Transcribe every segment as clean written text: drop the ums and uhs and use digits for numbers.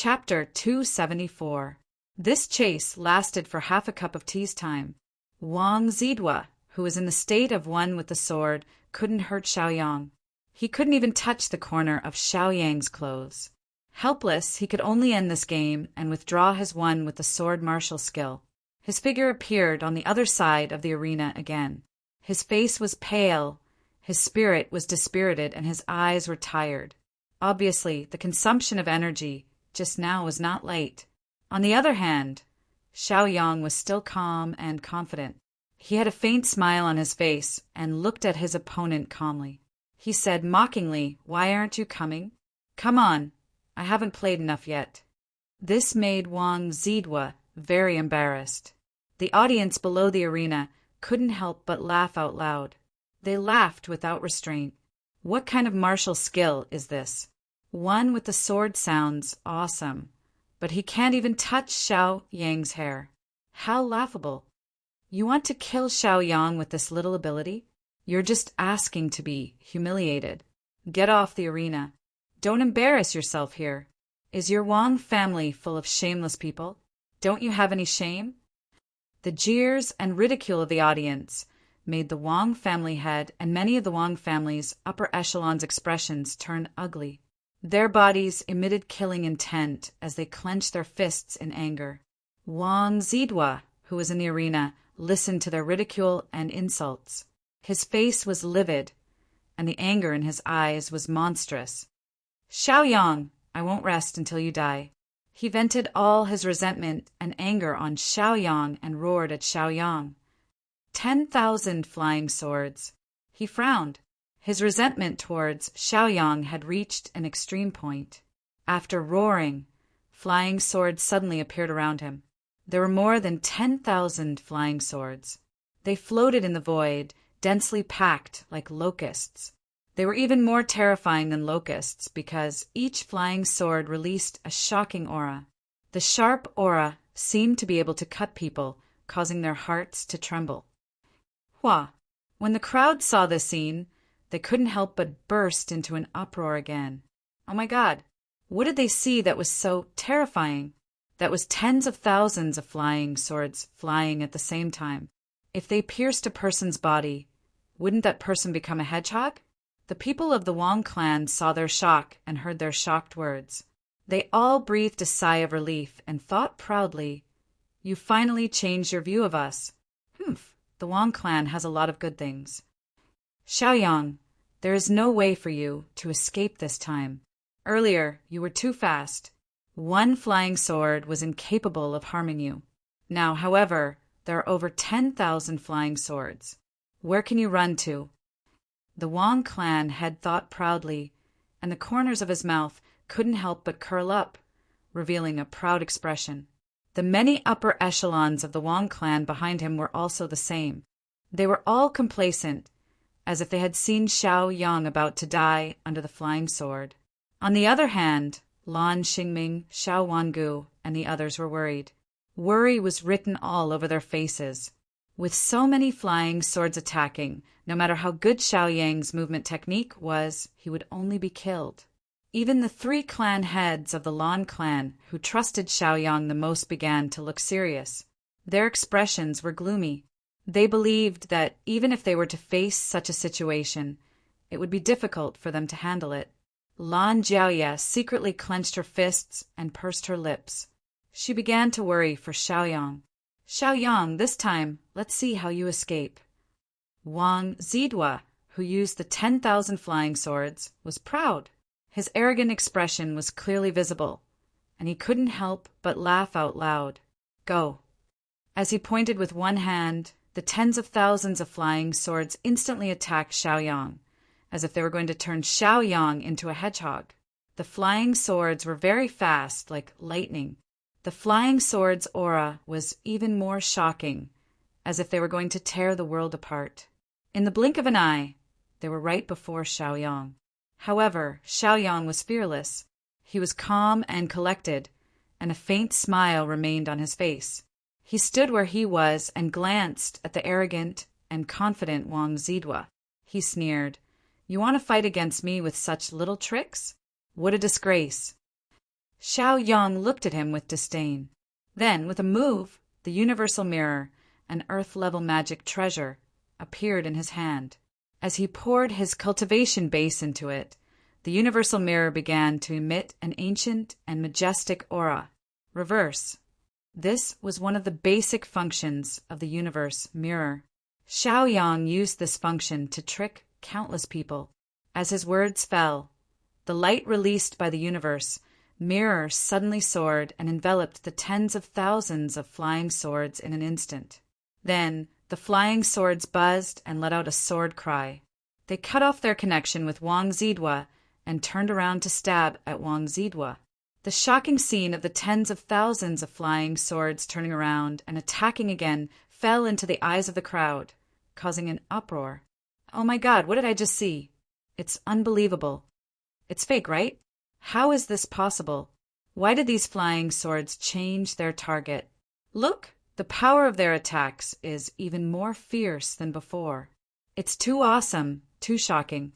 Chapter 274. This chase lasted for half a cup of tea's time. Wang Zidua, who was in the state of one with the sword, couldn't hurt Xiaoyang. He couldn't even touch the corner of Xiaoyang's clothes. Helpless, he could only end this game and withdraw his one with the sword martial skill. His figure appeared on the other side of the arena again. His face was pale, his spirit was dispirited, and his eyes were tired. Obviously, the consumption of energy just now was not light. On the other hand, Xiaoyang was still calm and confident. He had a faint smile on his face and looked at his opponent calmly. He said mockingly, "Why aren't you coming? Come on, I haven't played enough yet." This made Wang Zidua very embarrassed. The audience below the arena couldn't help but laugh out loud. They laughed without restraint. What kind of martial skill is this? One with the sword sounds awesome, but he can't even touch Xiaoyang's hair. How laughable. You want to kill Xiaoyang with this little ability? You're just asking to be humiliated. Get off the arena. Don't embarrass yourself here. Is your Wang family full of shameless people? Don't you have any shame? The jeers and ridicule of the audience made the Wang family head and many of the Wang family's upper echelons expressions turn ugly. Their bodies emitted killing intent as they clenched their fists in anger. Wang Zidua, who was in the arena, listened to their ridicule and insults. His face was livid, and the anger in his eyes was monstrous. "Xiaoyang, I won't rest until you die." He vented all his resentment and anger on Xiaoyang and roared at Xiaoyang. 10,000 flying swords. He frowned. His resentment towards Xiaoyang had reached an extreme point. After roaring, flying swords suddenly appeared around him. There were more than 10,000 flying swords. They floated in the void, densely packed like locusts. They were even more terrifying than locusts because each flying sword released a shocking aura. The sharp aura seemed to be able to cut people, causing their hearts to tremble. When the crowd saw this scene, they couldn't help but burst into an uproar again. Oh my God, what did they see that was so terrifying? That was tens of thousands of flying swords flying at the same time. If they pierced a person's body, wouldn't that person become a hedgehog? The people of the Wang clan saw their shock and heard their shocked words. They all breathed a sigh of relief and thought proudly, "You finally changed your view of us. The Wang clan has a lot of good things." "Xiaoyang, there is no way for you to escape this time. Earlier, you were too fast. One flying sword was incapable of harming you. Now, however, there are over 10,000 flying swords. Where can you run to?" The Wang clan head thought proudly, and the corners of his mouth couldn't help but curl up, revealing a proud expression. The many upper echelons of the Wang clan behind him were also the same. They were all complacent, as if they had seen Xiaoyang about to die under the flying sword. On the other hand, Lan Xingming, Xiao Wangu, and the others were worried. Worry was written all over their faces. With so many flying swords attacking, no matter how good Xiaoyang's movement technique was, he would only be killed. Even the 3 clan heads of the Lan clan, who trusted Xiaoyang the most, began to look serious. Their expressions were gloomy. They believed that even if they were to face such a situation, it would be difficult for them to handle it. Lan Jiaoye secretly clenched her fists and pursed her lips. She began to worry for Xiaoyang. "Xiaoyang, this time, let's see how you escape." Wang Zidua, who used the 10,000 flying swords, was proud. His arrogant expression was clearly visible, and he couldn't help but laugh out loud. "Go." As he pointed with one hand, the tens of thousands of flying swords instantly attacked Xiaoyang, as if they were going to turn Xiaoyang into a hedgehog. The flying swords were very fast, like lightning. The flying sword's aura was even more shocking, as if they were going to tear the world apart. In the blink of an eye, they were right before Xiaoyang. However, Xiaoyang was fearless. He was calm and collected, and a faint smile remained on his face. He stood where he was and glanced at the arrogant and confident Wang Zidua. He sneered, "You want to fight against me with such little tricks? What a disgrace!" Xiaoyang looked at him with disdain. Then, with a move, the universal mirror, an earth-level magic treasure, appeared in his hand. As he poured his cultivation base into it, the universal mirror began to emit an ancient and majestic aura. Reverse. This was one of the basic functions of the universe mirror. Xiaoyang used this function to trick countless people. As his words fell, the light released by the universe mirror suddenly soared and enveloped the tens of thousands of flying swords in an instant. Then, the flying swords buzzed and let out a sword cry. They cut off their connection with Wang Zidua and turned around to stab at Wang Zidua. The shocking scene of the tens of thousands of flying swords turning around and attacking again fell into the eyes of the crowd, causing an uproar. Oh my God, what did I just see? It's unbelievable. It's fake, right? How is this possible? Why did these flying swords change their target? Look, the power of their attacks is even more fierce than before. It's too awesome, too shocking.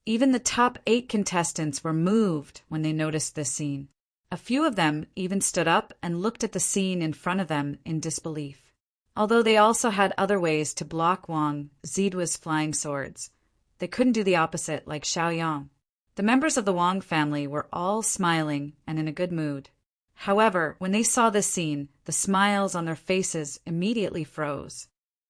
Even the top 8 contestants were moved when they noticed this scene. A few of them even stood up and looked at the scene in front of them in disbelief. Although they also had other ways to block Wang Zidua's flying swords, they couldn't do the opposite like Xiaoyang. The members of the Wang family were all smiling and in a good mood. However, when they saw this scene, the smiles on their faces immediately froze.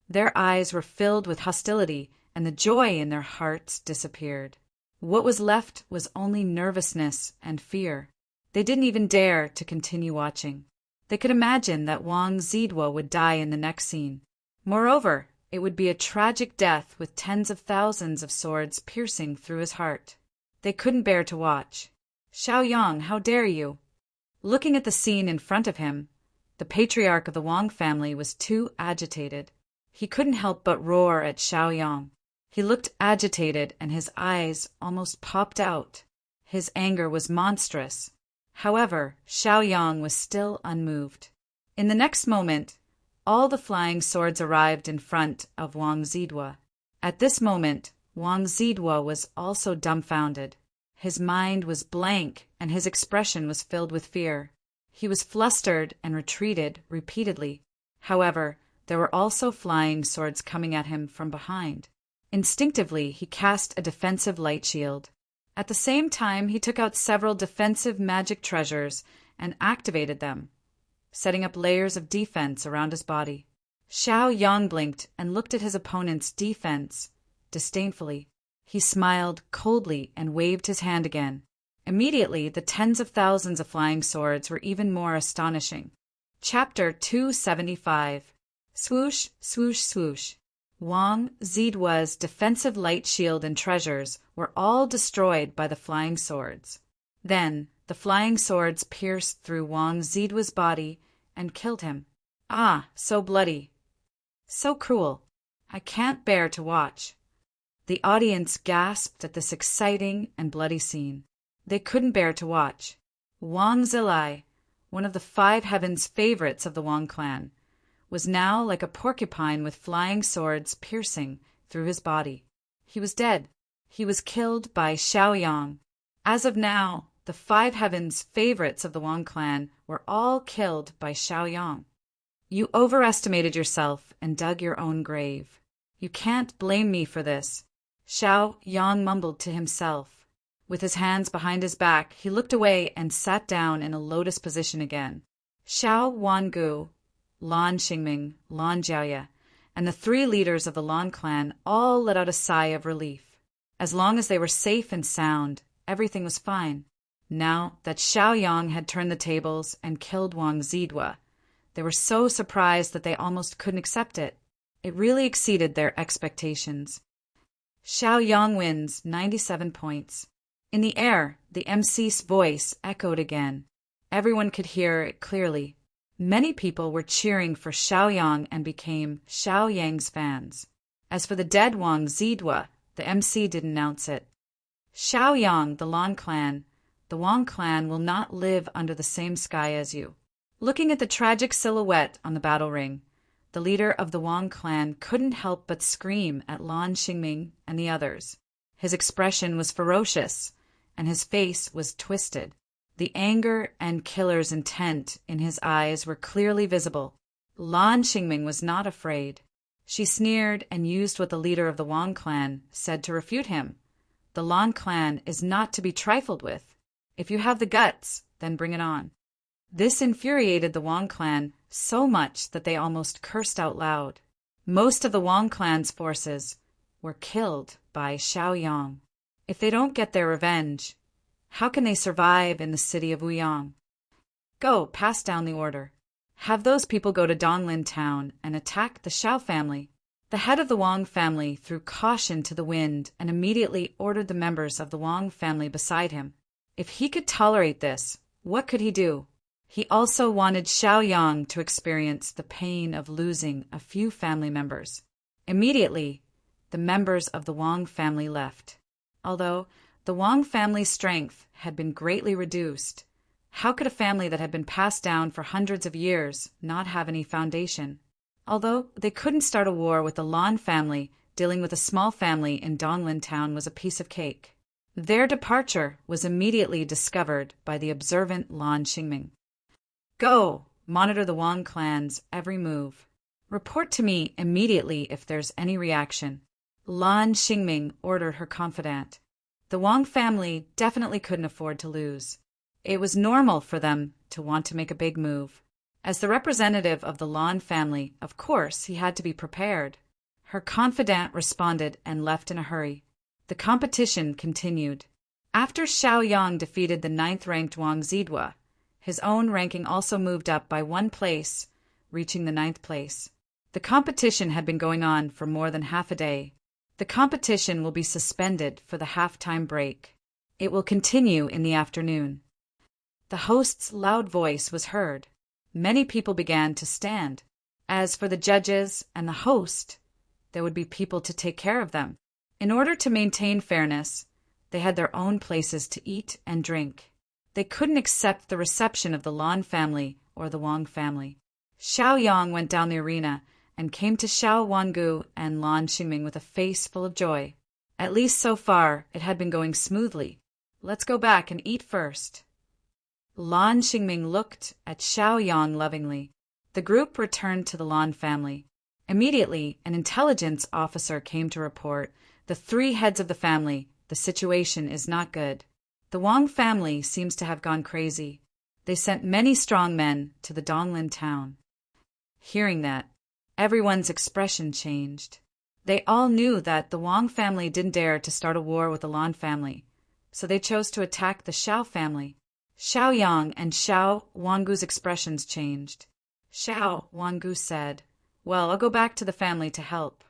Their eyes were filled with hostility, and the joy in their hearts disappeared. What was left was only nervousness and fear. They didn't even dare to continue watching. They could imagine that Wang Zidua would die in the next scene. Moreover, it would be a tragic death with tens of thousands of swords piercing through his heart. They couldn't bear to watch. Xiaoyang, how dare you? Looking at the scene in front of him, the patriarch of the Wang family was too agitated. He couldn't help but roar at Xiaoyang. He looked agitated and his eyes almost popped out. His anger was monstrous. However, Xiaoyang was still unmoved. In the next moment, all the flying swords arrived in front of Wang Zidua. At this moment, Wang Zidua was also dumbfounded. His mind was blank and his expression was filled with fear. He was flustered and retreated repeatedly. However, there were also flying swords coming at him from behind. Instinctively, he cast a defensive light shield. At the same time, he took out several defensive magic treasures and activated them, setting up layers of defense around his body. Xiaoyang blinked and looked at his opponent's defense disdainfully. He smiled coldly and waved his hand again. Immediately, the tens of thousands of flying swords were even more astonishing. Chapter 275. Swoosh, swoosh, swoosh. Wang Zidua's defensive light shield and treasures were all destroyed by the flying swords. Then, the flying swords pierced through Wang Zidua's body and killed him. Ah, so bloody. So cruel. I can't bear to watch. The audience gasped at this exciting and bloody scene. They couldn't bear to watch. Wang Zilai, one of the 5 heavens favorites of the Wang clan, was now like a porcupine with flying swords piercing through his body. He was dead. He was killed by Xiaoyang. As of now, the 5 heavens favorites of the Wang clan were all killed by Xiaoyang. You overestimated yourself and dug your own grave. You can't blame me for this. Xiaoyang mumbled to himself. With his hands behind his back, he looked away and sat down in a lotus position again. Xiao Wangu, Lan Xingming, Lan Jiaoye, and the 3 leaders of the Lan clan all let out a sigh of relief. As long as they were safe and sound, everything was fine. Now that Xiaoyang had turned the tables and killed Wang Zidua, they were so surprised that they almost couldn't accept it. It really exceeded their expectations. Xiaoyang wins 97 points. In the air, the MC's voice echoed again. Everyone could hear it clearly. Many people were cheering for Xiaoyang and became Xiaoyang's fans. As for the dead Wang Zidua, the MC didn't announce it. Xiaoyang, the Lan clan, the Wang clan will not live under the same sky as you. Looking at the tragic silhouette on the battle ring, the leader of the Wang clan couldn't help but scream at Lan Xingming and the others. His expression was ferocious, and his face was twisted. The anger and killer's intent in his eyes were clearly visible. Lan Xingming was not afraid. She sneered and used what the leader of the Wang clan said to refute him. The Lan clan is not to be trifled with. If you have the guts, then bring it on. This infuriated the Wang clan so much that they almost cursed out loud. Most of the Wang clan's forces were killed by Xiaoyang. If they don't get their revenge, how can they survive in the city of Wuyang? Go, pass down the order. Have those people go to Donglin town and attack the Xiao family. The head of the Wang family threw caution to the wind and immediately ordered the members of the Wang family beside him. If he could tolerate this, what could he do? He also wanted Xiaoyang to experience the pain of losing a few family members. Immediately, the members of the Wang family left. Although the Wang family's strength had been greatly reduced, how could a family that had been passed down for hundreds of years not have any foundation? Although they couldn't start a war with the Lan family, dealing with a small family in Donglin town was a piece of cake. Their departure was immediately discovered by the observant Lan Xingming. Go, monitor the Wang clan's every move. Report to me immediately if there's any reaction. Lan Xingming ordered her confidant. The Wang family definitely couldn't afford to lose. It was normal for them to want to make a big move. As the representative of the Lan family, of course, he had to be prepared. Her confidant responded and left in a hurry. The competition continued. After Xiaoyang defeated the 9th-ranked Wang Zidwa, his own ranking also moved up by 1 place, reaching the 9th place. The competition had been going on for more than half a day. The competition will be suspended for the halftime break. It will continue in the afternoon. The host's loud voice was heard. Many people began to stand. As for the judges and the host, there would be people to take care of them. In order to maintain fairness, they had their own places to eat and drink. They couldn't accept the reception of the Lan family or the Wang family. Xiaoyang went down the arena and came to Xiao Wangu and Lan Xingming with a face full of joy. At least so far, it had been going smoothly. Let's go back and eat first. Lan Xingming looked at Xiaoyang lovingly. The group returned to the Lan family. Immediately, an intelligence officer came to report, the 3 heads of the family, the situation is not good. The Wang family seems to have gone crazy. They sent many strong men to the Donglin town. Hearing that, everyone's expression changed. They all knew that the Wang family didn't dare to start a war with the Lan family, so they chose to attack the Xiao family. Xiaoyang and Xiao Wangu's expressions changed. Xiao Wangu said, "Well, I'll go back to the family to help."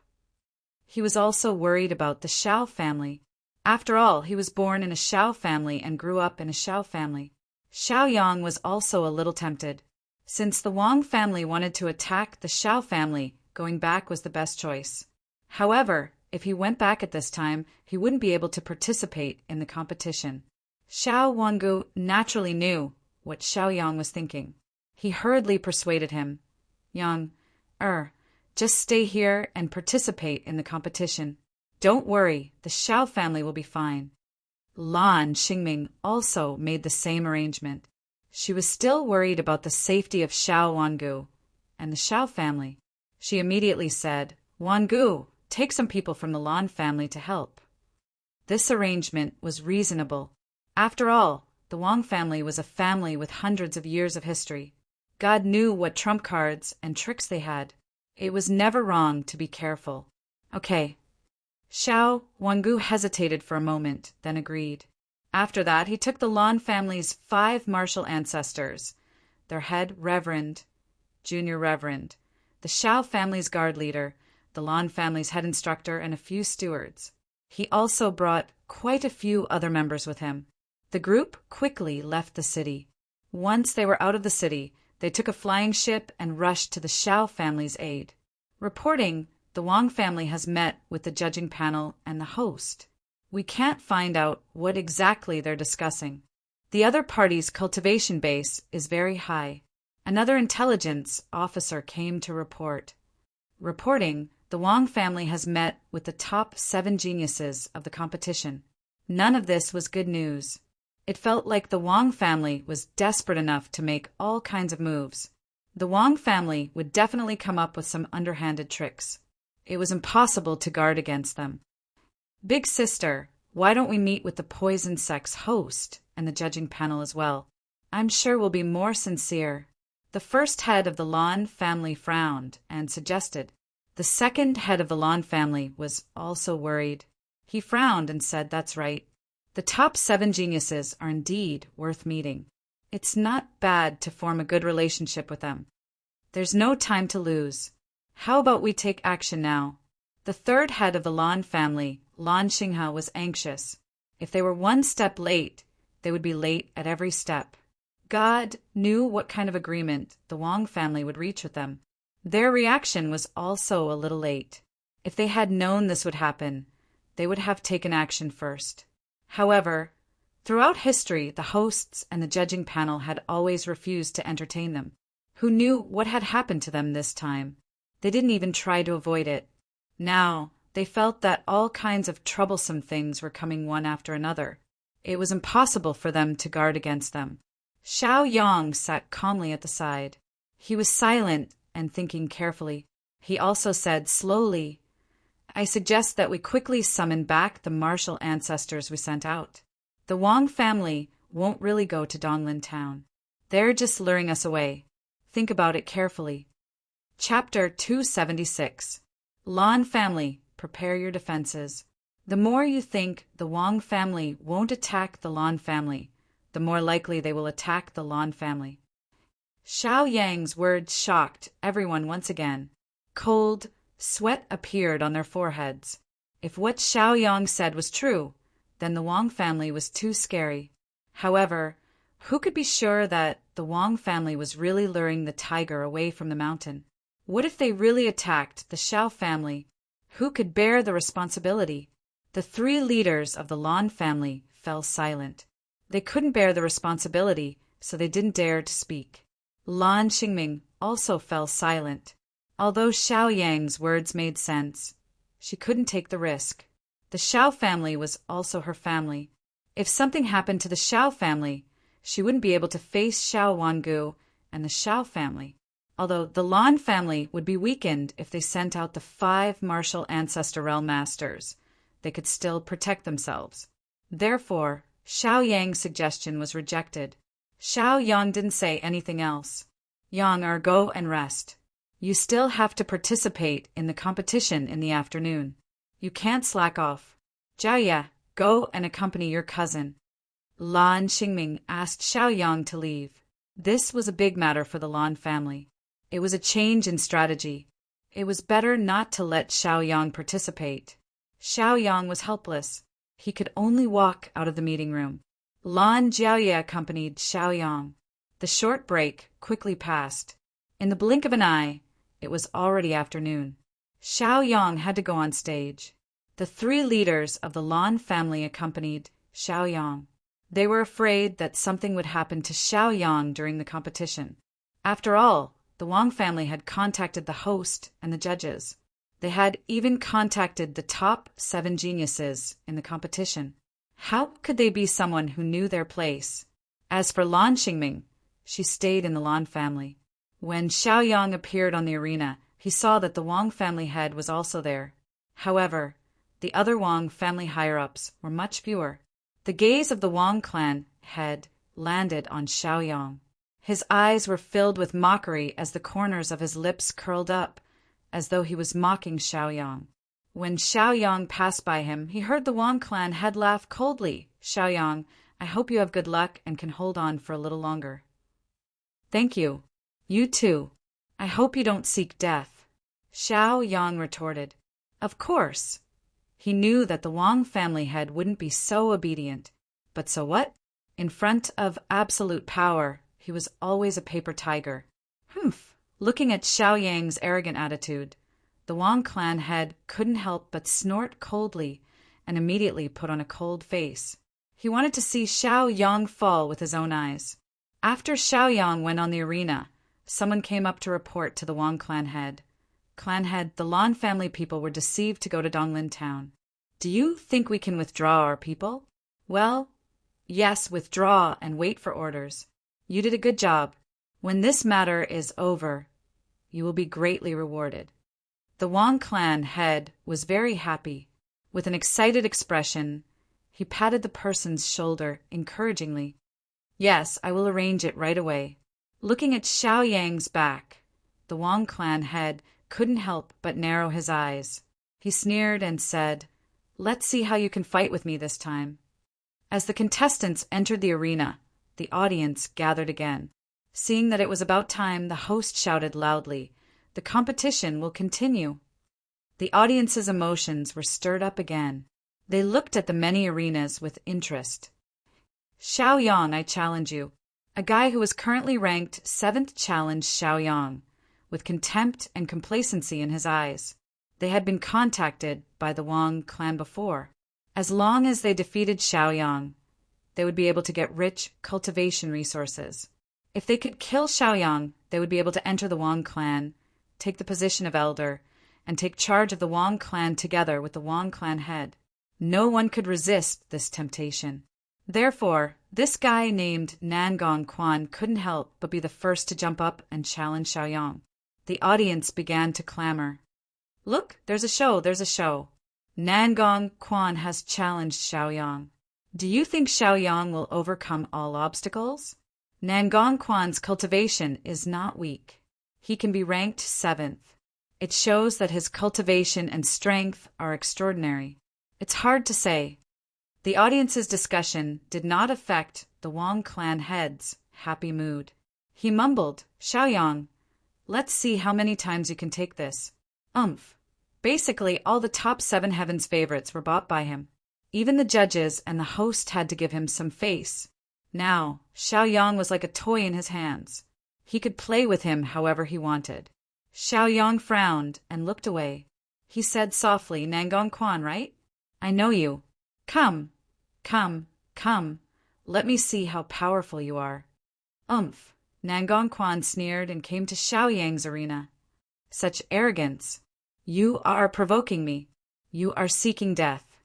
He was also worried about the Xiao family. After all, he was born in a Xiao family and grew up in a Xiao family. Xiaoyang was also a little tempted. Since the Wang family wanted to attack the Xiao family, going back was the best choice. However, if he went back at this time, he wouldn't be able to participate in the competition. Xiao Wangu naturally knew what Xiaoyang was thinking. He hurriedly persuaded him. Yang, just stay here and participate in the competition. Don't worry, the Xiao family will be fine. Lan Xingming also made the same arrangement. She was still worried about the safety of Xiao Wangu and the Xiao family. She immediately said, Wangu, take some people from the Lan family to help. This arrangement was reasonable. After all, the Wang family was a family with hundreds of years of history. God knew what trump cards and tricks they had. It was never wrong to be careful. Okay. Xiao Wangu hesitated for a moment, then agreed. After that, he took the Lan family's 5 martial ancestors, their head reverend, junior reverend, the Xiao family's guard leader, the Lan family's head instructor, and a few stewards. He also brought quite a few other members with him. The group quickly left the city. Once they were out of the city, they took a flying ship and rushed to the Xiao family's aid. Reporting, the Wang family has met with the judging panel and the host. We can't find out what exactly they're discussing. The other party's cultivation base is very high. Another intelligence officer came to report. Reporting, the Wang family has met with the top 7 geniuses of the competition. None of this was good news. It felt like the Wang family was desperate enough to make all kinds of moves. The Wang family would definitely come up with some underhanded tricks. It was impossible to guard against them. Big sister, why don't we meet with the poison sex host and the judging panel as well? I'm sure we'll be more sincere. The first head of the Lan family frowned and suggested. The second head of the Lan family was also worried. He frowned and said, that's right. The top 7 geniuses are indeed worth meeting. It's not bad to form a good relationship with them. There's no time to lose. How about we take action now? The third head of the Lan family, Lan Xinghe, was anxious. If they were one step late, they would be late at every step. God knew what kind of agreement the Wang family would reach with them. Their reaction was also a little late. If they had known this would happen, they would have taken action first. However, throughout history, the hosts and the judging panel had always refused to entertain them. Who knew what had happened to them this time? They didn't even try to avoid it. Now, they felt that all kinds of troublesome things were coming one after another. It was impossible for them to guard against them. Xiaoyang sat calmly at the side. He was silent and thinking carefully. He also said slowly, I suggest that we quickly summon back the martial ancestors we sent out. The Wang family won't really go to Donglin town. They're just luring us away. Think about it carefully. Chapter 276. Lan family, prepare your defenses. The more you think the Wang family won't attack the Lan family, the more likely they will attack the Lan family. Xiaoyang's words shocked everyone once again. Cold sweat appeared on their foreheads. If what Xiaoyang said was true, then the Wang family was too scary. However, who could be sure that the Wang family was really luring the tiger away from the mountain? What if they really attacked the Xiao family? Who could bear the responsibility? The 3 leaders of the Lan family fell silent. They couldn't bear the responsibility, so they didn't dare to speak. Lan Xingming also fell silent. Although Xiaoyang's words made sense, she couldn't take the risk. The Xiao family was also her family. If something happened to the Xiao family, she wouldn't be able to face Xiao Wangu and the Xiao family. Although the Lan family would be weakened if they sent out the 5 martial ancestor realm masters, they could still protect themselves. Therefore, Xiaoyang's suggestion was rejected. Xiaoyang didn't say anything else. Yang, go and rest. You still have to participate in the competition in the afternoon. You can't slack off. Jiaoye, go and accompany your cousin. Lan Xingming asked Xiaoyang to leave. This was a big matter for the Lan family. It was a change in strategy. It was better not to let Xiaoyang participate. Xiaoyang was helpless. He could only walk out of the meeting room. Lan Jiaoye accompanied Xiaoyang. The short break quickly passed. In the blink of an eye, it was already afternoon. Xiaoyang had to go on stage. The 3 leaders of the Lan family accompanied Xiaoyang. They were afraid that something would happen to Xiaoyang during the competition. After all, the Wang family had contacted the host and the judges. They had even contacted the top 7 geniuses in the competition. How could they be someone who knew their place? As for Lan Xingming, she stayed in the Lan family. When Xiaoyang appeared on the arena, he saw that the Wang family head was also there. However, the other Wang family higher-ups were much fewer. The gaze of the Wang clan head landed on Xiaoyang. His eyes were filled with mockery as the corners of his lips curled up, as though he was mocking Xiaoyang. When Xiaoyang passed by him, he heard the Wang clan head laugh coldly. Xiaoyang, I hope you have good luck and can hold on for a little longer. Thank you. You too. I hope you don't seek death. Xiaoyang retorted. Of course. He knew that the Wang family head wouldn't be so obedient. But so what? In front of absolute power, he was always a paper tiger. Humph. Looking at Xiaoyang's arrogant attitude, the Wang clan head couldn't help but snort coldly and immediately put on a cold face. He wanted to see Xiaoyang fall with his own eyes. After Xiaoyang went on the arena, someone came up to report to the Wang clan head. Clan head, the Lan family people were deceived to go to Donglin town. Do you think we can withdraw our people? Well, Yes, withdraw and wait for orders. You did a good job. When this matter is over, you will be greatly rewarded. The Wang clan head was very happy. With an excited expression, he patted the person's shoulder encouragingly. Yes, I will arrange it right away. Looking at Xiao Yang's back, the Wang clan head couldn't help but narrow his eyes. He sneered and said, "Let's see how you can fight with me this time." As the contestants entered the arena, the audience gathered again. Seeing that it was about time, the host shouted loudly, "The competition will continue." The audience's emotions were stirred up again. They looked at the many arenas with interest. "Xiao Yang, I challenge you." A guy who was currently ranked 7th challenged Xiao Yang, with contempt and complacency in his eyes. They had been contacted by the Wang clan before. As long as they defeated Xiao Yang, they would be able to get rich cultivation resources. If they could kill Xiao Yang, they would be able to enter the Wang clan, take the position of elder, and take charge of the Wang clan together with the Wang clan head. No one could resist this temptation. Therefore, this guy named Nangong Quan couldn't help but be the first to jump up and challenge Xiao Yang. The audience began to clamor. "Look, there's a show, there's a show. Nangong Quan has challenged Xiao Yang. Do you think Xiao Yang will overcome all obstacles? Nangong Quan's cultivation is not weak. He can be ranked 7th. It shows that his cultivation and strength are extraordinary. It's hard to say." The audience's discussion did not affect the Wang clan head's happy mood. He mumbled, "Xiao Yang, let's see how many times you can take this." Basically, all the top 7 heavens favorites were bought by him. Even the judges and the host had to give him some face. Now, Xiao Yang was like a toy in his hands. He could play with him however he wanted. Xiao Yang frowned and looked away. He said softly, "Nangong Quan, right? I know you. Come, come, let me see how powerful you are." Nangong Quan sneered and came to Xiao Yang's arena. "Such arrogance! You are provoking me. You are seeking death."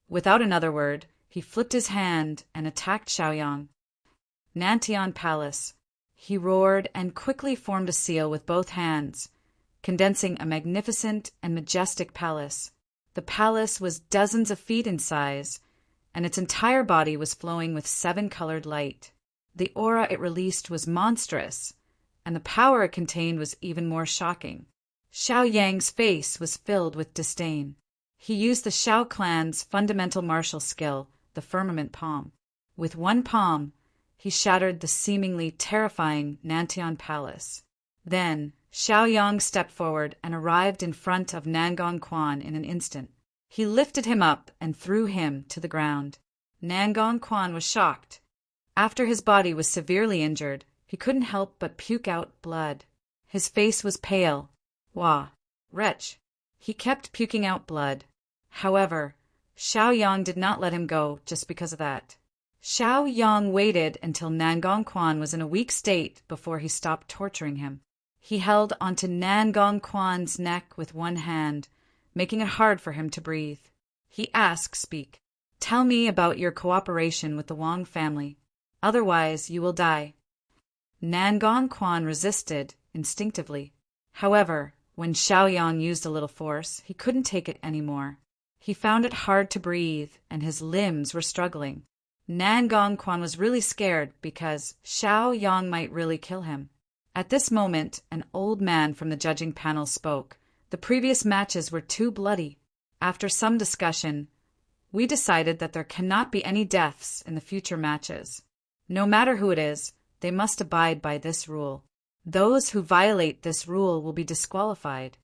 Without another word, he flipped his hand and attacked Xiao Yang. Nantian Palace. He roared and quickly formed a seal with both hands, condensing a magnificent and majestic palace. The palace was dozens of feet in size, and its entire body was flowing with 7-colored light. The aura it released was monstrous, and the power it contained was even more shocking. Xiao Yang's face was filled with disdain. He used the Xiao clan's fundamental martial skill, the firmament palm. With one palm, he shattered the seemingly terrifying Nantian Palace. Then, Xiao Yang stepped forward and arrived in front of Nangong Quan in an instant. He lifted him up and threw him to the ground. Nangong Quan was shocked. After his body was severely injured, he couldn't help but puke out blood. His face was pale. Wah! Wretch! He kept puking out blood. However, Xiao Yang did not let him go just because of that. Xiao Yang waited until Nangong Quan was in a weak state before he stopped torturing him. He held onto Nangong Quan's neck with one hand, making it hard for him to breathe. He asked, "Speak. Tell me about your cooperation with the Wang family. Otherwise, you will die." Nangong Quan resisted instinctively. However, when Xiao Yang used a little force, he couldn't take it anymore. He found it hard to breathe, and his limbs were struggling. Nangong Quan was really scared because Xiao Yang might really kill him. At this moment, an old man from the judging panel spoke. The previous matches were too bloody. After some discussion, we decided that there cannot be any deaths in the future matches. No matter who it is, they must abide by this rule. Those who violate this rule will be disqualified.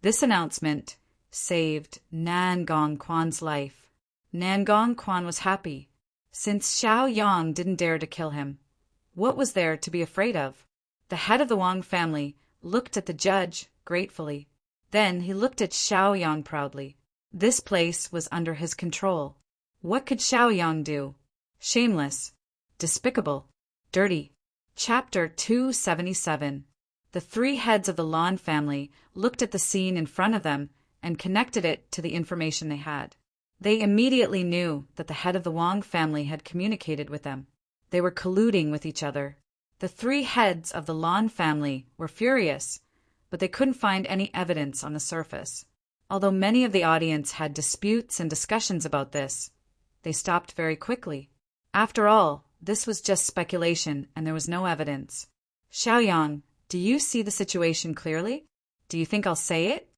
This announcement saved Nangong Quan's life. Nangong Quan was happy. Since Xiao Yang didn't dare to kill him, what was there to be afraid of? The head of the Wang family looked at the judge gratefully. Then he looked at Xiao Yang proudly. This place was under his control. What could Xiao Yang do? Shameless, despicable, dirty. Chapter 277. The 3 heads of the Lan family looked at the scene in front of them and connected it to the information they had. They immediately knew that the head of the Wang family had communicated with them. They were colluding with each other. The three heads of the Lan family were furious, but they couldn't find any evidence on the surface. Although many of the audience had disputes and discussions about this, they stopped very quickly. After all, this was just speculation and there was no evidence. Xiaoyang, do you see the situation clearly? Do you think I'll say it?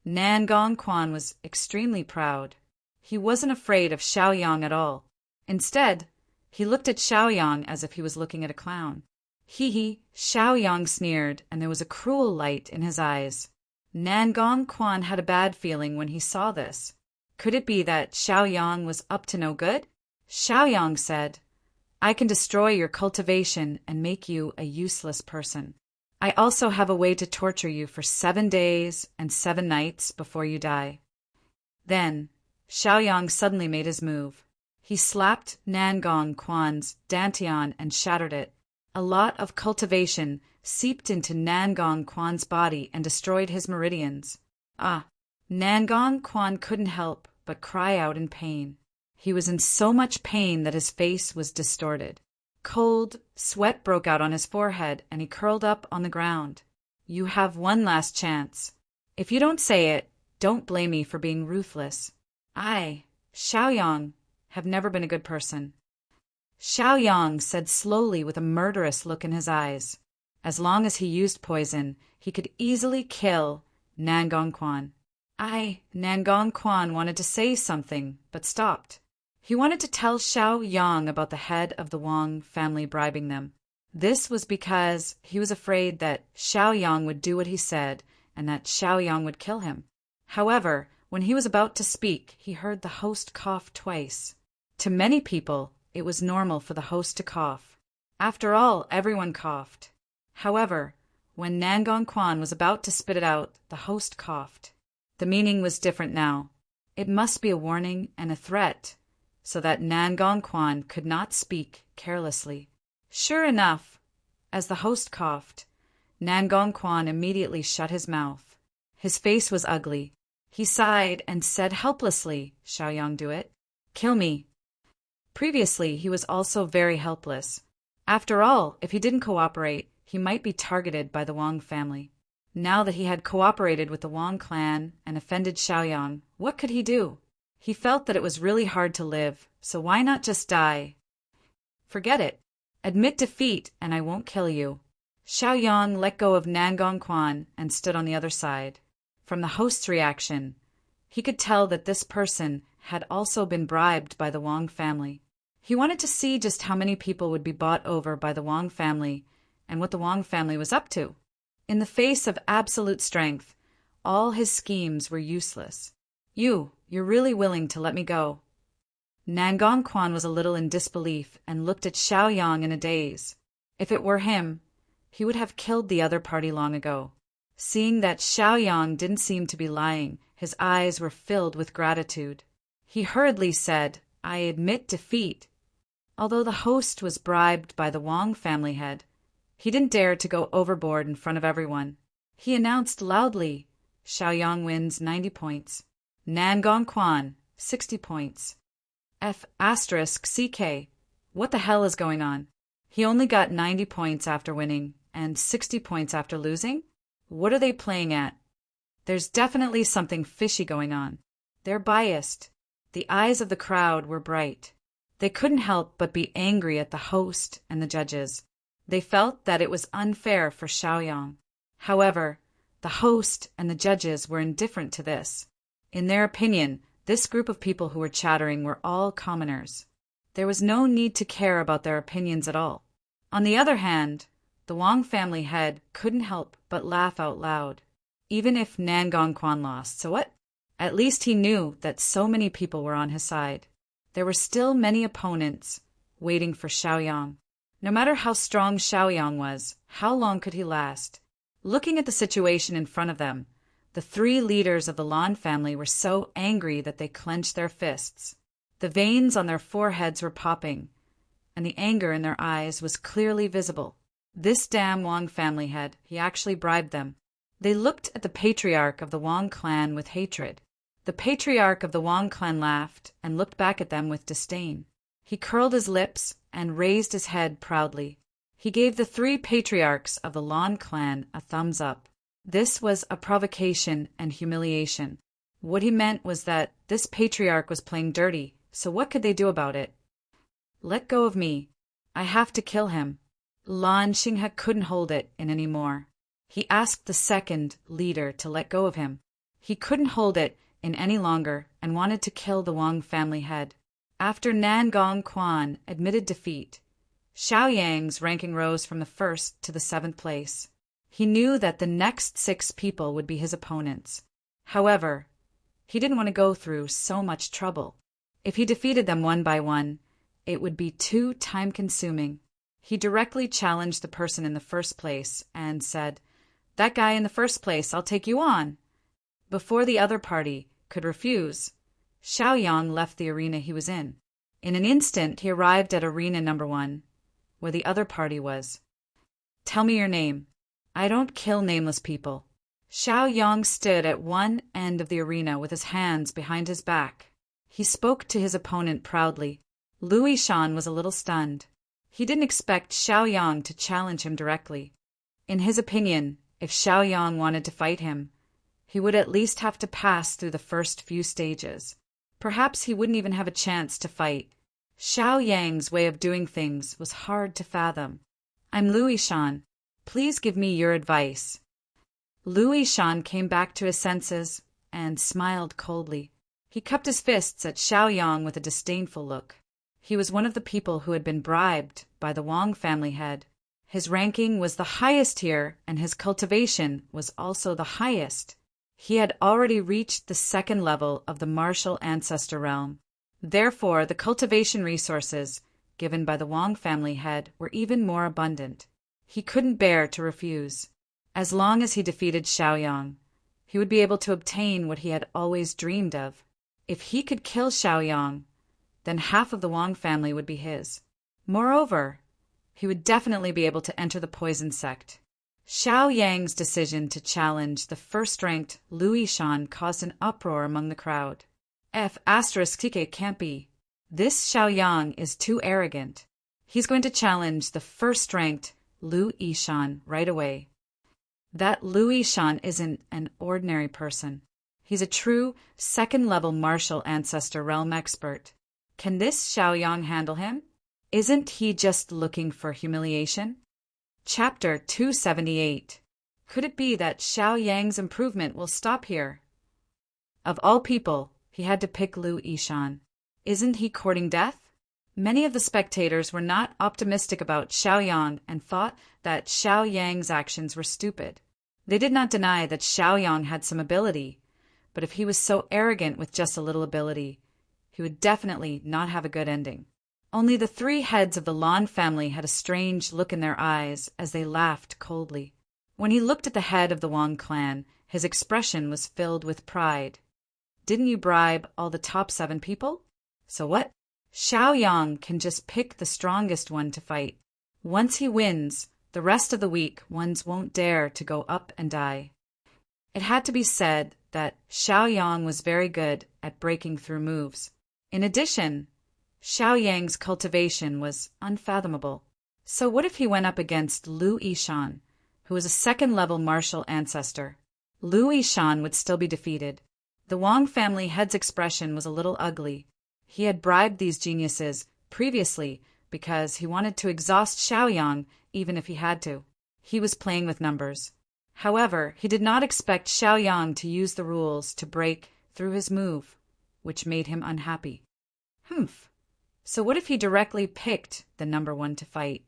Nan Gongquan was extremely proud. He wasn't afraid of Xiaoyang at all. Instead, he looked at Xiaoyang as if he was looking at a clown. Hee, Xiaoyang sneered, and there was a cruel light in his eyes. Nan Gongquan had a bad feeling when he saw this. Could it be that Xiaoyang was up to no good? Xiaoyang said, I can destroy your cultivation and make you a useless person. I also have a way to torture you for 7 days and 7 nights before you die. Then, Xiaoyang suddenly made his move. He slapped Nan Gongquan's dantian and shattered it. A lot of cultivation seeped into Nan Gongquan's body and destroyed his meridians. Nan Gongquan couldn't help but cry out in pain. He was in so much pain that his face was distorted. Cold sweat broke out on his forehead and he curled up on the ground. You have one last chance. If you don't say it, don't blame me for being ruthless. I, Xiaoyang, have never been a good person. Xiaoyang said slowly with a murderous look in his eyes. As long as he used poison, he could easily kill Nan Gongquan. Nan Gongquan wanted to say something, but stopped. He wanted to tell Xiaoyang about the head of the Wang family bribing them. This was because he was afraid that Xiaoyang would do what he said and that Xiaoyang would kill him. However, when he was about to speak, he heard the host cough twice. To many people, it was normal for the host to cough. After all, everyone coughed. However, when Nan Gongquan was about to spit it out, the host coughed. The meaning was different now. It must be a warning and a threat, so that Nan Gongquan could not speak carelessly. Sure enough, as the host coughed, Nan Gongquan immediately shut his mouth. His face was ugly. He sighed and said helplessly, Xiaoyang, do it. Kill me. Previously, he was also very helpless. After all, if he didn't cooperate, he might be targeted by the Wang family. Now that he had cooperated with the Wang clan and offended Xiaoyang, what could he do? He felt that it was really hard to live, so why not just die? Forget it. Admit defeat and I won't kill you. Xiaoyang let go of Nan Gongquan and stood on the other side. From the host's reaction, he could tell that this person had also been bribed by the Wang family. He wanted to see just how many people would be bought over by the Wang family and what the Wang family was up to. In the face of absolute strength, all his schemes were useless. You're really willing to let me go? Nan Gongquan was a little in disbelief and looked at Xiaoyang in a daze. If it were him, he would have killed the other party long ago. Seeing that Xiaoyang didn't seem to be lying, his eyes were filled with gratitude. He hurriedly said, I admit defeat. Although the host was bribed by the Wang family head, he didn't dare to go overboard in front of everyone. He announced loudly, Xiaoyang wins 90 points. Nan Gongquan, 60 points. F***CK. What the hell is going on? He only got 90 points after winning and 60 points after losing? What are they playing at? There's definitely something fishy going on. They're biased. The eyes of the crowd were bright. They couldn't help but be angry at the host and the judges. They felt that it was unfair for Xiaoyang. However, the host and the judges were indifferent to this. In their opinion, this group of people who were chattering were all commoners. There was no need to care about their opinions at all. On the other hand, the Wang family head couldn't help but laugh out loud. Even if Nan Gongquan lost, so what? At least he knew that so many people were on his side. There were still many opponents waiting for Xiaoyang. No matter how strong Xiaoyang was, how long could he last? Looking at the situation in front of them, the 3 leaders of the Lan family were so angry that they clenched their fists. The veins on their foreheads were popping, and the anger in their eyes was clearly visible. This damn Wang family head, he actually bribed them. They looked at the patriarch of the Wang clan with hatred. The patriarch of the Wang clan laughed and looked back at them with disdain. He curled his lips and raised his head proudly. He gave the 3 patriarchs of the Lan clan a thumbs up. This was a provocation and humiliation. What he meant was that this patriarch was playing dirty, so what could they do about it? Let go of me. I have to kill him. Lan Xinghe couldn't hold it in any more. He asked the second leader to let go of him. He couldn't hold it in any longer and wanted to kill the Wang family head. After Nangong Quan admitted defeat, Xiaoyang's ranking rose from the 1st to the 7th place. He knew that the next 6 people would be his opponents. However, he didn't want to go through so much trouble. If he defeated them one by one, it would be too time-consuming. He directly challenged the person in the 1st place and said, "That guy in the 1st place, I'll take you on." Before the other party could refuse, Xiaoyang left the arena he was in. In an instant, he arrived at arena number 1, where the other party was. "Tell me your name. I don't kill nameless people." Xiaoyang stood at one end of the arena with his hands behind his back. He spoke to his opponent proudly. Lu Yishan was a little stunned. He didn't expect Xiaoyang to challenge him directly. In his opinion, if Xiaoyang wanted to fight him, he would at least have to pass through the first few stages. Perhaps he wouldn't even have a chance to fight. Xiaoyang's way of doing things was hard to fathom. "I'm Lu Yishan. Please give me your advice." Lu Yishan came back to his senses and smiled coldly. He cupped his fists at Xiaoyang with a disdainful look. He was one of the people who had been bribed by the Wang family head. His ranking was the highest here, and his cultivation was also the highest. He had already reached the 2nd level of the martial ancestor realm. Therefore, the cultivation resources given by the Wang family head were even more abundant. He couldn't bear to refuse. As long as he defeated Xiaoyang, he would be able to obtain what he had always dreamed of. If he could kill Xiaoyang, then half of the Wang family would be his. Moreover, he would definitely be able to enter the poison sect. Xiaoyang's decision to challenge the 1st-ranked Lu Yishan caused an uproar among the crowd. F***TK can't be. This Xiaoyang is too arrogant. He's going to challenge the 1st-ranked Lu Yishan right away. That Lu Yishan isn't an ordinary person. He's a true 2nd-level martial ancestor realm expert. Can this Xiaoyang handle him? Isn't he just looking for humiliation? Chapter 278. Could it be that Xiaoyang's improvement will stop here? Of all people, he had to pick Lu Yishan. Isn't he courting death? Many of the spectators were not optimistic about Xiaoyang and thought that Xiaoyang's actions were stupid. They did not deny that Xiaoyang had some ability, but if he was so arrogant with just a little ability, he would definitely not have a good ending. Only the 3 heads of the Lan family had a strange look in their eyes as they laughed coldly. When he looked at the head of the Wang clan, his expression was filled with pride. "Didn't you bribe all the top 7 people? So what? Xiaoyang can just pick the strongest one to fight. Once he wins, the rest of the weak ones won't dare to go up and die." It had to be said that Xiaoyang was very good at breaking through moves. In addition, Xiaoyang's cultivation was unfathomable. So what if he went up against Lu Yishan, who was a 2nd-level martial ancestor? Lu Yishan would still be defeated. The Wang family head's expression was a little ugly. He had bribed these geniuses previously because he wanted to exhaust Xiaoyang even if he had to. He was playing with numbers. However, he did not expect Xiaoyang to use the rules to break through his move, which made him unhappy. So what if he directly picked the number 1 to fight?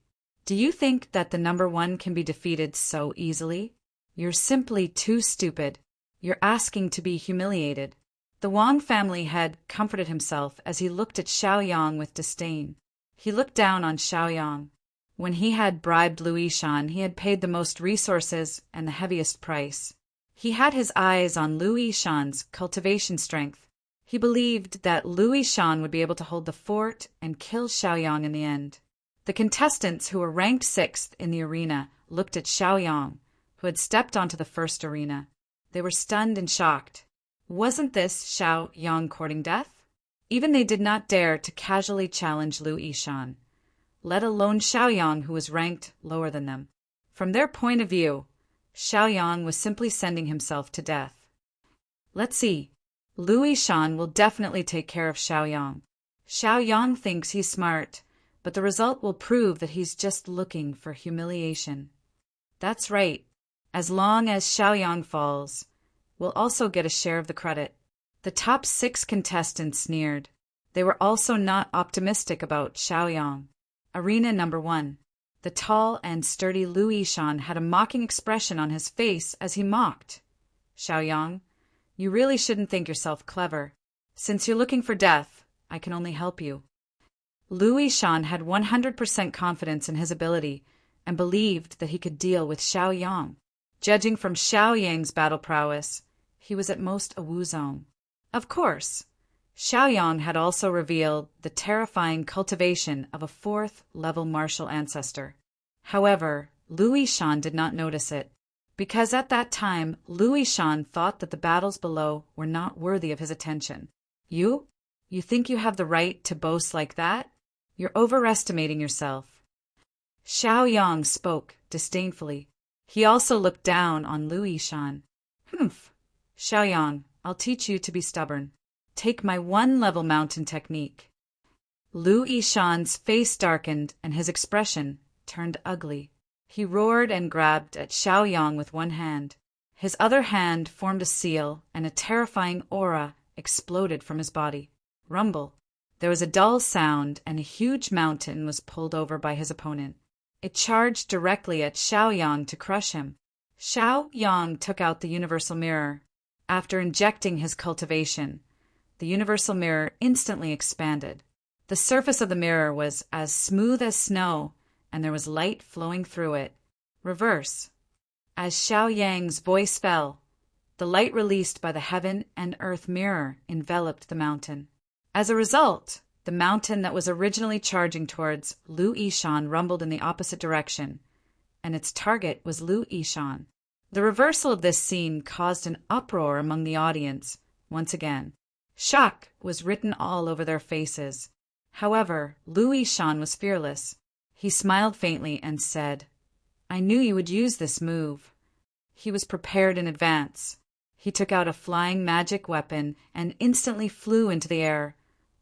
Do you think that the number 1 can be defeated so easily? You're simply too stupid. You're asking to be humiliated. The Wang family head comforted himself as he looked at Xiaoyang with disdain. He looked down on Xiaoyang. When he had bribed Lu Yishan, he had paid the most resources and the heaviest price. He had his eyes on Lu Yishan's cultivation strength. He believed that Lu Yishan would be able to hold the fort and kill Xiaoyang in the end. The contestants who were ranked 6th in the arena looked at Xiaoyang, who had stepped onto the 1st arena. They were stunned and shocked. Wasn't this Xiao Yang courting death? Even they did not dare to casually challenge Lu Yishan, let alone Xiaoyang, who was ranked lower than them. From their point of view, Xiaoyang was simply sending himself to death. Let's see. Lu Yishan will definitely take care of Xiaoyang. Xiaoyang thinks he's smart, but the result will prove that he's just looking for humiliation. That's right. As long as Xiaoyang falls, we'll also get a share of the credit. The top 6 contestants sneered. They were also not optimistic about Xiaoyang. Arena number 1. The tall and sturdy Lu Yishan had a mocking expression on his face as he mocked. Xiaoyang, you really shouldn't think yourself clever. Since you're looking for death, I can only help you. Lu Yishan had 100% confidence in his ability and believed that he could deal with Xiaoyang. Judging from Xiaoyang's battle prowess, he was at most a Wuzong. Of course, Xiaoyang had also revealed the terrifying cultivation of a 4th-level martial ancestor. However, Lu Yishan did not notice it, because at that time Lu Yishan thought that the battles below were not worthy of his attention. You think you have the right to boast like that? You're overestimating yourself. Xiaoyang spoke disdainfully. He also looked down on Lu Yishan. Humph. Xiaoyang, I'll teach you to be stubborn. Take my 1-level mountain technique. Lu Yishan's face darkened and his expression turned ugly. He roared and grabbed at Xiaoyang with one hand. His other hand formed a seal, and a terrifying aura exploded from his body. Rumble. There was a dull sound, and a huge mountain was pulled over by his opponent. It charged directly at Xiaoyang to crush him. Xiaoyang took out the universal mirror. After injecting his cultivation, the universal mirror instantly expanded. The surface of the mirror was as smooth as snow, and there was light flowing through it. Reverse. As Xiaoyang's voice fell, the light released by the heaven and earth mirror enveloped the mountain. As a result, the mountain that was originally charging towards Lu Yishan rumbled in the opposite direction, and its target was Lu Yishan. The reversal of this scene caused an uproar among the audience once again. Shock was written all over their faces. However, Lu Yishan was fearless. He smiled faintly and said, I knew you would use this move. He was prepared in advance. He took out a flying magic weapon and instantly flew into the air,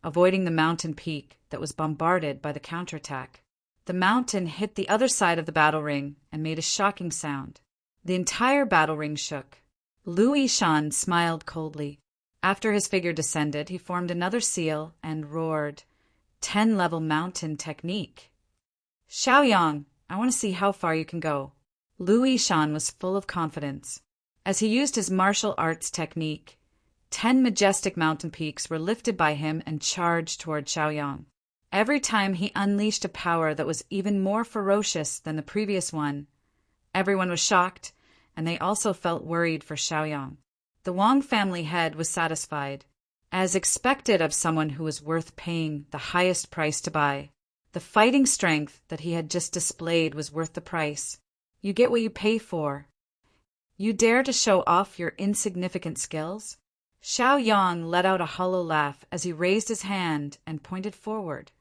avoiding the mountain peak that was bombarded by the counterattack. The mountain hit the other side of the battle ring and made a shocking sound. The entire battle ring shook. Lu Yishan smiled coldly. After his figure descended, he formed another seal and roared, 10-level mountain technique. Xiaoyang, I want to see how far you can go. Lu Yishan was full of confidence. As he used his martial arts technique, 10 majestic mountain peaks were lifted by him and charged toward Xiaoyang. Every time he unleashed a power that was even more ferocious than the previous one, everyone was shocked, and they also felt worried for Xiaoyang. The Wang family head was satisfied. As expected of someone who was worth paying the highest price to buy, the fighting strength that he had just displayed was worth the price. You get what you pay for. You dare to show off your insignificant skills? Xiaoyang let out a hollow laugh as he raised his hand and pointed forward.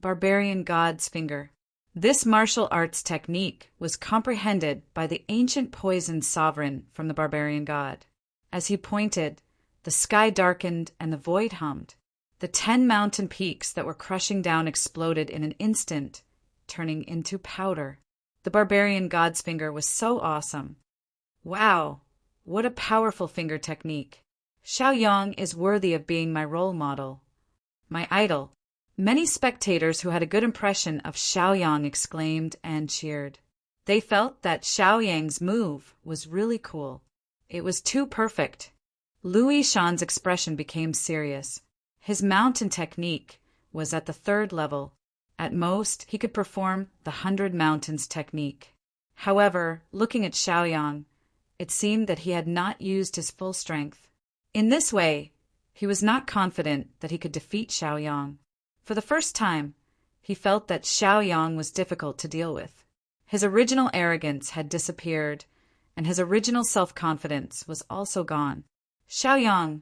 Barbarian God's finger. This martial arts technique was comprehended by the ancient poison sovereign from the barbarian god. As he pointed, the sky darkened and the void hummed. The 10 mountain peaks that were crushing down exploded in an instant, turning into powder. The barbarian god's finger was so awesome. Wow, what a powerful finger technique. Xiaoyang is worthy of being my role model, my idol. Many spectators who had a good impression of Xiaoyang exclaimed and cheered. They felt that Xiaoyang's move was really cool. It was too perfect. Lu Yishan's expression became serious. His mountain technique was at the 3rd level. At most, he could perform the 100 Mountains technique. However, looking at Xiaoyang, it seemed that he had not used his full strength. In this way, he was not confident that he could defeat Xiaoyang. For the first time, he felt that Xiaoyang was difficult to deal with. His original arrogance had disappeared, and his original self-confidence was also gone. Xiaoyang,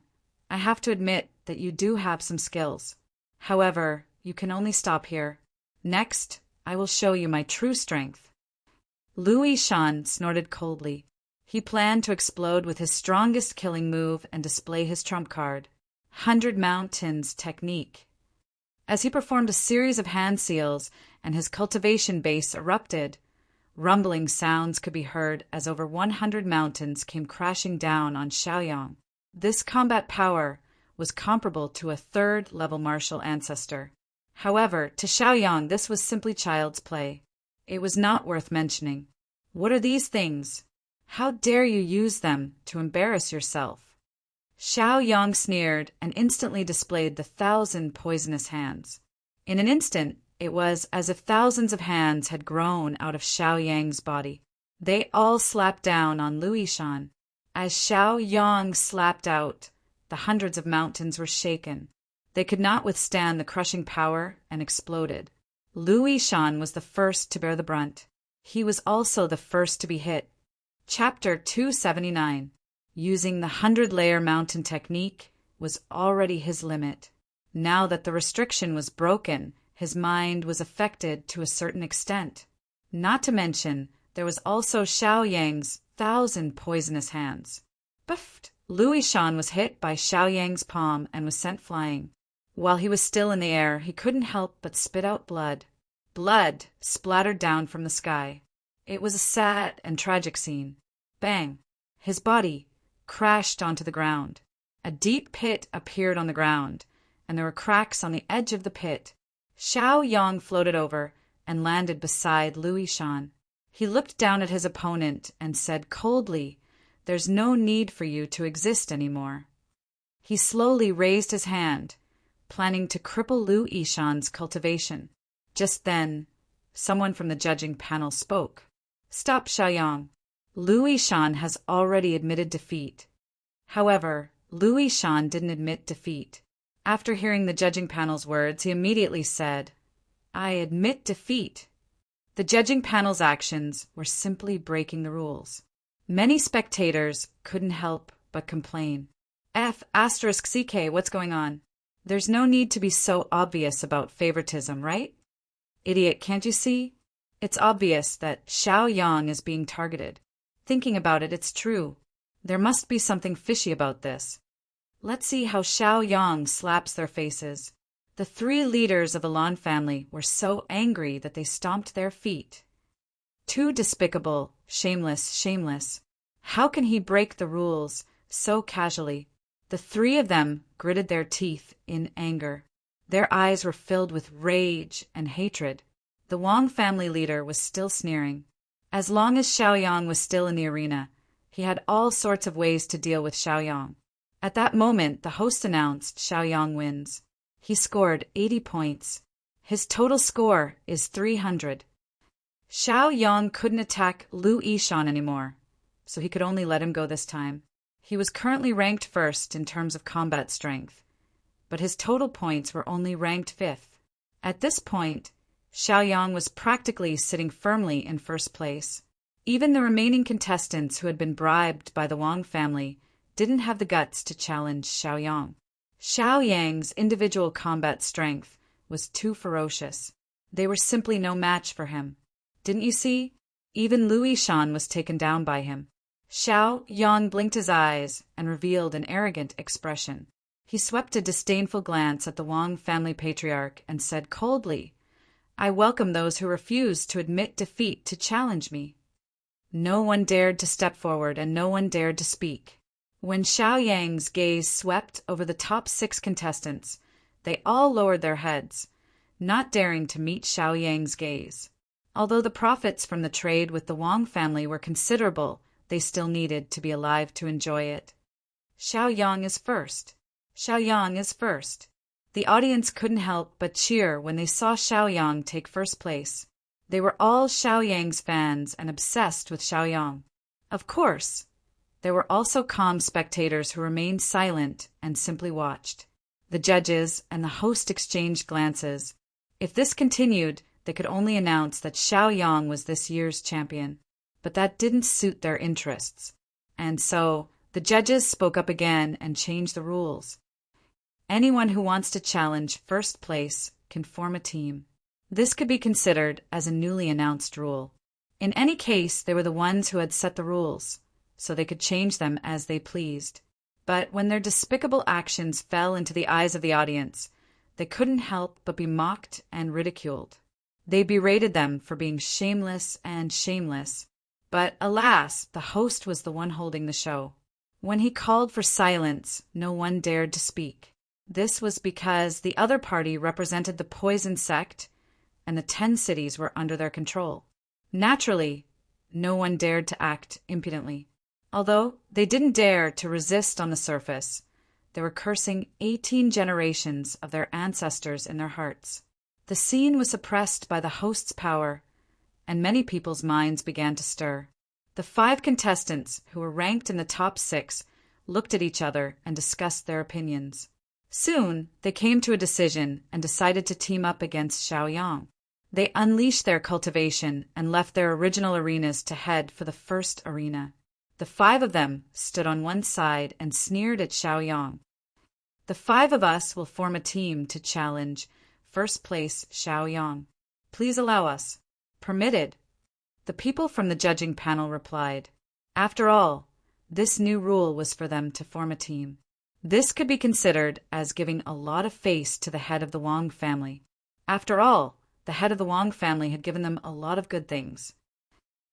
I have to admit that you do have some skills. However, you can only stop here. Next, I will show you my true strength. Lu Yishan snorted coldly. He planned to explode with his strongest killing move and display his trump card, 100 Mountains technique. As he performed a series of hand seals and his cultivation base erupted, rumbling sounds could be heard as over 100 mountains came crashing down on Xiaoyang. This combat power was comparable to a third-level martial ancestor. However, to Xiaoyang this was simply child's play. It was not worth mentioning. What are these things? How dare you use them to embarrass yourself? Xiaoyang sneered and instantly displayed the 1,000 poisonous hands. In an instant, it was as if thousands of hands had grown out of Xiaoyang's body. They all slapped down on Lu Yishan. As Xiaoyang slapped out, the hundreds of mountains were shaken. They could not withstand the crushing power and exploded. Lu Yishan was the first to bear the brunt. He was also the first to be hit. Chapter 279. Using the 100-layer mountain technique was already his limit. Now that the restriction was broken, his mind was affected to a certain extent. Not to mention, there was also Xiaoyang's 1,000 poisonous hands. Buffed! Lu Yishan was hit by Xiaoyang's palm and was sent flying. While he was still in the air, he couldn't help but spit out blood. Blood splattered down from the sky. It was a sad and tragic scene. Bang! His body crashed onto the ground. A deep pit appeared on the ground, and there were cracks on the edge of the pit. Xiaoyang floated over and landed beside Lu Yishan. He looked down at his opponent and said coldly, "There's no need for you to exist anymore." He slowly raised his hand, planning to cripple Lu Yishan's cultivation. Just then, someone from the judging panel spoke. "Stop, Xiaoyang. Lu Yishan has already admitted defeat." However, Lu Yishan didn't admit defeat. After hearing the judging panel's words, he immediately said, "I admit defeat." The judging panel's actions were simply breaking the rules. Many spectators couldn't help but complain. F***CK, what's going on? There's no need to be so obvious about favoritism, right? Idiot, can't you see? It's obvious that Xiaoyang is being targeted. Thinking about it, it's true. There must be something fishy about this. Let's see how Xiaoyang slaps their faces. The 3 leaders of the Lan family were so angry that they stomped their feet. Too despicable, shameless. How can he break the rules so casually? The 3 of them gritted their teeth in anger. Their eyes were filled with rage and hatred. The Wang family leader was still sneering. As long as Xiaoyang was still in the arena, he had all sorts of ways to deal with Xiaoyang. At that moment, the host announced Xiaoyang wins. He scored 80 points. His total score is 300. Xiaoyang couldn't attack Lu Yishan anymore, so he could only let him go this time. He was currently ranked first in terms of combat strength, but his total points were only ranked 5th. At this point, Xiaoyang was practically sitting firmly in first place. Even the remaining contestants who had been bribed by the Wang family didn't have the guts to challenge Xiaoyang. Xiaoyang's individual combat strength was too ferocious. They were simply no match for him. Didn't you see? Even Lu Yishan was taken down by him. Xiaoyang blinked his eyes and revealed an arrogant expression. He swept a disdainful glance at the Wang family patriarch and said coldly, "I welcome those who refuse to admit defeat to challenge me." No one dared to step forward and no one dared to speak. When Xiaoyang's gaze swept over the top 6 contestants, they all lowered their heads, not daring to meet Xiaoyang's gaze. Although the profits from the trade with the Wang family were considerable, they still needed to be alive to enjoy it. Xiaoyang is first. Xiaoyang is first. The audience couldn't help but cheer when they saw Xiaoyang take first place. They were all Xiaoyang's fans and obsessed with Xiaoyang. Of course, there were also calm spectators who remained silent and simply watched. The judges and the host exchanged glances. If this continued, they could only announce that Xiaoyang was this year's champion. But that didn't suit their interests. And so, The judges spoke up again and changed the rules. Anyone who wants to challenge first place can form a team. This could be considered as a newly announced rule. In any case, they were the ones who had set the rules, so they could change them as they pleased. But when their despicable actions fell into the eyes of the audience, they couldn't help but be mocked and ridiculed. They berated them for being shameless and shameless. But alas, the host was the one holding the show. When he called for silence, no one dared to speak. This was because the other party represented the poison sect, and the 10 cities were under their control. Naturally, no one dared to act impudently. Although they didn't dare to resist on the surface, they were cursing 18 generations of their ancestors in their hearts. The scene was suppressed by the host's power, and many people's minds began to stir. The 5 contestants, who were ranked in the top 6, looked at each other and discussed their opinions. Soon, they came to a decision and decided to team up against Xiaoyang. They unleashed their cultivation and left their original arenas to head for the first arena. The 5 of them stood on one side and sneered at Xiaoyang. The 5 of us will form a team to challenge first place Xiaoyang. Please allow us. Permitted. The people from the judging panel replied. After all, this new rule was for them to form a team. This could be considered as giving a lot of face to the head of the Wang family. After all, the head of the Wang family had given them a lot of good things.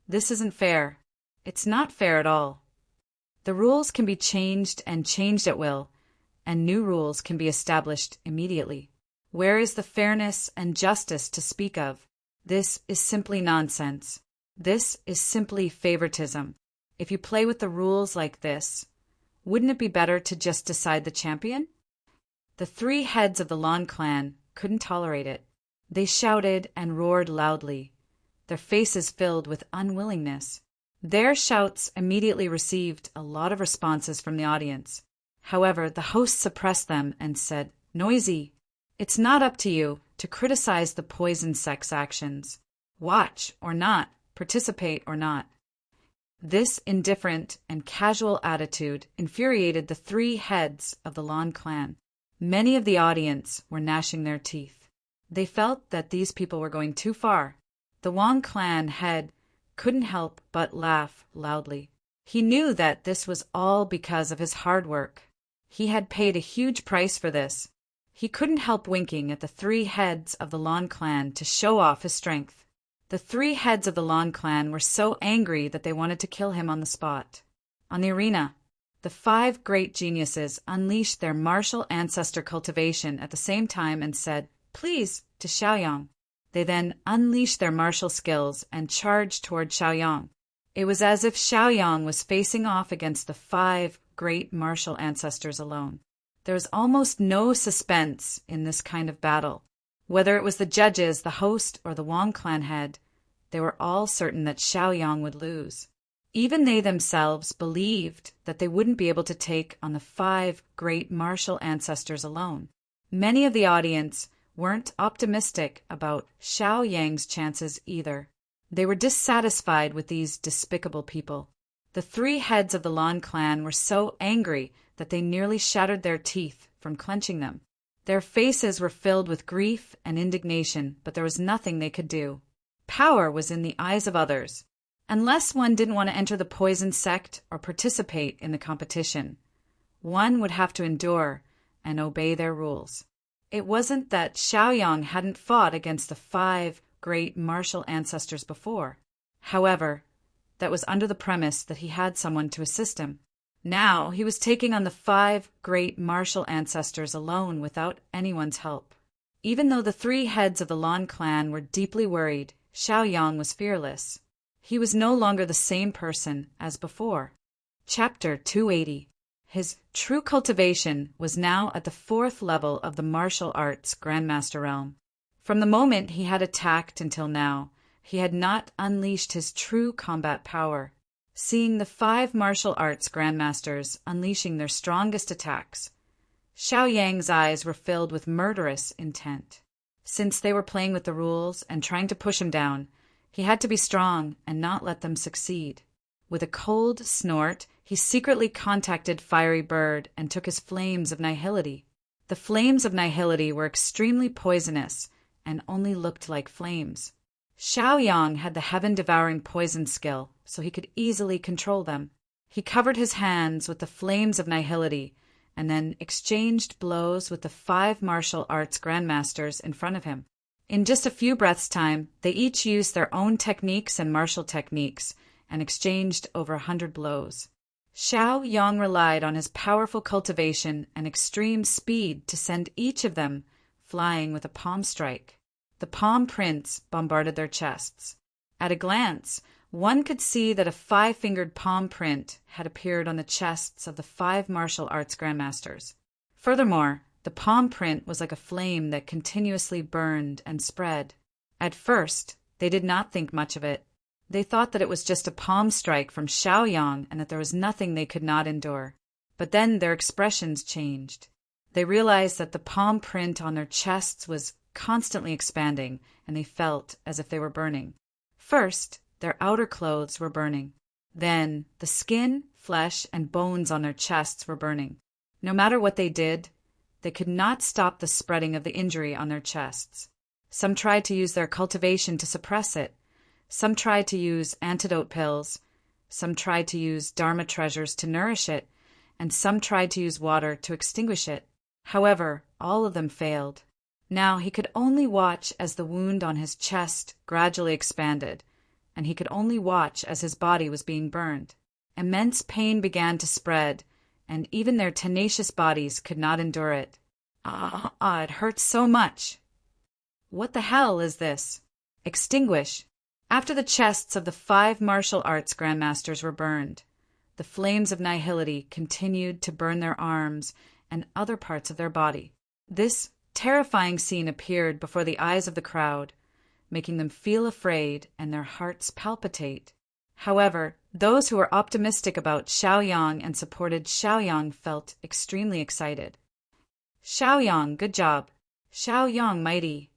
This isn't fair. It's not fair at all. The rules can be changed and changed at will, and new rules can be established immediately. Where is the fairness and justice to speak of? This is simply nonsense. This is simply favoritism. If you play with the rules like this, wouldn't it be better to just decide the champion? The 3 heads of the Lan clan couldn't tolerate it. They shouted and roared loudly, their faces filled with unwillingness. Their shouts immediately received a lot of responses from the audience. However, the host suppressed them and said, "Noisy. It's not up to you to criticize the poison sect's actions. Watch or not, participate or not." This indifferent and casual attitude infuriated the 3 heads of the Lan clan. Many of the audience were gnashing their teeth. They felt that these people were going too far. The Wang clan head couldn't help but laugh loudly. He knew that this was all because of his hard work. He had paid a huge price for this. He couldn't help winking at the 3 heads of the Lan clan to show off his strength. The 3 heads of the Lan clan were so angry that they wanted to kill him on the spot. On the arena, the 5 great geniuses unleashed their martial ancestor cultivation at the same time and said, "Please," to Xiaoyang. They then unleashed their martial skills and charged toward Xiaoyang. It was as if Xiaoyang was facing off against the 5 great martial ancestors alone. There was almost no suspense in this kind of battle. Whether it was the judges, the host, or the Wang clan head, they were all certain that Xiaoyang would lose. Even they themselves believed that they wouldn't be able to take on the 5 great martial ancestors alone. Many of the audience weren't optimistic about Xiaoyang's chances either. They were dissatisfied with these despicable people. The 3 heads of the Lan clan were so angry that they nearly shattered their teeth from clenching them. Their faces were filled with grief and indignation, but there was nothing they could do. Power was in the eyes of others. Unless one didn't want to enter the poison sect or participate in the competition, one would have to endure and obey their rules. It wasn't that Xiaoyang hadn't fought against the 5 great martial ancestors before. However, that was under the premise that he had someone to assist him. Now he was taking on the 5 great martial ancestors alone without anyone's help. Even though the 3 heads of the Lan clan were deeply worried, Xiaoyang was fearless. He was no longer the same person as before. Chapter 280. His true cultivation was now at the 4th level of the martial arts Grandmaster realm. From the moment he had attacked until now, he had not unleashed his true combat power. Seeing the 5 martial arts Grandmasters unleashing their strongest attacks, Xiaoyang's eyes were filled with murderous intent. Since they were playing with the rules and trying to push him down, he had to be strong and not let them succeed. With a cold snort, he secretly contacted Fiery Bird and took his flames of nihility. The flames of nihility were extremely poisonous and only looked like flames. Xiaoyang had the heaven-devouring poison skill, so he could easily control them. He covered his hands with the flames of nihility and then exchanged blows with the 5 martial arts grandmasters in front of him. In just a few breaths' time, they each used their own techniques and martial techniques and exchanged over 100 blows. Xiaoyang relied on his powerful cultivation and extreme speed to send each of them flying with a palm strike. The palm prints bombarded their chests. At a glance, one could see that a 5-fingered palm print had appeared on the chests of the 5 martial arts grandmasters. Furthermore, the palm print was like a flame that continuously burned and spread. At first, they did not think much of it. They thought that it was just a palm strike from Xiaoyang and that there was nothing they could not endure. But then their expressions changed. They realized that the palm print on their chests was constantly expanding, and they felt as if they were burning. First, their outer clothes were burning. Then, the skin, flesh, and bones on their chests were burning. No matter what they did, they could not stop the spreading of the injury on their chests. Some tried to use their cultivation to suppress it. Some tried to use antidote pills. Some tried to use Dharma treasures to nourish it, and some tried to use water to extinguish it. However, all of them failed. Now he could only watch as the wound on his chest gradually expanded, and he could only watch as his body was being burned. Immense pain began to spread, and even their tenacious bodies could not endure it. It hurts so much. What the hell is this? Extinguish. After the chests of the 5 martial arts grandmasters were burned, the flames of nihility continued to burn their arms and other parts of their body. This terrifying scene appeared before the eyes of the crowd, making them feel afraid and their hearts palpitate. However, those who were optimistic about Xiaoyang and supported Xiaoyang felt extremely excited. Xiaoyang, good job. Xiaoyang, mighty.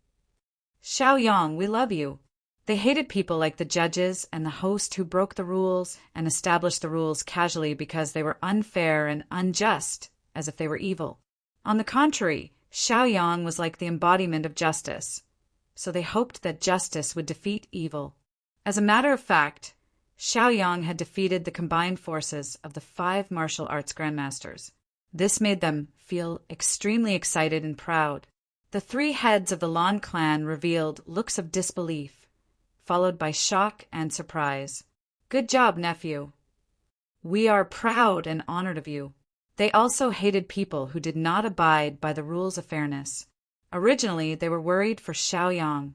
Xiaoyang, we love you. They hated people like the judges and the host who broke the rules and established the rules casually because they were unfair and unjust, as if they were evil. On the contrary, Xiaoyang was like the embodiment of justice, so they hoped that justice would defeat evil. As a matter of fact, Xiaoyang had defeated the combined forces of the 5 martial arts grandmasters. This made them feel extremely excited and proud. The 3 heads of the Lan clan revealed looks of disbelief, followed by shock and surprise. Good job, nephew. We are proud and honored of you. They also hated people who did not abide by the rules of fairness. Originally, they were worried for Xiaoyang,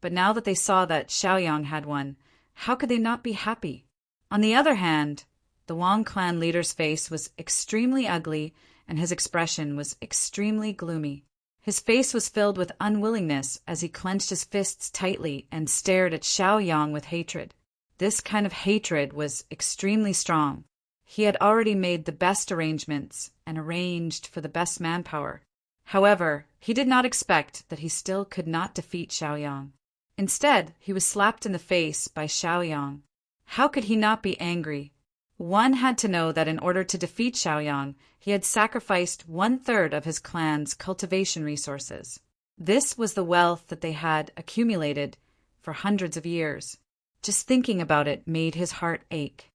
but now that they saw that Xiaoyang had won, how could they not be happy? On the other hand, the Wang clan leader's face was extremely ugly and his expression was extremely gloomy. His face was filled with unwillingness as he clenched his fists tightly and stared at Xiaoyang with hatred. This kind of hatred was extremely strong. He had already made the best arrangements and arranged for the best manpower. However, he did not expect that he still could not defeat Xiaoyang. Instead, he was slapped in the face by Xiaoyang. How could he not be angry? One had to know that in order to defeat Xiaoyang, he had sacrificed 1/3 of his clan's cultivation resources. This was the wealth that they had accumulated for hundreds of years. Just thinking about it made his heart ache.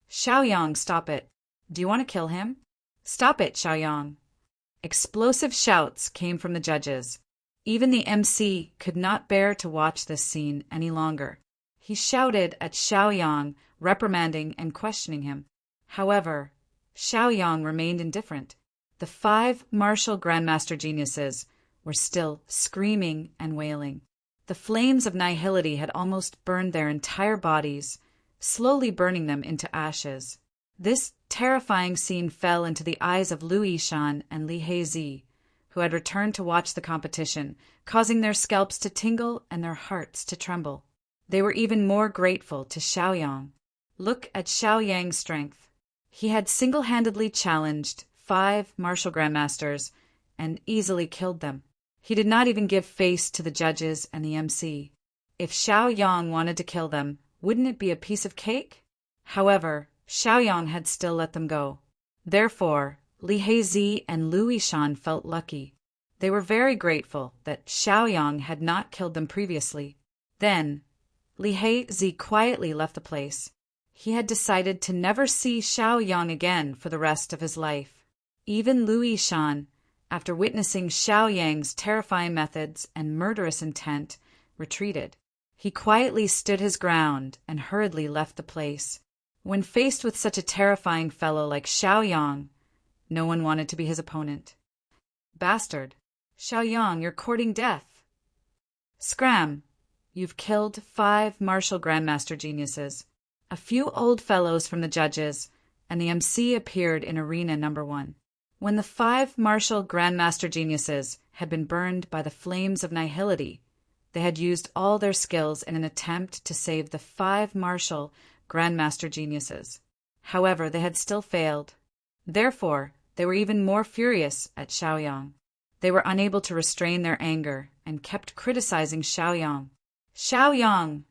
Xiaoyang, stop it. Do you want to kill him? Stop it, Xiaoyang. Explosive shouts came from the judges. Even the MC could not bear to watch this scene any longer. He shouted at Xiaoyang, reprimanding and questioning him. However, Xiaoyang remained indifferent. The 5 martial grandmaster geniuses were still screaming and wailing. The flames of nihility had almost burned their entire bodies, slowly burning them into ashes. This terrifying scene fell into the eyes of Lu Yishan and Li Heizi, who had returned to watch the competition, causing their scalps to tingle and their hearts to tremble. They were even more grateful to Xiaoyang. Look at Xiaoyang's strength. He had single-handedly challenged 5 martial grandmasters and easily killed them. He did not even give face to the judges and the MC. If Xiaoyang wanted to kill them, wouldn't it be a piece of cake? However, Xiaoyang had still let them go. Therefore, Li Heizi and Lu Yishan felt lucky. They were very grateful that Xiaoyang had not killed them previously. Then, Li Heizi quietly left the place. He had decided to never see Xiaoyang again for the rest of his life. Even Lu Yishan, after witnessing Xiaoyang's terrifying methods and murderous intent, retreated. He quietly stood his ground and hurriedly left the place. When faced with such a terrifying fellow like Xiaoyang, no one wanted to be his opponent. Bastard! Xiaoyang, you're courting death. Scram! You've killed 5 martial grandmaster geniuses. A few old fellows from the judges, and the MC appeared in arena number 1. When the 5 martial grandmaster geniuses had been burned by the flames of nihility, they had used all their skills in an attempt to save the 5 martial grandmaster geniuses. However, they had still failed. Therefore, they were even more furious at Xiaoyang. They were unable to restrain their anger and kept criticizing Xiaoyang. Xiaoyang!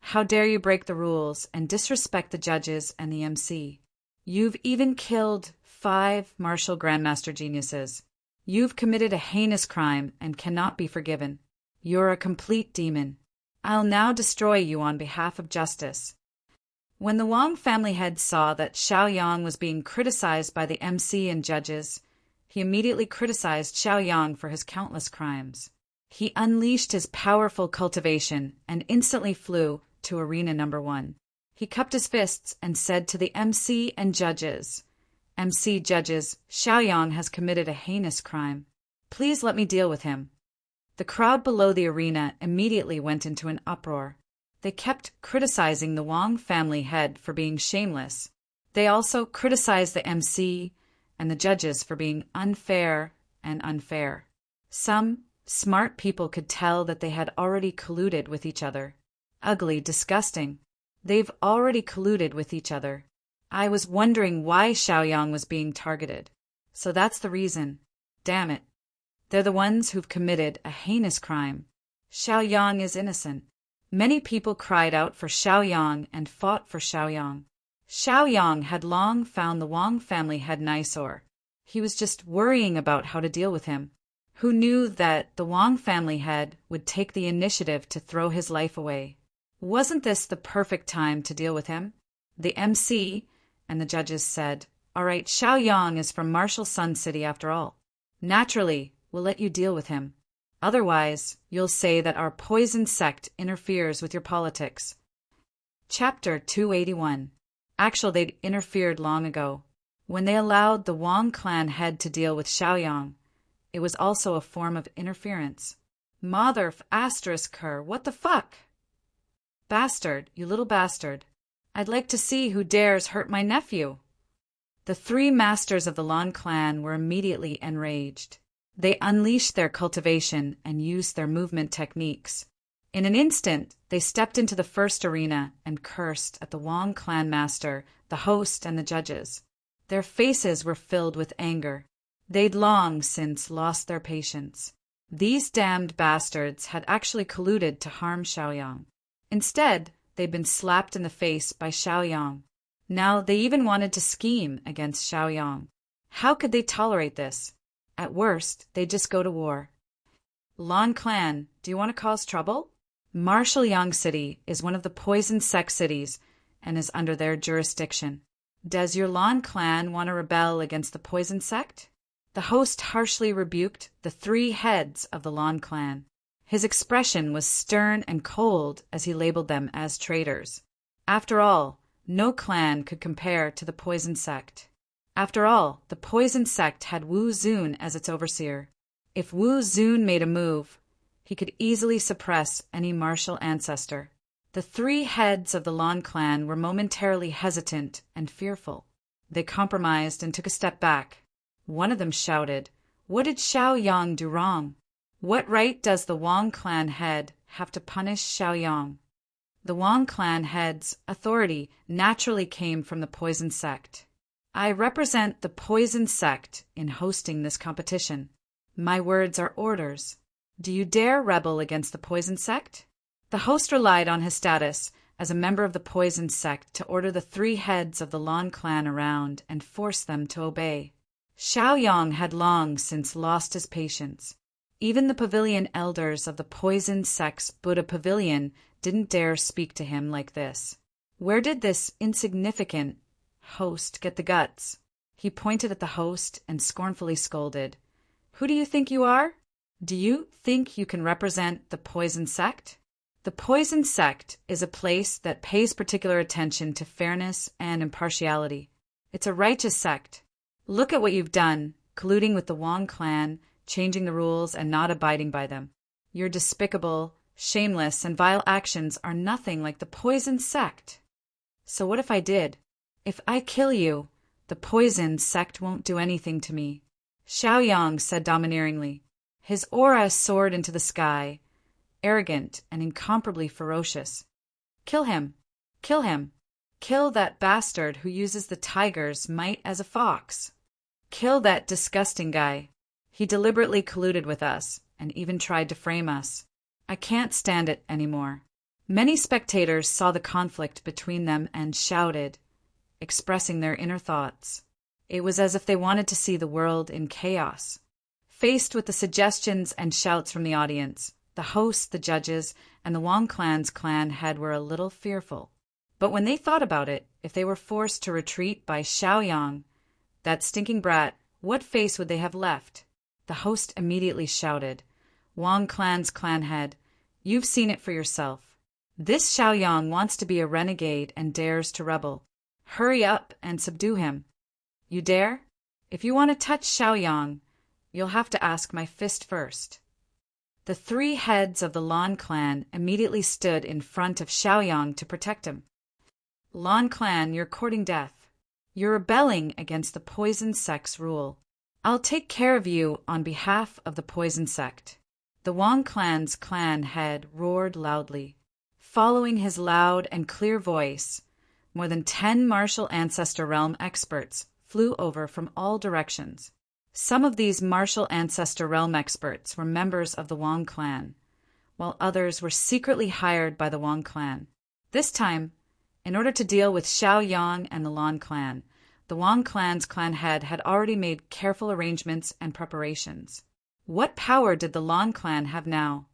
How dare you break the rules and disrespect the judges and the MC? You've even killed 5 martial grandmaster geniuses. You've committed a heinous crime and cannot be forgiven. You're a complete demon. I'll now destroy you on behalf of justice. When the Wang family head saw that Xiaoyang was being criticized by the MC and judges, he immediately criticized Xiaoyang for his countless crimes. He unleashed his powerful cultivation and instantly flew to arena number 1. He cupped his fists and said to the MC and judges, "MC judges, Xiaoyang has committed a heinous crime. Please let me deal with him." The crowd below the arena immediately went into an uproar. They kept criticizing the Wang family head for being shameless. They also criticized the MC and the judges for being unfair and unfair. Some smart people could tell that they had already colluded with each other. Ugly, disgusting. They've already colluded with each other. I was wondering why Xiaoyang was being targeted. So that's the reason. Damn it. They're the ones who've committed a heinous crime. Xiaoyang is innocent. Many people cried out for Xiaoyang and fought for Xiaoyang. Xiaoyang had long found the Wang family head an eyesore. He was just worrying about how to deal with him. Who knew that the Wang family head would take the initiative to throw his life away? Wasn't this the perfect time to deal with him? The MC and the judges said, "All right, Xiaoyang is from Martial Sun City after all. Naturally, we'll let you deal with him. Otherwise, you'll say that our poison sect interferes with your politics." Chapter 281. Actually, they'd interfered long ago. When they allowed the Wang clan head to deal with Xiaoyang, it was also a form of interference. Mother asterisk her, what the fuck? Bastard, you little bastard. I'd like to see who dares hurt my nephew. The 3 masters of the Lan clan were immediately enraged. They unleashed their cultivation and used their movement techniques. In an instant, they stepped into the first arena and cursed at the Wang clan master, the host, and the judges. Their faces were filled with anger. They'd long since lost their patience. These damned bastards had actually colluded to harm Xiaoyang. Instead, they'd been slapped in the face by Xiaoyang. Now they even wanted to scheme against Xiaoyang. How could they tolerate this? At worst, they'd just go to war. Lan clan, do you want to cause trouble? Martial Yang City is one of the poison sect cities and is under their jurisdiction. Does your Lan clan want to rebel against the poison sect? The host harshly rebuked the 3 heads of the Lan clan. His expression was stern and cold as he labeled them as traitors. After all, no clan could compare to the poison sect. After all, the poison sect had Wu Zun as its overseer. If Wu Zun made a move, he could easily suppress any martial ancestor. The 3 heads of the Lan clan were momentarily hesitant and fearful. They compromised and took a step back. One of them shouted, "What did Xiaoyang do wrong? What right does the Wang clan head have to punish Xiaoyang?" The Wang clan head's authority naturally came from the poison sect. I represent the poison sect in hosting this competition. My words are orders. Do you dare rebel against the poison sect? The host relied on his status as a member of the poison sect to order the 3 heads of the Lan clan around and force them to obey. Xiaoyang had long since lost his patience. Even the pavilion elders of the poison sect's Buddha pavilion didn't dare speak to him like this. Where did this insignificant host get the guts? He pointed at the host and scornfully scolded. Who do you think you are? Do you think you can represent the poison sect? The poison sect is a place that pays particular attention to fairness and impartiality. It's a righteous sect. Look at what you've done, colluding with the Wang clan, changing the rules and not abiding by them. Your despicable, shameless, and vile actions are nothing like the poison sect. So what if I did? If I kill you, the poison sect won't do anything to me. Xiaoyang said domineeringly. His aura soared into the sky, arrogant and incomparably ferocious. Kill him! Kill him! Kill that bastard who uses the tiger's might as a fox! Kill that disgusting guy! He deliberately colluded with us and even tried to frame us. I can't stand it anymore. Many spectators saw the conflict between them and shouted, expressing their inner thoughts. It was as if they wanted to see the world in chaos. Faced with the suggestions and shouts from the audience, the hosts, the judges, and the Wang clan's clan head were a little fearful. But when they thought about it, if they were forced to retreat by Xiaoyang, that stinking brat, what face would they have left? The host immediately shouted, Wang clan's clan head, you've seen it for yourself. This Xiaoyang wants to be a renegade and dares to rebel. Hurry up and subdue him. You dare? If you want to touch Xiaoyang, you'll have to ask my fist first. The 3 heads of the Lan clan immediately stood in front of Xiaoyang to protect him. Lan clan, you're courting death. You're rebelling against the poison sect's rule. I'll take care of you on behalf of the poison sect. The Wang clan's clan head roared loudly. Following his loud and clear voice, more than 10 martial ancestor realm experts flew over from all directions. Some of these martial ancestor realm experts were members of the Wang clan, while others were secretly hired by the Wang clan. This time, in order to deal with Xiaoyang and the Lan clan, the Wang clan's clan head had already made careful arrangements and preparations. What power did the Lan clan have now?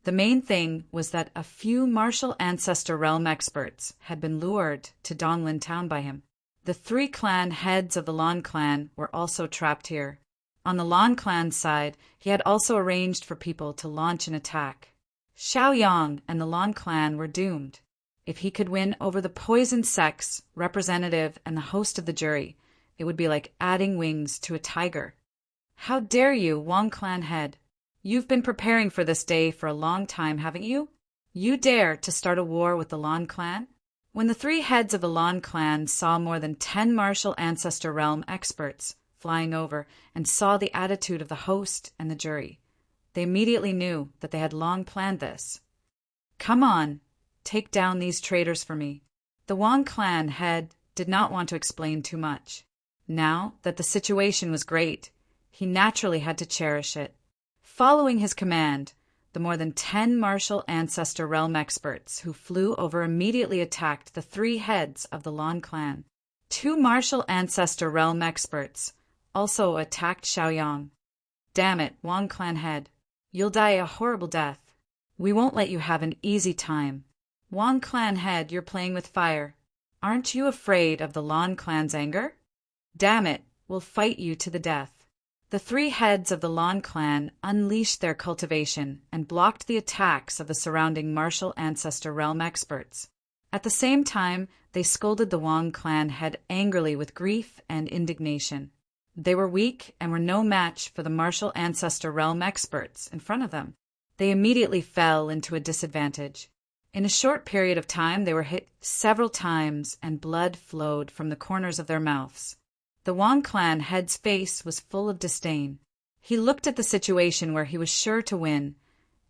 The main thing was that a few martial ancestor realm experts had been lured to Donglin town by him. The 3 clan heads of the Lan clan were also trapped here. On the Lan clan side, he had also arranged for people to launch an attack. Xiaoyang and the Lan clan were doomed. If he could win over the poison sect's representative and the host of the jury, it would be like adding wings to a tiger. How dare you, Wang clan head? You've been preparing for this day for a long time, haven't you? You dare to start a war with the Lan clan? When the 3 heads of the Lan clan saw more than 10 martial ancestor realm experts flying over and saw the attitude of the host and the jury, they immediately knew that they had long planned this. Come on, take down these traitors for me. The Wang clan head did not want to explain too much. Now that the situation was great, he naturally had to cherish it. Following his command, the more than 10 martial ancestor realm experts who flew over immediately attacked the 3 heads of the Lan clan. 2 martial ancestor realm experts also attacked Xiaoyang. Damn it, Wang clan head. You'll die a horrible death. We won't let you have an easy time. Wang clan head, you're playing with fire. Aren't you afraid of the Lan clan's anger? Damn it, we'll fight you to the death. The 3 heads of the Lan clan unleashed their cultivation and blocked the attacks of the surrounding martial ancestor realm experts. At the same time, they scolded the Wang clan head angrily with grief and indignation. They were weak and were no match for the martial ancestor realm experts in front of them. They immediately fell into a disadvantage. In a short period of time, they were hit several times and blood flowed from the corners of their mouths. The Wang clan head's face was full of disdain. He looked at the situation where he was sure to win,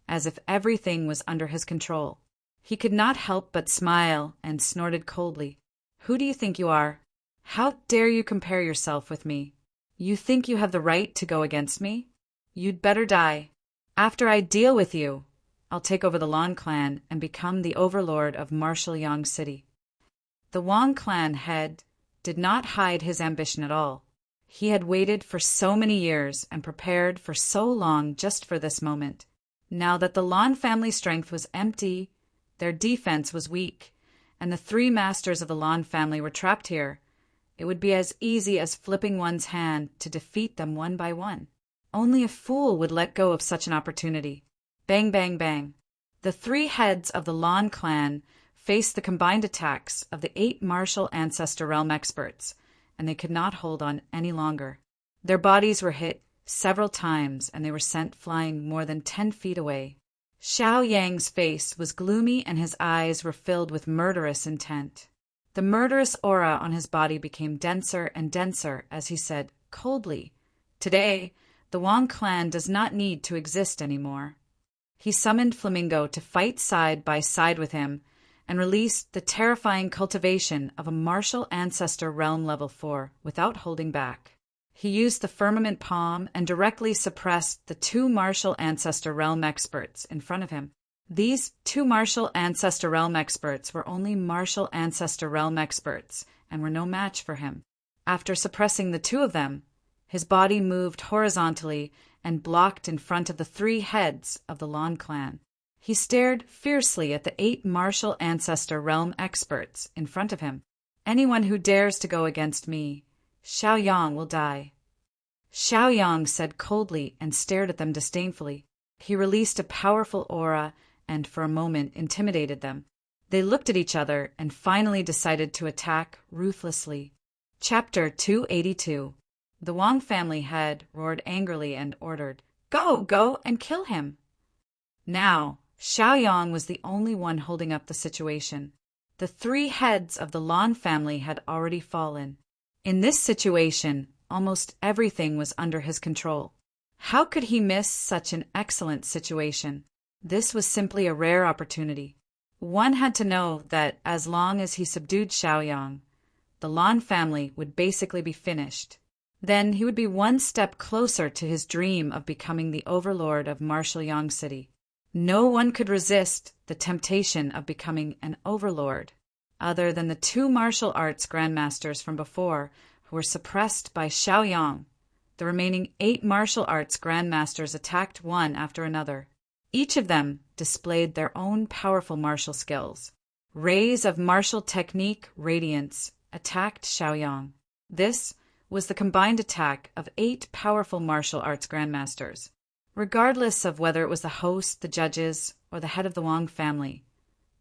as if everything was under his control. He could not help but smile and snorted coldly. Who do you think you are? How dare you compare yourself with me? You think you have the right to go against me? You'd better die. After I deal with you, I'll take over the Lan clan and become the overlord of martial Yang City." The Wang clan head did not hide his ambition at all. He had waited for so many years and prepared for so long just for this moment. Now that the Lan family strength was empty, their defense was weak, and the three masters of the Lan family were trapped here, it would be as easy as flipping one's hand to defeat them one by one. Only a fool would let go of such an opportunity. Bang, bang, bang. The three heads of the Lan clan faced the combined attacks of the 8 martial ancestor realm experts, and they could not hold on any longer. Their bodies were hit several times, and they were sent flying more than 10 feet away. Xiao Yang's face was gloomy, and his eyes were filled with murderous intent. The murderous aura on his body became denser and denser as he said coldly, "Today, the Wang clan does not need to exist anymore." He summoned Flamingo to fight side by side with him and released the terrifying cultivation of a martial ancestor realm level 4 without holding back. He used the firmament palm and directly suppressed the 2 martial ancestor realm experts in front of him. These 2 martial ancestor realm experts were only martial ancestor realm experts and were no match for him. After suppressing the 2 of them, his body moved horizontally and blocked in front of the 3 heads of the Lan clan. He stared fiercely at the 8 martial ancestor realm experts in front of him. "Anyone who dares to go against me, Xiao Yang will die." Xiao Yang said coldly and stared at them disdainfully. He released a powerful aura and for a moment intimidated them. They looked at each other and finally decided to attack ruthlessly. Chapter 282. The Wang family head roared angrily and ordered, Go and kill him!" Now, Xiao Yang was the only one holding up the situation. The 3 heads of the Lan family had already fallen. In this situation, almost everything was under his control. How could he miss such an excellent situation? This was simply a rare opportunity. One had to know that as long as he subdued Xiao Yang, the Lan family would basically be finished. Then he would be one step closer to his dream of becoming the overlord of martial Yang City. No one could resist the temptation of becoming an overlord, other than the 2 martial arts grandmasters from before who were suppressed by Xiao Yang. The remaining 8 martial arts grandmasters attacked one after another. Each of them displayed their own powerful martial skills. Rays of martial technique radiance attacked Xiao Yang. This was the combined attack of 8 powerful martial arts grandmasters. Regardless of whether it was the host, the judges, or the head of the Wang family,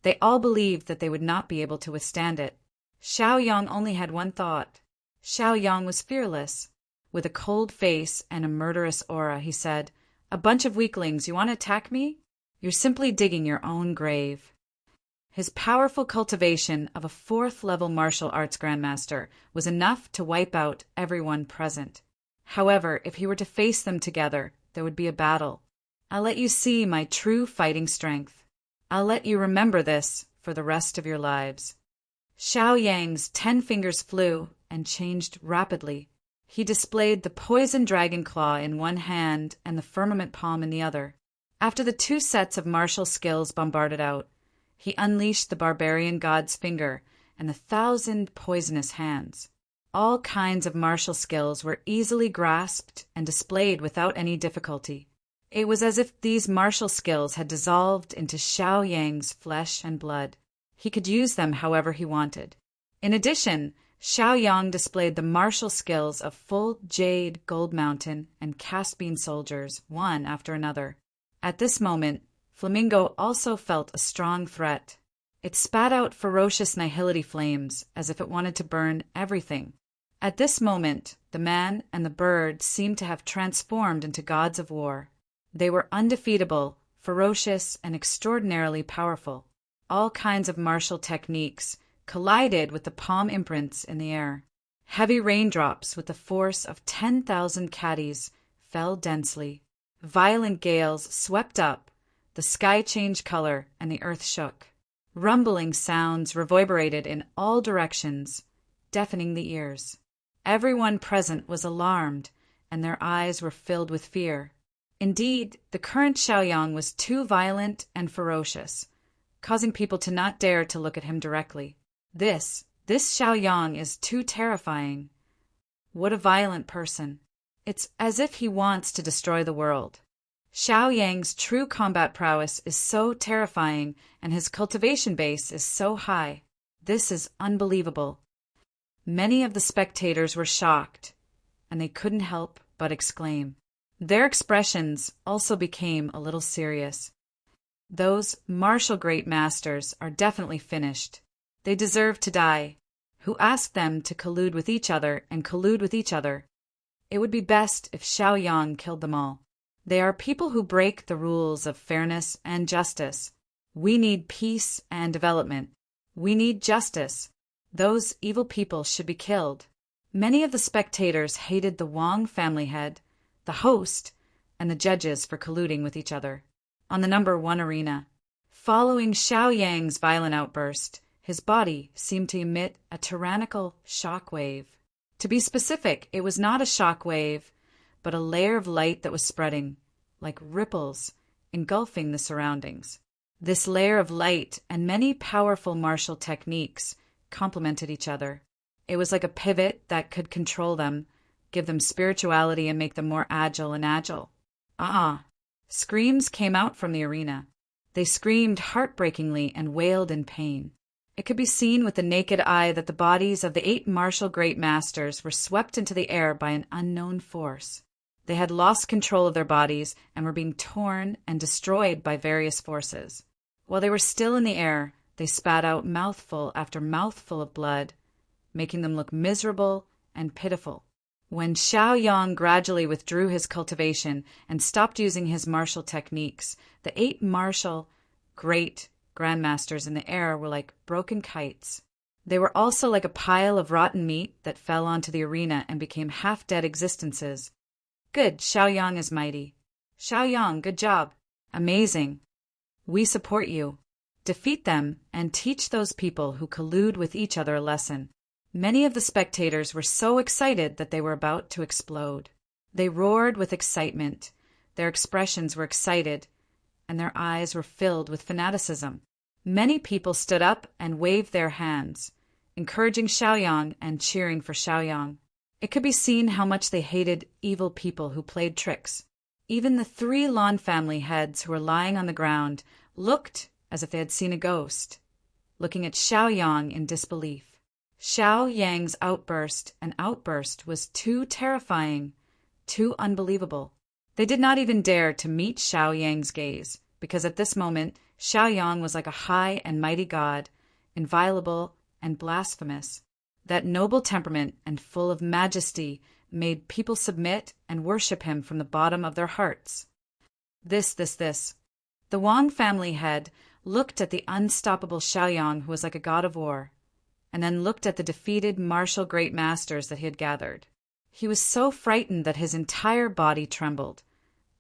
they all believed that they would not be able to withstand it. Xiao Yang only had one thought. Xiao Yang was fearless. With a cold face and a murderous aura, he said, "A bunch of weaklings, you want to attack me? You're simply digging your own grave." His powerful cultivation of a 4th-level martial arts grandmaster was enough to wipe out everyone present. However, if he were to face them together, there would be a battle. "I'll let you see my true fighting strength. I'll let you remember this for the rest of your lives." Xiao Yang's 10 fingers flew and changed rapidly. He displayed the poison dragon claw in one hand and the firmament palm in the other. After the 2 sets of martial skills bombarded out, he unleashed the barbarian god's finger and the 1,000 poisonous hands. All kinds of martial skills were easily grasped and displayed without any difficulty. It was as if these martial skills had dissolved into Xiao Yang's flesh and blood. He could use them however he wanted. In addition, Xiao Yang displayed the martial skills of full Jade, Gold Mountain, and Caspian soldiers, one after another. At this moment, Flamingo also felt a strong threat. It spat out ferocious nihility flames as if it wanted to burn everything. At this moment, the man and the bird seemed to have transformed into gods of war. They were undefeatable, ferocious, and extraordinarily powerful. All kinds of martial techniques collided with the palm imprints in the air. Heavy raindrops with the force of 10,000 caddies fell densely. Violent gales swept up, the sky changed color, and the earth shook. Rumbling sounds reverberated in all directions, deafening the ears. Everyone present was alarmed, and their eyes were filled with fear. Indeed, the current Xiaoyang was too violent and ferocious, causing people to not dare to look at him directly. This Xiaoyang is too terrifying. What a violent person. It's as if he wants to destroy the world. Xiaoyang's true combat prowess is so terrifying, and his cultivation base is so high. This is unbelievable. Many of the spectators were shocked, and they couldn't help but exclaim. Their expressions also became a little serious. Those martial great masters are definitely finished. They deserve to die. Who asked them to collude with each other and collude with each other? It would be best if Xiaoyang killed them all. They are people who break the rules of fairness and justice. We need peace and development. We need justice. Those evil people should be killed. Many of the spectators hated the Wang family head, the host, and the judges for colluding with each other. On the number 1 arena, following Xiaoyang's violent outburst, his body seemed to emit a tyrannical shock wave. To be specific, it was not a shock wave, but a layer of light that was spreading, like ripples, engulfing the surroundings. This layer of light and many powerful martial techniques complemented each other. It was like a pivot that could control them, give them spirituality, and make them more agile and agile. Screams came out from the arena. They screamed heartbreakingly and wailed in pain. It could be seen with the naked eye that the bodies of the 8 martial great masters were swept into the air by an unknown force. They had lost control of their bodies and were being torn and destroyed by various forces. While they were still in the air, they spat out mouthful after mouthful of blood, making them look miserable and pitiful. When Xiaoyang gradually withdrew his cultivation and stopped using his martial techniques, the 8 martial great grandmasters in the air were like broken kites. They were also like a pile of rotten meat that fell onto the arena and became half-dead existences. Good, Xiaoyang is mighty. Xiaoyang, good job. Amazing. We support you. Defeat them and teach those people who collude with each other a lesson. Many of the spectators were so excited that they were about to explode. They roared with excitement. Their expressions were excited, and their eyes were filled with fanaticism. Many people stood up and waved their hands, encouraging Xiaoyang and cheering for Xiaoyang. It could be seen how much they hated evil people who played tricks. Even the 3 Lan family heads who were lying on the ground looked as if they had seen a ghost, looking at Xiaoyang in disbelief. Xiaoyang's outburst was too terrifying, too unbelievable. They did not even dare to meet Xiaoyang's gaze, because at this moment, Xiaoyang was like a high and mighty god, inviolable and blasphemous. That noble temperament and full of majesty made people submit and worship him from the bottom of their hearts. This. The Wang family head looked at the unstoppable Xiaoyang, who was like a god of war, and then looked at the defeated martial great masters that he had gathered. He was so frightened that his entire body trembled,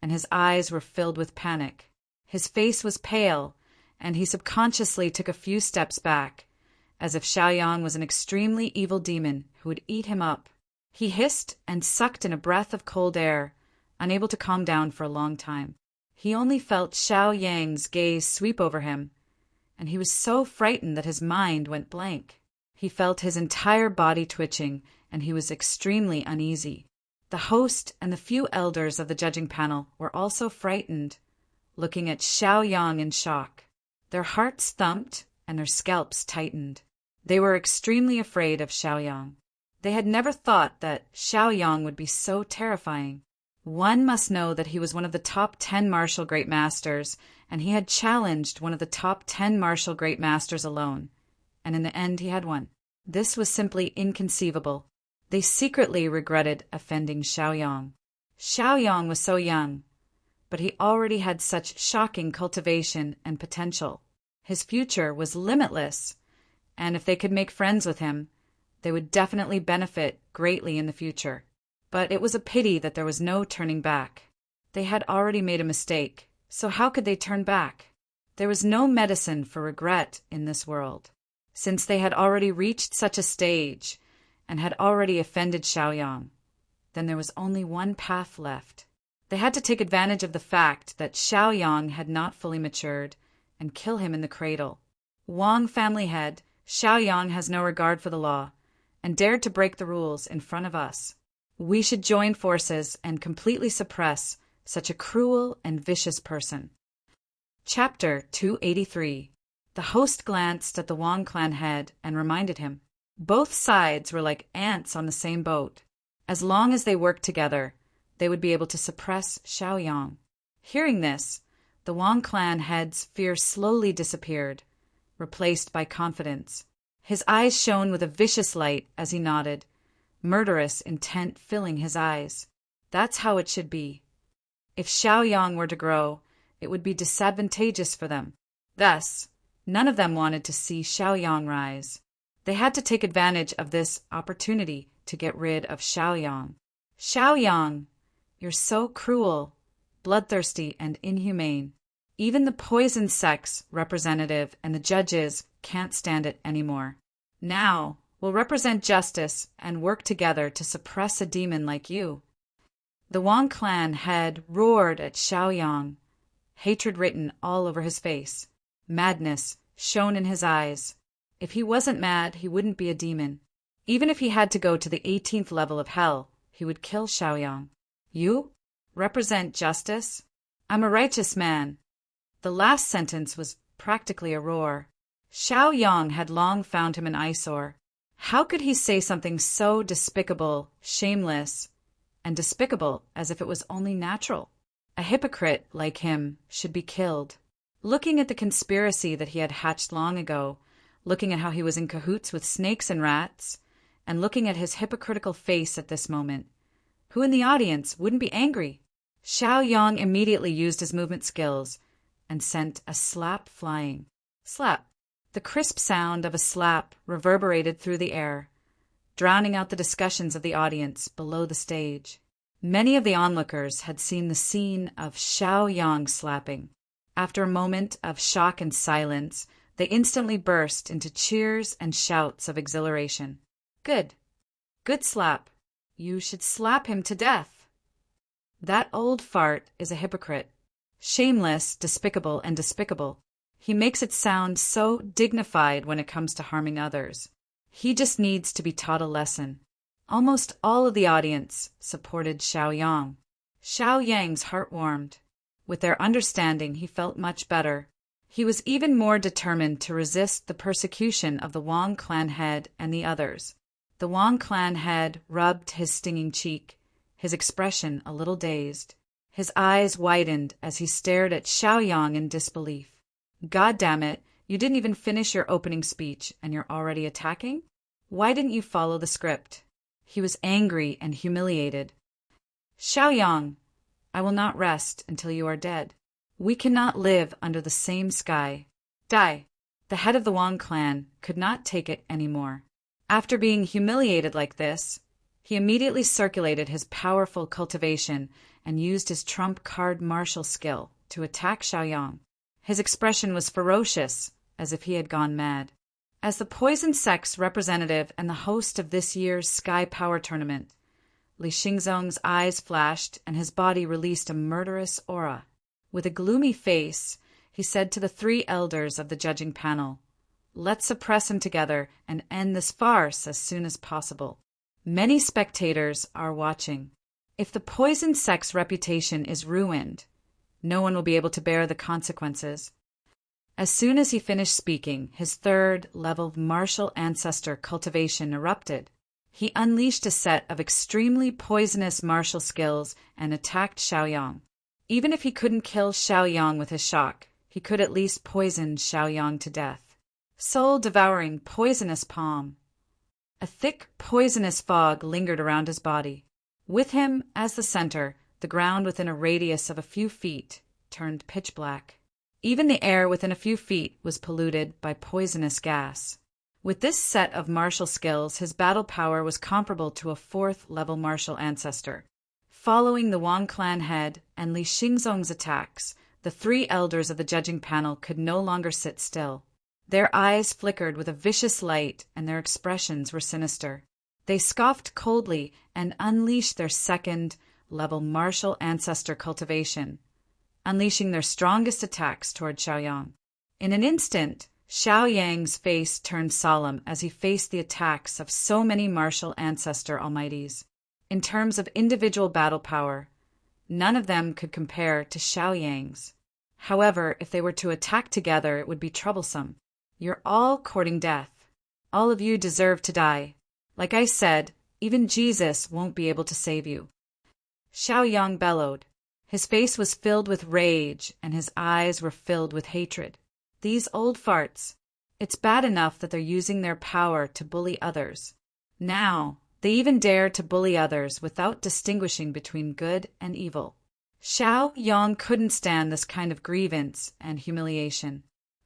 and his eyes were filled with panic. His face was pale, and he subconsciously took a few steps back, as if Xiaoyang was an extremely evil demon who would eat him up. He hissed and sucked in a breath of cold air, unable to calm down for a long time. He only felt Xiaoyang's gaze sweep over him, and he was so frightened that his mind went blank. He felt his entire body twitching, and he was extremely uneasy. The host and the few elders of the judging panel were also frightened, looking at Xiaoyang in shock. Their hearts thumped and their scalps tightened. They were extremely afraid of Xiaoyang. They had never thought that Xiaoyang would be so terrifying. One must know that he was one of the top 10 martial great masters, and he had challenged one of the top 10 martial great masters alone, and in the end he had won. This was simply inconceivable. They secretly regretted offending Xiaoyang. Xiaoyang was so young, but he already had such shocking cultivation and potential. His future was limitless, and if they could make friends with him, they would definitely benefit greatly in the future. But it was a pity that there was no turning back. They had already made a mistake, so how could they turn back? There was no medicine for regret in this world. Since they had already reached such a stage and had already offended Xiaoyang, then there was only one path left. They had to take advantage of the fact that Xiaoyang had not fully matured and kill him in the cradle. Wang family head, Xiaoyang has no regard for the law and dared to break the rules in front of us. We should join forces and completely suppress such a cruel and vicious person. Chapter 283. The host glanced at the Wang clan head and reminded him. Both sides were like ants on the same boat. As long as they worked together, they would be able to suppress Xiaoyang. Hearing this, the Wang clan head's fear slowly disappeared, replaced by confidence. His eyes shone with a vicious light as he nodded, murderous intent filling his eyes. That's how it should be. If Xiaoyang were to grow, it would be disadvantageous for them. Thus, none of them wanted to see Xiaoyang rise. They had to take advantage of this opportunity to get rid of Xiaoyang. Xiaoyang, you're so cruel, bloodthirsty, and inhumane. Even the poison sex representative and the judges can't stand it anymore. Now, we'll represent justice and work together to suppress a demon like you. The Wang clan head roared at Xiaoyang, hatred written all over his face. Madness shone in his eyes. If he wasn't mad, he wouldn't be a demon. Even if he had to go to the 18th level of hell, he would kill Xiaoyang. You represent justice? I'm a righteous man. The last sentence was practically a roar. Xiaoyang had long found him an eyesore. How could he say something so despicable, shameless, and despicable as if it was only natural? A hypocrite like him should be killed. Looking at the conspiracy that he had hatched long ago, looking at how he was in cahoots with snakes and rats, and looking at his hypocritical face at this moment, who in the audience wouldn't be angry? Xiaoyang immediately used his movement skills and sent a slap flying. Slap. The crisp sound of a slap reverberated through the air, drowning out the discussions of the audience below the stage. Many of the onlookers had seen the scene of Xiaoyang slapping. After a moment of shock and silence, they instantly burst into cheers and shouts of exhilaration. Good. Good slap. You should slap him to death. That old fart is a hypocrite. Shameless, despicable, and despicable. He makes it sound so dignified when it comes to harming others. He just needs to be taught a lesson. Almost all of the audience supported Xiaoyang. Xiaoyang's heart warmed. With their understanding, he felt much better. He was even more determined to resist the persecution of the Wang clan head and the others. The Wang clan head rubbed his stinging cheek, his expression a little dazed. His eyes widened as he stared at Xiaoyang in disbelief. God damn it, you didn't even finish your opening speech and you're already attacking? Why didn't you follow the script? He was angry and humiliated. Xiaoyang, I will not rest until you are dead. We cannot live under the same sky. Die. The head of the Wang clan could not take it anymore. After being humiliated like this, he immediately circulated his powerful cultivation and used his trump card martial skill to attack Xiaoyang. His expression was ferocious, as if he had gone mad. As the poison sex representative and the host of this year's Sky Power Tournament, Li Xingzong's eyes flashed and his body released a murderous aura. With a gloomy face, he said to the 3 elders of the judging panel, "Let's suppress him together and end this farce as soon as possible." Many spectators are watching. If the poison sex reputation is ruined, no one will be able to bear the consequences. As soon as he finished speaking, his 3rd level martial ancestor cultivation erupted. He unleashed a set of extremely poisonous martial skills and attacked Xiaoyang. Even if he couldn't kill Xiaoyang with his shock, he could at least poison Xiaoyang to death. Soul-devouring poisonous palm. A thick, poisonous fog lingered around his body. With him, as the center, the ground within a radius of a few feet turned pitch black. Even the air within a few feet was polluted by poisonous gas. With this set of martial skills, his battle power was comparable to a 4th level martial ancestor. Following the Wang clan head and Li Xingzong's attacks, the 3 elders of the judging panel could no longer sit still. Their eyes flickered with a vicious light and their expressions were sinister. They scoffed coldly and unleashed their 2nd, level martial ancestor cultivation, unleashing their strongest attacks toward Xiaoyang. In an instant, Xiaoyang's face turned solemn as he faced the attacks of so many martial ancestor almighties. In terms of individual battle power, none of them could compare to Xiaoyang's. However, if they were to attack together, it would be troublesome. You're all courting death. All of you deserve to die. Like I said, even Jesus won't be able to save you. Xiaoyang bellowed. His face was filled with rage, and his eyes were filled with hatred. These old farts. It's bad enough that they're using their power to bully others. Now, they even dare to bully others without distinguishing between good and evil. Xiaoyang couldn't stand this kind of grievance and humiliation.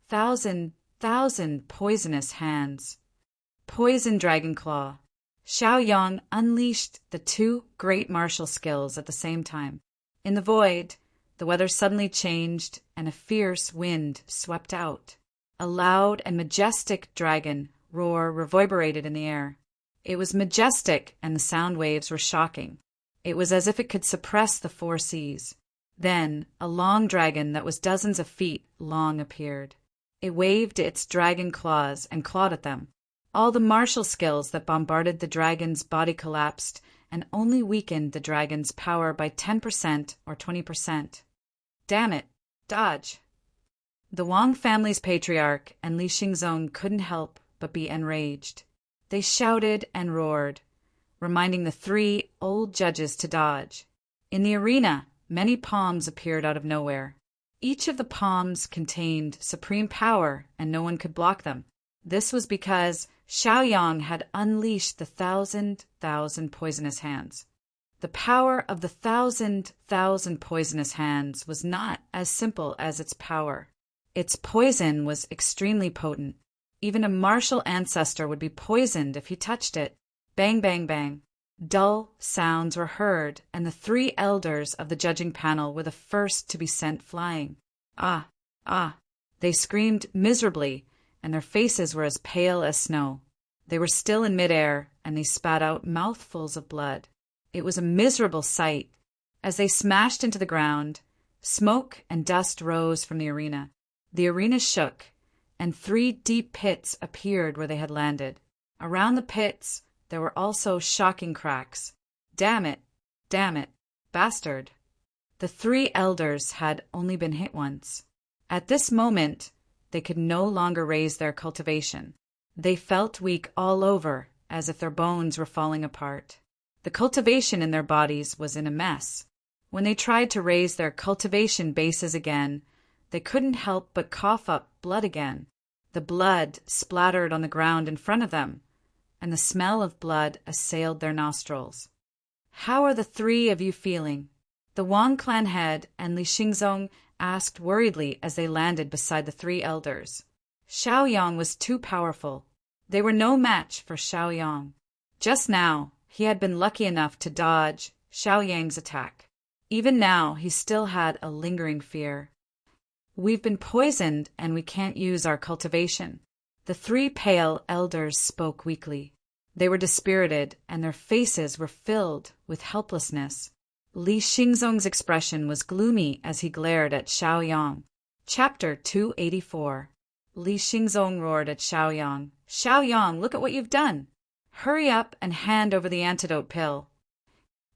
Thousand poisonous hands. Poison Dragon Claw. Xiaoyang unleashed the two great martial skills at the same time. In the void, the weather suddenly changed and a fierce wind swept out. A loud and majestic dragon roar reverberated in the air. It was majestic and the sound waves were shocking. It was as if it could suppress the four seas. Then, a long dragon that was dozens of feet long appeared. It waved its dragon claws and clawed at them. All the martial skills that bombarded the dragon's body collapsed and only weakened the dragon's power by 10% or 20%. Damn it! Dodge! The Wang family's patriarch and Li Xingzong couldn't help but be enraged. They shouted and roared, reminding the three old judges to dodge. In the arena, many palms appeared out of nowhere. Each of the palms contained supreme power, and no one could block them. This was because Xiaoyang had unleashed the thousand poisonous hands. The power of the thousand poisonous hands was not as simple as its power. Its poison was extremely potent. Even a martial ancestor would be poisoned if he touched it. Bang, bang, bang. Dull sounds were heard, and the three elders of the judging panel were the first to be sent flying. Ah, ah! They screamed miserably, and their faces were as pale as snow. They were still in midair, and they spat out mouthfuls of blood. It was a miserable sight. As they smashed into the ground, smoke and dust rose from the arena. The arena shook, and three deep pits appeared where they had landed. Around the pits, there were also shocking cracks. Damn it! Damn it! Bastard! The three elders had only been hit once. At this moment, they could no longer raise their cultivation. They felt weak all over, as if their bones were falling apart. The cultivation in their bodies was in a mess. When they tried to raise their cultivation bases again, they couldn't help but cough up blood again. The blood splattered on the ground in front of them, and the smell of blood assailed their nostrils. "How are the three of you feeling?" The Wang clan head and Li Xingzong asked worriedly as they landed beside the three elders. Xiaoyang was too powerful. They were no match for Xiaoyang. Just now, he had been lucky enough to dodge Xiaoyang's attack. Even now, he still had a lingering fear. "We've been poisoned and we can't use our cultivation." The three pale elders spoke weakly. They were dispirited and their faces were filled with helplessness. Li Xingzong's expression was gloomy as he glared at Xiaoyang. Chapter 284. Li Xingzong roared at Xiaoyang. "Xiaoyang, look at what you've done! Hurry up and hand over the antidote pill."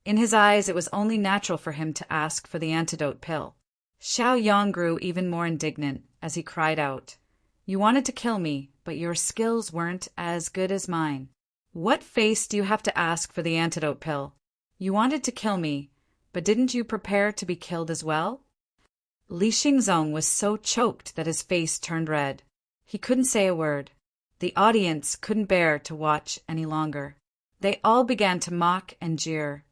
In his eyes, it was only natural for him to ask for the antidote pill. Xiaoyang grew even more indignant as he cried out, "You wanted to kill me, but your skills weren't as good as mine. What face do you have to ask for the antidote pill? You wanted to kill me, but didn't you prepare to be killed as well?" Li Xingzong was so choked that his face turned red. He couldn't say a word. The audience couldn't bear to watch any longer. They all began to mock and jeer,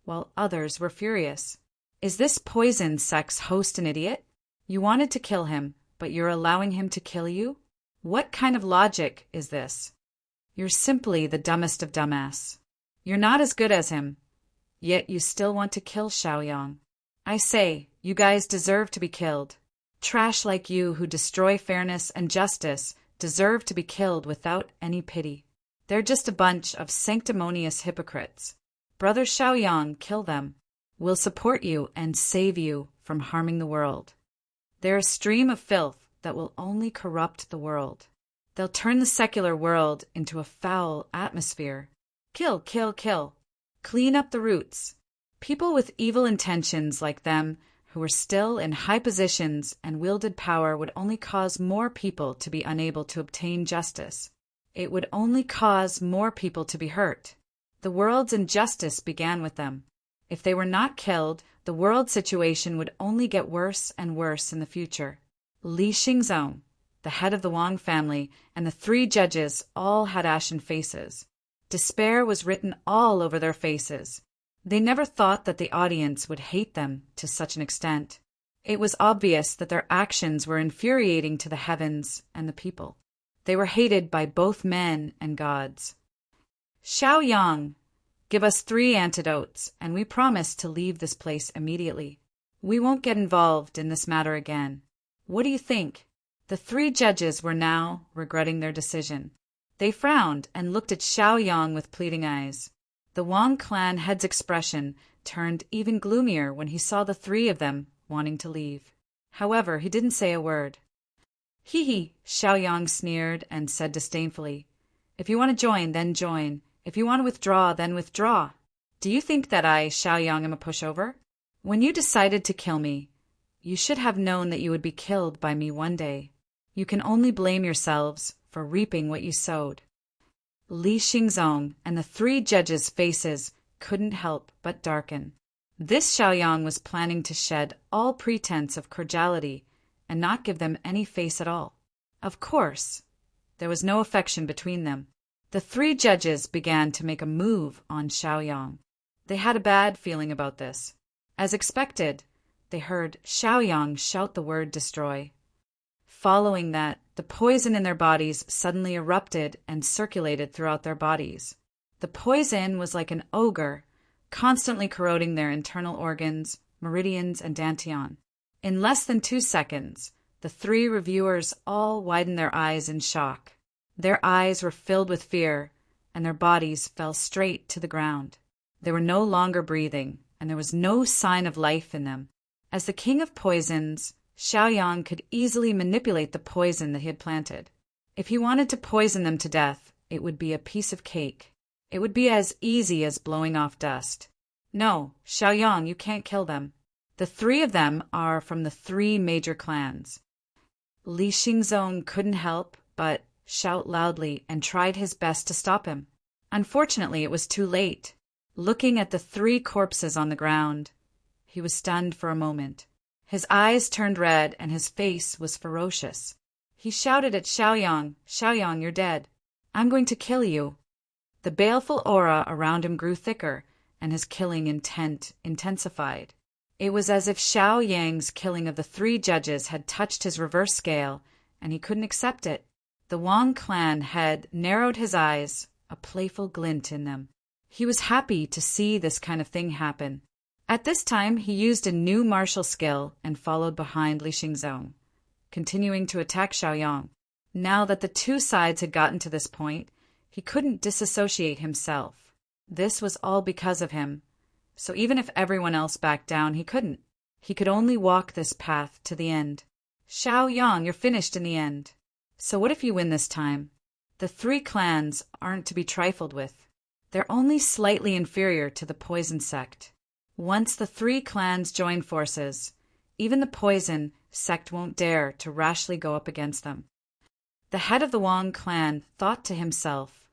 while others were furious. "Is this poison sex host an idiot? You wanted to kill him, but you're allowing him to kill you? What kind of logic is this? You're simply the dumbest of dumbass. You're not as good as him, yet you still want to kill Xiaoyang. I say, you guys deserve to be killed. Trash like you who destroy fairness and justice deserve to be killed without any pity. They're just a bunch of sanctimonious hypocrites. Brother Xiaoyang, kill them. will support you and save you from harming the world. They're a stream of filth that will only corrupt the world. They'll turn the secular world into a foul atmosphere. Kill, kill, kill. Clean up the roots. People with evil intentions like them, who were still in high positions and wielded power, would only cause more people to be unable to obtain justice. It would only cause more people to be hurt. The world's injustice began with them. If they were not killed, the world situation would only get worse and worse in the future. Li Xingzong, the head of the Wang family, and the 3 judges all had ashen faces. Despair was written all over their faces. They never thought that the audience would hate them to such an extent. It was obvious that their actions were infuriating to the heavens and the people. They were hated by both men and gods. Xiaoyang, give us 3 antidotes, and we promise to leave this place immediately. We won't get involved in this matter again. What do you think? The 3 judges were now regretting their decision. They frowned and looked at Xiaoyang with pleading eyes. The Wang clan head's expression turned even gloomier when he saw the 3 of them wanting to leave. However, he didn't say a word. Hee hee, Xiaoyang sneered and said disdainfully, "If you want to join, then join. If you want to withdraw, then withdraw. Do you think that I, Xiaoyang, am a pushover? When you decided to kill me, you should have known that you would be killed by me one day. You can only blame yourselves for reaping what you sowed." Li Xingzong and the 3 judges' faces couldn't help but darken. This Xiaoyang was planning to shed all pretense of cordiality and not give them any face at all. Of course, there was no affection between them. The 3 judges began to make a move on Xiaoyang. They had a bad feeling about this. As expected, they heard Xiaoyang shout the word destroy. Following that, the poison in their bodies suddenly erupted and circulated throughout their bodies. The poison was like an ogre, constantly corroding their internal organs, meridians, and dantian. In less than 2 seconds, the 3 reviewers all widened their eyes in shock. Their eyes were filled with fear, and their bodies fell straight to the ground. They were no longer breathing, and there was no sign of life in them. As the king of poisons, Xiaoyang could easily manipulate the poison that he had planted. If he wanted to poison them to death, it would be a piece of cake. It would be as easy as blowing off dust. No, Xiaoyang, you can't kill them. The 3 of them are from the 3 major clans. Li Xingzong couldn't help but shout loudly and tried his best to stop him. Unfortunately, it was too late. Looking at the 3 corpses on the ground, he was stunned for a moment. His eyes turned red and his face was ferocious. He shouted at Xiaoyang, "Xiaoyang, you're dead. I'm going to kill you." The baleful aura around him grew thicker, and his killing intent intensified. It was as if Xiaoyang's killing of the 3 judges had touched his reverse scale, and he couldn't accept it. The Wang clan head narrowed his eyes, a playful glint in them. He was happy to see this kind of thing happen. At this time, he used a new martial skill and followed behind Li Xingzong, continuing to attack Xiaoyang. Now that the 2 sides had gotten to this point, he couldn't disassociate himself. This was all because of him. So even if everyone else backed down, he couldn't. He could only walk this path to the end. Xiaoyang, you're finished in the end. So what if you win this time? The 3 clans aren't to be trifled with. They're only slightly inferior to the poison sect. Once the 3 clans join forces, even the poison sect won't dare to rashly go up against them. The head of the Wang clan thought to himself,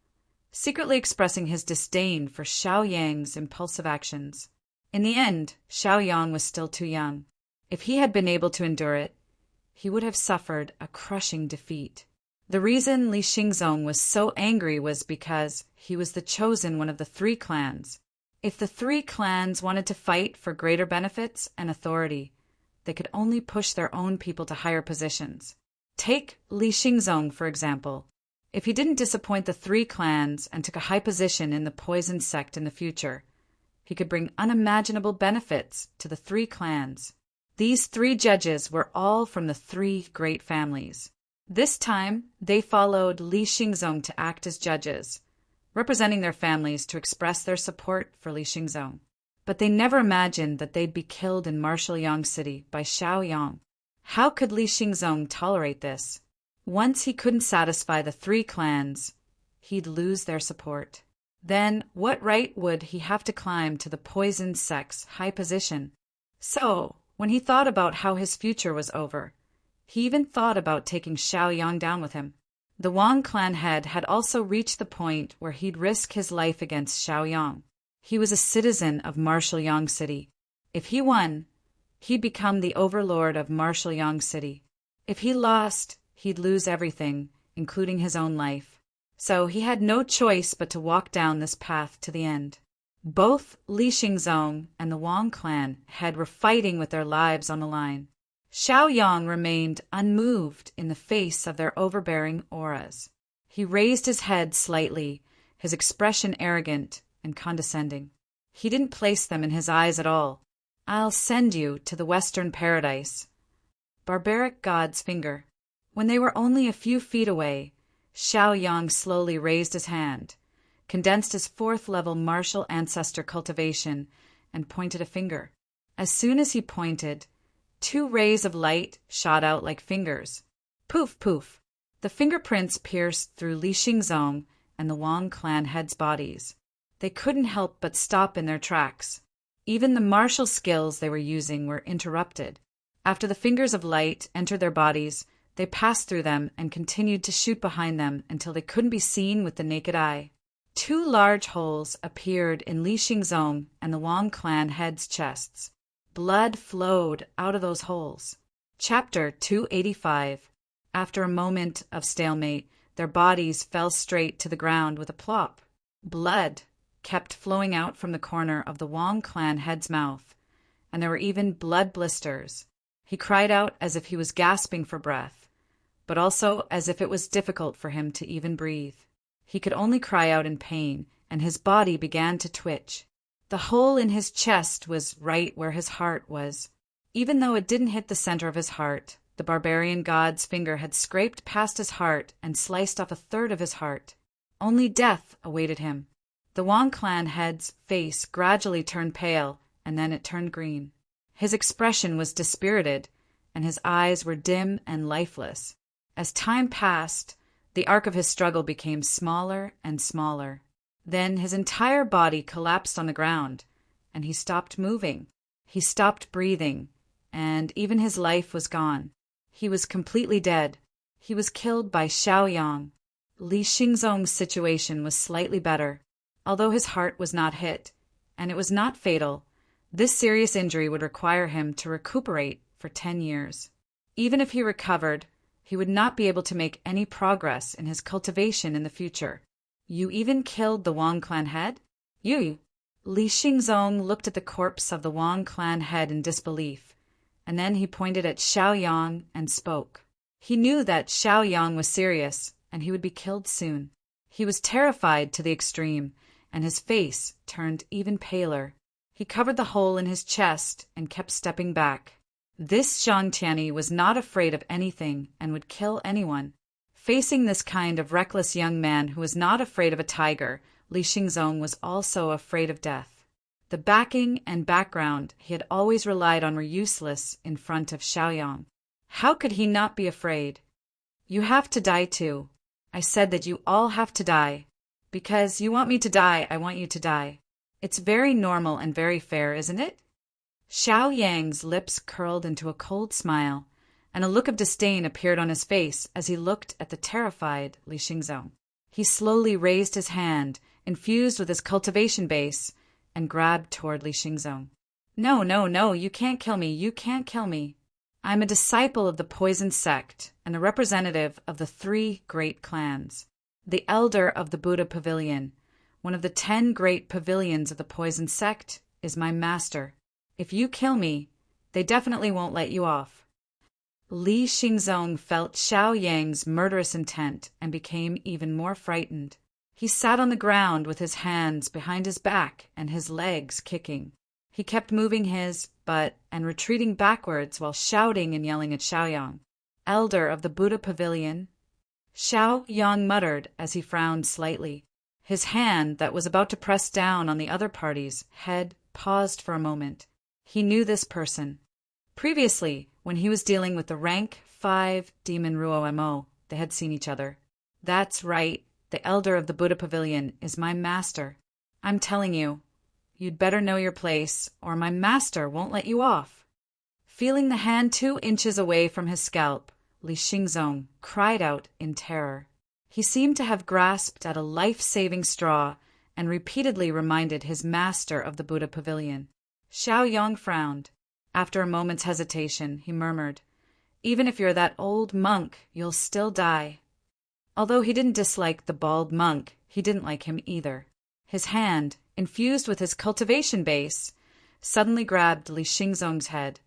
secretly expressing his disdain for Xiaoyang's impulsive actions. In the end, Xiaoyang was still too young. If he had been able to endure it, he would have suffered a crushing defeat. The reason Li Xingzong was so angry was because he was the chosen one of the 3 clans. If the 3 clans wanted to fight for greater benefits and authority, they could only push their own people to higher positions. Take Li Xingzong, for example. If he didn't disappoint the 3 clans and took a high position in the poison sect in the future, he could bring unimaginable benefits to the 3 clans. These 3 judges were all from the 3 great families. This time, they followed Li Xingzong to act as judges, representing their families to express their support for Li Xingzong. but they never imagined that they'd be killed in martial Yang City by Xiaoyang. How could Li Xingzong tolerate this? Once he couldn't satisfy the three clans, he'd lose their support. Then, what right would he have to climb to the poisoned sect's high position? So, when he thought about how his future was over, he even thought about taking Xiaoyang down with him. The Wang clan head had also reached the point where he'd risk his life against Xiaoyang. He was a citizen of martial Yang City. If he won, he'd become the overlord of martial Yang City. If he lost, he'd lose everything, including his own life. So he had no choice but to walk down this path to the end. Both Li Xingzong and the Wang clan head were fighting with their lives on the line. Xiaoyang remained unmoved in the face of their overbearing auras. He raised his head slightly, his expression arrogant and condescending. He didn't place them in his eyes at all. "I'll send you to the Western Paradise." Barbaric God's finger. When they were only a few feet away, Xiaoyang slowly raised his hand, condensed his fourth-level martial ancestor cultivation, and pointed a finger. As soon as he pointed, 2 rays of light shot out like fingers. Poof, poof. The fingerprints pierced through Li Xingzong and the Wang clan heads' bodies. They couldn't help but stop in their tracks. Even the martial skills they were using were interrupted. After the fingers of light entered their bodies, they passed through them and continued to shoot behind them until they couldn't be seen with the naked eye. 2 large holes appeared in Li Xingzong and the Wang clan heads' chests. Blood flowed out of those holes. Chapter 285. After a moment of stalemate, their bodies fell straight to the ground with a plop. Blood kept flowing out from the corner of the Wang clan head's mouth, and there were even blood blisters. He cried out as if he was gasping for breath, but also as if it was difficult for him to even breathe. He could only cry out in pain, and his body began to twitch. The hole in his chest was right where his heart was. Even though it didn't hit the center of his heart, the barbarian god's finger had scraped past his heart and sliced off a third of his heart. Only death awaited him. The Wang clan head's face gradually turned pale, and then it turned green. His expression was dispirited, and his eyes were dim and lifeless. As time passed, the arc of his struggle became smaller and smaller. Then his entire body collapsed on the ground, and he stopped moving. He stopped breathing, and even his life was gone. He was completely dead. He was killed by Xiaoyang. Li Xingzong's situation was slightly better. Although his heart was not hit, and it was not fatal, this serious injury would require him to recuperate for 10 years. Even if he recovered, he would not be able to make any progress in his cultivation in the future. "You even killed the Wang clan head? You?" Li Xingzong looked at the corpse of the Wang clan head in disbelief, and then he pointed at Xiaoyang and spoke. He knew that Xiaoyang was serious, and he would be killed soon. He was terrified to the extreme, and his face turned even paler. He covered the hole in his chest and kept stepping back. This Zhang Tianyi was not afraid of anything and would kill anyone. Facing this kind of reckless young man who was not afraid of a tiger, Li Xingzong was also afraid of death. The backing and background he had always relied on were useless in front of Xiaoyang. How could he not be afraid? "You have to die too. I said that you all have to die. Because you want me to die, I want you to die. It's very normal and very fair, isn't it?" Xiaoyang's lips curled into a cold smile, and a look of disdain appeared on his face as he looked at the terrified Li Xingzong. He slowly raised his hand, infused with his cultivation base, and grabbed toward Li Xingzong. "No, no, no, you can't kill me, you can't kill me. I'm a disciple of the poison sect and a representative of the 3 great clans. The elder of the Buddha Pavilion, one of the 10 great pavilions of the poison sect, is my master. If you kill me, they definitely won't let you off." Li Xingzong felt Xiaoyang's murderous intent and became even more frightened. He sat on the ground with his hands behind his back and his legs kicking. He kept moving his butt and retreating backwards while shouting and yelling at Xiaoyang. "Elder of the Buddha Pavilion." Xiaoyang muttered as he frowned slightly. His hand that was about to press down on the other party's head paused for a moment. He knew this person. Previously, when he was dealing with the rank 5 demon Ruo Mo, they had seen each other. That's right, the elder of the Buddha Pavilion is my master. I'm telling you, you'd better know your place, or my master won't let you off. Feeling the hand 2 inches away from his scalp, Li Xingzong cried out in terror. He seemed to have grasped at a life-saving straw and repeatedly reminded his master of the Buddha Pavilion. Xiaoyang frowned. After a moment's hesitation, he murmured, "Even if you're that old monk, you'll still die." Although he didn't dislike the bald monk, he didn't like him either. His hand, infused with his cultivation base, suddenly grabbed Li Xingzong's head,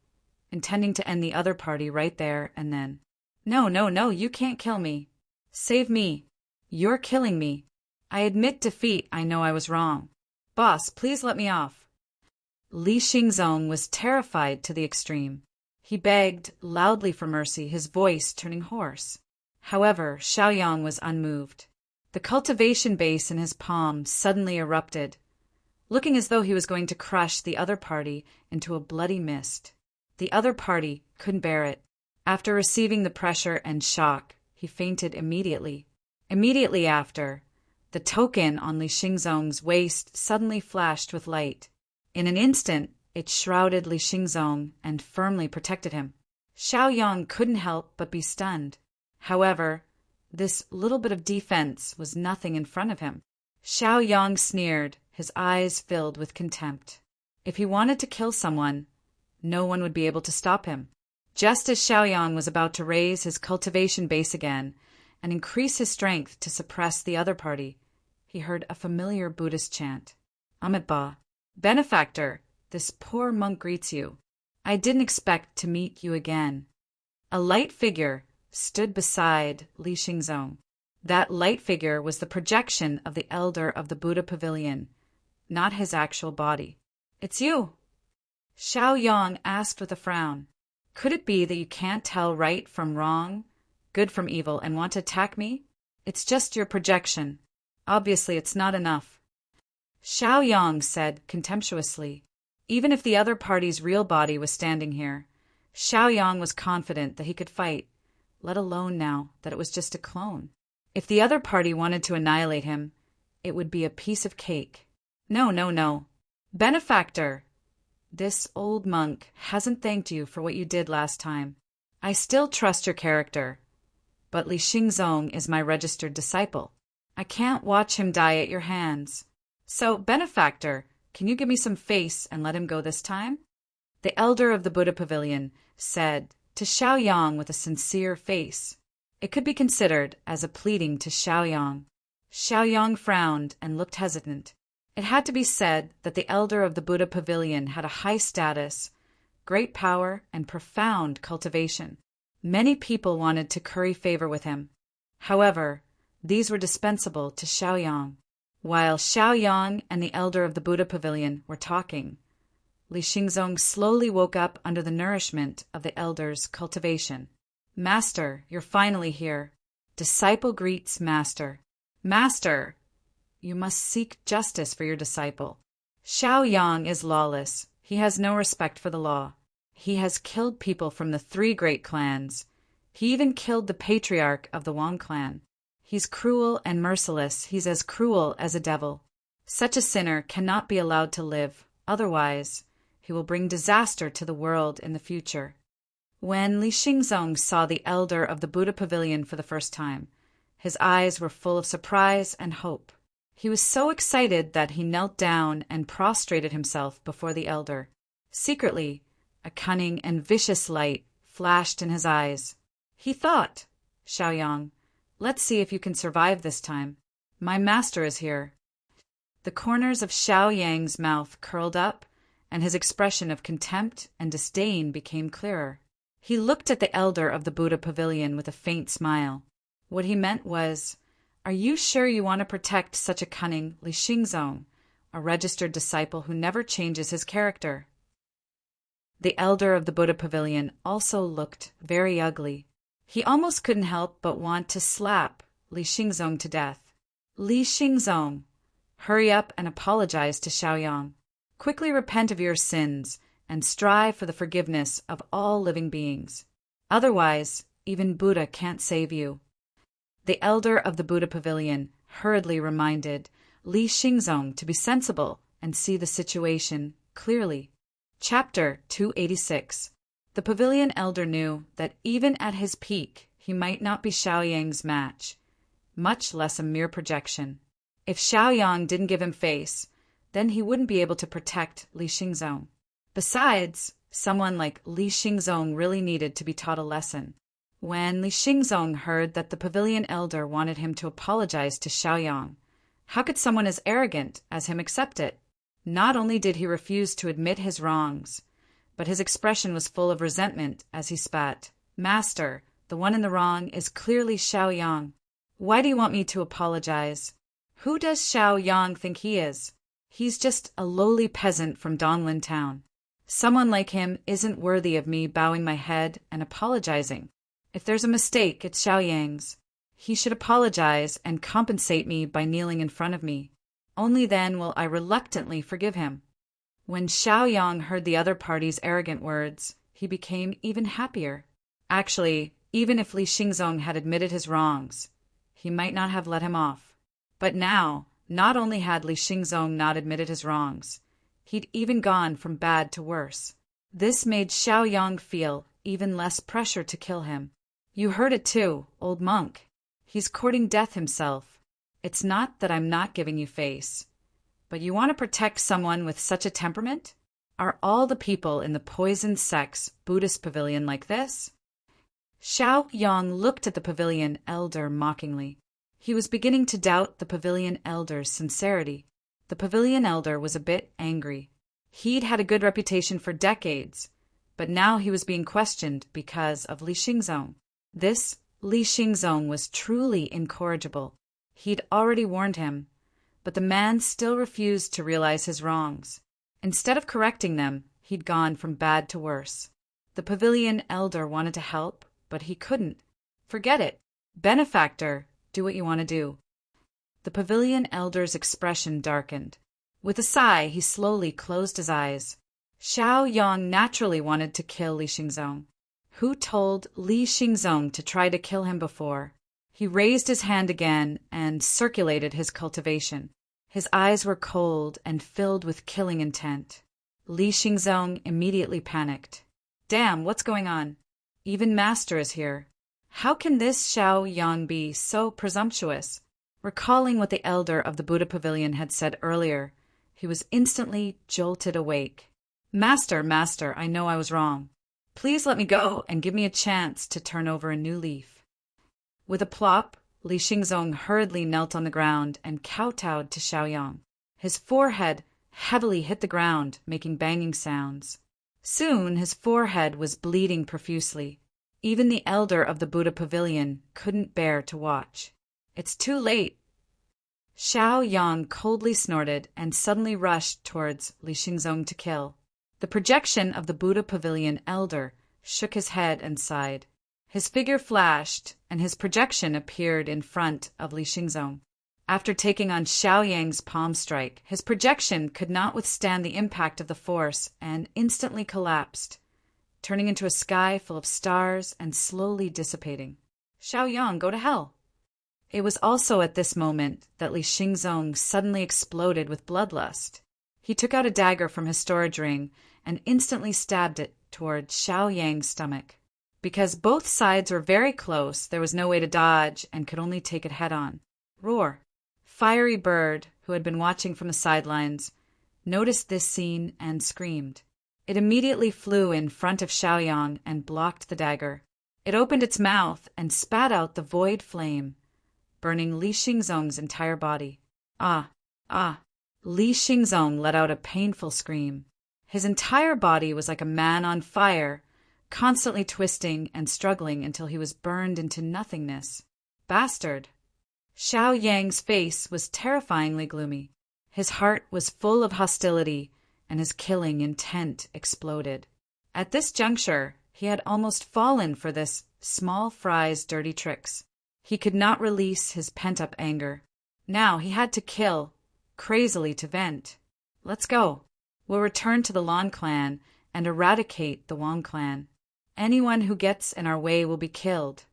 intending to end the other party right there and then. "No, no, no, you can't kill me. Save me. You're killing me. I admit defeat, I know I was wrong. Boss, please let me off." Li Xingzong was terrified to the extreme. He begged loudly for mercy, his voice turning hoarse. However, Xiaoyang was unmoved. The cultivation base in his palm suddenly erupted, looking as though he was going to crush the other party into a bloody mist. The other party couldn't bear it. After receiving the pressure and shock, he fainted immediately. Immediately after, the token on Li Xingzong's waist suddenly flashed with light. In an instant, it shrouded Li Xingzong and firmly protected him. Xiaoyang couldn't help but be stunned. However, this little bit of defense was nothing in front of him. Xiaoyang sneered, his eyes filled with contempt. If he wanted to kill someone, no one would be able to stop him. Just as Xiaoyang was about to raise his cultivation base again and increase his strength to suppress the other party, he heard a familiar Buddhist chant. "Amitabha, benefactor, this poor monk greets you. I didn't expect to meet you again." A light figure stood beside Li Xingzong. That light figure was the projection of the elder of the Buddha Pavilion, not his actual body. "It's you?" Xiaoyang asked with a frown. "Could it be that you can't tell right from wrong, good from evil, and want to attack me? It's just your projection. Obviously, it's not enough." Xiaoyang said contemptuously. Even if the other party's real body was standing here, Xiaoyang was confident that he could fight, let alone now that it was just a clone. If the other party wanted to annihilate him, it would be a piece of cake. "No, no, no. Benefactor! This old monk hasn't thanked you for what you did last time. I still trust your character, but Li Xingzong is my registered disciple. I can't watch him die at your hands. So, benefactor, can you give me some face and let him go this time?" The elder of the Buddha Pavilion said to Xiaoyang with a sincere face. It could be considered as a pleading to Xiaoyang. Xiaoyang frowned and looked hesitant. It had to be said that the elder of the Buddha Pavilion had a high status, great power, and profound cultivation. Many people wanted to curry favor with him. However, these were dispensable to Xiaoyang. While Xiaoyang and the elder of the Buddha Pavilion were talking, Li Xingzong slowly woke up under the nourishment of the elder's cultivation. "Master, you're finally here. Disciple greets master." "Master! You must seek justice for your disciple. Xiaoyang is lawless. He has no respect for the law. He has killed people from the 3 great clans. He even killed the patriarch of the Wang clan. He's cruel and merciless. He's as cruel as a devil. Such a sinner cannot be allowed to live. Otherwise, he will bring disaster to the world in the future." When Li Xingzong saw the elder of the Buddha Pavilion for the first time, his eyes were full of surprise and hope. He was so excited that he knelt down and prostrated himself before the elder. Secretly, a cunning and vicious light flashed in his eyes. He thought, "Xiaoyang, let's see if you can survive this time. My master is here." The corners of Xiaoyang's mouth curled up, and his expression of contempt and disdain became clearer. He looked at the elder of the Buddha Pavilion with a faint smile. What he meant was, "Are you sure you want to protect such a cunning Li Xingzong, a registered disciple who never changes his character?" The elder of the Buddha Pavilion also looked very ugly. He almost couldn't help but want to slap Li Xingzong to death. "Li Xingzong, hurry up and apologize to Xiaoyang." Quickly repent of your sins and strive for the forgiveness of all living beings. Otherwise, even Buddha can't save you." The elder of the Buddha pavilion hurriedly reminded Li Xingzong to be sensible and see the situation clearly. Chapter 286. The pavilion elder knew that even at his peak he might not be Xiaoyang's match, much less a mere projection. If Xiaoyang didn't give him face, then he wouldn't be able to protect Li Xingzong. Besides, someone like Li Xingzong really needed to be taught a lesson. When Li Xingzong heard that the pavilion elder wanted him to apologize to Xiaoyang, how could someone as arrogant as him accept it? Not only did he refuse to admit his wrongs, but his expression was full of resentment as he spat. "Master, the one in the wrong is clearly Xiaoyang. Why do you want me to apologize? Who does Xiaoyang think he is? He's just a lowly peasant from Donglin town. Someone like him isn't worthy of me bowing my head and apologizing. If there's a mistake, it's Xiaoyang's. He should apologize and compensate me by kneeling in front of me. Only then will I reluctantly forgive him." When Xiaoyang heard the other party's arrogant words, he became even happier. Actually, even if Li Xingzong had admitted his wrongs, he might not have let him off. But now, not only had Li Xingzong not admitted his wrongs, he'd even gone from bad to worse. This made Xiaoyang feel even less pressure to kill him. "You heard it too, old monk. He's courting death himself. It's not that I'm not giving you face. But you want to protect someone with such a temperament? Are all the people in the poisoned sect's Buddhist pavilion like this?" Xiaoyang looked at the pavilion elder mockingly. He was beginning to doubt the pavilion elder's sincerity. The pavilion elder was a bit angry. He'd had a good reputation for decades, but now he was being questioned because of Li Xingzong. This Li Xingzong was truly incorrigible. He'd already warned him, but the man still refused to realize his wrongs. Instead of correcting them, he'd gone from bad to worse. The pavilion elder wanted to help, but he couldn't. Forget it. Benefactor, do what you want to do. The pavilion elder's expression darkened. With a sigh, he slowly closed his eyes. Xiaoyang naturally wanted to kill Li Xingzong. Who told Li Xingzong to try to kill him before? He raised his hand again and circulated his cultivation. His eyes were cold and filled with killing intent. Li Xingzong immediately panicked. "Damn, what's going on? Even Master is here. How can this Xiaoyang be so presumptuous?" Recalling what the elder of the Buddha pavilion had said earlier, he was instantly jolted awake. Master, I know I was wrong. Please let me go and give me a chance to turn over a new leaf." With a plop, Li Xingzong hurriedly knelt on the ground and kowtowed to Xiaoyang. His forehead heavily hit the ground, making banging sounds. Soon his forehead was bleeding profusely. Even the elder of the Buddha pavilion couldn't bear to watch. "It's too late." Xiaoyang coldly snorted and suddenly rushed towards Li Xingzong to kill. The projection of the Buddha pavilion elder shook his head and sighed. His figure flashed, and his projection appeared in front of Li Xingzong. After taking on Xiaoyang's palm strike, his projection could not withstand the impact of the force and instantly collapsed, turning into a sky full of stars and slowly dissipating. "Xiaoyang, go to hell!" It was also at this moment that Li Xingzong suddenly exploded with bloodlust. He took out a dagger from his storage ring and instantly stabbed it toward Xiaoyang's stomach. Because both sides were very close, there was no way to dodge and could only take it head-on. Roar! Fiery Bird, who had been watching from the sidelines, noticed this scene and screamed. It immediately flew in front of Xiaoyang and blocked the dagger. It opened its mouth and spat out the void flame, burning Li Xingzong's entire body. Ah! Li Xingzong let out a painful scream. His entire body was like a man on fire, constantly twisting and struggling until he was burned into nothingness. Bastard! Xiaoyang's face was terrifyingly gloomy. His heart was full of hostility, and his killing intent exploded. At this juncture, he had almost fallen for this small fry's dirty tricks. He could not release his pent-up anger. Now he had to kill, crazily to vent. "Let's go." will return to the Lan clan and eradicate the Wang clan. Anyone who gets in our way will be killed.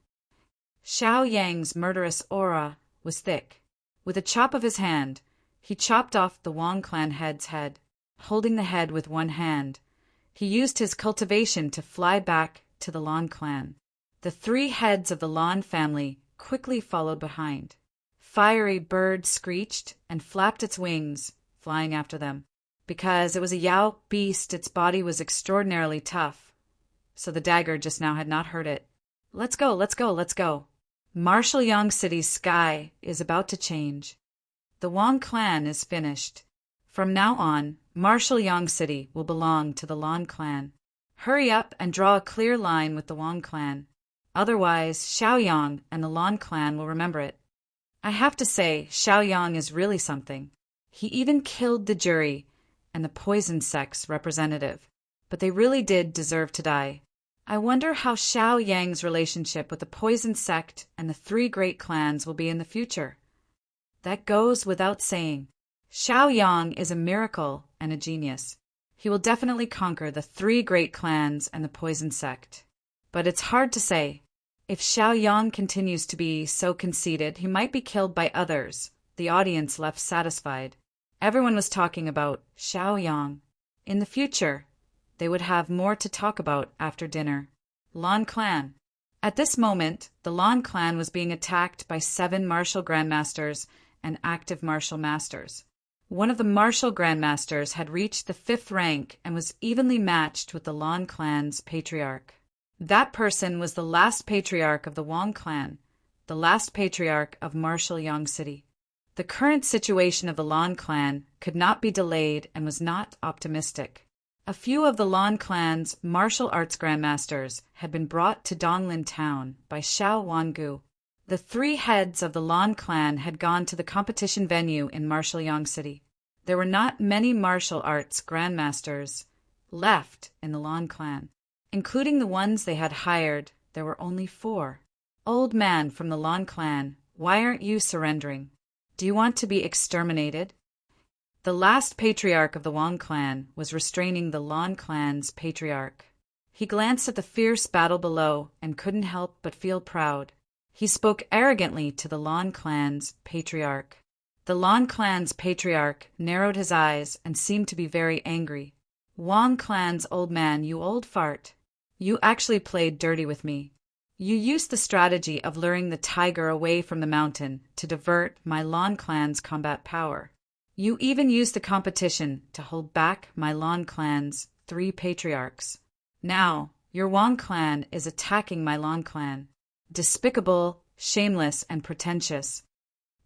Xiao Yang's murderous aura was thick. With a chop of his hand, he chopped off the Wang clan head's head. Holding the head with one hand, he used his cultivation to fly back to the Lan clan. The 3 heads of the Lan family quickly followed behind. Fiery bird screeched and flapped its wings, flying after them. Because it was a Yao beast, its body was extraordinarily tough, so the dagger just now had not hurt it. Let's go, let's go, let's go. Martial Yang City's sky is about to change. The Wang clan is finished. From now on, Martial Yang City will belong to the Lan clan. Hurry up and draw a clear line with the Wang clan. Otherwise, Xiaoyang and the Lan clan will remember it. I have to say, Xiaoyang is really something. He even killed the jury and the poison sect's representative, but they really did deserve to die. I wonder how Xiao Yang's relationship with the poison sect and the 3 great clans will be in the future. That goes without saying. Xiao Yang is a miracle and a genius. He will definitely conquer the 3 great clans and the poison sect. But it's hard to say. If Xiao Yang continues to be so conceited, he might be killed by others. The audience left satisfied. Everyone was talking about Xiao Yang. In the future, they would have more to talk about after dinner. Lan clan. At this moment, the Lan clan was being attacked by 7 martial grandmasters and active martial masters. One of the martial grandmasters had reached the 5th rank and was evenly matched with the Lan clan's patriarch. That person was the last patriarch of the Wang clan, the last patriarch of Martial Yang City. The current situation of the Lan clan could not be delayed and was not optimistic. A few of the Lan clan's martial arts grandmasters had been brought to Donglin town by Xiao Wangu. The 3 heads of the Lan clan had gone to the competition venue in Martial Yang City. There were not many martial arts grandmasters left in the Lan clan. Including the ones they had hired, there were only 4. Old man from the Lan clan, why aren't you surrendering? Do you want to be exterminated? The last patriarch of the Wang clan was restraining the Lan clan's patriarch. He glanced at the fierce battle below and couldn't help but feel proud. He spoke arrogantly to the Lan clan's patriarch. The Lan clan's patriarch narrowed his eyes and seemed to be very angry. Wang clan's old man, you old fart. You actually played dirty with me. You used the strategy of luring the tiger away from the mountain to divert my Lan clan's combat power. You even used the competition to hold back my Lan clan's 3 patriarchs. Now, your Wang clan is attacking my Lan clan. Despicable, shameless, and pretentious.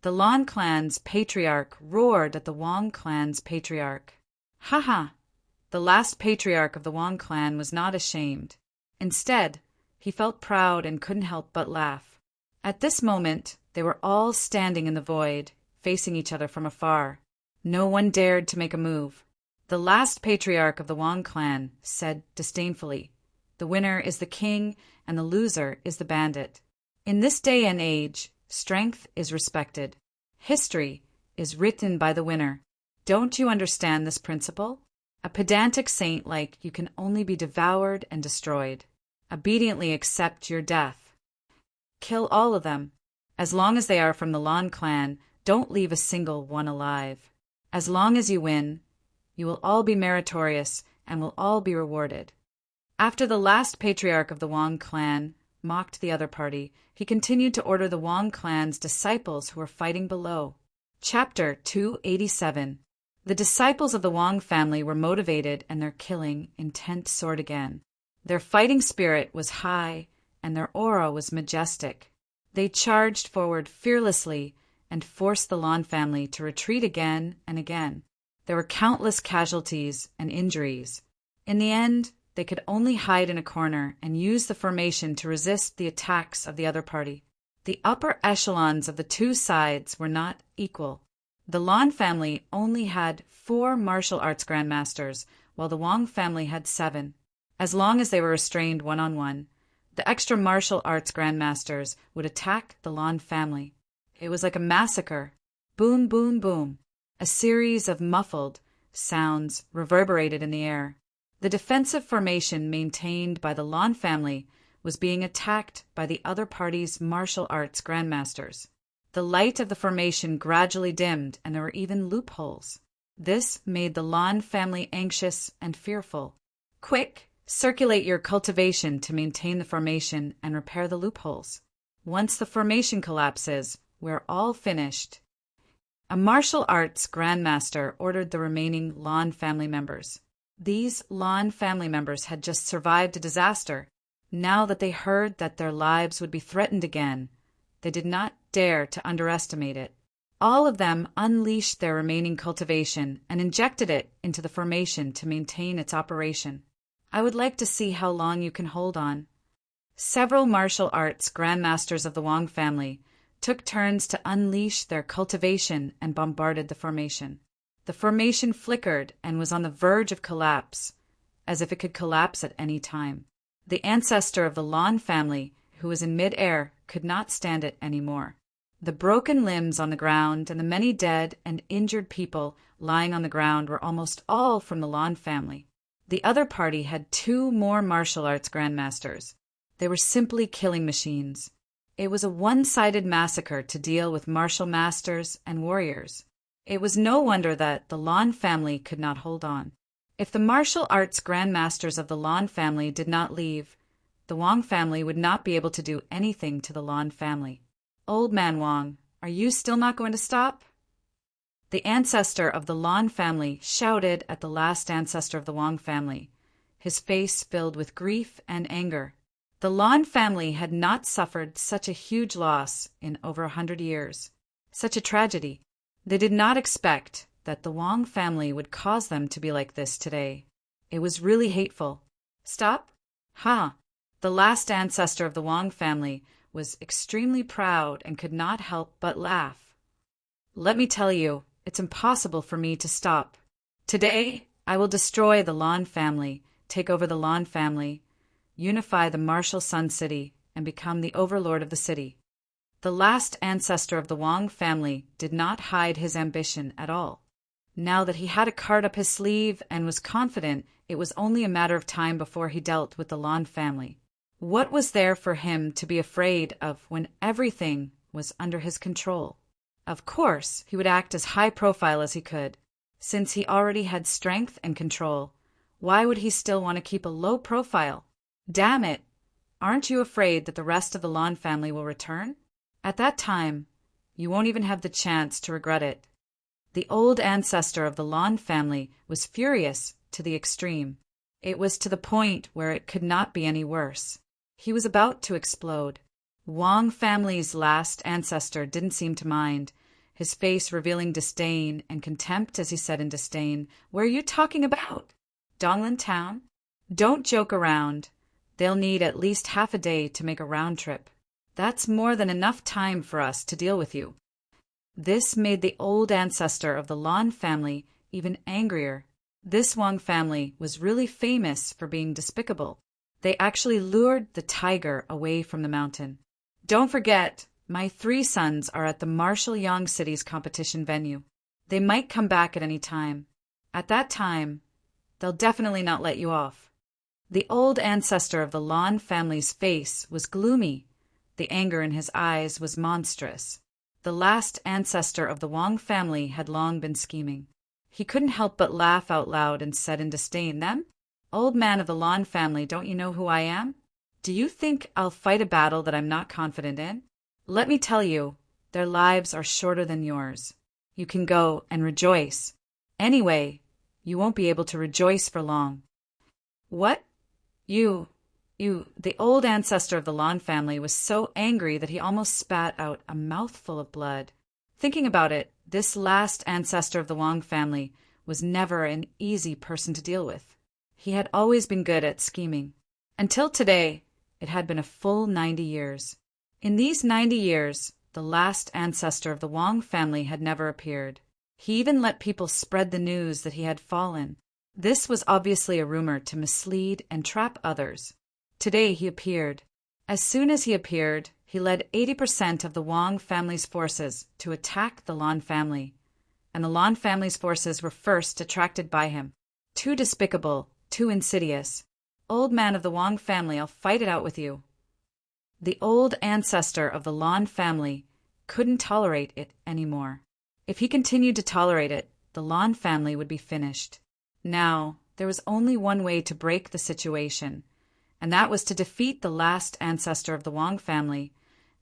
The Lan clan's patriarch roared at the Wang clan's patriarch. Ha! The last patriarch of the Wang clan was not ashamed. Instead, he felt proud and couldn't help but laugh. At this moment, they were all standing in the void, facing each other from afar. No one dared to make a move. The last patriarch of the Wang clan said disdainfully, "The winner is the king and the loser is the bandit." In this day and age, strength is respected. History is written by the winner. Don't you understand this principle? A pedantic saint like you can only be devoured and destroyed. Obediently accept your death. Kill all of them. As long as they are from the Lan clan, don't leave a single one alive. As long as you win, you will all be meritorious and will all be rewarded. After the last patriarch of the Wang clan mocked the other party, he continued to order the Wang clan's disciples who were fighting below. Chapter 287. The disciples of the Wang family were motivated and their killing intent soared again. Their fighting spirit was high and their aura was majestic. They charged forward fearlessly and forced the Lan family to retreat again and again. There were countless casualties and injuries. In the end, they could only hide in a corner and use the formation to resist the attacks of the other party. The upper echelons of the 2 sides were not equal. The Lan family only had 4 martial arts grandmasters, while the Wang family had 7. As long as they were restrained one-on-one, the extra martial arts grandmasters would attack the Lan family. It was like a massacre. Boom, boom, boom. A series of muffled, sounds reverberated in the air. The defensive formation maintained by the Lan family was being attacked by the other party's martial arts grandmasters. The light of the formation gradually dimmed, and there were even loopholes. This made the Lan family anxious and fearful. Quick, circulate your cultivation to maintain the formation and repair the loopholes. Once the formation collapses, we're all finished. A martial arts grandmaster ordered the remaining Lan family members. These Lan family members had just survived a disaster. Now that they heard that their lives would be threatened again, they did not dare to underestimate it. All of them unleashed their remaining cultivation and injected it into the formation to maintain its operation. I would like to see how long you can hold on. Several martial arts grandmasters of the Wang family took turns to unleash their cultivation and bombarded the formation. The formation flickered and was on the verge of collapse, as if it could collapse at any time. The ancestor of the Lan family, who was in mid-air, could not stand it anymore. The broken limbs on the ground and the many dead and injured people lying on the ground were almost all from the Lan family. The other party had 2 more martial arts grandmasters. They were simply killing machines. It was a one-sided massacre to deal with martial masters and warriors. It was no wonder that the Lan family could not hold on. If the martial arts grandmasters of the Lan family did not leave, the Wang family would not be able to do anything to the Lan family. Old man Wang, are you still not going to stop? The ancestor of the Lan family shouted at the last ancestor of the Wang family, his face filled with grief and anger. The Lan family had not suffered such a huge loss in over 100 years. Such a tragedy. They did not expect that the Wang family would cause them to be like this today. It was really hateful. Stop? Ha! The last ancestor of the Wang family was extremely proud and could not help but laugh. Let me tell you, it's impossible for me to stop. Today, I will destroy the Lan family, take over the Lan family, unify the martial Sun City, and become the overlord of the city. The last ancestor of the Wang family did not hide his ambition at all. Now that he had a card up his sleeve and was confident it was only a matter of time before he dealt with the Lan family. What was there for him to be afraid of when everything was under his control? Of course, he would act as high profile as he could. Since he already had strength and control, why would he still want to keep a low profile? Damn it! Aren't you afraid that the rest of the Lan family will return? At that time, you won't even have the chance to regret it. The old ancestor of the Lan family was furious to the extreme. It was to the point where it could not be any worse. He was about to explode. Wang family's last ancestor didn't seem to mind, his face revealing disdain and contempt as he said in disdain, "Where are you talking about? Donglan town? Don't joke around. They'll need at least half a day to make a round trip. That's more than enough time for us to deal with you." This made the old ancestor of the Lan family even angrier. This Wang family was really famous for being despicable. They actually lured the tiger away from the mountain. Don't forget, my 3 sons are at the martial Yang City's competition venue. They might come back at any time. At that time, they'll definitely not let you off. The old ancestor of the Lan family's face was gloomy. The anger in his eyes was monstrous. The last ancestor of the Wang family had long been scheming. He couldn't help but laugh out loud and said in disdain, "Them? Old man of the Lan family, don't you know who I am? Do you think I'll fight a battle that I'm not confident in? Let me tell you, their lives are shorter than yours. You can go and rejoice. Anyway, you won't be able to rejoice for long." What? The old ancestor of the Lan family was so angry that he almost spat out a mouthful of blood. Thinking about it, this last ancestor of the Wang family was never an easy person to deal with. He had always been good at scheming. Until today, it had been a full 90 years. In these 90 years, the last ancestor of the Wang family had never appeared. He even let people spread the news that he had fallen. This was obviously a rumor to mislead and trap others. Today he appeared. As soon as he appeared, he led 80% of the Wang family's forces to attack the Lan family. and the Lan family's forces were first attracted by him. Too despicable, too insidious. Old man of the Wang family, I'll fight it out with you. The old ancestor of the Lan family couldn't tolerate it anymore. If he continued to tolerate it, the Lan family would be finished. Now, there was only one way to break the situation, and that was to defeat the last ancestor of the Wang family,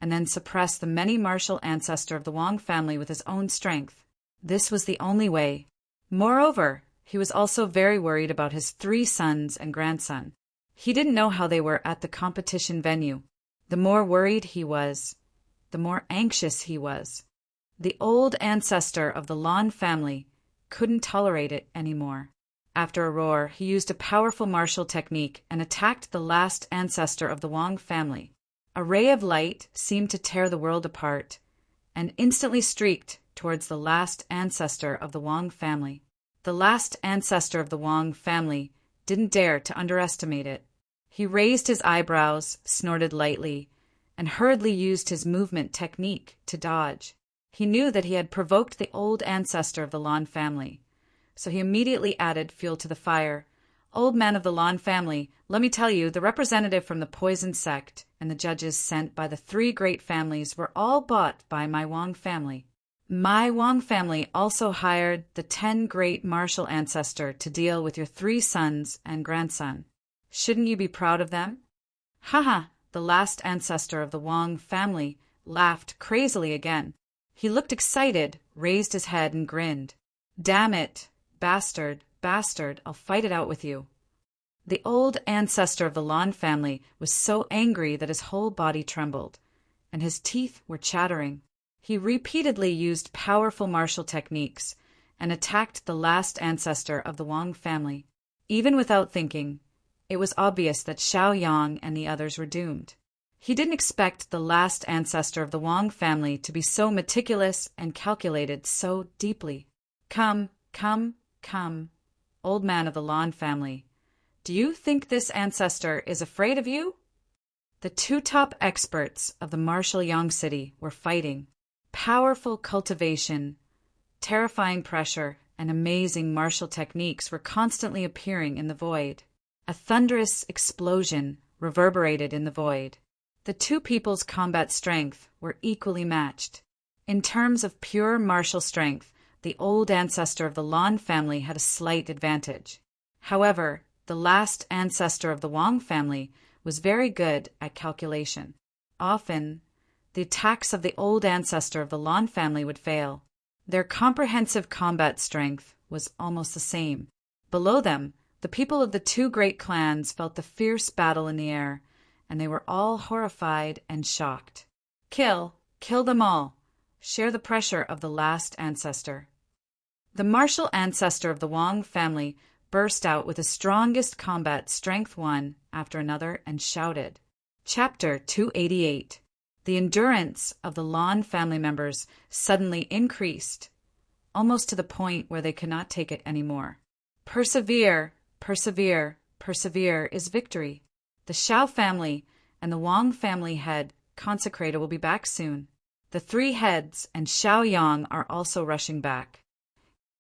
and then suppress the many martial ancestor of the Wang family with his own strength. This was the only way. Moreover, he was also very worried about his 3 sons and grandson. He didn't know how they were at the competition venue. The more worried he was, the more anxious he was. The old ancestor of the Lan family couldn't tolerate it anymore. After a roar, he used a powerful martial technique and attacked the last ancestor of the Wang family. A ray of light seemed to tear the world apart and instantly streaked towards the last ancestor of the Wang family. The last ancestor of the Wang family didn't dare to underestimate it. He raised his eyebrows, snorted lightly, and hurriedly used his movement technique to dodge. He knew that he had provoked the old ancestor of the Lan family, so he immediately added fuel to the fire. Old man of the Lan family, let me tell you, the representative from the poison sect and the judges sent by the 3 great families were all bought by my Wang family. My Wang family also hired the 10 great martial ancestor to deal with your 3 sons and grandson. Shouldn't you be proud of them? Haha, the last ancestor of the Wang family laughed crazily again. He looked excited, raised his head, and grinned. Damn it, bastard, I'll fight it out with you. The old ancestor of the Lan family was so angry that his whole body trembled, and his teeth were chattering. He repeatedly used powerful martial techniques and attacked the last ancestor of the Wang family. Even without thinking, it was obvious that Xiaoyang and the others were doomed. He didn't expect the last ancestor of the Wang family to be so meticulous and calculated so deeply. Come, old man of the Lan family. Do you think this ancestor is afraid of you? The 2 top experts of the martial Yang city were fighting. Powerful cultivation, terrifying pressure, and amazing martial techniques were constantly appearing in the void. A thunderous explosion reverberated in the void. The 2 people's combat strength were equally matched. In terms of pure martial strength, the old ancestor of the Lan family had a slight advantage. However, the last ancestor of the Wang family was very good at calculation. Often, the attacks of the old ancestor of the Lan family would fail. Their comprehensive combat strength was almost the same. Below them, the people of the 2 great clans felt the fierce battle in the air, and they were all horrified and shocked. Kill them all. Share the pressure of the last ancestor. The martial ancestor of the Wang family burst out with the strongest combat strength one after another and shouted. Chapter 288. The endurance of the Lan family members suddenly increased, almost to the point where they could not take it anymore. Persevere is victory. The Xiao family and the Wang family head consecrator will be back soon. The 3 heads and Xiaoyang are also rushing back.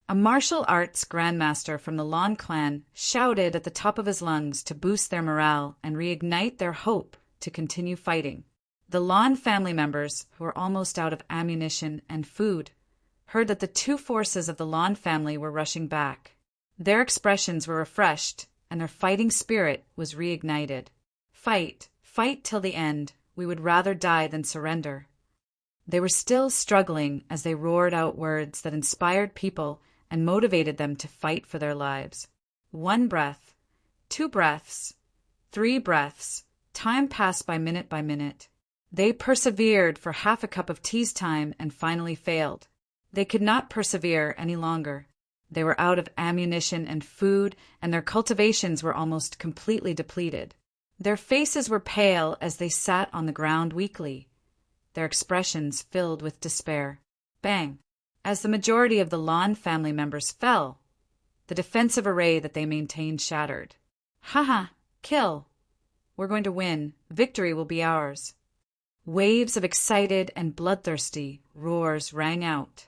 A martial arts grandmaster from the Lan clan shouted at the top of his lungs to boost their morale and reignite their hope to continue fighting. The Lan family members, who were almost out of ammunition and food, heard that the 2 forces of the Lan family were rushing back. Their expressions were refreshed, and their fighting spirit was reignited. Fight till the end. We would rather die than surrender. They were still struggling as they roared out words that inspired people and motivated them to fight for their lives. 1 breath, 2 breaths, 3 breaths. Time passed by minute. They persevered for half a cup of tea's time and finally failed. They could not persevere any longer. They were out of ammunition and food, and their cultivations were almost completely depleted. Their faces were pale as they sat on the ground weakly, their expressions filled with despair. Bang! As the majority of the Lan family members fell, the defensive array that they maintained shattered. Haha! Kill! We're going to win. Victory will be ours. Waves of excited and bloodthirsty roars rang out.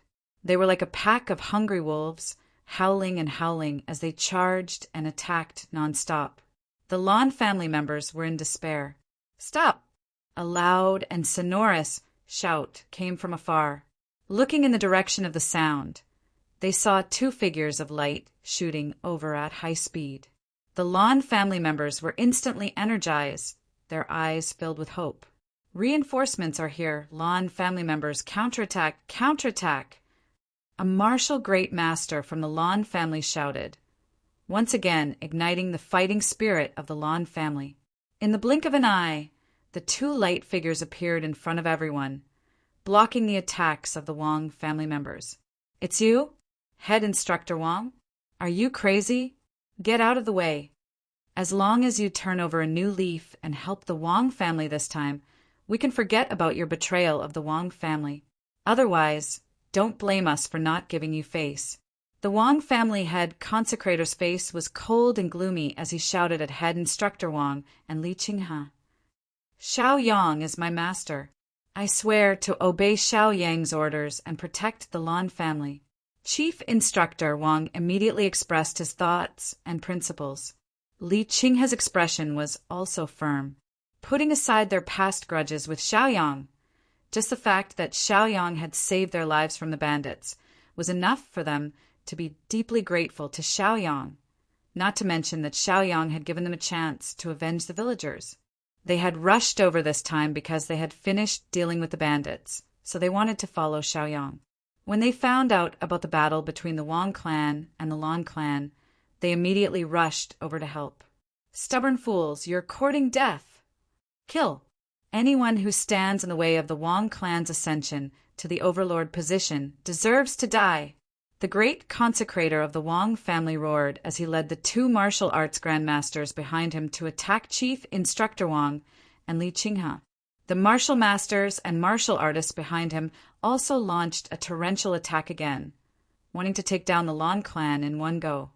They were like a pack of hungry wolves, howling and howling as they charged and attacked nonstop. The Lan family members were in despair. "Stop!" A loud and sonorous shout came from afar. Looking in the direction of the sound, they saw two figures of light shooting over at high speed. The Lan family members were instantly energized, their eyes filled with hope. "Reinforcements are here, Lan family members. Counterattack! Counterattack!" A martial great master from the Lan family shouted, once again igniting the fighting spirit of the Lan family. In the blink of an eye, the two light figures appeared in front of everyone, blocking the attacks of the Wang family members. "It's you? Head Instructor Wang? Are you crazy? Get out of the way. As long as you turn over a new leaf and help the Wang family this time, we can forget about your betrayal of the Wang family. Otherwise, don't blame us for not giving you face." The Wang family head consecrator's face was cold and gloomy as he shouted at Head Instructor Wang and Li Qinghe. "Xiao Yang is my master. I swear to obey Xiao Yang's orders and protect the Lan family." Chief Instructor Wang immediately expressed his thoughts and principles. Li Qinghe's expression was also firm, putting aside their past grudges with Xiao Yang. Just the fact that Xiao Yang had saved their lives from the bandits was enough for them to be deeply grateful to Xiao Yang, not to mention that Xiao Yang had given them a chance to avenge the villagers. They had rushed over this time because they had finished dealing with the bandits, so they wanted to follow Xiao Yang. When they found out about the battle between the Wang clan and the Lan clan, they immediately rushed over to help. "Stubborn fools, you're courting death. Kill. Anyone who stands in the way of the Wang clan's ascension to the overlord position deserves to die." The great consecrator of the Wang family roared as he led the two martial arts grandmasters behind him to attack Chief Instructor Wang and Li Qinghe. The martial masters and martial artists behind him also launched a torrential attack again, wanting to take down the Lan clan in one go.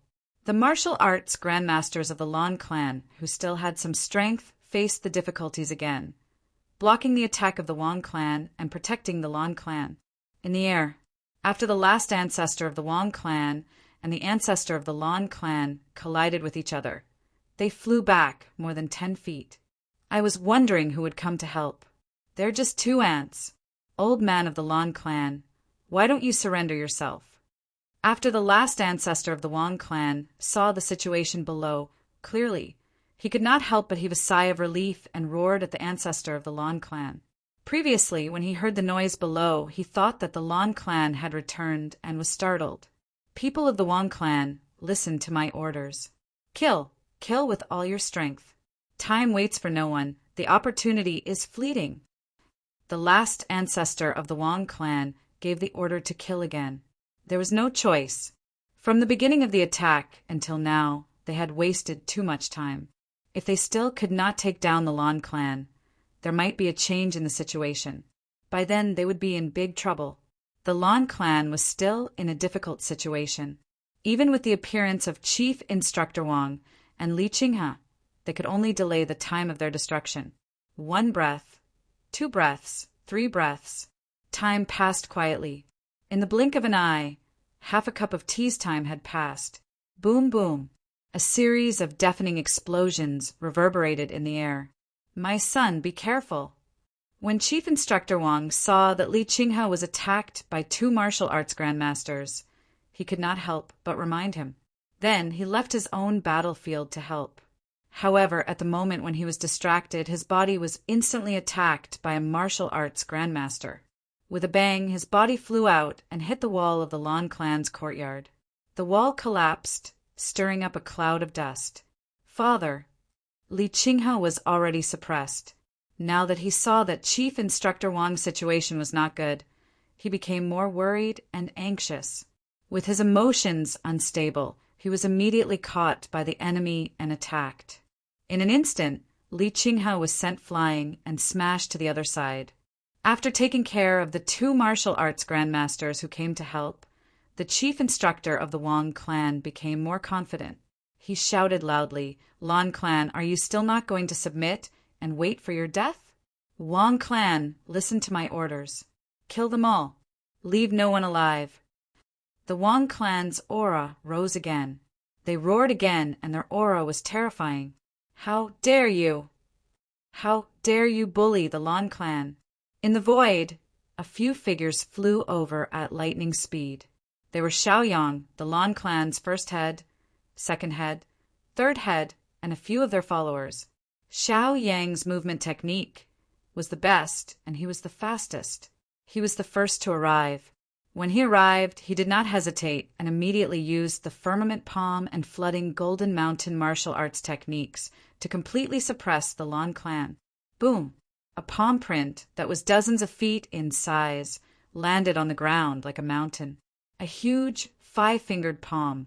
The martial arts grandmasters of the Lan clan, who still had some strength, faced the difficulties again, blocking the attack of the Wang clan and protecting the Lan clan. In the air, after the last ancestor of the Wang clan and the ancestor of the Lan clan collided with each other, they flew back more than 10 feet. I was wondering who would come to help. "They're just two ants. Old man of the Lan clan, why don't you surrender yourself?" After the last ancestor of the Wang clan saw the situation below clearly, he could not help but heave a sigh of relief and roared at the ancestor of the Lan clan. Previously, when he heard the noise below, he thought that the Lan clan had returned and was startled. "People of the Wang clan, listen to my orders. Kill. Kill with all your strength. Time waits for no one. The opportunity is fleeting." The last ancestor of the Wang clan gave the order to kill again. There was no choice. From the beginning of the attack until now, they had wasted too much time. If they still could not take down the Lan clan, there might be a change in the situation. By then, they would be in big trouble. The Lan clan was still in a difficult situation. Even with the appearance of Chief Instructor Wang and Li Qinghe, they could only delay the time of their destruction. 1 breath, 2 breaths, 3 breaths. Time passed quietly. In the blink of an eye, half a cup of tea's time had passed. Boom, boom. A series of deafening explosions reverberated in the air. "My son, be careful." When Chief Instructor Wang saw that Li Qinghe was attacked by 2 martial arts grandmasters, he could not help but remind him. Then he left his own battlefield to help. However, at the moment when he was distracted, his body was instantly attacked by a martial arts grandmaster. With a bang, his body flew out and hit the wall of the Lan clan's courtyard. The wall collapsed, stirring up a cloud of dust. "Father." Li Qinghe was already suppressed. Now that he saw that Chief Instructor Wang's situation was not good, he became more worried and anxious. With his emotions unstable, he was immediately caught by the enemy and attacked. In an instant, Li Qinghe was sent flying and smashed to the other side. After taking care of the 2 martial arts grandmasters who came to help, the chief instructor of the Wang clan became more confident. He shouted loudly, "Lan clan, are you still not going to submit and wait for your death? Wang clan, listen to my orders. Kill them all. Leave no one alive. The Wang clan's aura rose again. They roared again, and their aura was terrifying. How dare you! How dare you bully the Lan clan? In the void, a few figures flew over at lightning speed. They were Xiaoyang, the Lan clan's first head, second head, third head, and a few of their followers. Xiao Yang's movement technique was the best, and he was the fastest. He was the first to arrive. When he arrived, he did not hesitate and immediately used the firmament palm and flooding golden mountain martial arts techniques to completely suppress the Lan clan. Boom! A palm print that was dozens of feet in size landed on the ground like a mountain. A huge five-fingered palm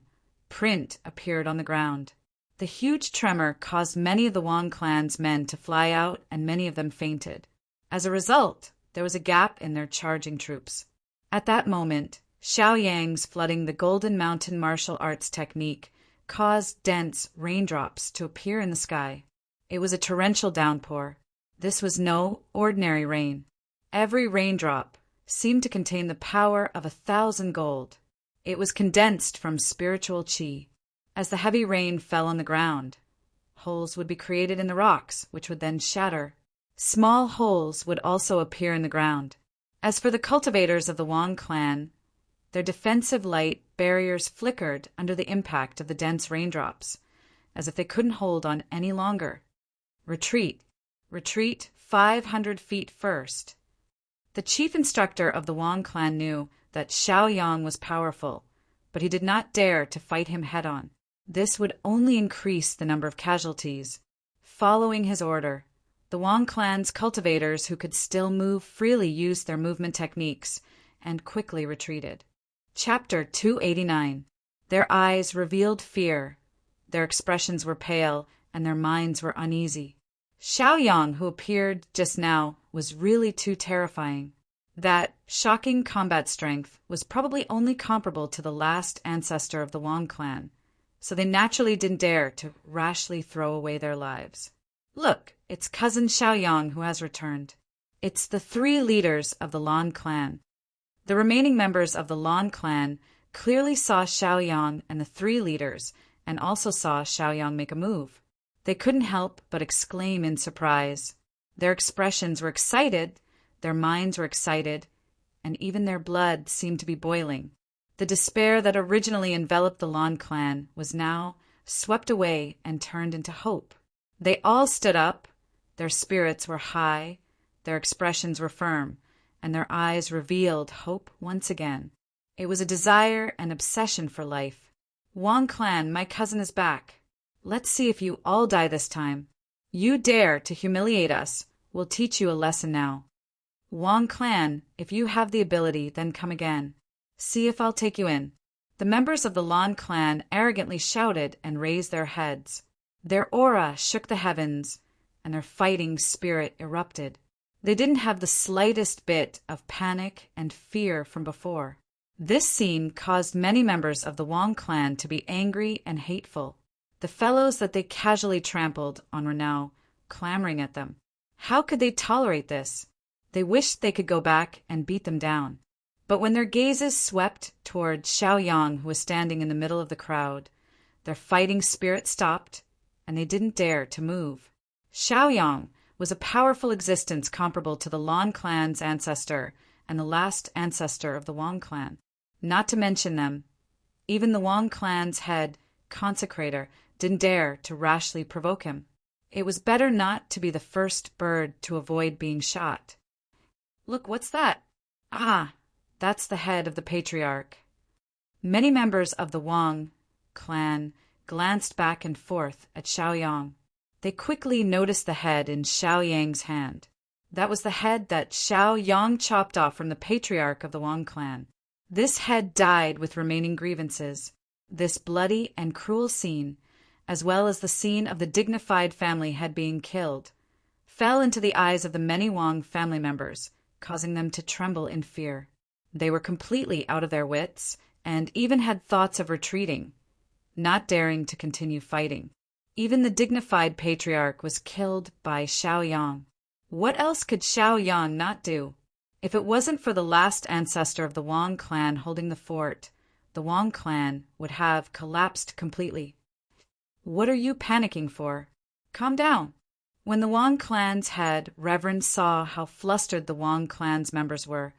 print appeared on the ground. The huge tremor caused many of the Wang clan's men to fly out, and many of them fainted. As a result, there was a gap in their charging troops. At that moment, Xiao Yang's flooding the Golden Mountain martial arts technique caused dense raindrops to appear in the sky. It was a torrential downpour. This was no ordinary rain. Every raindrop seemed to contain the power of 1,000 gold. It was condensed from spiritual qi. As the heavy rain fell on the ground, holes would be created in the rocks, which would then shatter. Small holes would also appear in the ground. As for the cultivators of the Wang clan, their defensive light barriers flickered under the impact of the dense raindrops, as if they couldn't hold on any longer. Retreat. Retreat 500 feet first. The chief instructor of the Wang clan knew that Xiaoyang was powerful, but he did not dare to fight him head-on. This would only increase the number of casualties. Following his order, the Wang clan's cultivators who could still move freely used their movement techniques and quickly retreated. Chapter 289. Their eyes revealed fear. Their expressions were pale, and their minds were uneasy. Xiaoyang, who appeared just now, was really too terrifying. That shocking combat strength was probably only comparable to the last ancestor of the Wang clan, so they naturally didn't dare to rashly throw away their lives. Look, it's cousin Xiaoyang who has returned. It's the 3 leaders of the Lan clan. The remaining members of the Lan clan clearly saw Xiaoyang and the 3 leaders, and also saw Xiaoyang make a move. They couldn't help but exclaim in surprise. Their expressions were excited, their minds were excited, and even their blood seemed to be boiling. The despair that originally enveloped the Lan clan was now swept away and turned into hope. They all stood up, their spirits were high, their expressions were firm, and their eyes revealed hope once again. It was a desire and obsession for life. Wang clan, my cousin is back. Let's see if you all die this time. You dare to humiliate us. We'll teach you a lesson now. Wang clan, if you have the ability, then come again. See if I'll take you in. The members of the Lan clan arrogantly shouted and raised their heads. Their aura shook the heavens, and their fighting spirit erupted. They didn't have the slightest bit of panic and fear from before. This scene caused many members of the Wang clan to be angry and hateful. The fellows that they casually trampled on were now clamoring at them. How could they tolerate this? They wished they could go back and beat them down. But when their gazes swept toward Xiaoyang, who was standing in the middle of the crowd, their fighting spirit stopped, and they didn't dare to move. Xiaoyang was a powerful existence comparable to the Lan clan's ancestor and the last ancestor of the Wang clan. Not to mention them, even the Wang clan's head consecrator didn't dare to rashly provoke him. It was better not to be the first bird to avoid being shot. Look, what's that? Ah, that's the head of the patriarch. Many members of the Wang clan glanced back and forth at Xiaoyang. They quickly noticed the head in Xiaoyang's hand. That was the head that Xiaoyang chopped off from the patriarch of the Wang clan. This head died with remaining grievances. This bloody and cruel scene, as well as the scene of the dignified family head being killed, fell into the eyes of the many Wang family members, causing them to tremble in fear. They were completely out of their wits and even had thoughts of retreating, not daring to continue fighting. Even the dignified patriarch was killed by Xiaoyang. What else could Xiaoyang not do? If it wasn't for the last ancestor of the Wang clan holding the fort, the Wang clan would have collapsed completely. What are you panicking for? Calm down. When the Wang clan's head, Reverend saw how flustered the Wang clan's members were,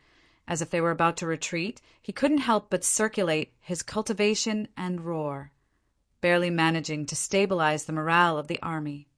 as if they were about to retreat, he couldn't help but circulate his cultivation and roar, barely managing to stabilize the morale of the army.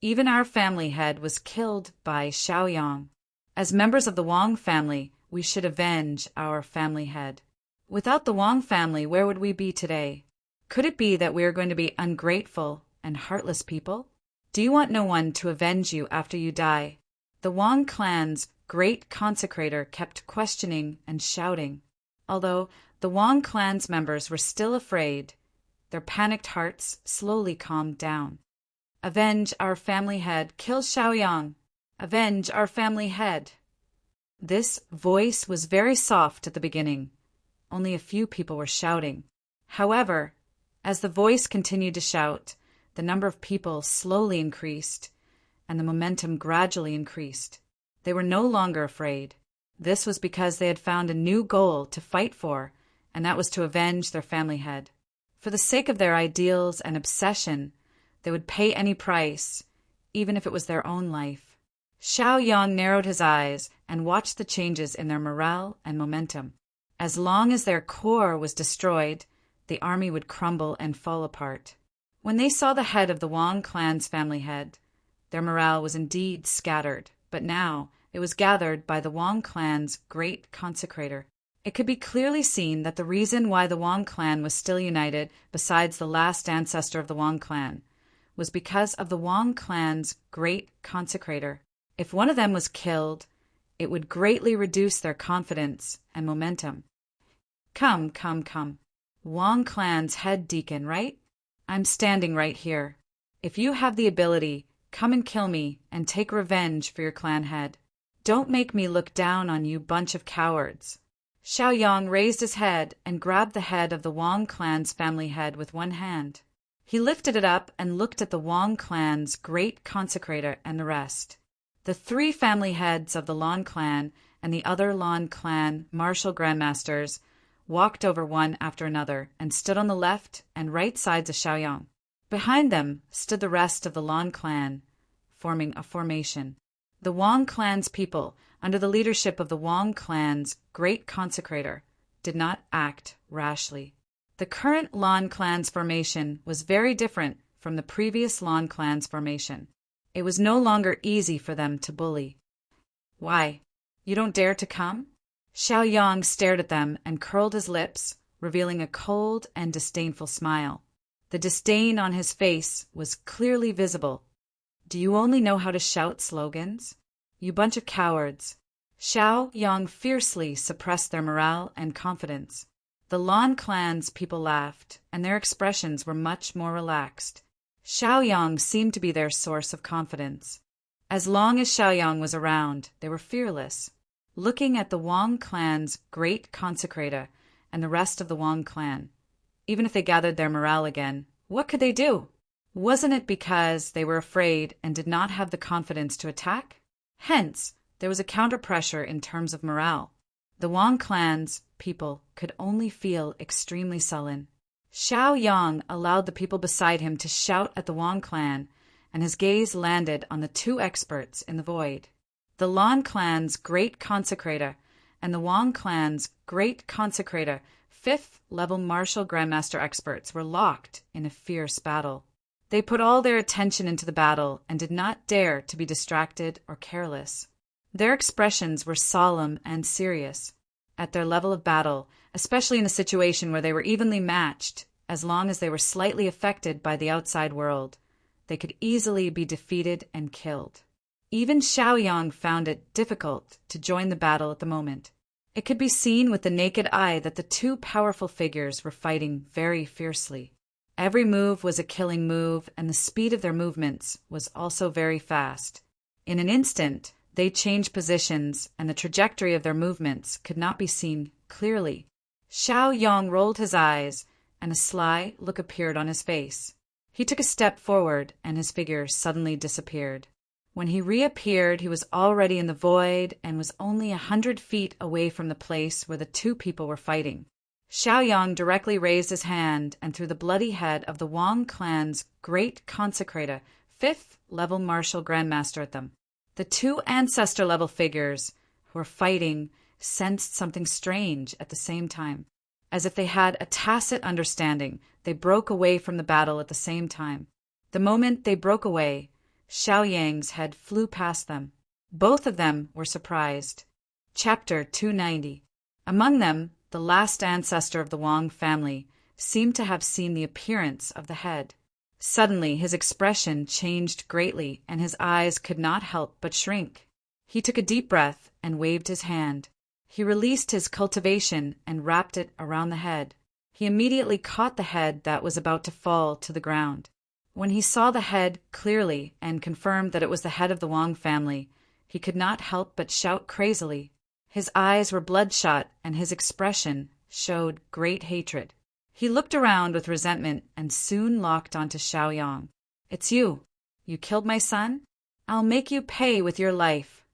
Even our family head was killed by Xiaoyang. As members of the Wang family, we should avenge our family head. Without the Wang family, where would we be today? Could it be that we are going to be ungrateful and heartless people? Do you want no one to avenge you after you die? The Wang clan's great consecrator kept questioning and shouting. Although the Wang clan's members were still afraid, their panicked hearts slowly calmed down. Avenge our family head. Kill Xiaoyang. Avenge our family head. This voice was very soft at the beginning. Only a few people were shouting. However, as the voice continued to shout, the number of people slowly increased, and the momentum gradually increased. They were no longer afraid. This was because they had found a new goal to fight for, and that was to avenge their family head. For the sake of their ideals and obsession, they would pay any price, even if it was their own life. Xiaoyang narrowed his eyes and watched the changes in their morale and momentum. As long as their core was destroyed, the army would crumble and fall apart. When they saw the head of the Wang clan's family head, their morale was indeed scattered, but now it was gathered by the Wang clan's great consecrator. It could be clearly seen that the reason why the Wang clan was still united, besides the last ancestor of the Wang clan, was because of the Wang clan's great consecrator. If one of them was killed, it would greatly reduce their confidence and momentum. Come. Wang clan's head deacon, right? I'm standing right here. If you have the ability, come and kill me and take revenge for your clan head. Don't make me look down on you bunch of cowards. Xiaoyang raised his head and grabbed the head of the Wang clan's family head with one hand. He lifted it up and looked at the Wang clan's great consecrator and the rest. The 3 family heads of the Lan clan and the other Lan clan martial grandmasters walked over one after another and stood on the left and right sides of Xiaoyang. Behind them stood the rest of the Lan clan, forming a formation. The Wang clan's people, under the leadership of the Wang clan's great consecrator, did not act rashly. The current Lan clan's formation was very different from the previous Lan clan's formation. It was no longer easy for them to bully. Why? You don't dare to come? Xiaoyang stared at them and curled his lips, revealing a cold and disdainful smile. The disdain on his face was clearly visible. Do you only know how to shout slogans? You bunch of cowards. Xiaoyang fiercely suppressed their morale and confidence. The Lan clan's people laughed, and their expressions were much more relaxed. Xiaoyang seemed to be their source of confidence. As long as Xiaoyang was around, they were fearless. Looking at the Wang clan's great consecrator and the rest of the Wang clan, even if they gathered their morale again, what could they do? Wasn't it because they were afraid and did not have the confidence to attack? Hence, there was a counter-pressure in terms of morale. The Wang clan's people could only feel extremely sullen. Xiaoyang allowed the people beside him to shout at the Wang clan, and his gaze landed on the 2 experts in the void. The Lan clan's great consecrator and the Wang clan's great consecrator, 5th level martial grandmaster experts, were locked in a fierce battle. They put all their attention into the battle and did not dare to be distracted or careless. Their expressions were solemn and serious. At their level of battle, especially in a situation where they were evenly matched, as long as they were slightly affected by the outside world, they could easily be defeated and killed. Even Xiaoyang found it difficult to join the battle at the moment. It could be seen with the naked eye that the 2 powerful figures were fighting very fiercely. Every move was a killing move, and the speed of their movements was also very fast. In an instant, they changed positions, and the trajectory of their movements could not be seen clearly. Xiaoyang rolled his eyes, and a sly look appeared on his face. He took a step forward, and his figure suddenly disappeared. When he reappeared, he was already in the void and was only 100 feet away from the place where the 2 people were fighting. Xiaoyang directly raised his hand and threw the bloody head of the Wang clan's great consecrator, 5th-level martial grandmaster at them. The two ancestor-level figures who were fighting sensed something strange at the same time. As if they had a tacit understanding, they broke away from the battle at the same time. The moment they broke away, Xiaoyang's head flew past them. Both of them were surprised. Chapter 290. Among them, the last ancestor of the Wang family seemed to have seen the appearance of the head. Suddenly his expression changed greatly, and his eyes could not help but shrink. He took a deep breath and waved his hand. He released his cultivation and wrapped it around the head. He immediately caught the head that was about to fall to the ground. When he saw the head clearly and confirmed that it was the head of the Wang family, he could not help but shout crazily. His eyes were bloodshot, and his expression showed great hatred. He looked around with resentment and soon locked onto Xiaoyang. "It's you. You killed my son? I'll make you pay with your life."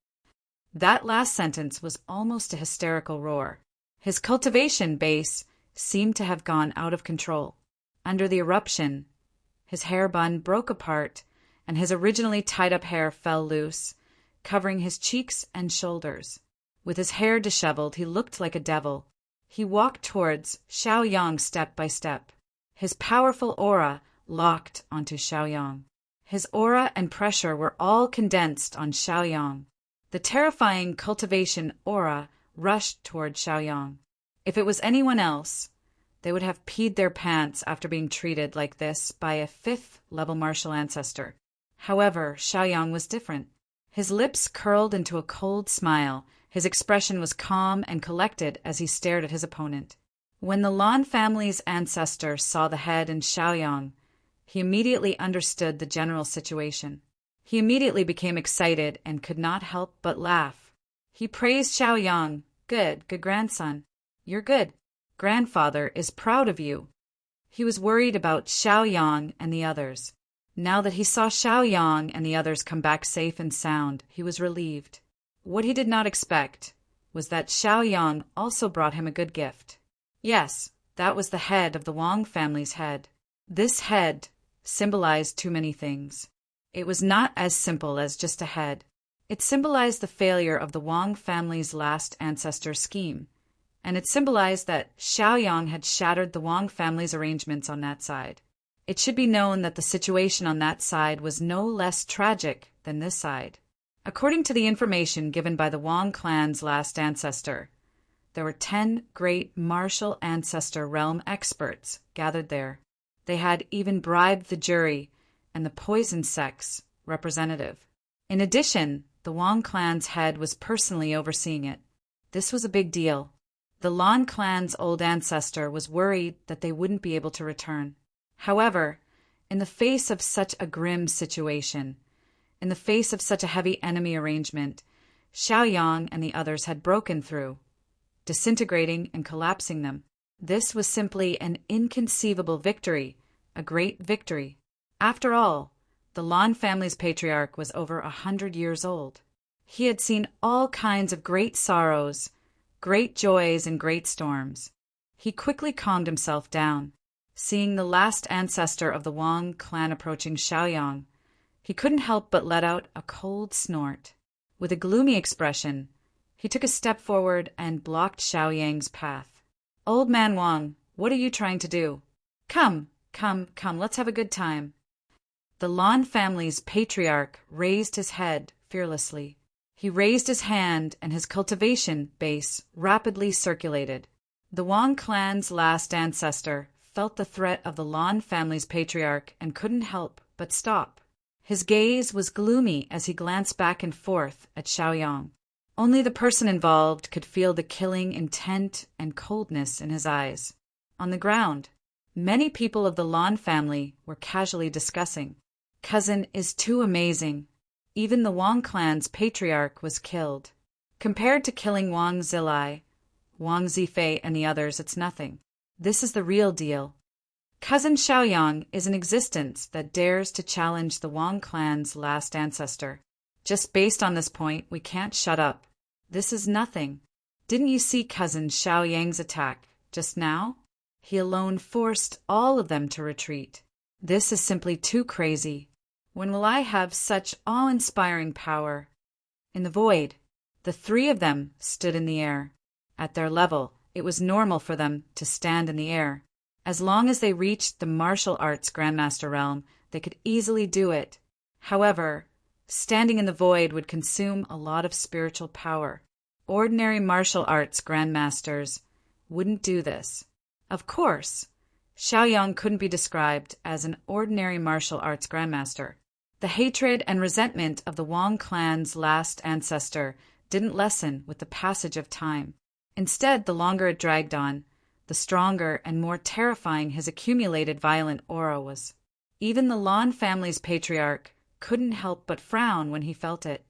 That last sentence was almost a hysterical roar. His cultivation base seemed to have gone out of control. Under the eruption, his hair bun broke apart, and his originally tied-up hair fell loose, covering his cheeks and shoulders. With his hair disheveled, he looked like a devil. He walked towards Xiaoyang step by step. His powerful aura locked onto Xiaoyang. His aura and pressure were all condensed on Xiaoyang. The terrifying cultivation aura rushed toward Xiaoyang. If it was anyone else, they would have peed their pants after being treated like this by a 5th-level martial ancestor. However, Xiaoyang was different. His lips curled into a cold smile. His expression was calm and collected as he stared at his opponent. When the Lan family's ancestor saw the head in Xiaoyang, he immediately understood the general situation. He immediately became excited and could not help but laugh. He praised Xiaoyang. Good grandson. You're good. Grandfather is proud of you." He was worried about Xiaoyang and the others. Now that he saw Xiaoyang and the others come back safe and sound, he was relieved. What he did not expect was that Xiaoyang also brought him a good gift. Yes, that was the head of the Wang family's head. This head symbolized too many things. It was not as simple as just a head. It symbolized the failure of the Wang family's last ancestor scheme, and it symbolized that Xiaoyang had shattered the Wang family's arrangements on that side. It should be known that the situation on that side was no less tragic than this side. According to the information given by the Wang clan's last ancestor, there were 10 great martial ancestor realm experts gathered there. They had even bribed the jury and the poison sect's representative. In addition, the Wang clan's head was personally overseeing it. This was a big deal. The Lan clan's old ancestor was worried that they wouldn't be able to return. However, in the face of such a grim situation, in the face of such a heavy enemy arrangement, Xiaoyang and the others had broken through, disintegrating and collapsing them. This was simply an inconceivable victory, a great victory. After all, the Lan family's patriarch was over 100 years old. He had seen all kinds of great sorrows, great joys, and great storms. He quickly calmed himself down. Seeing the last ancestor of the Wang clan approaching Xiaoyang, he couldn't help but let out a cold snort. With a gloomy expression, he took a step forward and blocked Xiaoyang's path. "Old man Wang, what are you trying to do? Come, let's have a good time." The Lan family's patriarch raised his head fearlessly. He raised his hand and his cultivation base rapidly circulated. The Wang clan's last ancestor felt the threat of the Lan family's patriarch and couldn't help but stop. His gaze was gloomy as he glanced back and forth at Xiaoyang. Only the person involved could feel the killing intent and coldness in his eyes. On the ground, many people of the Lan family were casually discussing. "Cousin is too amazing. Even the Wang clan's patriarch was killed. Compared to killing Wang Zilai, Wang Zifei, and the others, it's nothing. This is the real deal. Cousin Xiaoyang is an existence that dares to challenge the Wang clan's last ancestor. Just based on this point, we can't shut up. This is nothing. Didn't you see Cousin Xiaoyang's attack just now, he alone forced all of them to retreat. This is simply too crazy. When will I have such awe-inspiring power? In the void, the three of them stood in the air. At their level, it was normal for them to stand in the air. As long as they reached the martial arts Grandmaster realm, they could easily do it. However, standing in the void would consume a lot of spiritual power. Ordinary martial arts Grandmasters wouldn't do this. Of course, Xiaoyang couldn't be described as an ordinary martial arts Grandmaster. The hatred and resentment of the Wang clan's last ancestor didn't lessen with the passage of time. Instead, the longer it dragged on, the stronger and more terrifying his accumulated violent aura was. Even the Lan family's patriarch couldn't help but frown when he felt it.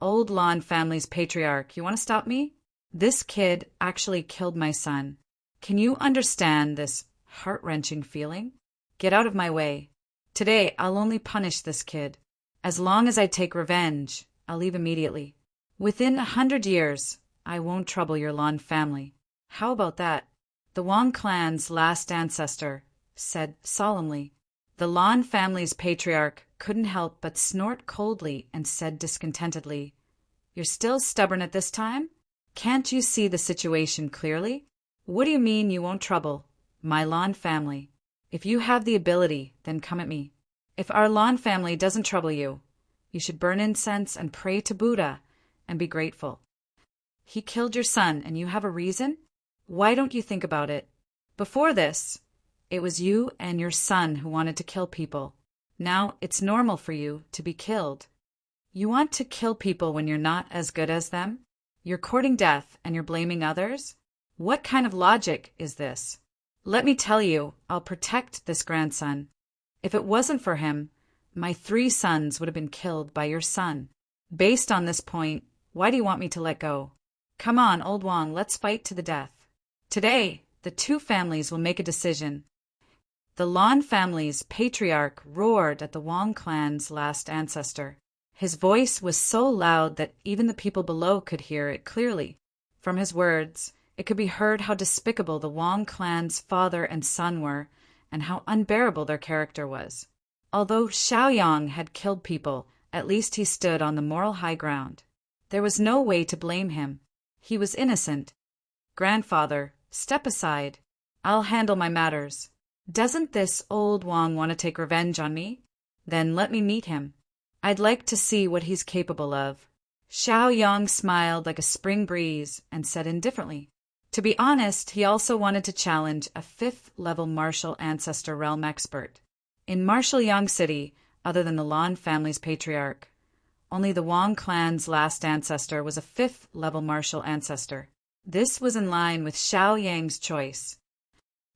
Old Lan family's patriarch, you want to stop me? This kid actually killed my son. Can you understand this heart-wrenching feeling? Get out of my way. Today, I'll only punish this kid. As long as I take revenge, I'll leave immediately. Within 100 years, I won't trouble your Lan family. How about that? The Wang clan's last ancestor said solemnly. The Lan family's patriarch couldn't help but snort coldly and said discontentedly, "You're still stubborn at this time? Can't you see the situation clearly? What do you mean you won't trouble my Lan family? If you have the ability, then come at me. If our Lan family doesn't trouble you, you should burn incense and pray to Buddha and be grateful. He killed your son and you have a reason? Why don't you think about it? Before this, it was you and your son who wanted to kill people. Now it's normal for you to be killed. You want to kill people when you're not as good as them? You're courting death and you're blaming others? What kind of logic is this? Let me tell you, I'll protect this grandson. If it wasn't for him, my 3 sons would have been killed by your son. Based on this point, why do you want me to let go? Come on, old Wang, let's fight to the death. Today, the 2 families will make a decision." The Lan family's patriarch roared at the Wang clan's last ancestor. His voice was so loud that even the people below could hear it clearly. From his words, it could be heard how despicable the Wang clan's father and son were, and how unbearable their character was. Although Xiaoyang had killed people, at least he stood on the moral high ground. There was no way to blame him. He was innocent. "Grandfather, step aside. I'll handle my matters. Doesn't this old Wang want to take revenge on me? Then let me meet him. I'd like to see what he's capable of." Xiaoyang smiled like a spring breeze and said indifferently. To be honest, he also wanted to challenge a 5th-level martial ancestor realm expert. In Martial Yang City, other than the Lan family's patriarch, only the Wang clan's last ancestor was a 5th-level martial ancestor. This was in line with Xiaoyang's choice.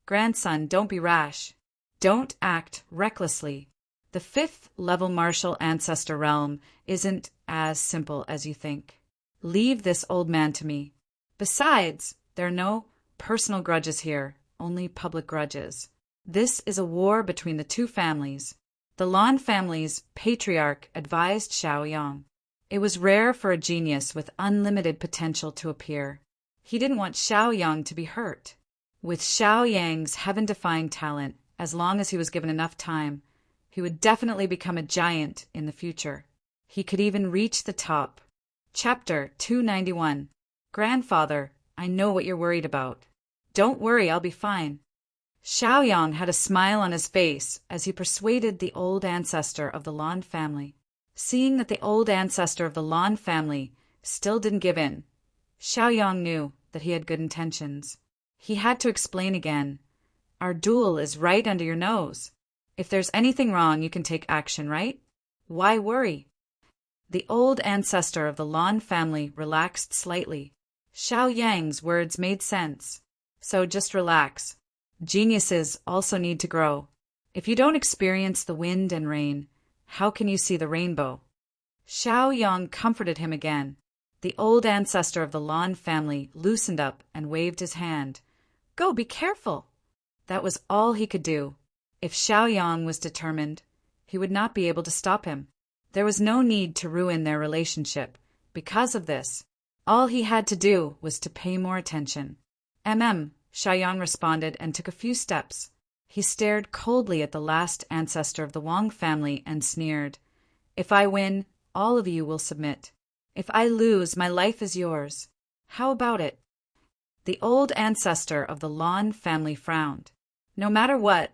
"Grandson, don't be rash. Don't act recklessly. The 5th-level martial ancestor realm isn't as simple as you think. Leave this old man to me. Besides, there are no personal grudges here, only public grudges. This is a war between the 2 families." The Lan family's patriarch advised Xiaoyang. It was rare for a genius with unlimited potential to appear. He didn't want Xiaoyang to be hurt. With Xiaoyang's heaven-defying talent, as long as he was given enough time, he would definitely become a giant in the future. He could even reach the top. Chapter 291. Grandfather, I know what you're worried about. Don't worry, I'll be fine. Xiaoyang had a smile on his face as he persuaded the old ancestor of the Lan family. Seeing that the old ancestor of the Lan family still didn't give in, Xiaoyang knew that he had good intentions. He had to explain again. "Our duel is right under your nose. If there's anything wrong, you can take action, right? Why worry?" The old ancestor of the Lan family relaxed slightly. Xiaoyang's words made sense. "So just relax. Geniuses also need to grow. If you don't experience the wind and rain, how can you see the rainbow?" Xiaoyang comforted him again. The old ancestor of the Lan family loosened up and waved his hand. "Go, be careful." That was all he could do. If Xiaoyang was determined, he would not be able to stop him. There was no need to ruin their relationship. Because of this, all he had to do was to pay more attention. Xiaoyang responded and took a few steps. He stared coldly at the last ancestor of the Wang family and sneered. If I win, all of you will submit. If I lose, my life is yours. How about it? The old ancestor of the Lan family frowned. No matter what,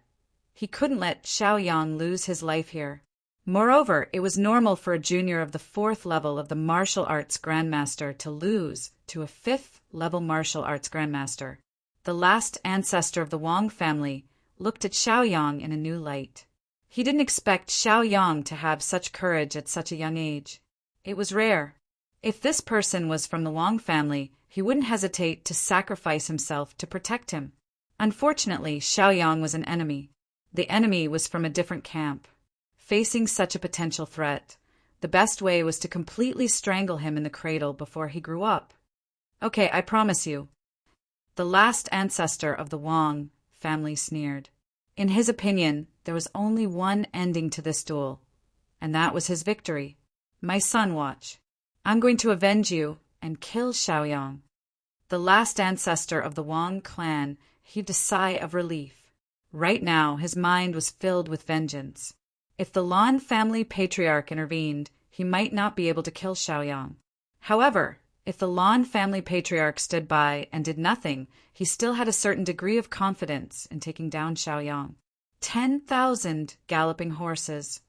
he couldn't let Xiaoyang lose his life here. Moreover, it was normal for a junior of the 4th level of the martial arts grandmaster to lose to a 5th level martial arts grandmaster. The last ancestor of the Wang family looked at Xiaoyang in a new light. He didn't expect Xiaoyang to have such courage at such a young age. It was rare. If this person was from the Wang family, he wouldn't hesitate to sacrifice himself to protect him. Unfortunately, Xiaoyang was an enemy. The enemy was from a different camp. Facing such a potential threat, the best way was to completely strangle him in the cradle before he grew up. Okay, I promise you. The last ancestor of the Wang family sneered. In his opinion, there was only one ending to this duel, and that was his victory. My son, watch. I'm going to avenge you and kill Xiaoyang. The last ancestor of the Wang clan heaved a sigh of relief. Right now, his mind was filled with vengeance. If the Lan family patriarch intervened, he might not be able to kill Xiaoyang. However, if the Lan family patriarch stood by and did nothing, he still had a certain degree of confidence in taking down Xiaoyang. 10,000 galloping horses.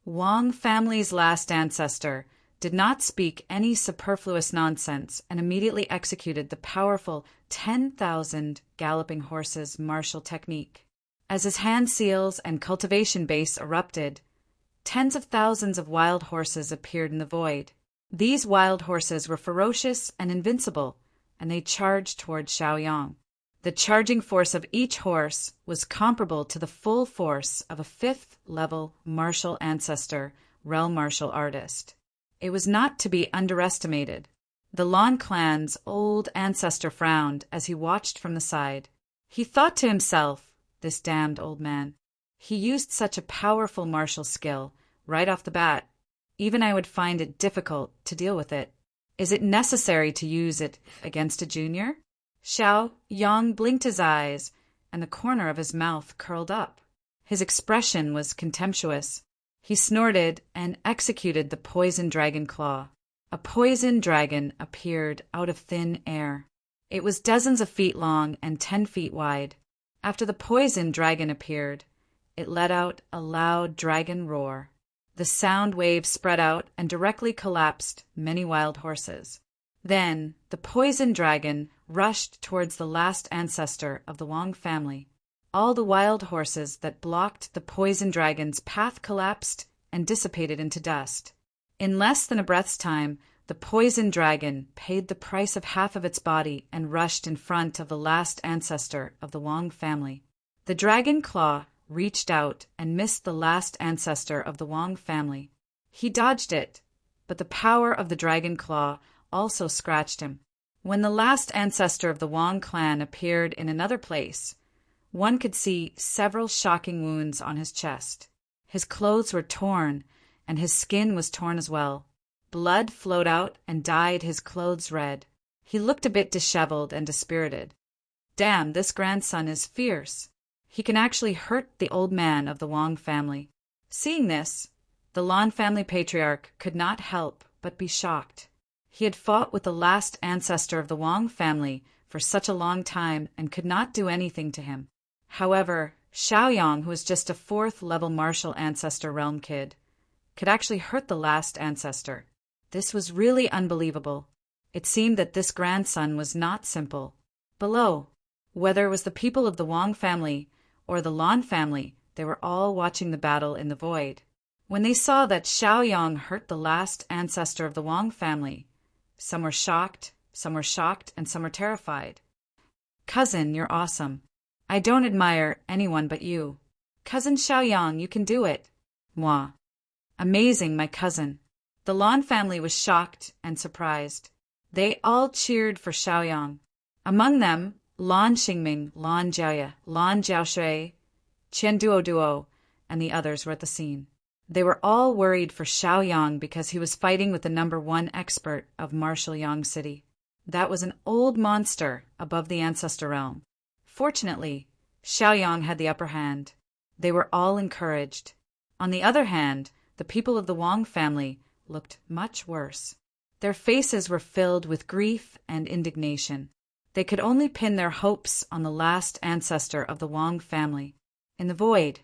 Wang family's last ancestor did not speak any superfluous nonsense and immediately executed the powerful 10,000 galloping horses martial technique. As his hand seals and cultivation base erupted, tens of thousands of wild horses appeared in the void. These wild horses were ferocious and invincible, and they charged toward Xiaoyang. The charging force of each horse was comparable to the full force of a 5th-level martial ancestor, realm martial artist. It was not to be underestimated. The Lan clan's old ancestor frowned as he watched from the side. He thought to himself, this damned old man. He used such a powerful martial skill right off the bat. Even I would find it difficult to deal with it. Is it necessary to use it against a junior? Xiaoyang blinked his eyes, and the corner of his mouth curled up. His expression was contemptuous. He snorted and executed the poison dragon claw. A poison dragon appeared out of thin air. It was dozens of feet long and 10 feet wide. After the poison dragon appeared, it let out a loud dragon roar. The sound wave spread out and directly collapsed many wild horses. Then the poison dragon rushed towards the last ancestor of the Wang family. All the wild horses that blocked the poison dragon's path collapsed and dissipated into dust. In less than a breath's time, the poison dragon paid the price of half of its body and rushed in front of the last ancestor of the Wang family. The dragon claw reached out and missed the last ancestor of the Wang family. He dodged it, but the power of the dragon claw also scratched him. When the last ancestor of the Wang clan appeared in another place, one could see several shocking wounds on his chest. His clothes were torn, and his skin was torn as well. Blood flowed out and dyed his clothes red. He looked a bit disheveled and dispirited. Damn, this grandson is fierce. He can actually hurt the old man of the Wang family. Seeing this, the Lan family patriarch could not help but be shocked. He had fought with the last ancestor of the Wang family for such a long time and could not do anything to him. However, Xiaoyang, who was just a 4th-level martial ancestor realm kid, could actually hurt the last ancestor. This was really unbelievable. It seemed that this grandson was not simple. Below, whether it was the people of the Wang family or the Lan family, they were all watching the battle in the void. When they saw that Xiaoyang hurt the last ancestor of the Wang family, some were shocked, and some were terrified. Cousin, you're awesome. I don't admire anyone but you. Cousin Xiaoyang, you can do it. Moi. Amazing, my cousin. The Lan family was shocked and surprised. They all cheered for Xiaoyang. Among them, Lan Xingming, Lan Jiaoye, Lan Jiaoshui, Qian Duoduo, and the others were at the scene. They were all worried for Xiaoyang because he was fighting with the #1 expert of martial Yang City. That was an old monster above the ancestor realm. Fortunately, Xiaoyang had the upper hand. They were all encouraged. On the other hand, the people of the Wang family looked much worse. Their faces were filled with grief and indignation. They could only pin their hopes on the last ancestor of the Wang family. In the void,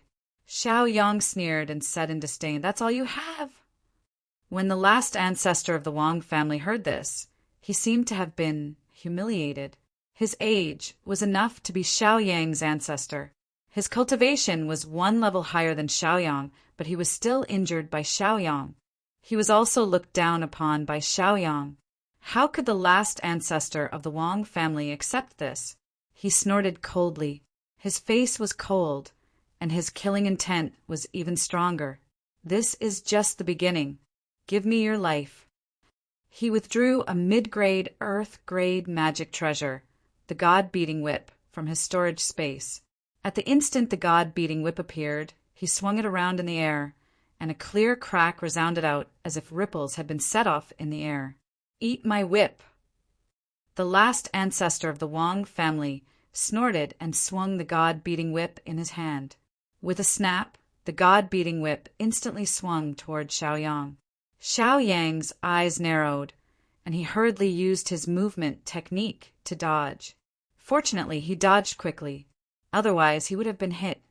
Xiaoyang sneered and said in disdain, "That's all you have?" When the last ancestor of the Wang family heard this, he seemed to have been humiliated. His age was enough to be Xiaoyang's ancestor. His cultivation was one level higher than Xiaoyang, but he was still injured by Xiaoyang. He was also looked down upon by Xiaoyang. How could the last ancestor of the Wang family accept this? He snorted coldly. His face was cold, and his killing intent was even stronger. "This is just the beginning. Give me your life." He withdrew a mid-grade, earth-grade magic treasure, the God-beating whip, from his storage space. At the instant the God-beating whip appeared, he swung it around in the air, and a clear crack resounded out as if ripples had been set off in the air. "Eat my whip!" The last ancestor of the Wang family snorted and swung the God-beating whip in his hand. With a snap, the God-beating whip instantly swung toward Xiaoyang. Xiaoyang's eyes narrowed, and he hurriedly used his movement technique to dodge. Fortunately, he dodged quickly. Otherwise, he would have been hit.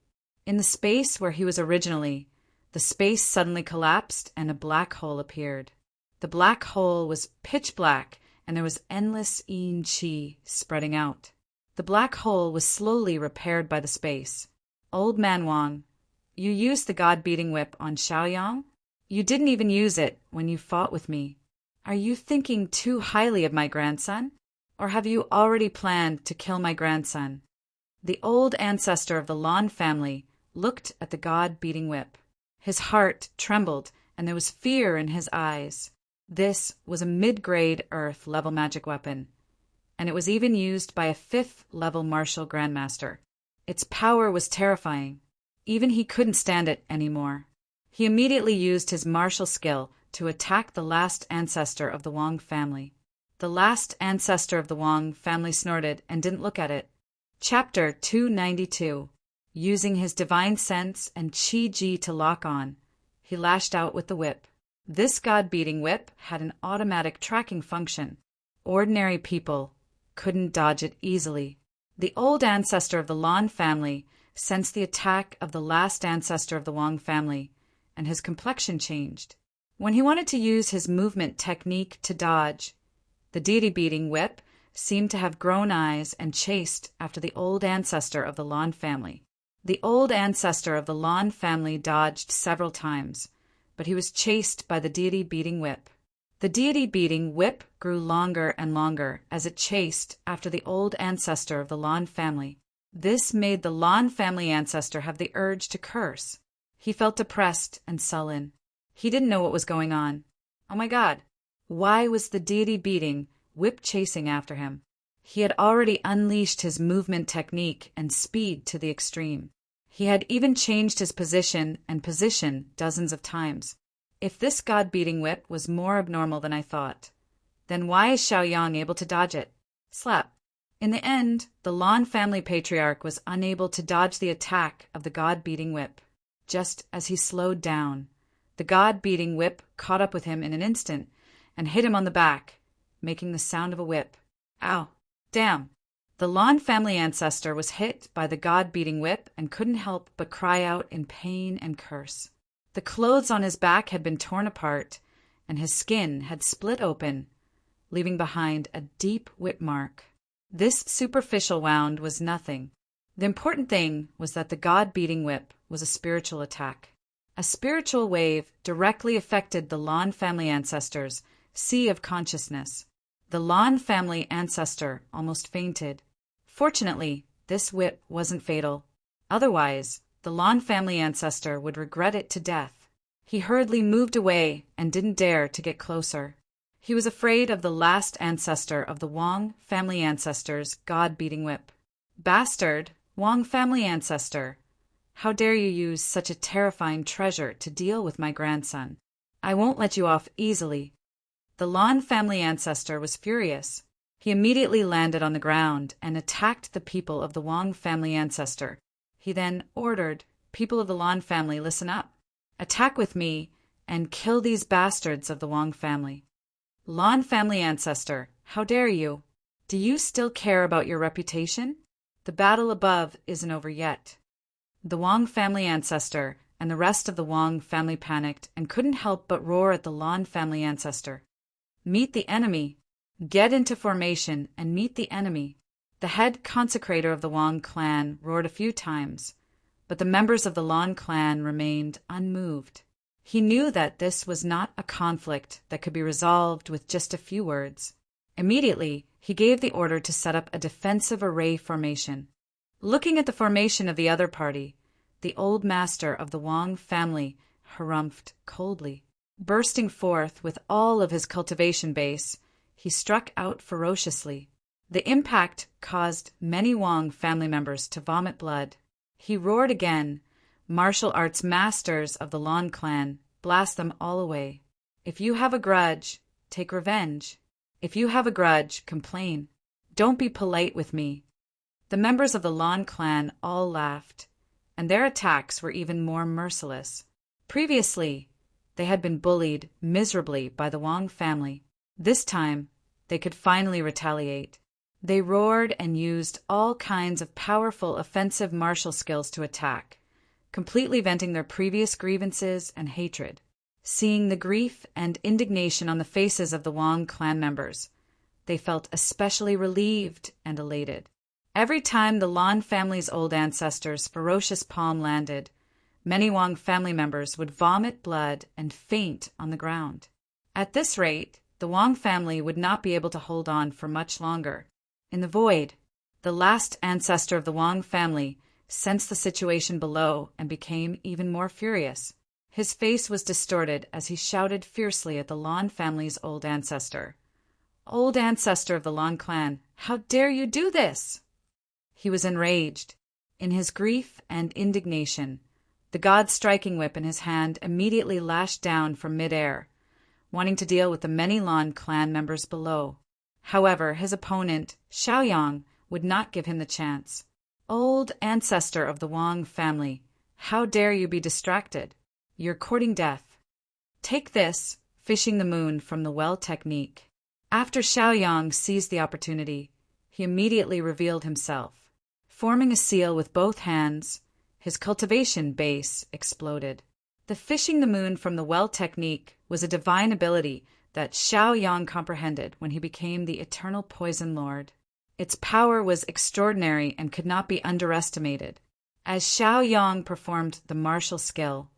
In the space where he was originally, the space suddenly collapsed and a black hole appeared. The black hole was pitch black, and there was endless yin qi spreading out. The black hole was slowly repaired by the space. "Old man Wang, you used the God-beating whip on Xiaoyang? You didn't even use it when you fought with me. Are you thinking too highly of my grandson? Or have you already planned to kill my grandson?" The old ancestor of the Lan family looked at the God-beating whip. His heart trembled, and there was fear in his eyes. This was a mid-grade Earth-level magic weapon, and it was even used by a 5th-level martial grandmaster. Its power was terrifying. Even he couldn't stand it anymore. He immediately used his martial skill to attack the last ancestor of the Wang family. The last ancestor of the Wang family snorted and didn't look at it. Chapter 292. Using his divine sense and Qi-Ji to lock on, he lashed out with the whip. This God-beating whip had an automatic tracking function. Ordinary people couldn't dodge it easily. The old ancestor of the Lan family sensed the attack of the last ancestor of the Wang family, and his complexion changed. When he wanted to use his movement technique to dodge, the deity-beating whip seemed to have grown eyes and chased after the old ancestor of the Lan family. The old ancestor of the Lan family dodged several times, but he was chased by the deity-beating whip. The deity-beating whip grew longer and longer as it chased after the old ancestor of the Lan family. This made the Lan family ancestor have the urge to curse. He felt depressed and sullen. He didn't know what was going on. Oh my God! Why was the deity-beating whip chasing after him? He had already unleashed his movement technique and speed to the extreme. He had even changed his position and position dozens of times. If this God-beating whip was more abnormal than I thought, then why is Xiaoyang able to dodge it? Slap. In the end, the Lan family patriarch was unable to dodge the attack of the God-beating whip. Just as he slowed down, the God-beating whip caught up with him in an instant and hit him on the back, making the sound of a whip. Ow! Damn! The Lan family ancestor was hit by the God-beating whip and couldn't help but cry out in pain and curse. The clothes on his back had been torn apart, and his skin had split open, leaving behind a deep whip mark. This superficial wound was nothing. The important thing was that the God-beating whip was a spiritual attack. A spiritual wave directly affected the Lan family ancestor's sea of consciousness. The Lan family ancestor almost fainted. Fortunately, this whip wasn't fatal. Otherwise, the Lan family ancestor would regret it to death. He hurriedly moved away and didn't dare to get closer. He was afraid of the last ancestor of the Wang family ancestor's God-beating whip. Bastard, Wang family ancestor! How dare you use such a terrifying treasure to deal with my grandson? I won't let you off easily. The Lan family ancestor was furious. He immediately landed on the ground and attacked the people of the Wang family ancestor. He then ordered, "People of the Lan family, listen up. Attack with me and kill these bastards of the Wang family." Lan family ancestor, how dare you? Do you still care about your reputation? The battle above isn't over yet. The Wang family ancestor and the rest of the Wang family panicked and couldn't help but roar at the Lan family ancestor. "Meet the enemy. Get into formation and meet the enemy." The head consecrator of the Wang clan roared a few times, but the members of the Lan clan remained unmoved. He knew that this was not a conflict that could be resolved with just a few words. Immediately, he gave the order to set up a defensive array formation. Looking at the formation of the other party, the old master of the Wang family harumphed coldly. Bursting forth with all of his cultivation base, he struck out ferociously. The impact caused many Wang family members to vomit blood. He roared again, "Martial arts masters of the Lan clan, blast them all away. If you have a grudge, take revenge. If you have a grudge, complain. Don't be polite with me." The members of the Lan clan all laughed, and their attacks were even more merciless. Previously, they had been bullied miserably by the Wang family. This time, they could finally retaliate. They roared and used all kinds of powerful offensive martial skills to attack, completely venting their previous grievances and hatred. Seeing the grief and indignation on the faces of the Wang clan members, they felt especially relieved and elated. Every time the Lan family's old ancestors' ferocious palm landed, many Wang family members would vomit blood and faint on the ground. At this rate, the Wang family would not be able to hold on for much longer. In the void, the last ancestor of the Wang family sensed the situation below and became even more furious. His face was distorted as he shouted fiercely at the Lan family's old ancestor. "Old ancestor of the Lan clan, how dare you do this?" He was enraged. In his grief and indignation, the god striking whip in his hand immediately lashed down from midair, wanting to deal with the many Lan clan members below. However, his opponent, Xiaoyang, would not give him the chance. "Old ancestor of the Wang family, how dare you be distracted? You're courting death. Take this, fishing the moon from the well technique." After Xiaoyang seized the opportunity, he immediately revealed himself. Forming a seal with both hands, his cultivation base exploded. The fishing the moon from the well technique was a divine ability that Xiaoyang comprehended when he became the Eternal Poison Lord. Its power was extraordinary and could not be underestimated. As Xiaoyang performed the martial skill,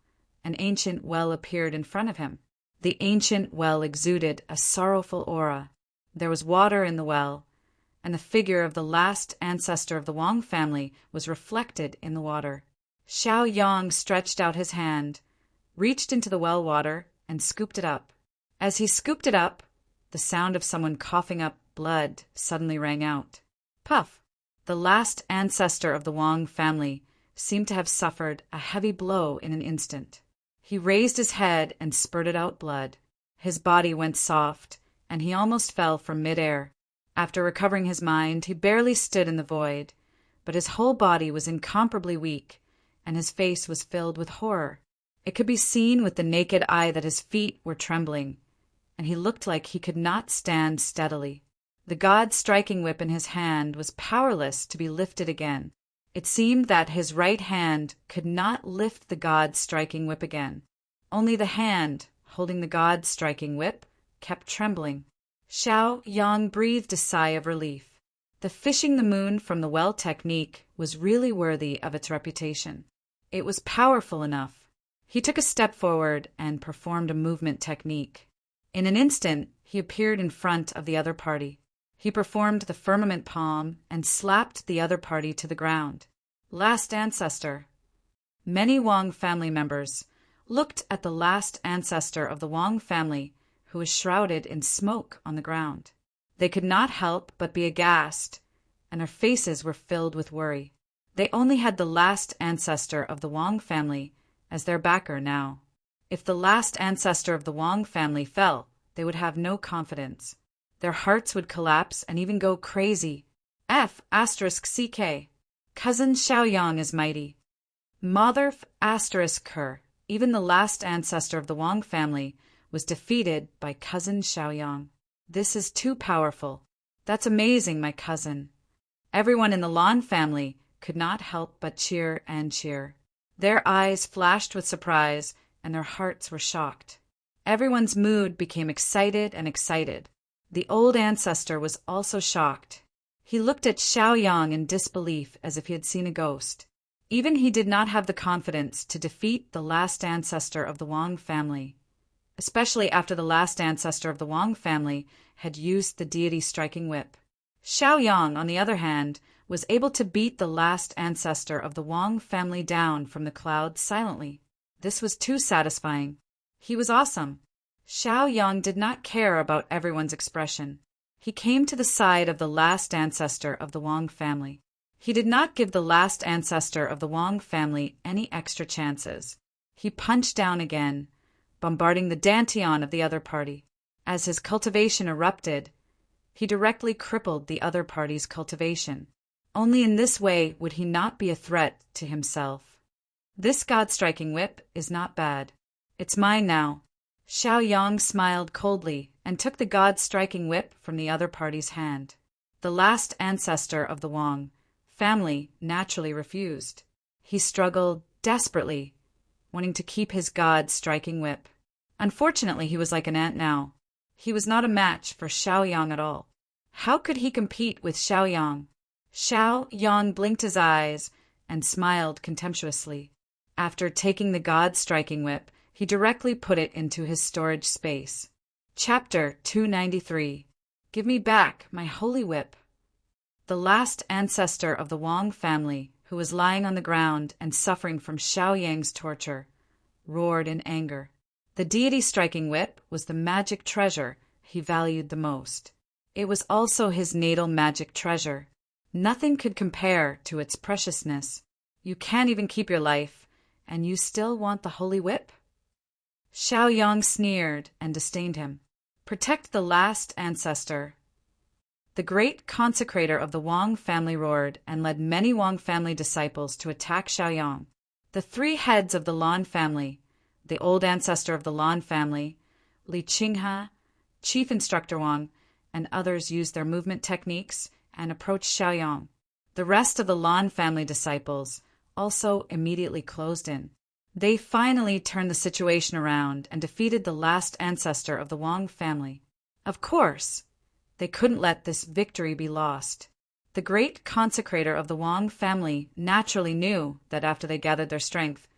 an ancient well appeared in front of him. The ancient well exuded a sorrowful aura. There was water in the well, and the figure of the last ancestor of the Wang family was reflected in the water. Xiaoyang stretched out his hand, reached into the well water, and scooped it up. As he scooped it up, the sound of someone coughing up blood suddenly rang out. Puff! The last ancestor of the Wang family seemed to have suffered a heavy blow in an instant. He raised his head and spurted out blood. His body went soft, and he almost fell from midair. After recovering his mind, he barely stood in the void, but his whole body was incomparably weak, and his face was filled with horror. It could be seen with the naked eye that his feet were trembling, and he looked like he could not stand steadily. The god striking whip in his hand was powerless to be lifted again. It seemed that his right hand could not lift the god striking whip again. Only the hand, holding the god striking whip, kept trembling. Xiaoyang breathed a sigh of relief. The fishing the moon from the well technique was really worthy of its reputation. It was powerful enough. He took a step forward and performed a movement technique. In an instant, he appeared in front of the other party. He performed the firmament palm and slapped the other party to the ground. Last ancestor. Many Wang family members looked at the last ancestor of the Wang family, who was shrouded in smoke on the ground. They could not help but be aghast, and their faces were filled with worry. They only had the last ancestor of the Wang family as their backer now. If the last ancestor of the Wang family fell, they would have no confidence. Their hearts would collapse and even go crazy. F***CK. Cousin Xiaoyang is mighty. Mother **her. Even the last ancestor of the Wang family was defeated by cousin Xiaoyang. This is too powerful. That's amazing, my cousin. Everyone in the Lan family could not help but cheer and cheer. Their eyes flashed with surprise, and their hearts were shocked. Everyone's mood became excited and excited. The old ancestor was also shocked. He looked at Xiaoyang in disbelief as if he had seen a ghost. Even he did not have the confidence to defeat the last ancestor of the Wang family, especially after the last ancestor of the Wang family had used the deity striking whip. Xiaoyang, on the other hand, was able to beat the last ancestor of the Wang family down from the clouds silently. This was too satisfying. He was awesome. Xiaoyang did not care about everyone's expression. He came to the side of the last ancestor of the Wang family. He did not give the last ancestor of the Wang family any extra chances. He punched down again, bombarding the dantian of the other party. As his cultivation erupted, he directly crippled the other party's cultivation. Only in this way would he not be a threat to himself. This god-striking whip is not bad. It's mine now. Xiaoyang smiled coldly and took the god-striking whip from the other party's hand. The last ancestor of the Wang family naturally refused. He struggled desperately, wanting to keep his god-striking whip. Unfortunately, he was like an ant now. He was not a match for Xiaoyang at all. How could he compete with Xiaoyang? Xiaoyang blinked his eyes and smiled contemptuously. After taking the god-striking whip, he directly put it into his storage space. Chapter 293. Give me back my holy whip. The last ancestor of the Wang family, who was lying on the ground and suffering from Xiaoyang's torture, roared in anger. The deity striking whip was the magic treasure he valued the most. It was also his natal magic treasure. Nothing could compare to its preciousness. You can't even keep your life, and you still want the holy whip? Xiaoyang sneered and disdained him. Protect the last ancestor. The great consecrator of the Wang family roared and led many Wang family disciples to attack Xiaoyang. The three heads of the Lan family, the old ancestor of the Lan family, Li Qinghe, Chief Instructor Wang, and others used their movement techniques and approached Xiaoyang. The rest of the Lan family disciples also immediately closed in. They finally turned the situation around and defeated the last ancestor of the Wang family. Of course, they couldn't let this victory be lost. The great consecrator of the Wang family naturally knew that after they gathered their strength,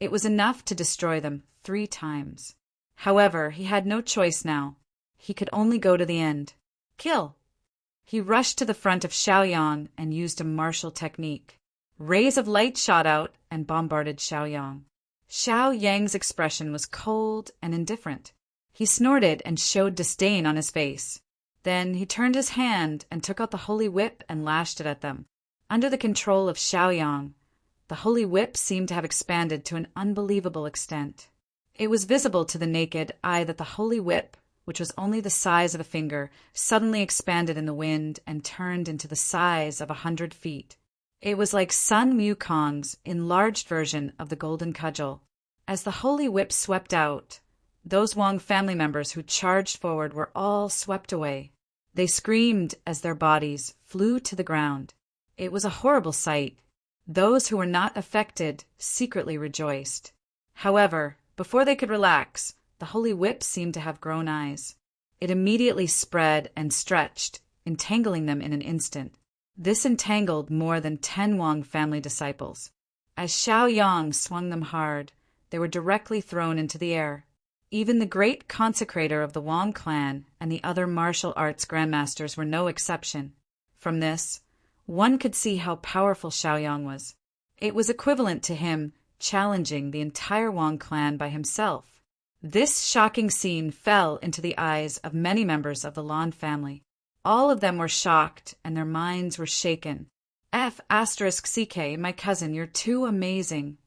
it was enough to destroy them 3 times. However, he had no choice now. He could only go to the end. Kill! He rushed to the front of Xiaoyang and used a martial technique. Rays of light shot out and bombarded Xiaoyang. Xiaoyang's expression was cold and indifferent. He snorted and showed disdain on his face. Then he turned his hand and took out the holy whip and lashed it at them. Under the control of Xiaoyang, the holy whip seemed to have expanded to an unbelievable extent. It was visible to the naked eye that the holy whip, which was only the size of a finger, suddenly expanded in the wind and turned into the size of 100 feet. It was like Sun Wukong's enlarged version of the golden cudgel. As the holy whip swept out, those Wang family members who charged forward were all swept away. They screamed as their bodies flew to the ground. It was a horrible sight. Those who were not affected secretly rejoiced. However, before they could relax, the holy whip seemed to have grown eyes. It immediately spread and stretched, entangling them in an instant. This entangled more than 10 Wang family disciples. As Xiaoyang swung them hard, they were directly thrown into the air. Even the great consecrator of the Wang clan and the other martial arts grandmasters were no exception. From this, one could see how powerful Xiaoyang was. It was equivalent to him challenging the entire Wang clan by himself. This shocking scene fell into the eyes of many members of the Lan family. All of them were shocked and their minds were shaken. F***CK, my cousin, you're too amazing.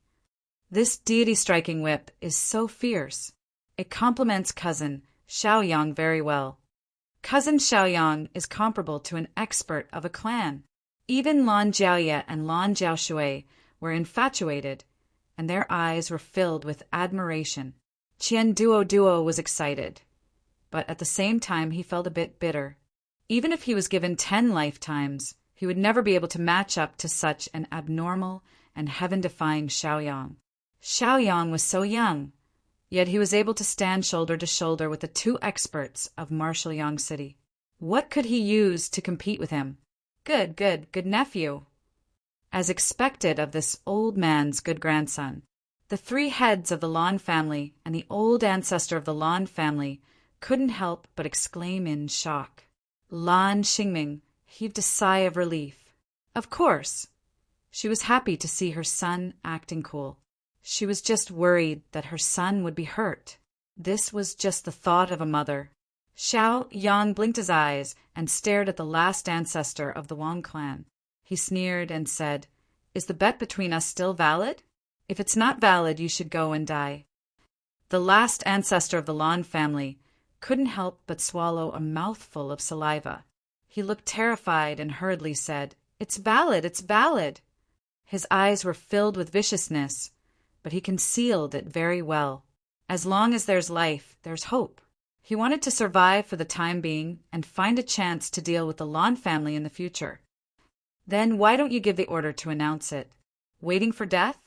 This deity-striking whip is so fierce. It complements cousin Xiaoyang very well. Cousin Xiaoyang is comparable to an expert of a clan. Even Lan Jiaoye and Lan Jiaoshui were infatuated, and their eyes were filled with admiration. Qian Duo was excited, but at the same time he felt a bit bitter. Even if he was given 10 lifetimes, he would never be able to match up to such an abnormal and heaven-defying Xiaoyang. Xiaoyang was so young, yet he was able to stand shoulder to shoulder with the two experts of martial Yang City. What could he use to compete with him? Good nephew. As expected of this old man's good grandson, the three heads of the Lan family and the old ancestor of the Lan family couldn't help but exclaim in shock. Lan Xingming heaved a sigh of relief. Of course, she was happy to see her son acting cool. She was just worried that her son would be hurt. This was just the thought of a mother. Xiaoyang blinked his eyes and stared at the last ancestor of the Wang clan. He sneered and said, "Is the bet between us still valid? If it's not valid, you should go and die." The last ancestor of the Lan family couldn't help but swallow a mouthful of saliva. He looked terrified and hurriedly said, "It's valid, it's valid." His eyes were filled with viciousness, but he concealed it very well. As long as there's life, there's hope. He wanted to survive for the time being and find a chance to deal with the Lan family in the future. Then why don't you give the order to announce it? Waiting for death?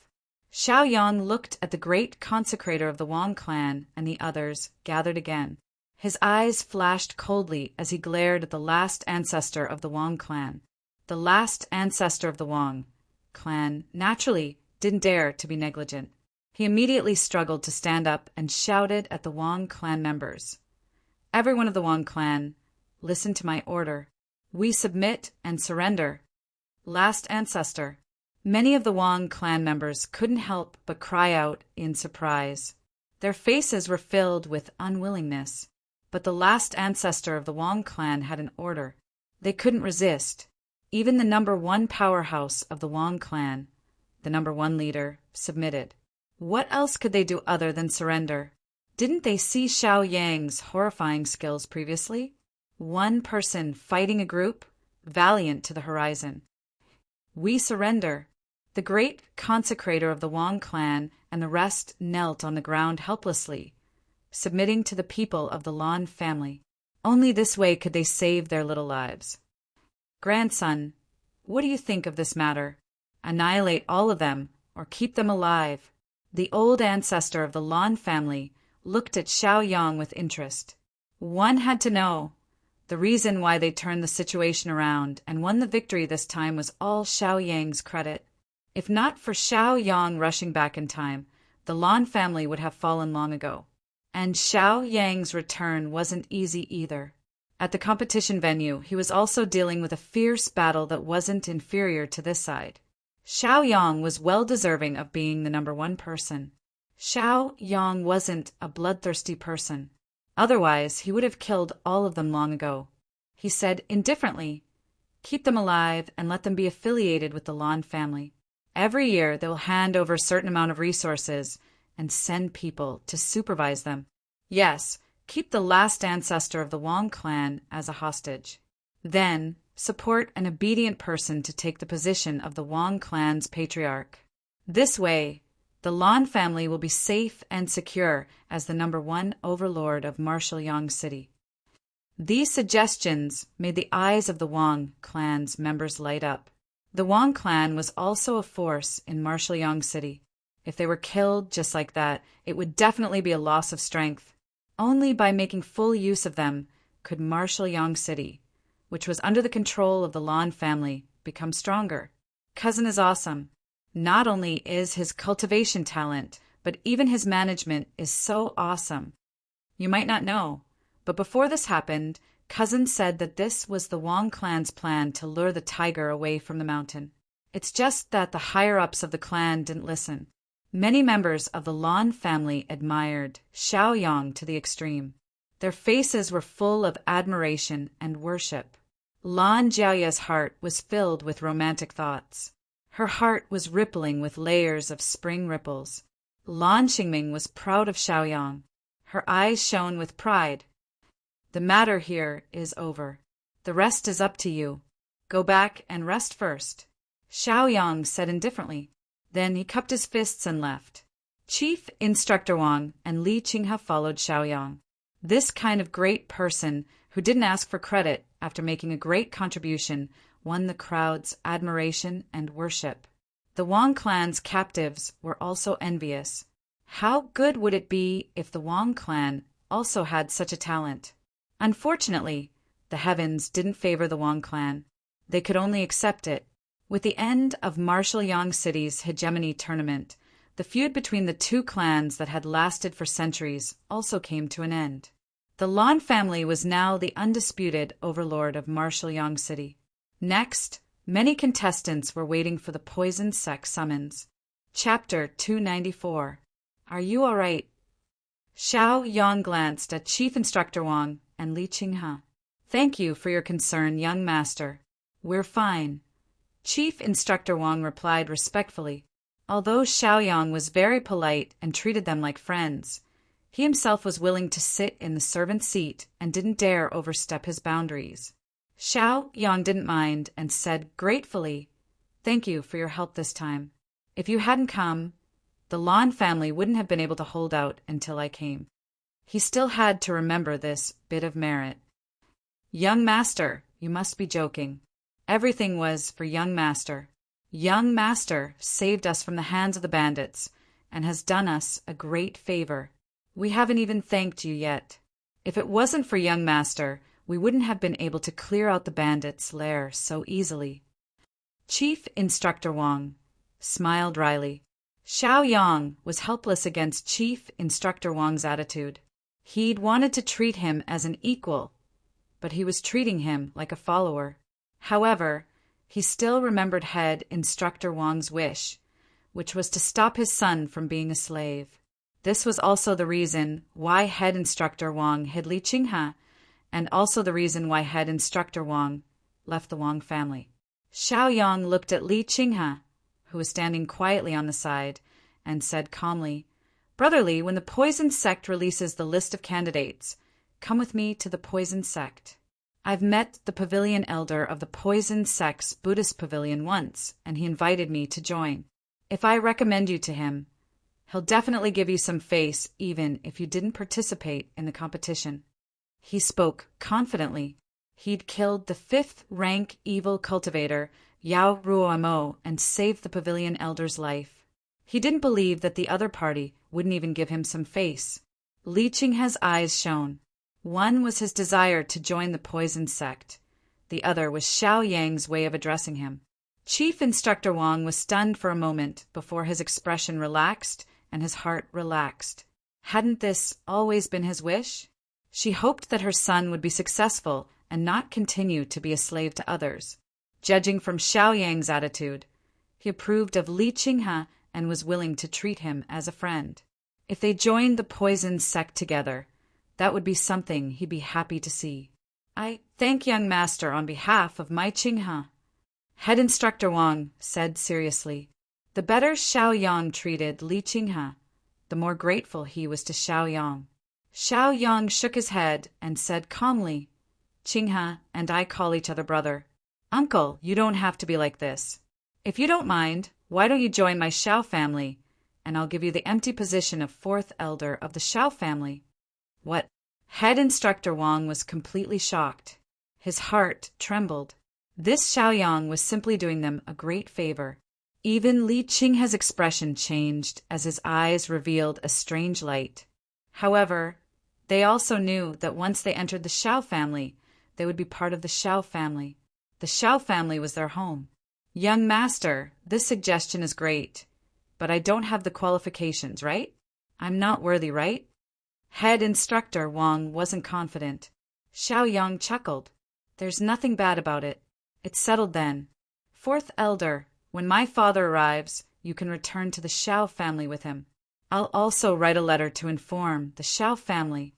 Xiaoyang looked at the great consecrator of the Wang clan and the others gathered again. His eyes flashed coldly as he glared at the last ancestor of the Wang clan. The last ancestor of the Wang clan naturally didn't dare to be negligent. He immediately struggled to stand up and shouted at the Wang clan members. "Everyone of the Wang clan, listen to my order. We submit and surrender." Last ancestor. Many of the Wang clan members couldn't help but cry out in surprise. Their faces were filled with unwillingness. But the last ancestor of the Wang clan had an order. They couldn't resist. Even the #1 powerhouse of the Wang clan, the #1 leader, submitted. What else could they do other than surrender? Didn't they see Xiaoyang's horrifying skills previously? One person fighting a group, valiant to the horizon. We surrender. The great consecrator of the Wang clan and the rest knelt on the ground helplessly, submitting to the people of the Lan family. Only this way could they save their little lives. Grandson, what do you think of this matter? Annihilate all of them, or keep them alive? The old ancestor of the Lan family looked at Xiaoyang with interest. One had to know. The reason why they turned the situation around and won the victory this time was all Xiaoyang's credit. If not for Xiaoyang rushing back in time, the Lan family would have fallen long ago. And Xiaoyang's return wasn't easy either. At the competition venue, he was also dealing with a fierce battle that wasn't inferior to this side. Xiaoyang was well deserving of being the #1 person. Xiaoyang wasn't a bloodthirsty person. Otherwise, he would have killed all of them long ago. He said indifferently, "Keep them alive and let them be affiliated with the Lan family. Every year they will hand over a certain amount of resources and send people to supervise them. Yes, keep the last ancestor of the Wang clan as a hostage. Then support an obedient person to take the position of the Wang clan's patriarch. This way, the Lan family will be safe and secure as the #1 overlord of martial Yang City." These suggestions made the eyes of the Wang clan's members light up. The Wang clan was also a force in martial Yang City. If they were killed just like that, it would definitely be a loss of strength. Only by making full use of them could martial Yang City, which was under the control of the Lan family, become stronger. Cousin is awesome. Not only is his cultivation talent, but even his management is so awesome. You might not know, but before this happened, Cousin said that this was the Wang clan's plan to lure the tiger away from the mountain. It's just that the higher-ups of the clan didn't listen. Many members of the Lan family admired Xiaoyang to the extreme. Their faces were full of admiration and worship. Lan Jiaoye's heart was filled with romantic thoughts. Her heart was rippling with layers of spring ripples. Lan Xingming was proud of Xiaoyang. Her eyes shone with pride. The matter here is over. The rest is up to you. Go back and rest first." Xiaoyang said indifferently. Then he cupped his fists and left. Chief Instructor Wang and Li Qinghe followed Xiaoyang. This kind of great person, who didn't ask for credit after making a great contribution, won the crowd's admiration and worship. The Wang clan's captives were also envious. How good would it be if the Wang clan also had such a talent? Unfortunately, the heavens didn't favor the Wang clan. They could only accept it. With the end of Marshal Yang City's hegemony tournament, the feud between the two clans that had lasted for centuries also came to an end. The Lan family was now the undisputed overlord of Marshal Yang City. Next, many contestants were waiting for the poison sect summons. Chapter 294. Are you all right? Xiaoyang glanced at Chief Instructor Wang and Li Qinghe. Thank you for your concern, young master. We're fine. Chief Instructor Wang replied respectfully. Although Xiaoyang was very polite and treated them like friends, he himself was willing to sit in the servant seat and didn't dare overstep his boundaries. Xiaoyang didn't mind and said gratefully, "Thank you for your help this time. If you hadn't come, the Lan family wouldn't have been able to hold out until I came." He still had to remember this bit of merit. "Young master, you must be joking." Everything was for young master. Young master saved us from the hands of the bandits and has done us a great favor. We haven't even thanked you yet. If it wasn't for young master, we wouldn't have been able to clear out the bandits' lair so easily. Chief Instructor Wang smiled wryly. Xiaoyang was helpless against Chief Instructor Wang's attitude. He'd wanted to treat him as an equal, but he was treating him like a follower. However, he still remembered Head Instructor Wang's wish, which was to stop his son from being a slave. This was also the reason why Head Instructor Wang hid Li Qinghe, and also the reason why Head Instructor Wang left the Wang family. Xiaoyang looked at Li Qinghe, who was standing quietly on the side, and said calmly, "Brother Li, when the poison sect releases the list of candidates, come with me to the poison sect. I've met the pavilion elder of the poison sect's Buddhist pavilion once, and he invited me to join. If I recommend you to him, he'll definitely give you some face even if you didn't participate in the competition." He spoke confidently. He'd killed the 5th-rank evil cultivator, Yao Ruomo, and saved the pavilion elder's life. He didn't believe that the other party wouldn't even give him some face. Li Qinghe's eyes shone. One was his desire to join the poison sect. The other was Xiaoyang's way of addressing him. Chief Instructor Wang was stunned for a moment before his expression relaxed and his heart relaxed. Hadn't this always been his wish? She hoped that her son would be successful and not continue to be a slave to others. Judging from Xiaoyang's attitude, he approved of Li Qinghe and was willing to treat him as a friend. If they joined the poison sect together, that would be something he'd be happy to see. "I thank young master on behalf of my Qinghe," Head Instructor Wang said seriously. The better Xiaoyang treated Li Qinghe, the more grateful he was to Xiaoyang. Xiaoyang shook his head and said calmly, "Qinghe and I call each other brother. Uncle, you don't have to be like this. If you don't mind, why don't you join my Xiao family, and I'll give you the empty position of 4th elder of the Xiao family." What? Head Instructor Wang was completely shocked. His heart trembled. This Xiaoyang was simply doing them a great favor. Even Li Qinghe's expression changed as his eyes revealed a strange light. However, they also knew that once they entered the Xiao family, they would be part of the Xiao family. The Xiao family was their home. "Young master, this suggestion is great, but I don't have the qualifications, right? I'm not worthy, right?" Head Instructor Wang wasn't confident. Xiaoyang chuckled. "There's nothing bad about it. It's settled then. 4th elder, when my father arrives, you can return to the Xiao family with him. I'll also write a letter to inform the Xiao family."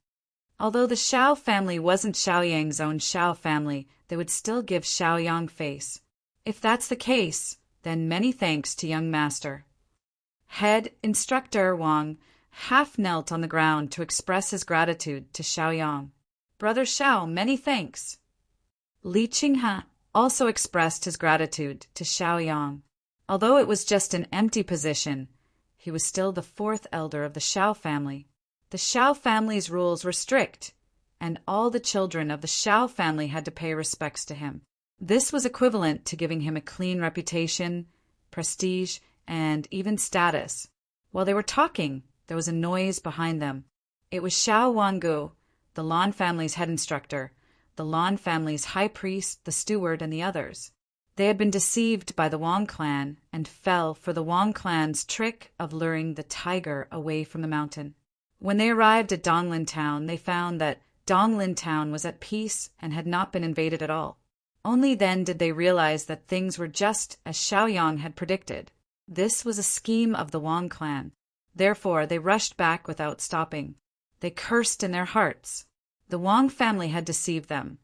Although the Xiao family wasn't Xiaoyang's own Xiao family, they would still give Xiaoyang face. If that's the case, then many thanks to young master. Head Instructor Wang half knelt on the ground to express his gratitude to Xiaoyang. Brother Xiao, many thanks. Li Qinghe also expressed his gratitude to Xiaoyang. Although it was just an empty position, he was still the fourth elder of the Xiao family. The Xiao family's rules were strict, and all the children of the Xiao family had to pay respects to him. This was equivalent to giving him a clean reputation, prestige, and even status. While they were talking, there was a noise behind them. It was Xiao Wangu, the Lan family's head instructor, the Lan family's high priest, the steward, and the others. They had been deceived by the Wang clan and fell for the Wang clan's trick of luring the tiger away from the mountain. When they arrived at Donglin Town, they found that Donglin Town was at peace and had not been invaded at all. Only then did they realize that things were just as Xiaoyang had predicted. This was a scheme of the Wang clan. Therefore, they rushed back without stopping. They cursed in their hearts. The Wang family had deceived them,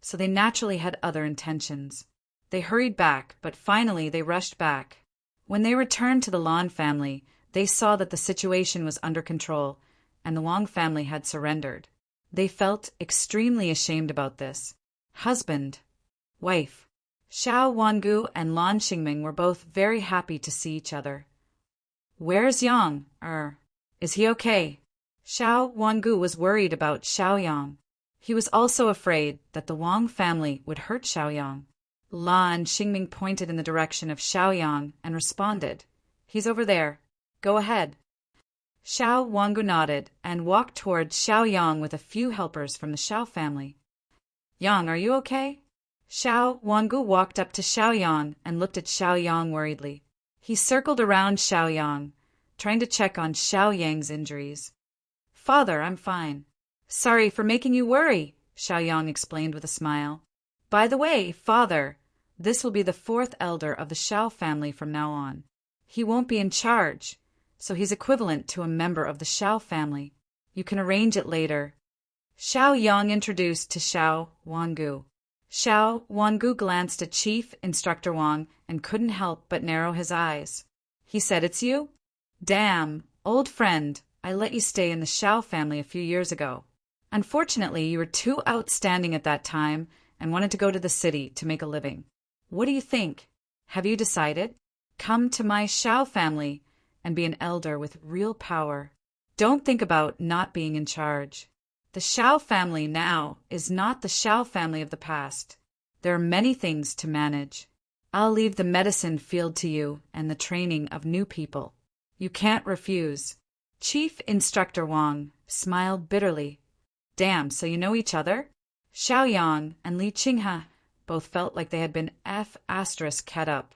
so they naturally had other intentions. They hurried back, but finally they rushed back. When they returned to the Lan family, they saw that the situation was under control, and the Wang family had surrendered. They felt extremely ashamed about this. Husband, wife, Xiao Wangu and Lan Xingming were both very happy to see each other. Where's Yang? Is he okay? Xiao Wangu was worried about Xiaoyang. He was also afraid that the Wang family would hurt Xiaoyang. Lan Xingming pointed in the direction of Xiaoyang and responded, "He's over there. Go ahead." Xiao Wangu nodded and walked toward Xiaoyang with a few helpers from the Xiao family. "Yang, are you okay?" Xiao Wangu walked up to Xiaoyang and looked at Xiaoyang worriedly. He circled around Xiaoyang, trying to check on Xiaoyang's injuries. "Father, I'm fine." "Sorry for making you worry," Xiaoyang explained with a smile. "By the way, Father, this will be the fourth elder of the Xiao family from now on. He won't be in charge, so he's equivalent to a member of the Xiao family. You can arrange it later." Xiaoyang introduced to Xiao Wangu. Xiao Wangu glanced at Chief Instructor Wang and couldn't help but narrow his eyes. He said, "It's you? Damn, old friend, I let you stay in the Xiao family a few years ago. Unfortunately, you were too outstanding at that time and wanted to go to the city to make a living. What do you think? Have you decided? Come to my Xiao family and be an elder with real power. Don't think about not being in charge. The Xiao family now is not the Xiao family of the past. There are many things to manage. I'll leave the medicine field to you and the training of new people. You can't refuse." Chief Instructor Wang smiled bitterly. "Damn, so you know each other?" Xiaoyang and Li Qinghe both felt like they had been *cat up.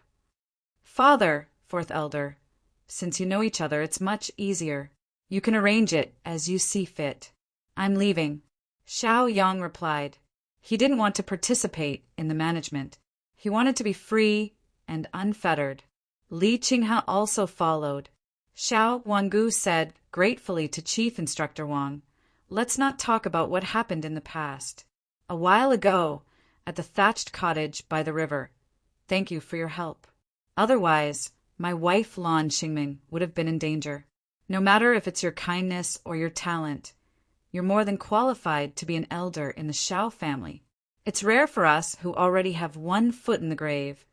"Father, fourth elder, since you know each other, it's much easier. You can arrange it as you see fit. I'm leaving," Xiaoyang replied. He didn't want to participate in the management. He wanted to be free and unfettered. Li Qinghe also followed. Xiao Wangu said gratefully to Chief Instructor Wang, "Let's not talk about what happened in the past. A while ago, at the thatched cottage by the river. Thank you for your help. Otherwise, my wife Lan Xingming would have been in danger. No matter if it's your kindness or your talent, you're more than qualified to be an elder in the Xiao family. It's rare for us who already have one foot in the grave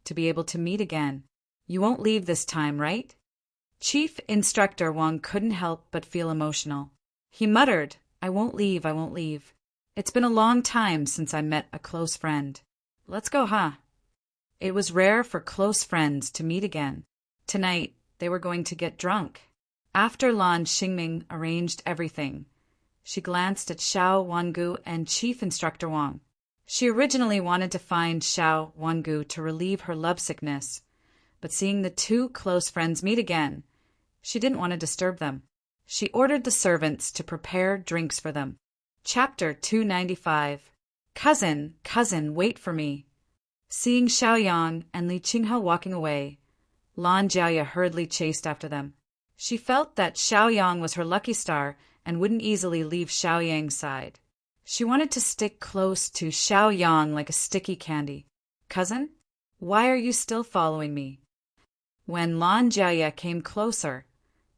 to be able to meet again. You won't leave this time, right?" Chief Instructor Wang couldn't help but feel emotional. He muttered, I won't leave. It's been a long time since I met a close friend. Let's go, huh?" It was rare for close friends to meet again. Tonight, they were going to get drunk. After Lan Xingming arranged everything, she glanced at Xiao Wangu and Chief Instructor Wang. She originally wanted to find Xiao Wangu to relieve her lovesickness, but seeing the two close friends meet again, she didn't want to disturb them. She ordered the servants to prepare drinks for them. Chapter 295. Cousin, wait for me. Seeing Xiaoyang and Li Qinghe walking away, Lan Jiaoye hurriedly chased after them. She felt that Xiaoyang was her lucky star and wouldn't easily leave Xiaoyang's side. She wanted to stick close to Xiaoyang like a sticky candy. "Cousin, why are you still following me?" When Lan Jiaoye came closer,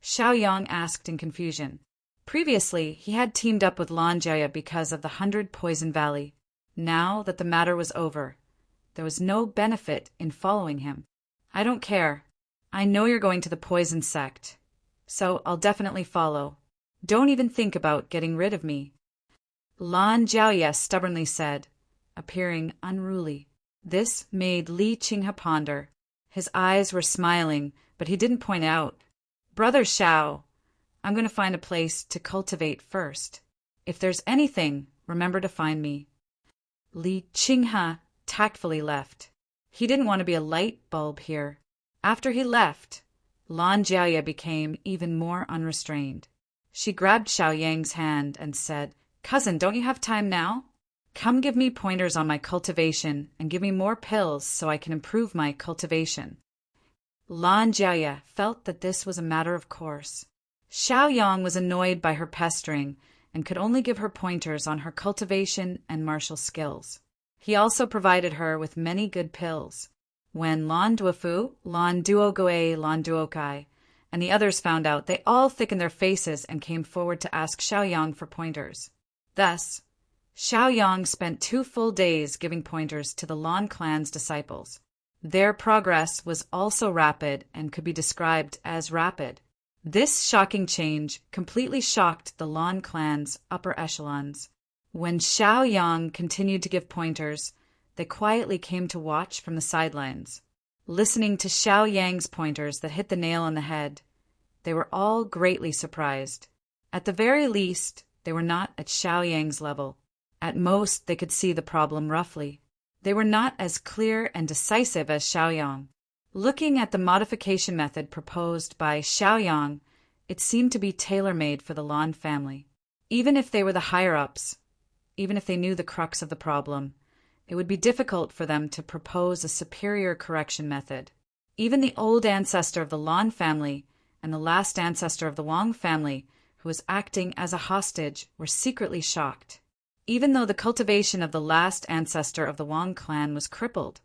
Xiaoyang asked in confusion. Previously, he had teamed up with Lan Jaya because of the 100 Poison Valley. Now that the matter was over, there was no benefit in following him. I don't care. I know you're going to the poison sect, so I'll definitely follow. Don't even think about getting rid of me. Lan Jiaoye stubbornly said, appearing unruly. This made Li Qinghe ponder. His eyes were smiling, but he didn't point out. Brother Xiao, I'm going to find a place to cultivate first. If there's anything, remember to find me. Li Qinghe tactfully left. He didn't want to be a light bulb here. After he left, Lan Jiaoye became even more unrestrained. She grabbed Xiao Yang's hand and said, Cousin, don't you have time now? Come give me pointers on my cultivation and give me more pills so I can improve my cultivation. Lan Jiaoye felt that this was a matter of course. Xiao Yang was annoyed by her pestering and could only give her pointers on her cultivation and martial skills. He also provided her with many good pills. When Lan Duofu, Lan Duogoe, Lan Duokai, and the others found out, they all thickened their faces and came forward to ask Xiao Yang for pointers. Thus, Xiao Yang spent 2 full days giving pointers to the Lan clan's disciples. Their progress was also rapid and could be described as rapid. This shocking change completely shocked the Lan clan's upper echelons. When Xiao Yang continued to give pointers, they quietly came to watch from the sidelines. Listening to Xiao Yang's pointers that hit the nail on the head, they were all greatly surprised. At the very least, they were not at Xiao Yang's level. At most, they could see the problem roughly. They were not as clear and decisive as Xiao Yang. Looking at the modification method proposed by Xiao Yang, it seemed to be tailor-made for the Lan family. Even if they were the higher-ups, even if they knew the crux of the problem, it would be difficult for them to propose a superior correction method. Even the old ancestor of the Lan family and the last ancestor of the Wang family, who was acting as a hostage, were secretly shocked. Even though the cultivation of the last ancestor of the Wang clan was crippled,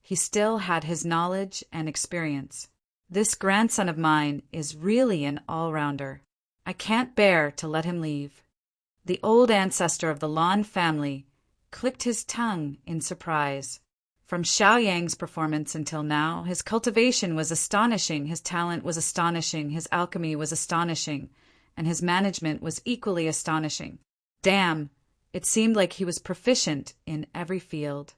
he still had his knowledge and experience. This grandson of mine is really an all-rounder. I can't bear to let him leave. The old ancestor of the Lan family clicked his tongue in surprise. From Xiao Yang's performance until now, his cultivation was astonishing, his talent was astonishing, his alchemy was astonishing, and his management was equally astonishing. Damn, it seemed like he was proficient in every field.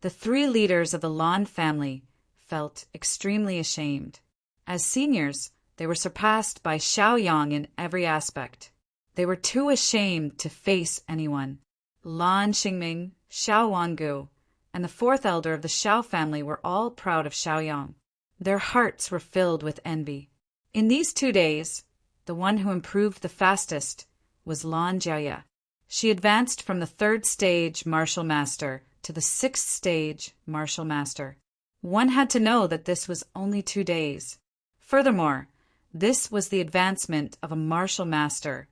The 3 leaders of the Lan family felt extremely ashamed. As seniors, they were surpassed by Xiao Yang in every aspect. They were too ashamed to face anyone. Lan Xingming, Xiao Wangu, and the 4th elder of the Xiao family were all proud of Xiao Yang. Their hearts were filled with envy. In these 2 days, the one who improved the fastest was Lan Jiaoye. She advanced from the 3rd stage martial master to the 6th stage martial master. One had to know that this was only 2 days. Furthermore, this was the advancement of a martial master,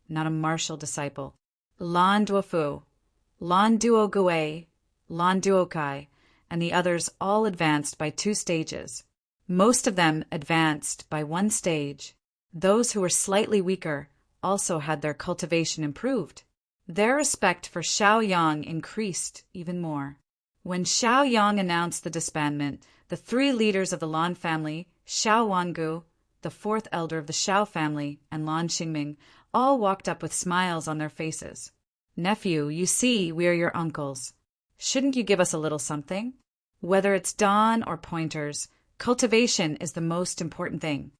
not a martial disciple. Lan Duofu, Lan Duogue, Lan Duokai, and the others all advanced by 2 stages. Most of them advanced by 1 stage. Those who were slightly weaker also had their cultivation improved. Their respect for Xiao Yang increased even more. When Xiao Yang announced the disbandment, the 3 leaders of the Lan family, Xiao Wangu, the 4th elder of the Xiao family, and Lan Xingming, all walked up with smiles on their faces. Nephew, you see, we are your uncles. Shouldn't you give us a little something? Whether it's dawn or pointers, cultivation is the most important thing.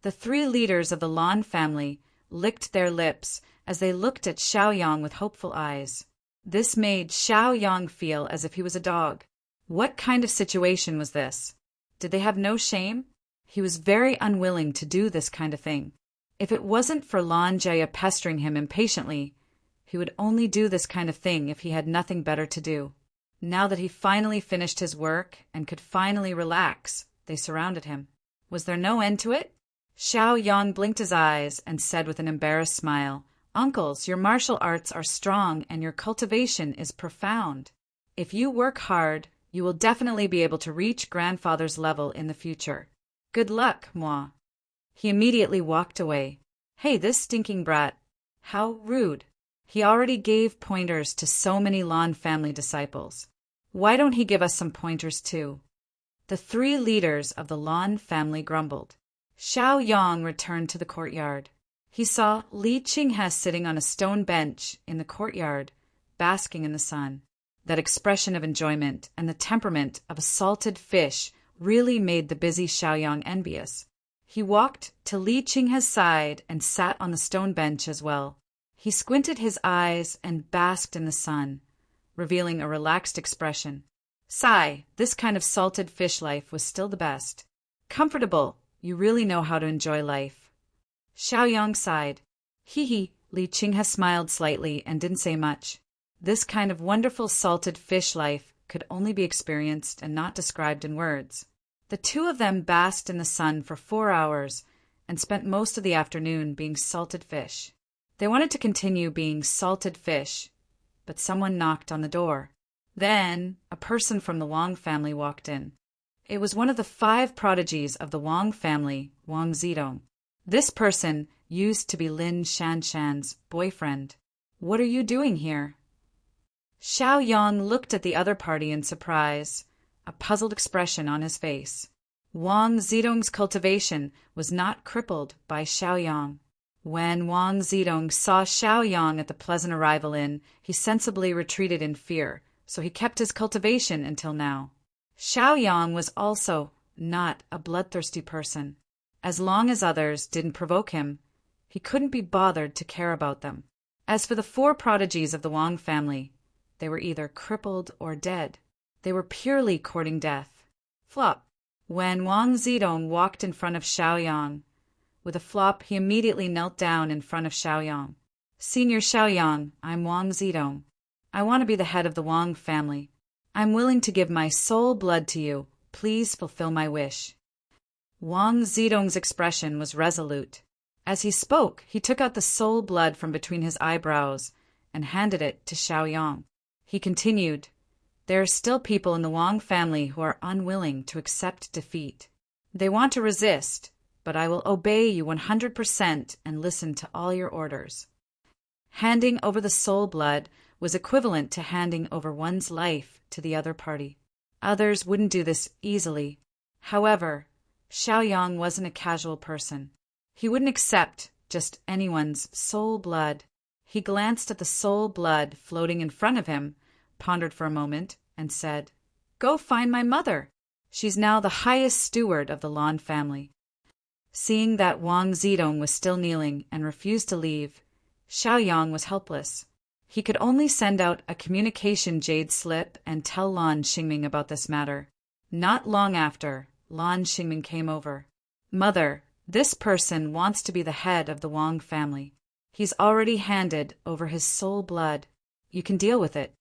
The 3 leaders of the Lan family licked their lips as they looked at Xiao Yang with hopeful eyes. This made Xiao Yang feel as if he was a dog. What kind of situation was this? Did they have no shame? He was very unwilling to do this kind of thing. If it wasn't for Lan Jiaoye pestering him impatiently, he would only do this kind of thing if he had nothing better to do. Now that he finally finished his work and could finally relax, they surrounded him. Was there no end to it? Xiao Yang blinked his eyes and said with an embarrassed smile, "Uncles, your martial arts are strong and your cultivation is profound. If you work hard, you will definitely be able to reach grandfather's level in the future. Good luck, moi." He immediately walked away. Hey, this stinking brat. How rude. He already gave pointers to so many Lan family disciples. Why don't he give us some pointers too? The three leaders of the Lan family grumbled. Xiao Yang returned to the courtyard. He saw Li Qinghe sitting on a stone bench in the courtyard, basking in the sun. That expression of enjoyment and the temperament of a salted fish really made the busy Xiaoyang envious. He walked to Li Qinghe's side and sat on the stone bench as well. He squinted his eyes and basked in the sun, revealing a relaxed expression. Sigh, this kind of salted fish life was still the best. Comfortable, you really know how to enjoy life. Xiaoyang sighed. Hee, Li Qinghe smiled slightly and didn't say much. This kind of wonderful salted fish life could only be experienced and not described in words. The two of them basked in the sun for 4 hours and spent most of the afternoon being salted fish. They wanted to continue being salted fish, but someone knocked on the door. Then a person from the Wang family walked in. It was one of the 5 prodigies of the Wang family, Wang Zidong. This person used to be Lin Shanshan's boyfriend. What are you doing here? Xiao Yang looked at the other party in surprise, a puzzled expression on his face. Wang Zidong's cultivation was not crippled by Xiao Yang. When Wang Zidong saw Xiao Yang at the pleasant arrival inn, he sensibly retreated in fear, so he kept his cultivation until now. Xiao Yang was also not a bloodthirsty person. As long as others didn't provoke him, he couldn't be bothered to care about them. As for the 4 prodigies of the Wang family, they were either crippled or dead. They were purely courting death. Flop. When Wang Zidong walked in front of Xiao Yang, with a flop he immediately knelt down in front of Xiao Yang. Senior Xiao Yang, I'm Wang Zidong. I want to be the head of the Wang family. I'm willing to give my soul blood to you. Please fulfill my wish. Wang Zidong's expression was resolute. As he spoke, he took out the soul blood from between his eyebrows and handed it to Xiao Yang. He continued, there are still people in the Wang family who are unwilling to accept defeat. They want to resist, but I will obey you 100% and listen to all your orders. Handing over the soul blood was equivalent to handing over one's life to the other party. Others wouldn't do this easily. However, Xiao Yang wasn't a casual person. He wouldn't accept just anyone's soul blood. He glanced at the soul blood floating in front of him, pondered for a moment, and said, Go find my mother. She's now the highest steward of the Lan family. Seeing that Wang Zidong was still kneeling and refused to leave, Xiao Yang was helpless. He could only send out a communication jade slip and tell Lan Xingming about this matter. Not long after, Lan Xingming came over. Mother, this person wants to be the head of the Wang family. He's already handed over his soul blood. You can deal with it.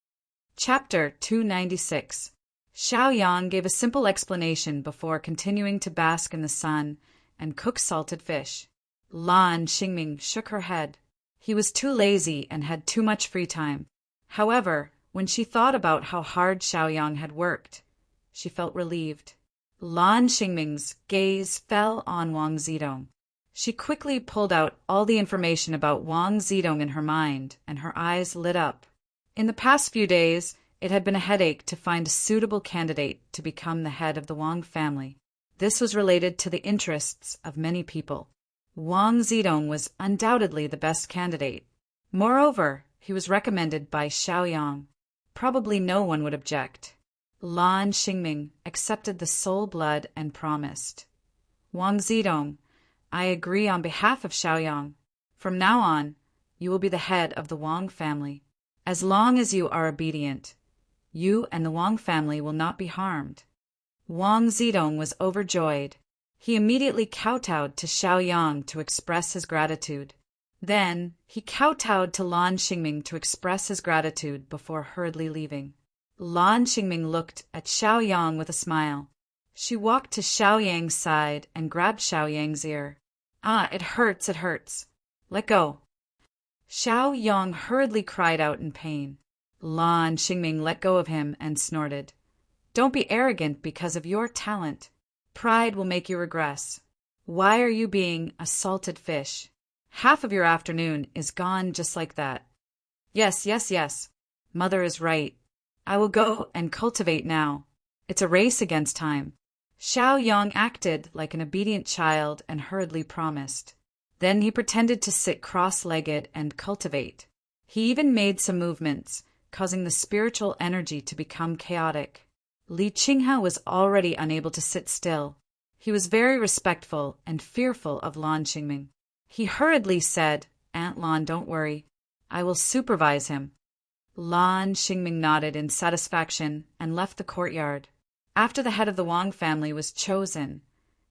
Chapter 296. Xiao Yang gave a simple explanation before continuing to bask in the sun and cook salted fish. Lan Xingming shook her head. He was too lazy and had too much free time. However, when she thought about how hard Xiao Yang had worked, she felt relieved. Lan Xingming's gaze fell on Wang Zidong. She quickly pulled out all the information about Wang Zidong in her mind, and her eyes lit up. In the past few days, it had been a headache to find a suitable candidate to become the head of the Wang family. This was related to the interests of many people. Wang Zidong was undoubtedly the best candidate. Moreover, he was recommended by Xiao Yang. Probably no one would object. Lan Xingming accepted the soul blood and promised. Wang Zidong, I agree on behalf of Xiao Yang. From now on, you will be the head of the Wang family. As long as you are obedient, you and the Wang family will not be harmed. Wang Zidong was overjoyed. He immediately kowtowed to Xiao Yang to express his gratitude. Then, he kowtowed to Lan Xingming to express his gratitude before hurriedly leaving. Lan Xingming looked at Xiao Yang with a smile. She walked to Xiao Yang's side and grabbed Xiao Yang's ear. Ah, it hurts, it hurts. Let go. Xiao Yang hurriedly cried out in pain. Lan Xingming let go of him and snorted. Don't be arrogant because of your talent. Pride will make you regress. Why are you being a salted fish? Half of your afternoon is gone just like that. Yes, yes, yes. Mother is right. I will go and cultivate now. It's a race against time. Xiao Yang acted like an obedient child and hurriedly promised. Then he pretended to sit cross-legged and cultivate. He even made some movements, causing the spiritual energy to become chaotic. Li Qinghe was already unable to sit still. He was very respectful and fearful of Lan Xingming. He hurriedly said, "Aunt Lan, don't worry. I will supervise him." Lan Xingming nodded in satisfaction and left the courtyard. After the head of the Wang family was chosen,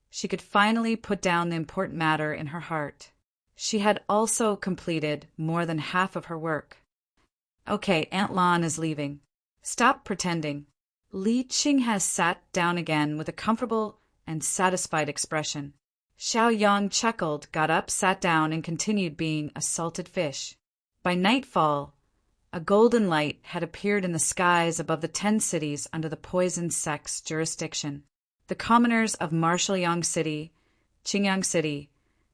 she could finally put down the important matter in her heart. She had also completed more than half of her work. Okay, Aunt Lan is leaving. Stop pretending. Li Qinghe sat down again with a comfortable and satisfied expression. Xiao Yang chuckled, got up, sat down, and continued being a salted fish. By nightfall, a golden light had appeared in the skies above the 10 cities under the poison sect's jurisdiction. The commoners of Marshalyang City, Qingyang City,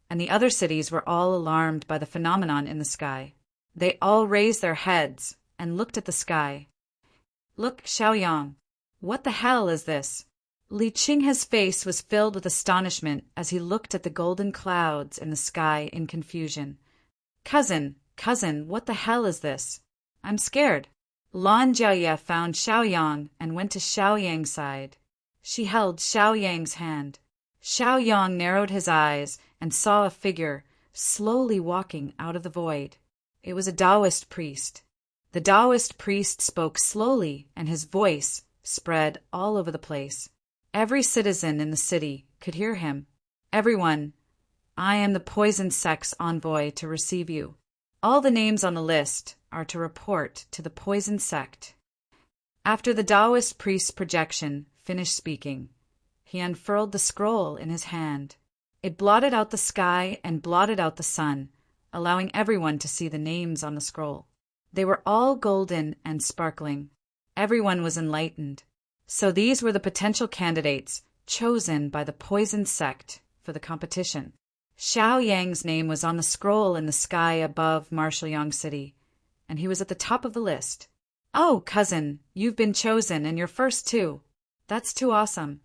and the other cities were all alarmed by the phenomenon in the sky. They all raised their heads and looked at the sky. Look, Xiaoyang. What the hell is this? Li Qinghe's face was filled with astonishment as he looked at the golden clouds in the sky in confusion. Cousin, what the hell is this? I'm scared. Lan Jiaoye found Xiaoyang and went to Xiaoyang's side. She held Xiaoyang's hand. Xiaoyang narrowed his eyes and saw a figure slowly walking out of the void. It was a Taoist priest. The Taoist priest spoke slowly, and his voice spread all over the place. Every citizen in the city could hear him. Everyone, I am the poison sect's envoy to receive you. All the names on the list are to report to the poison sect. After the Taoist priest's projection finished speaking, he unfurled the scroll in his hand. It blotted out the sky and blotted out the sun, allowing everyone to see the names on the scroll. They were all golden and sparkling. Everyone was enlightened. So these were the potential candidates chosen by the poison sect for the competition. Xiao Yang's name was on the scroll in the sky above Marshalyang City, and he was at the top of the list. Oh, cousin, you've been chosen, and you're first too. That's too awesome.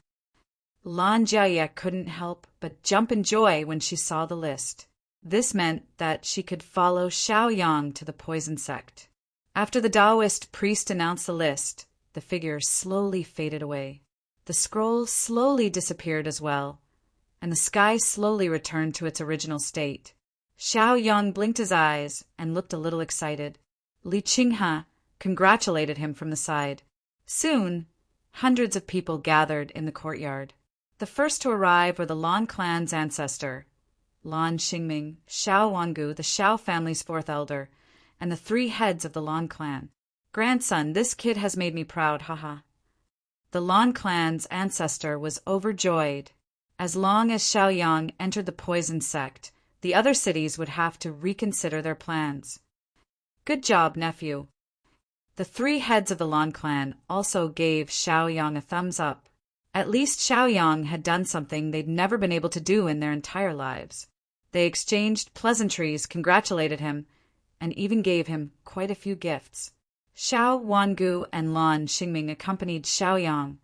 Lan Jiaye couldn't help but jump in joy when she saw the list. This meant that she could follow Xiao Yang to the poison sect. After the Taoist priest announced the list, the figure slowly faded away. The scroll slowly disappeared as well, and the sky slowly returned to its original state. Xiao Yang blinked his eyes and looked a little excited. Li Qinghe congratulated him from the side. Soon, hundreds of people gathered in the courtyard. The first to arrive were the Lan clan's ancestor, Lan Xingming, Xiao Wangu, the Xiao family's fourth elder, and the 3 heads of the Lan clan. Grandson, this kid has made me proud, haha. The Lan clan's ancestor was overjoyed. As long as Xiaoyang entered the poison sect, the other cities would have to reconsider their plans. Good job, nephew. The 3 heads of the Lan clan also gave Xiaoyang a thumbs up. At least Xiaoyang had done something they'd never been able to do in their entire lives. They exchanged pleasantries, congratulated him, and even gave him quite a few gifts. Xiao Wangu and Lan Xingming accompanied Xiaoyang,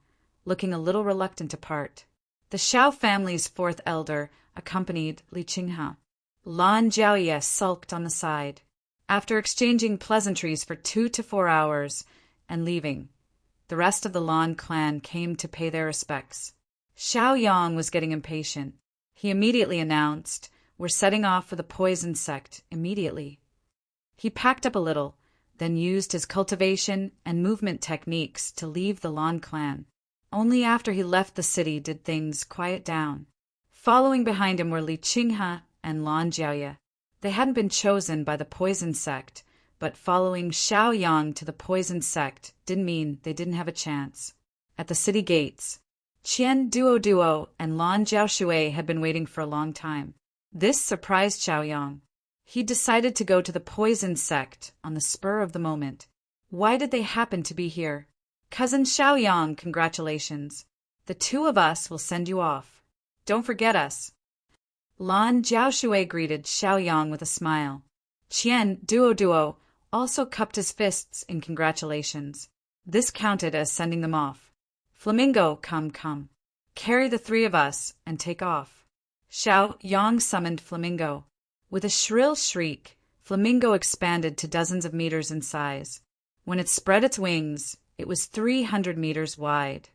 looking a little reluctant to part. The Xiao family's 4th elder accompanied Li Qinghe. Lan Jiaoye sulked on the side. After exchanging pleasantries for 2 to 4 hours and leaving, the rest of the Lan clan came to pay their respects. Xiaoyang was getting impatient. He immediately announced, "We're setting off for the poison sect immediately." He packed up a little, then used his cultivation and movement techniques to leave the Lan clan. Only after he left the city did things quiet down. Following behind him were Li Qinghe and Lan Jiaoye. They hadn't been chosen by the poison sect, but following Xiaoyang to the poison sect didn't mean they didn't have a chance. At the city gates, Qian Duo and Lan Jiaoshui had been waiting for a long time. This surprised Xiaoyang. He decided to go to the poison sect on the spur of the moment. Why did they happen to be here? Cousin Xiaoyang, congratulations. The 2 of us will send you off. Don't forget us. Lan Jiaoshui greeted Xiaoyang with a smile. Qian Duo also cupped his fists in congratulations. This counted as sending them off. Flamingo, come. Carry the three of us and take off. Xiaoyang summoned Flamingo. With a shrill shriek, Flamingo expanded to dozens of meters in size. When it spread its wings, it was 300 meters wide.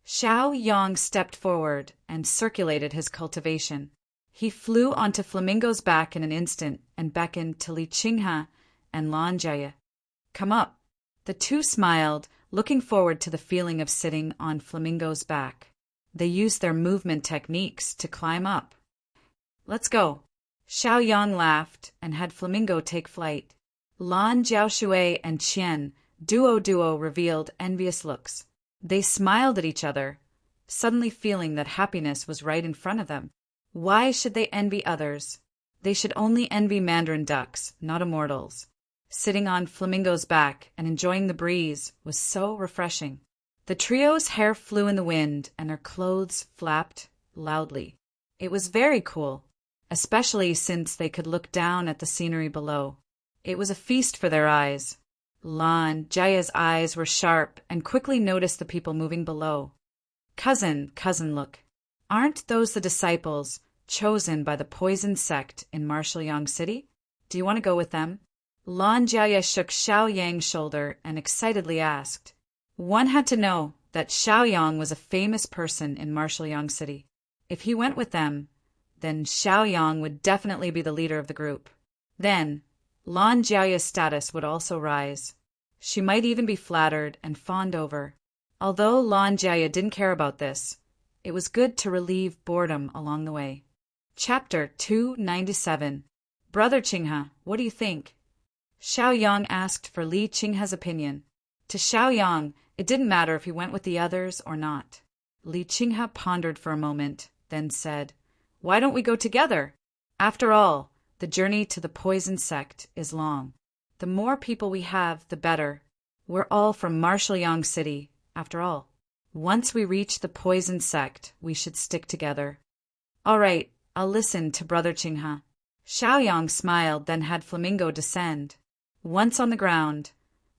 Xiaoyang stepped forward and circulated his cultivation. He flew onto Flamingo's back in an instant and beckoned to Li Qinghe and Lan Jie. Come up. The two smiled, looking forward to the feeling of sitting on Flamingo's back. They used their movement techniques to climb up. Let's go. Xiaoyang laughed and had Flamingo take flight. Lan Jiaoshui and Qian Duo revealed envious looks. They smiled at each other, suddenly feeling that happiness was right in front of them. Why should they envy others? They should only envy mandarin ducks, not immortals. Sitting on Flamingo's back and enjoying the breeze was so refreshing. The trio's hair flew in the wind and their clothes flapped loudly. It was very cool, especially since they could look down at the scenery below. It was a feast for their eyes. Lan Jie's eyes were sharp and quickly noticed the people moving below. Cousin, look. Aren't those the disciples chosen by the poison sect in Marshalyang City? Do you want to go with them? Lan Jie shook Xiaoyang's shoulder and excitedly asked. One had to know that Xiaoyang was a famous person in Marshalyang City. If he went with them, then Xiaoyang would definitely be the leader of the group. Then, Lan Jie's status would also rise. She might even be flattered and fawned over. Although Lan Jie didn't care about this, it was good to relieve boredom along the way. Chapter 297. Brother Qinghe, what do you think? Xiaoyang asked for Li Qinghe's opinion. To Xiaoyang, it didn't matter if he went with the others or not. Li Qinghe pondered for a moment, then said, Why don't we go together? After all, the journey to the poison sect is long. The more people we have, the better. We're all from Marshalyang City, after all. Once we reach the poison sect, we should stick together. All right, I'll listen to Brother Qinghe. Xiaoyang smiled, then had Flamingo descend. Once on the ground,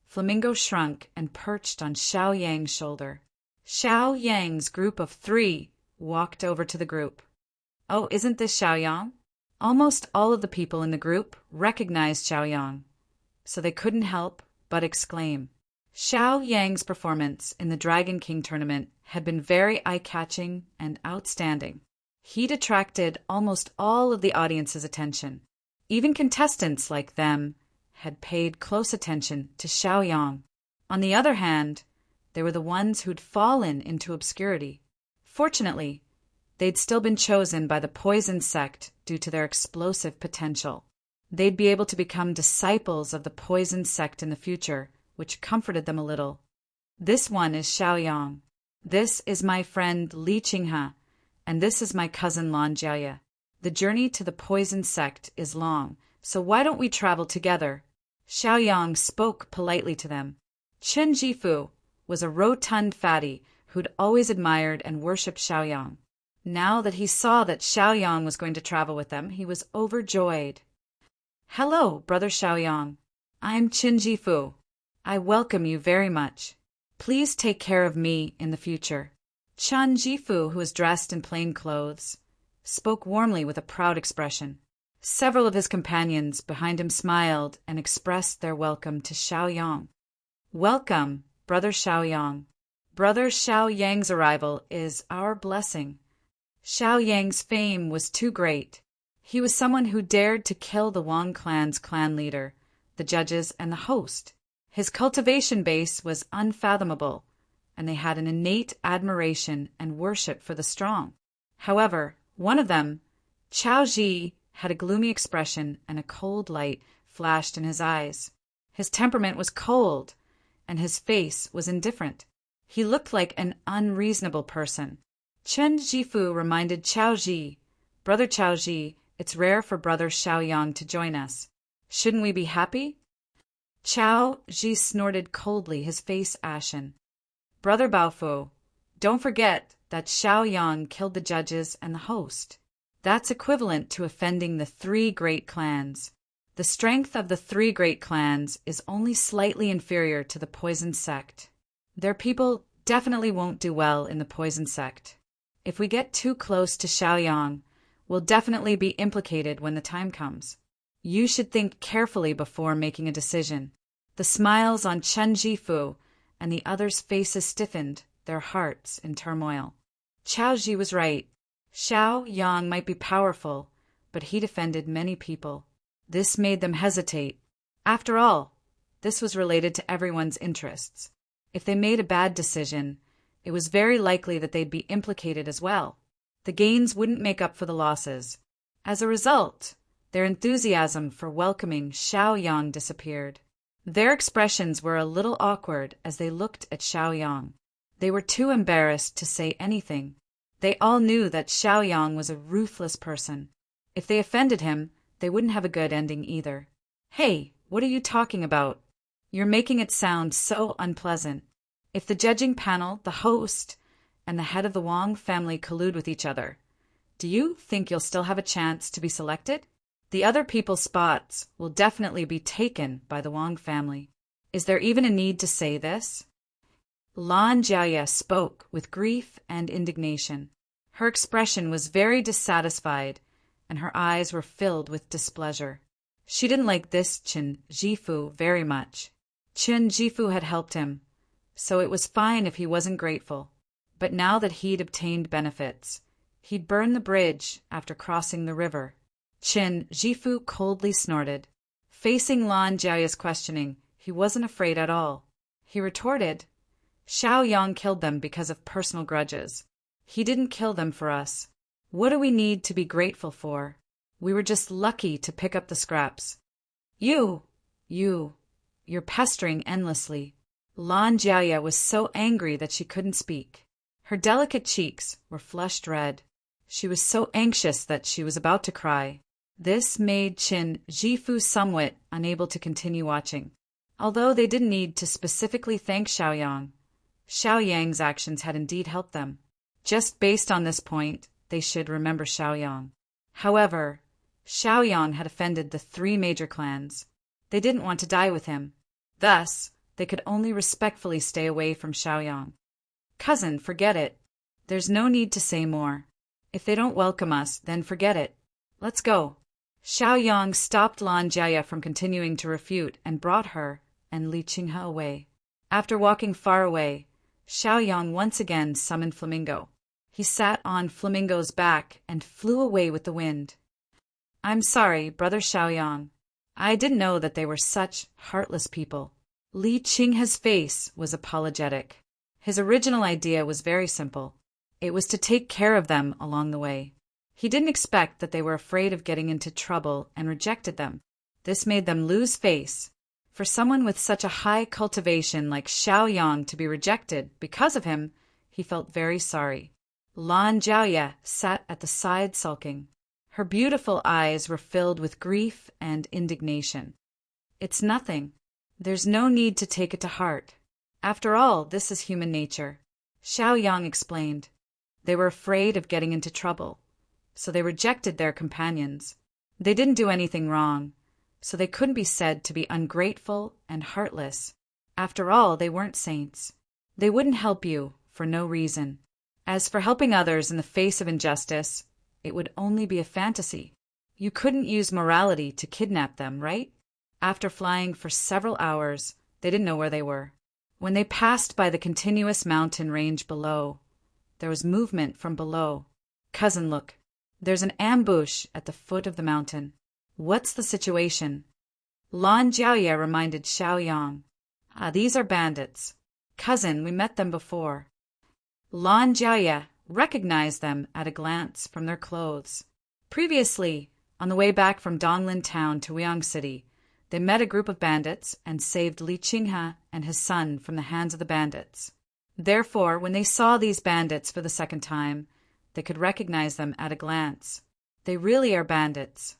Flamingo shrunk and perched on Xiaoyang's shoulder. Xiaoyang's group of 3 walked over to the group. Oh, isn't this Xiaoyang? Almost all of the people in the group recognized Xiaoyang, so they couldn't help but exclaim. Xiaoyang's performance in the Dragon King tournament had been very eye-catching and outstanding. He'd attracted almost all of the audience's attention. Even contestants like them had paid close attention to Xiaoyang. On the other hand, there were the ones who'd fallen into obscurity. Fortunately, they'd still been chosen by the poison sect due to their explosive potential. They'd be able to become disciples of the poison sect in the future, which comforted them a little. This one is Xiaoyang. This is my friend Li Qinghe, and this is my cousin Lan Jie. The journey to the poison sect is long, so why don't we travel together? Xiaoyang spoke politely to them. Chen Jifu was a rotund fatty who'd always admired and worshipped Xiaoyang. Now that he saw that Xiaoyang was going to travel with them, he was overjoyed. Hello, Brother Xiaoyang. I'm Chen Jifu. I welcome you very much. Please take care of me in the future. Chen Jifu, who was dressed in plain clothes, spoke warmly with a proud expression. Several of his companions behind him smiled and expressed their welcome to Xiaoyang. Welcome, Brother Xiaoyang. Brother Xiaoyang's arrival is our blessing. Xiaoyang's fame was too great. He was someone who dared to kill the Wang clan's clan leader, the judges, and the host. His cultivation base was unfathomable, and they had an innate admiration and worship for the strong. However, one of them, Chao Ji, had a gloomy expression and a cold light flashed in his eyes. His temperament was cold, and his face was indifferent. He looked like an unreasonable person. Chen Jifu reminded Chao Ji, Brother Chao Ji, it's rare for Brother Xiaoyang to join us. Shouldn't we be happy? Chao Ji snorted coldly, his face ashen. Brother Baofu, don't forget that Xiaoyang killed the judges and the host. That's equivalent to offending the three great clans. The strength of the three great clans is only slightly inferior to the poison sect. Their people definitely won't do well in the poison sect. If we get too close to Xiaoyang, we'll definitely be implicated when the time comes. You should think carefully before making a decision. The smiles on Chen Jifu and the others' faces stiffened, their hearts in turmoil. Qiao Ji was right. Xiaoyang might be powerful, but he defended many people. This made them hesitate. After all, this was related to everyone's interests. If they made a bad decision, it was very likely that they'd be implicated as well. The gains wouldn't make up for the losses. As a result, their enthusiasm for welcoming Xiaoyang disappeared. Their expressions were a little awkward as they looked at Xiaoyang. They were too embarrassed to say anything. They all knew that Xiaoyang was a ruthless person. If they offended him, they wouldn't have a good ending either. Hey, what are you talking about? You're making it sound so unpleasant. If the judging panel, the host, and the head of the Wang family collude with each other, do you think you'll still have a chance to be selected? The other people's spots will definitely be taken by the Wang family. Is there even a need to say this? Lan Jiaya spoke with grief and indignation. Her expression was very dissatisfied, and her eyes were filled with displeasure. She didn't like this Chen Jifu very much. Chen Jifu had helped him, so it was fine if he wasn't grateful. But now that he'd obtained benefits, he'd burn the bridge after crossing the river. Chen Jifu coldly snorted. Facing Lan Jiaya's questioning, he wasn't afraid at all. He retorted, Xiaoyang killed them because of personal grudges. He didn't kill them for us. What do we need to be grateful for? We were just lucky to pick up the scraps. You're pestering endlessly. Lan Jiaya was so angry that she couldn't speak. Her delicate cheeks were flushed red. She was so anxious that she was about to cry. This made Chen Jifu somewhat unable to continue watching. Although they didn't need to specifically thank Xiaoyang's actions had indeed helped them. Just based on this point, they should remember Xiaoyang. However, Xiaoyang had offended the three major clans. They didn't want to die with him. Thus, they could only respectfully stay away from Xiaoyang. Cousin, forget it. There's no need to say more. If they don't welcome us, then forget it. Let's go. Xiaoyang stopped Lan Jiaya from continuing to refute and brought her and Li Qinghe away. After walking far away, Xiaoyang once again summoned Flamingo. He sat on Flamingo's back and flew away with the wind. I'm sorry, Brother Xiaoyang. I didn't know that they were such heartless people. Li Qinghe's face was apologetic. His original idea was very simple. It was to take care of them along the way. He didn't expect that they were afraid of getting into trouble and rejected them. This made them lose face. For someone with such a high cultivation like Xiaoyang to be rejected because of him, he felt very sorry. Lan Jiaya sat at the side sulking. Her beautiful eyes were filled with grief and indignation. It's nothing. There's no need to take it to heart. After all, this is human nature. Xiaoyang explained. They were afraid of getting into trouble, so they rejected their companions. They didn't do anything wrong, so they couldn't be said to be ungrateful and heartless. After all, they weren't saints. They wouldn't help you for no reason. As for helping others in the face of injustice, it would only be a fantasy. You couldn't use morality to kidnap them, right? After flying for several hours, they didn't know where they were. When they passed by the continuous mountain range below, there was movement from below. Cousin, look. There's an ambush at the foot of the mountain. What's the situation? Lan Jiaya reminded Xiaoyang. These are bandits. Cousin, we met them before. Lan Jiaya recognized them at a glance from their clothes. Previously, on the way back from Donglin town to Weiyang City, they met a group of bandits and saved Li Qinghe and his son from the hands of the bandits. Therefore, when they saw these bandits for the second time, they could recognize them at a glance. They really are bandits.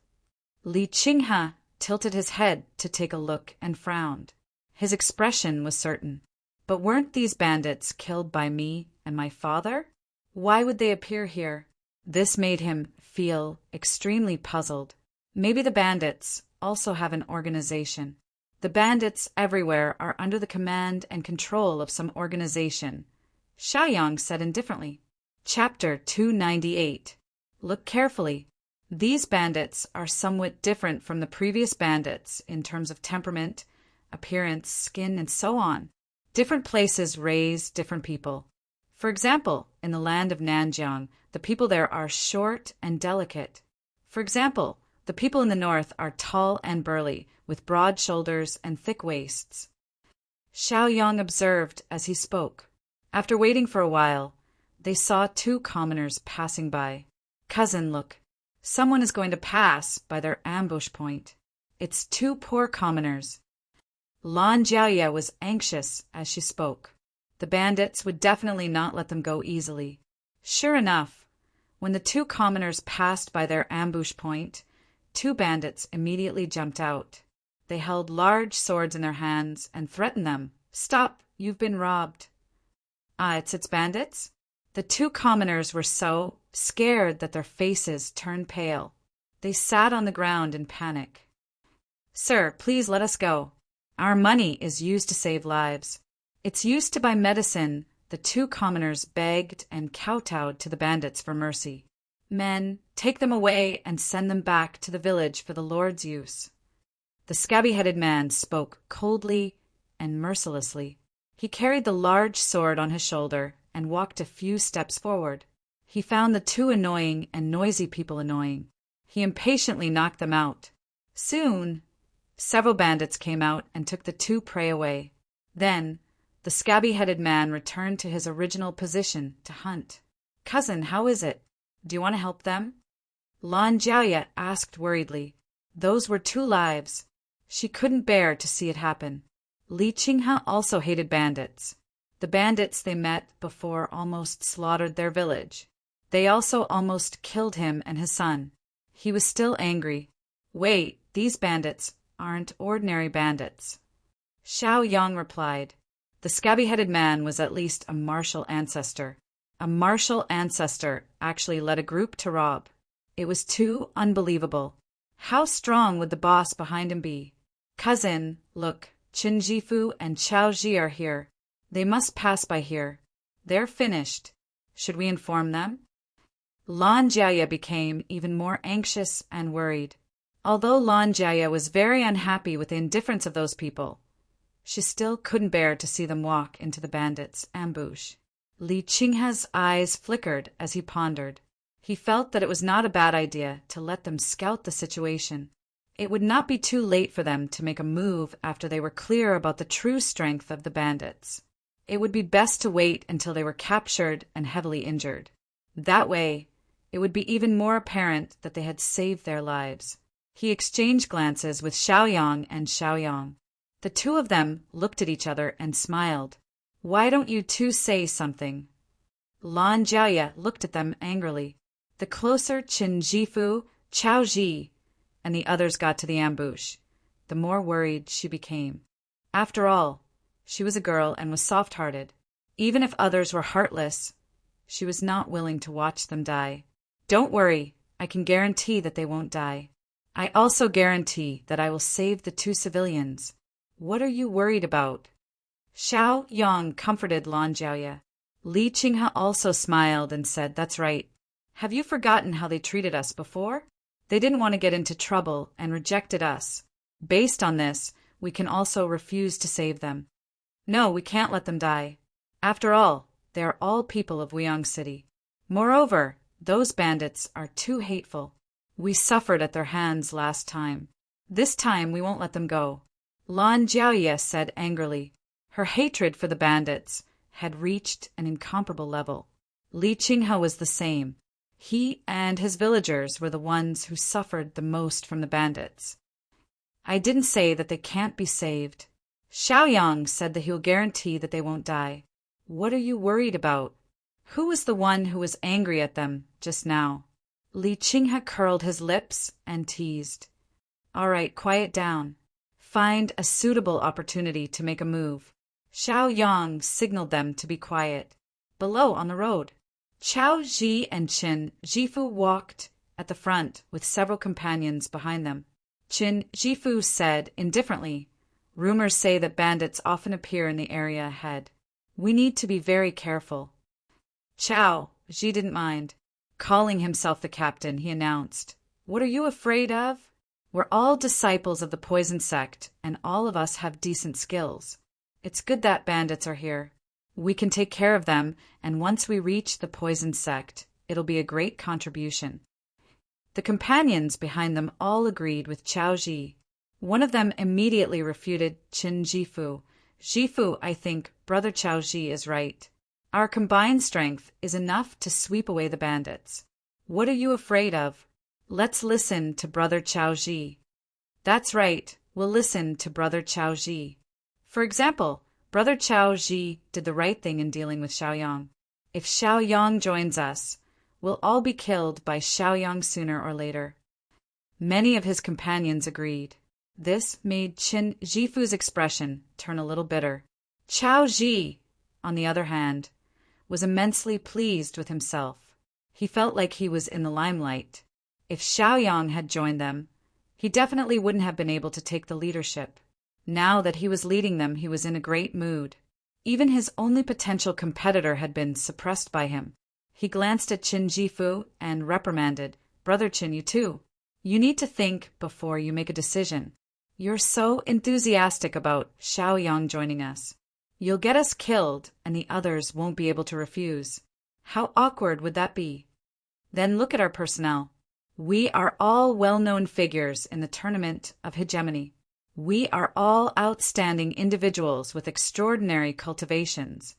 Li Qinghe tilted his head to take a look and frowned. His expression was certain. But weren't these bandits killed by me and my father? Why would they appear here? This made him feel extremely puzzled. Maybe the bandits also have an organization. The bandits everywhere are under the command and control of some organization, Xiaoyang said indifferently. Chapter 298. Look carefully. These bandits are somewhat different from the previous bandits in terms of temperament, appearance, skin, and so on. Different places raise different people. For example, in the land of Nanjiang, the people there are short and delicate. For example, the people in the north are tall and burly, with broad shoulders and thick waists. Xiaoyang observed as he spoke. After waiting for a while, they saw two commoners passing by. Cousin, look. Someone is going to pass by their ambush point. It's two poor commoners. Lan Jiaoye was anxious as she spoke. The bandits would definitely not let them go easily. Sure enough, when the two commoners passed by their ambush point, two bandits immediately jumped out. They held large swords in their hands and threatened them. Stop, you've been robbed. Ah, it's bandits? The two commoners were so scared that their faces turned pale. They sat on the ground in panic. Sir, please let us go. Our money is used to save lives. It's used to buy medicine. The two commoners begged and kowtowed to the bandits for mercy. Men, take them away and send them back to the village for the Lord's use. The scabby-headed man spoke coldly and mercilessly. He carried the large sword on his shoulder and walked a few steps forward. He found the two annoying and noisy people annoying. He impatiently knocked them out. Soon, several bandits came out and took the two prey away. Then, the scabby-headed man returned to his original position to hunt. Cousin, how is it? Do you want to help them? Lan Jiaoye asked worriedly. Those were two lives. She couldn't bear to see it happen. Li Qinghe also hated bandits. The bandits they met before almost slaughtered their village. They also almost killed him and his son. He was still angry. Wait, these bandits aren't ordinary bandits. Xiaoyang replied. The scabby-headed man was at least a martial ancestor. A martial ancestor actually led a group to rob. It was too unbelievable. How strong would the boss behind him be? Cousin, look, Qin Jifu and Chao Ji are here. They must pass by here. They're finished. Should we inform them? Lan Jiaoye became even more anxious and worried. Although Lan Jiaoye was very unhappy with the indifference of those people, she still couldn't bear to see them walk into the bandits' ambush. Li Qinghe's eyes flickered as he pondered. He felt that it was not a bad idea to let them scout the situation. It would not be too late for them to make a move after they were clear about the true strength of the bandits. It would be best to wait until they were captured and heavily injured. That way, it would be even more apparent that they had saved their lives. He exchanged glances with Xiaoyang and Xiaoyang. The two of them looked at each other and smiled. Why don't you two say something? Lan Jiaoye looked at them angrily. The closer Qin Jifu, Chao Ji, and the others got to the ambush, the more worried she became. After all, she was a girl and was soft-hearted. Even if others were heartless, she was not willing to watch them die. Don't worry, I can guarantee that they won't die. I also guarantee that I will save the two civilians. What are you worried about? Xiaoyang comforted Lan Jiaoye. Li Qinghe also smiled and said, That's right. Have you forgotten how they treated us before? They didn't want to get into trouble and rejected us. Based on this, we can also refuse to save them. No, we can't let them die. After all, they are all people of Weiyang City. Moreover, those bandits are too hateful. We suffered at their hands last time. This time we won't let them go. Lan Jiaoye said angrily. Her hatred for the bandits had reached an incomparable level. Li Qinghe was the same. He and his villagers were the ones who suffered the most from the bandits. I didn't say that they can't be saved. Xiaoyang said that he'll guarantee that they won't die. What are you worried about? Who was the one who was angry at them just now? Li Qinghe curled his lips and teased. All right, quiet down. Find a suitable opportunity to make a move. Xiaoyang signaled them to be quiet. Below on the road, Chao Ji and Qin Jifu walked at the front, with several companions behind them. Qin Jifu said indifferently, "Rumors say that bandits often appear in the area ahead. We need to be very careful." Chao Ji didn't mind. Calling himself the captain, he announced, "What are you afraid of? We're all disciples of the poison sect, and all of us have decent skills. It's good that bandits are here. We can take care of them, and once we reach the poison sect, it'll be a great contribution." The companions behind them all agreed with Chao Ji. One of them immediately refuted Qin Jifu. "Jifu, I think Brother Chao Ji is right. Our combined strength is enough to sweep away the bandits. What are you afraid of? Let's listen to Brother Chao Ji." "That's right, we'll listen to Brother Chao Ji. For example, Brother Chao Ji did the right thing in dealing with Xiaoyang. If Xiaoyang joins us, we'll all be killed by Xiaoyang sooner or later." Many of his companions agreed. This made Qin Jifu's expression turn a little bitter. Chao Ji, on the other hand, was immensely pleased with himself. He felt like he was in the limelight. If Xiaoyang had joined them, he definitely wouldn't have been able to take the leadership. Now that he was leading them, he was in a great mood. Even his only potential competitor had been suppressed by him. He glanced at Qin Jifu and reprimanded, "Brother Qin, you too. You need to think before you make a decision. You're so enthusiastic about Xiaoyang joining us. You'll get us killed, and the others won't be able to refuse. How awkward would that be? Then look at our personnel. We are all well-known figures in the tournament of hegemony. We are all outstanding individuals with extraordinary cultivations.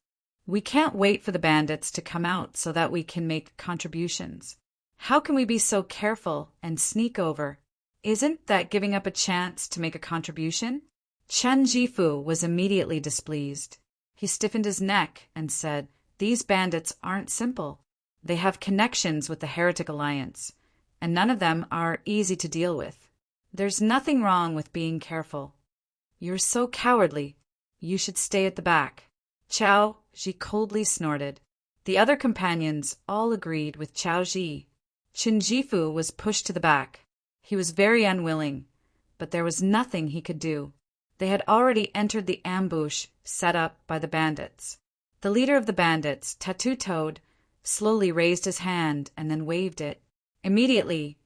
We can't wait for the bandits to come out so that we can make contributions. How can we be so careful and sneak over? Isn't that giving up a chance to make a contribution?" Chen Jifu was immediately displeased. He stiffened his neck and said, "These bandits aren't simple. They have connections with the Heretic Alliance, and none of them are easy to deal with. There's nothing wrong with being careful. You're so cowardly. You should stay at the back." Chao Ji coldly snorted. The other companions all agreed with Chao Ji. Qin Jifu was pushed to the back. He was very unwilling, but there was nothing he could do. They had already entered the ambush set up by the bandits. The leader of the bandits, Tattoo Toad, slowly raised his hand and then waved it. Immediately,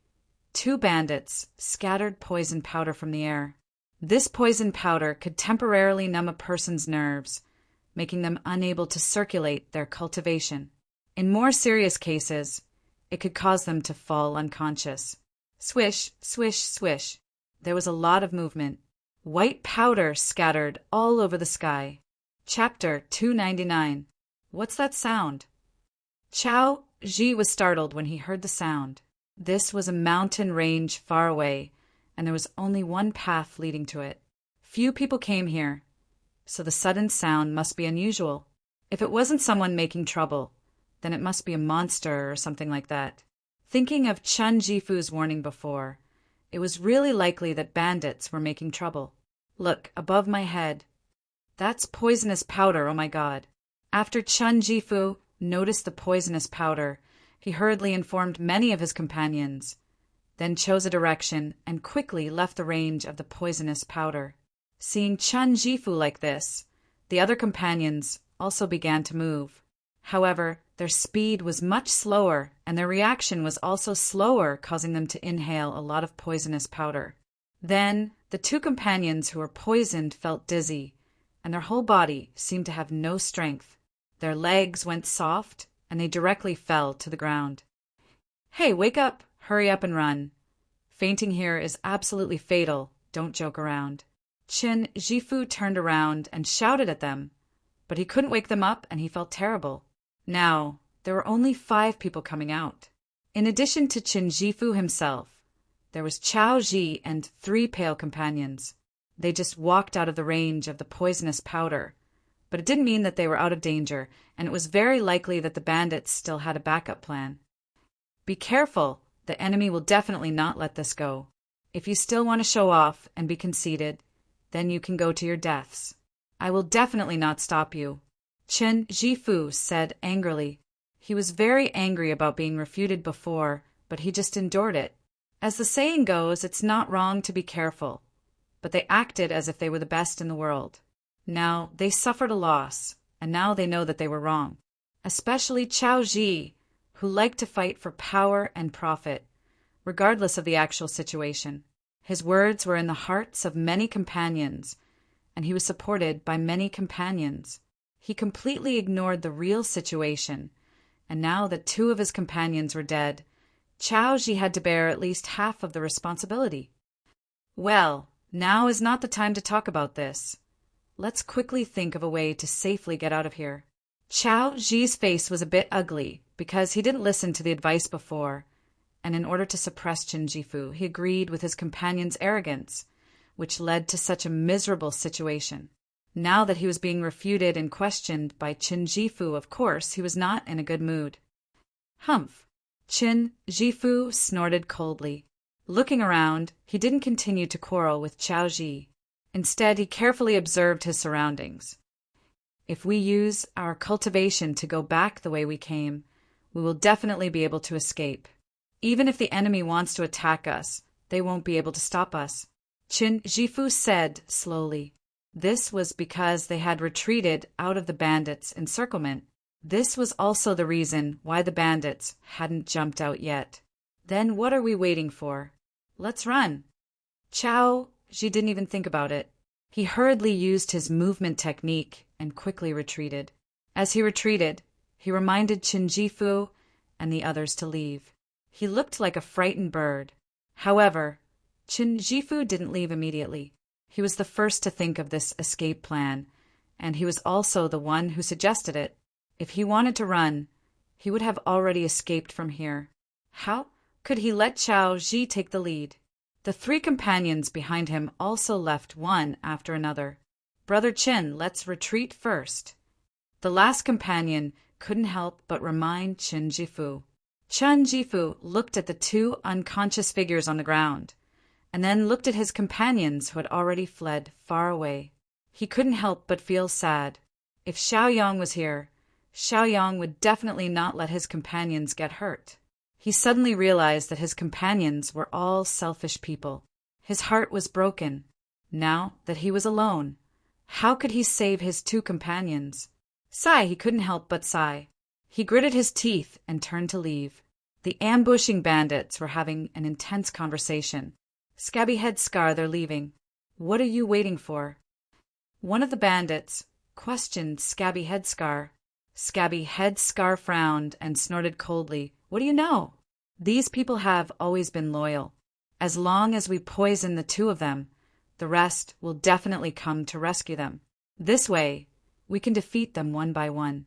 2 bandits scattered poison powder from the air. This poison powder could temporarily numb a person's nerves, making them unable to circulate their cultivation. In more serious cases, it could cause them to fall unconscious. Swish, swish, swish. There was a lot of movement. White powder scattered all over the sky. Chapter 299. What's that sound? Chao Ji was startled when he heard the sound. This was a mountain range far away, and there was only one path leading to it. Few people came here, so the sudden sound must be unusual. If it wasn't someone making trouble, then it must be a monster or something like that. Thinking of Chen Jifu's warning before, it was really likely that bandits were making trouble. Look, above my head. That's poisonous powder, oh my god. After Chen Jifu noticed the poisonous powder, he hurriedly informed many of his companions, then chose a direction and quickly left the range of the poisonous powder. Seeing Chen Jifu like this, the other companions also began to move. However, their speed was much slower, and their reaction was also slower, causing them to inhale a lot of poisonous powder. Then, the 2 companions who were poisoned felt dizzy, and their whole body seemed to have no strength. Their legs went soft, and they directly fell to the ground. "Hey, wake up! Hurry up and run. Fainting here is absolutely fatal. Don't joke around." Qin Jifu turned around and shouted at them, but he couldn't wake them up, and he felt terrible. Now, there were only 5 people coming out. In addition to Qin Jifu himself, there was Chao Ji and 3 pale companions. They just walked out of the range of the poisonous powder, but it didn't mean that they were out of danger, and it was very likely that the bandits still had a backup plan. Be careful, the enemy will definitely not let this go. If you still want to show off and be conceited, then you can go to your deaths. I will definitely not stop you. Qin Jifu said angrily. He was very angry about being refuted before but he just endured it. As the saying goes, it's not wrong to be careful, but they acted as if they were the best in the world. Now, they suffered a loss, and now they know that they were wrong. Especially Chao Ji, who liked to fight for power and profit, regardless of the actual situation. His words were in the hearts of many companions, and he was supported by many companions. He completely ignored the real situation, and now that 2 of his companions were dead, Chao Ji had to bear at least half of the responsibility. Well, now is not the time to talk about this. Let's quickly think of a way to safely get out of here. Chao Ji's face was a bit ugly because he didn't listen to the advice before, and in order to suppress Qin Jifu, he agreed with his companion's arrogance, which led to such a miserable situation. Now that he was being refuted and questioned by Qin Jifu, of course, he was not in a good mood. Humph! Qin Jifu snorted coldly. Looking around, he didn't continue to quarrel with Chao Ji. Instead, he carefully observed his surroundings. If we use our cultivation to go back the way we came, we will definitely be able to escape. Even if the enemy wants to attack us, they won't be able to stop us. Qin Jifu said slowly. This was because they had retreated out of the bandits' encirclement. This was also the reason why the bandits hadn't jumped out yet. Then what are we waiting for? Let's run. Chao Ji didn't even think about it. He hurriedly used his movement technique and quickly retreated. As he retreated, he reminded Qin Jifu and the others to leave. He looked like a frightened bird. However, Qin Jifu didn't leave immediately. He was the first to think of this escape plan, and he was also the one who suggested it. If he wanted to run, he would have already escaped from here. How could he let Chao Ji take the lead? The 3 companions behind him also left one after another. Brother Qin, let's retreat first. The last companion couldn't help but remind Qin Jifu. Qin Jifu looked at the 2 unconscious figures on the ground, and then looked at his companions who had already fled far away. He couldn't help but feel sad. If Xiaoyang was here, Xiaoyang would definitely not let his companions get hurt. He suddenly realized that his companions were all selfish people. His heart was broken. Now that he was alone, how could he save his 2 companions? He couldn't help but sigh. He gritted his teeth and turned to leave. The ambushing bandits were having an intense conversation. Scabby Head Scar, they're leaving. What are you waiting for? One of the bandits questioned Scabby Head Scar. Scabby Head Scar frowned and snorted coldly. What do you know? These people have always been loyal. As long as we poison the 2 of them, the rest will definitely come to rescue them. This way, we can defeat them one by one.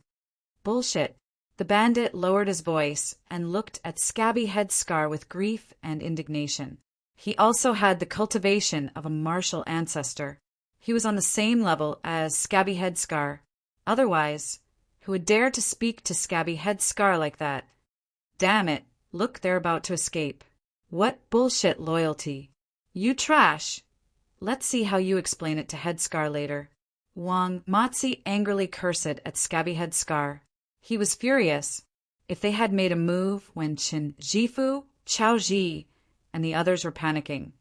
Bullshit. The bandit lowered his voice and looked at Scabby Head Scar with grief and indignation. He also had the cultivation of a martial ancestor. He was on the same level as Scabby Head Scar. Otherwise, who would dare to speak to Scabby Head Scar like that? Damn it, look, they're about to escape. What bullshit loyalty. You trash. Let's see how you explain it to Head Scar later. Wang Matzi angrily cursed at Scabby Head Scar. He was furious. If they had made a move when Qin Jifu, Chao Ji, and the others were panicking,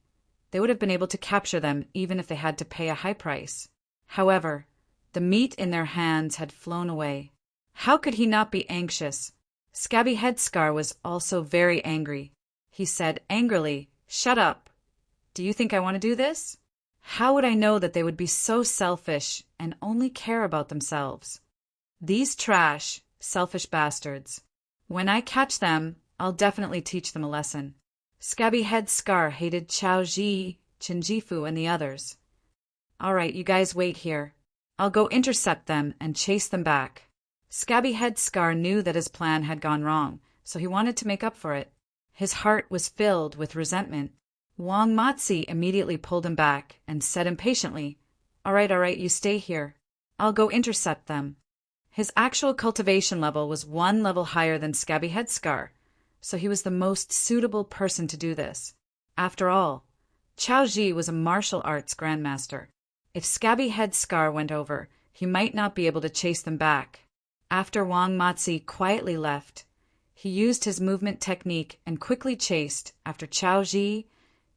they would have been able to capture them even if they had to pay a high price. However, the meat in their hands had flown away. How could he not be anxious? Scabby Head Scar was also very angry. He said angrily, "Shut up. Do you think I want to do this? How would I know that they would be so selfish and only care about themselves? These trash, selfish bastards. When I catch them, I'll definitely teach them a lesson." Scabby Head Scar hated Chao Ji, Qin Jifu, and the others. All right, you guys wait here. I'll go intercept them and chase them back. Scabby Head Scar knew that his plan had gone wrong, so he wanted to make up for it. His heart was filled with resentment. Wang Matzi immediately pulled him back and said impatiently, all right, you stay here. I'll go intercept them. His actual cultivation level was 1 level higher than Scabby Head Scar, so he was the most suitable person to do this. After all, Chao Ji was a martial arts grandmaster. If Scabby Head Scar went over, he might not be able to chase them back. After Wang Matzi quietly left, He used his movement technique and quickly chased after Qiao Ji,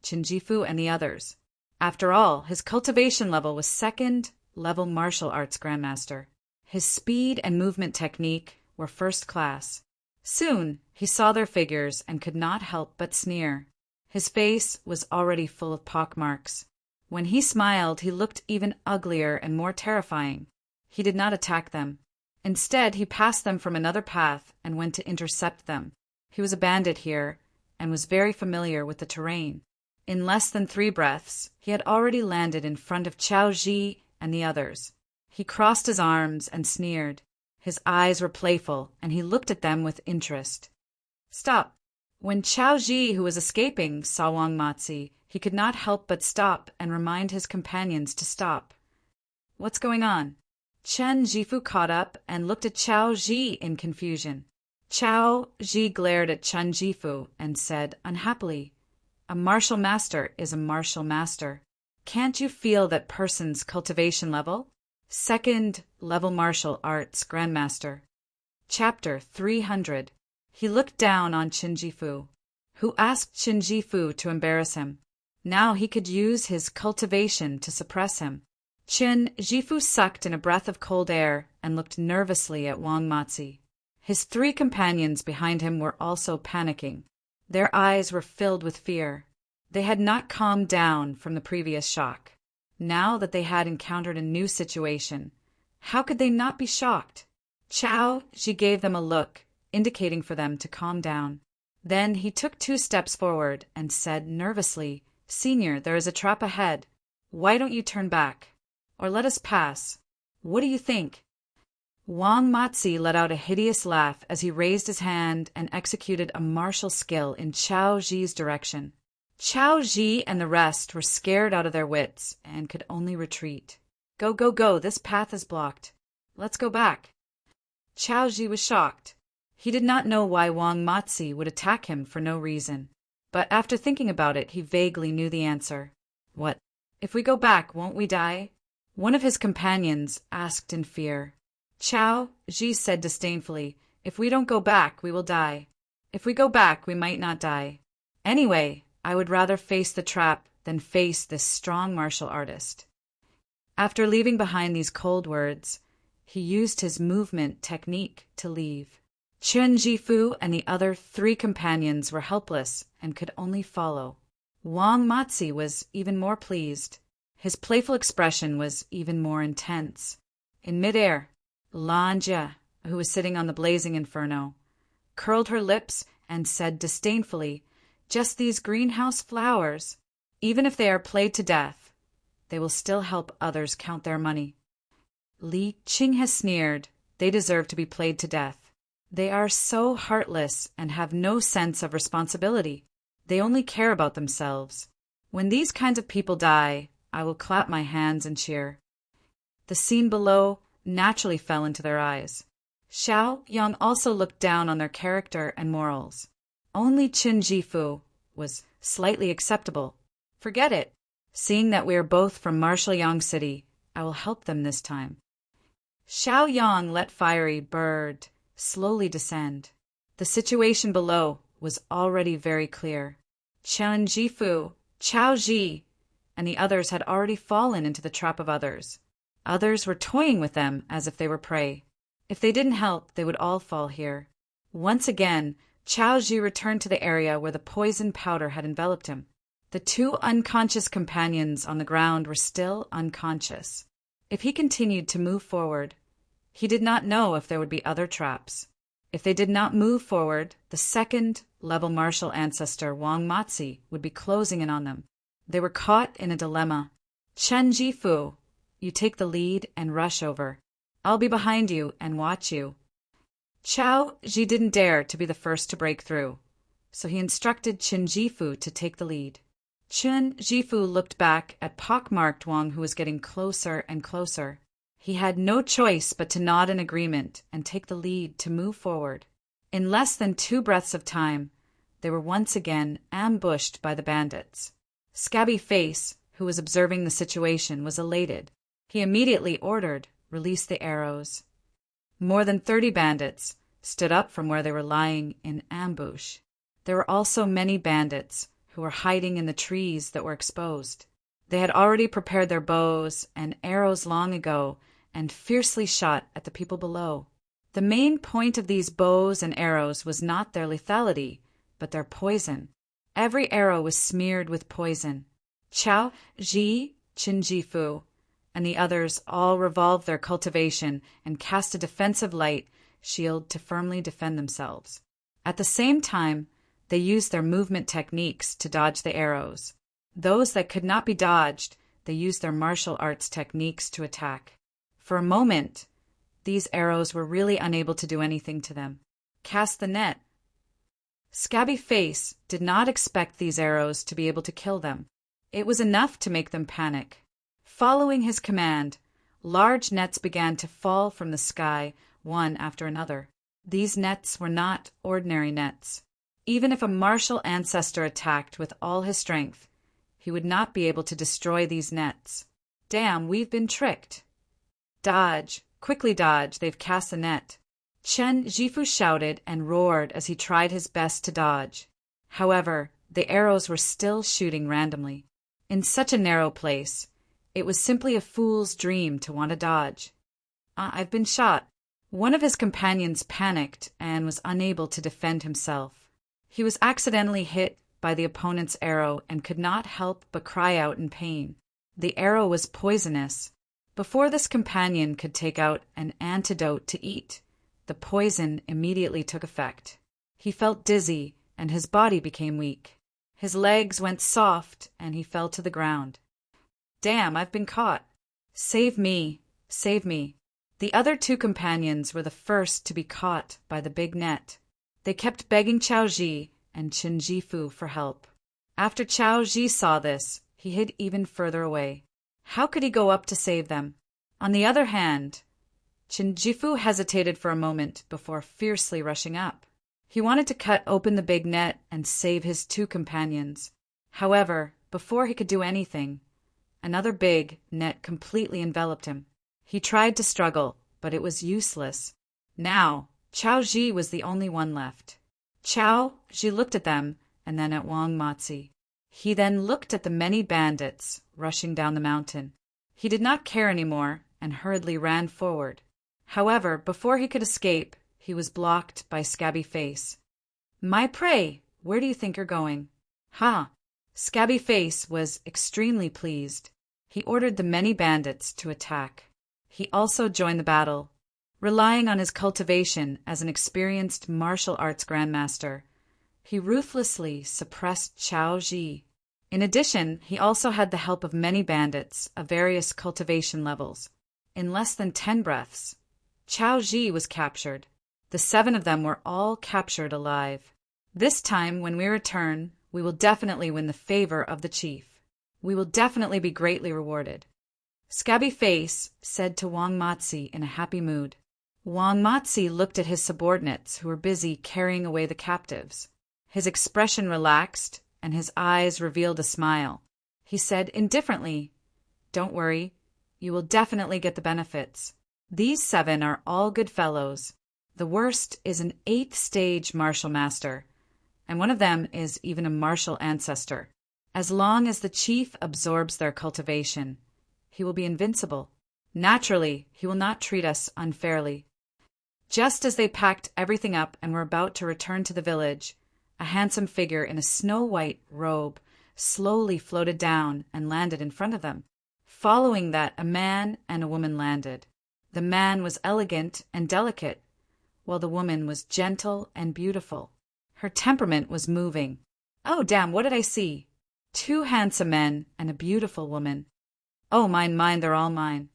Qin Jifu, and the others. After all, his cultivation level was second-level martial arts grandmaster. His speed and movement technique were first class. Soon, he saw their figures and could not help but sneer. His face was already full of pockmarks. When he smiled, he looked even uglier and more terrifying. He did not attack them. Instead, he passed them from another path and went to intercept them. He was a bandit here and was very familiar with the terrain. In less than 3 breaths, he had already landed in front of Qiao Ji and the others. He crossed his arms and sneered. His eyes were playful, and he looked at them with interest. Stop! When Qiao Ji, who was escaping, saw Wang Matzi, he could not help but stop and remind his companions to stop. What's going on? Chen Jifu caught up and looked at Qiao Ji in confusion. Qiao Ji glared at Chen Jifu and said unhappily, "A martial master is a martial master. Can't you feel that person's cultivation level? Second-level martial arts grandmaster." Chapter 300. He looked down on Qin Jifu, who asked Qin Jifu to embarrass him. Now he could use his cultivation to suppress him. Qin Jifu sucked in a breath of cold air and looked nervously at Wang Matzi. His 3 companions behind him were also panicking. Their eyes were filled with fear. They had not calmed down from the previous shock. Now that they had encountered a new situation, how could they not be shocked? Qiao Ji gave them a look, indicating for them to calm down. Then he took 2 steps forward and said nervously, "Senior, there is a trap ahead. Why don't you turn back? Or let us pass. What do you think?" Wang Matzi let out a hideous laugh as he raised his hand and executed a martial skill in Qiao Ji's direction. Qiao Ji and the rest were scared out of their wits and could only retreat. Go, go, go, this path is blocked. Let's go back." Qiao Ji was shocked. He did not know why Wang Matzi would attack him for no reason. But after thinking about it, he vaguely knew the answer. What? If we go back, won't we die? One of his companions asked in fear. Qiao Ji said disdainfully, "If we don't go back, we will die. If we go back, we might not die. Anyway, I would rather face the trap than face this strong martial artist." After leaving behind these cold words, he used his movement technique to leave. Chen Jifu and the other 3 companions were helpless and could only follow. Wang Matzi was even more pleased. His playful expression was even more intense. In midair, Lan Jie, who was sitting on the blazing inferno, curled her lips and said disdainfully, "Just these greenhouse flowers. Even if they are played to death, they will still help others count their money." Li Qing has sneered, "They deserve to be played to death. They are so heartless and have no sense of responsibility. They only care about themselves. When these kinds of people die, I will clap my hands and cheer." The scene below naturally fell into their eyes. Xiao Yang also looked down on their character and morals. Only Qin Jifu was slightly acceptable. Forget it. Seeing that we are both from Martial Yang City, I will help them this time. Xiao Yang let Fiery Bird slowly descend. The situation below was already very clear. Chen Jifu, Qiao Ji, and the others had already fallen into the trap of others. Others were toying with them as if they were prey. If they didn't help, they would all fall here. Once again, Qiao Ji returned to the area where the poison powder had enveloped him. The 2 unconscious companions on the ground were still unconscious. If he continued to move forward, he did not know if there would be other traps. If they did not move forward, the second-level martial ancestor Wang Matzi would be closing in on them. They were caught in a dilemma. Chen Jifu, you take the lead and rush over. I'll be behind you and watch you. Qiao Ji didn't dare to be the first to break through, so he instructed Qin Jifu to take the lead. Qin Jifu looked back at pockmarked Wang, who was getting closer and closer. He had no choice but to nod in agreement and take the lead to move forward. In less than 2 breaths of time, they were once again ambushed by the bandits. Scabby Face, who was observing the situation, was elated. He immediately ordered, "Release the arrows." More than 30 bandits, stood up from where they were lying in ambush. There were also many bandits who were hiding in the trees that were exposed. They had already prepared their bows and arrows long ago and fiercely shot at the people below. The main point of these bows and arrows was not their lethality, but their poison. Every arrow was smeared with poison. Chao, Ji, Qinjifu, and the others all revolved their cultivation and cast a defensive light shield to firmly defend themselves. At the same time, they used their movement techniques to dodge the arrows. Those that could not be dodged, they used their martial arts techniques to attack. For a moment, these arrows were really unable to do anything to them. Cast the net. Scabby Face did not expect these arrows to be able to kill them. It was enough to make them panic. Following his command, large nets began to fall from the sky, one after another. These nets were not ordinary nets. Even if a martial ancestor attacked with all his strength, he would not be able to destroy these nets. Damn, we've been tricked. Dodge, quickly dodge, they've cast a net. Chen Jifu shouted and roared as he tried his best to dodge. However, the arrows were still shooting randomly. In such a narrow place, it was simply a fool's dream to want to dodge. I've been shot. One of his companions panicked and was unable to defend himself. He was accidentally hit by the opponent's arrow and could not help but cry out in pain. The arrow was poisonous. Before this companion could take out an antidote to eat, the poison immediately took effect. He felt dizzy and his body became weak. His legs went soft and he fell to the ground. Damn, I've been caught. Save me, save me. The other two companions were the first to be caught by the big net. They kept begging Chao Ji and Qin Jifu for help. After Chao Ji saw this, he hid even further away. How could he go up to save them? On the other hand, Qin Jifu hesitated for a moment before fiercely rushing up. He wanted to cut open the big net and save his two companions. However, before he could do anything, another big net completely enveloped him. He tried to struggle, but it was useless. Now, Chao Ji was the only one left. Chao Ji looked at them and then at Wang Matzi. He then looked at the many bandits rushing down the mountain. He did not care anymore and hurriedly ran forward. However, before he could escape, he was blocked by Scabby Face. My prey, where do you think you're going? Ha! Scabby Face was extremely pleased. He ordered the many bandits to attack. He also joined the battle. Relying on his cultivation as an experienced martial arts grandmaster, he ruthlessly suppressed Chao Ji. In addition, he also had the help of many bandits of various cultivation levels. In less than 10 breaths, Chao Ji was captured. The 7 of them were all captured alive. This time, when we return, we will definitely win the favor of the chief. We will definitely be greatly rewarded. Scabby Face said to Wang Matzi in a happy mood. Wang Matzi looked at his subordinates who were busy carrying away the captives. His expression relaxed and his eyes revealed a smile. He said indifferently, Don't worry, you will definitely get the benefits. These 7 are all good fellows. The worst is an 8th stage martial master, and one of them is even a martial ancestor. As long as the chief absorbs their cultivation, he will be invincible. Naturally, he will not treat us unfairly. Just as they packed everything up and were about to return to the village, a handsome figure in a snow-white robe slowly floated down and landed in front of them. Following that, a man and a woman landed. The man was elegant and delicate, while the woman was gentle and beautiful. Her temperament was moving. Oh, damn, what did I see? 2 handsome men and a beautiful woman. Oh, mine, they're all mine.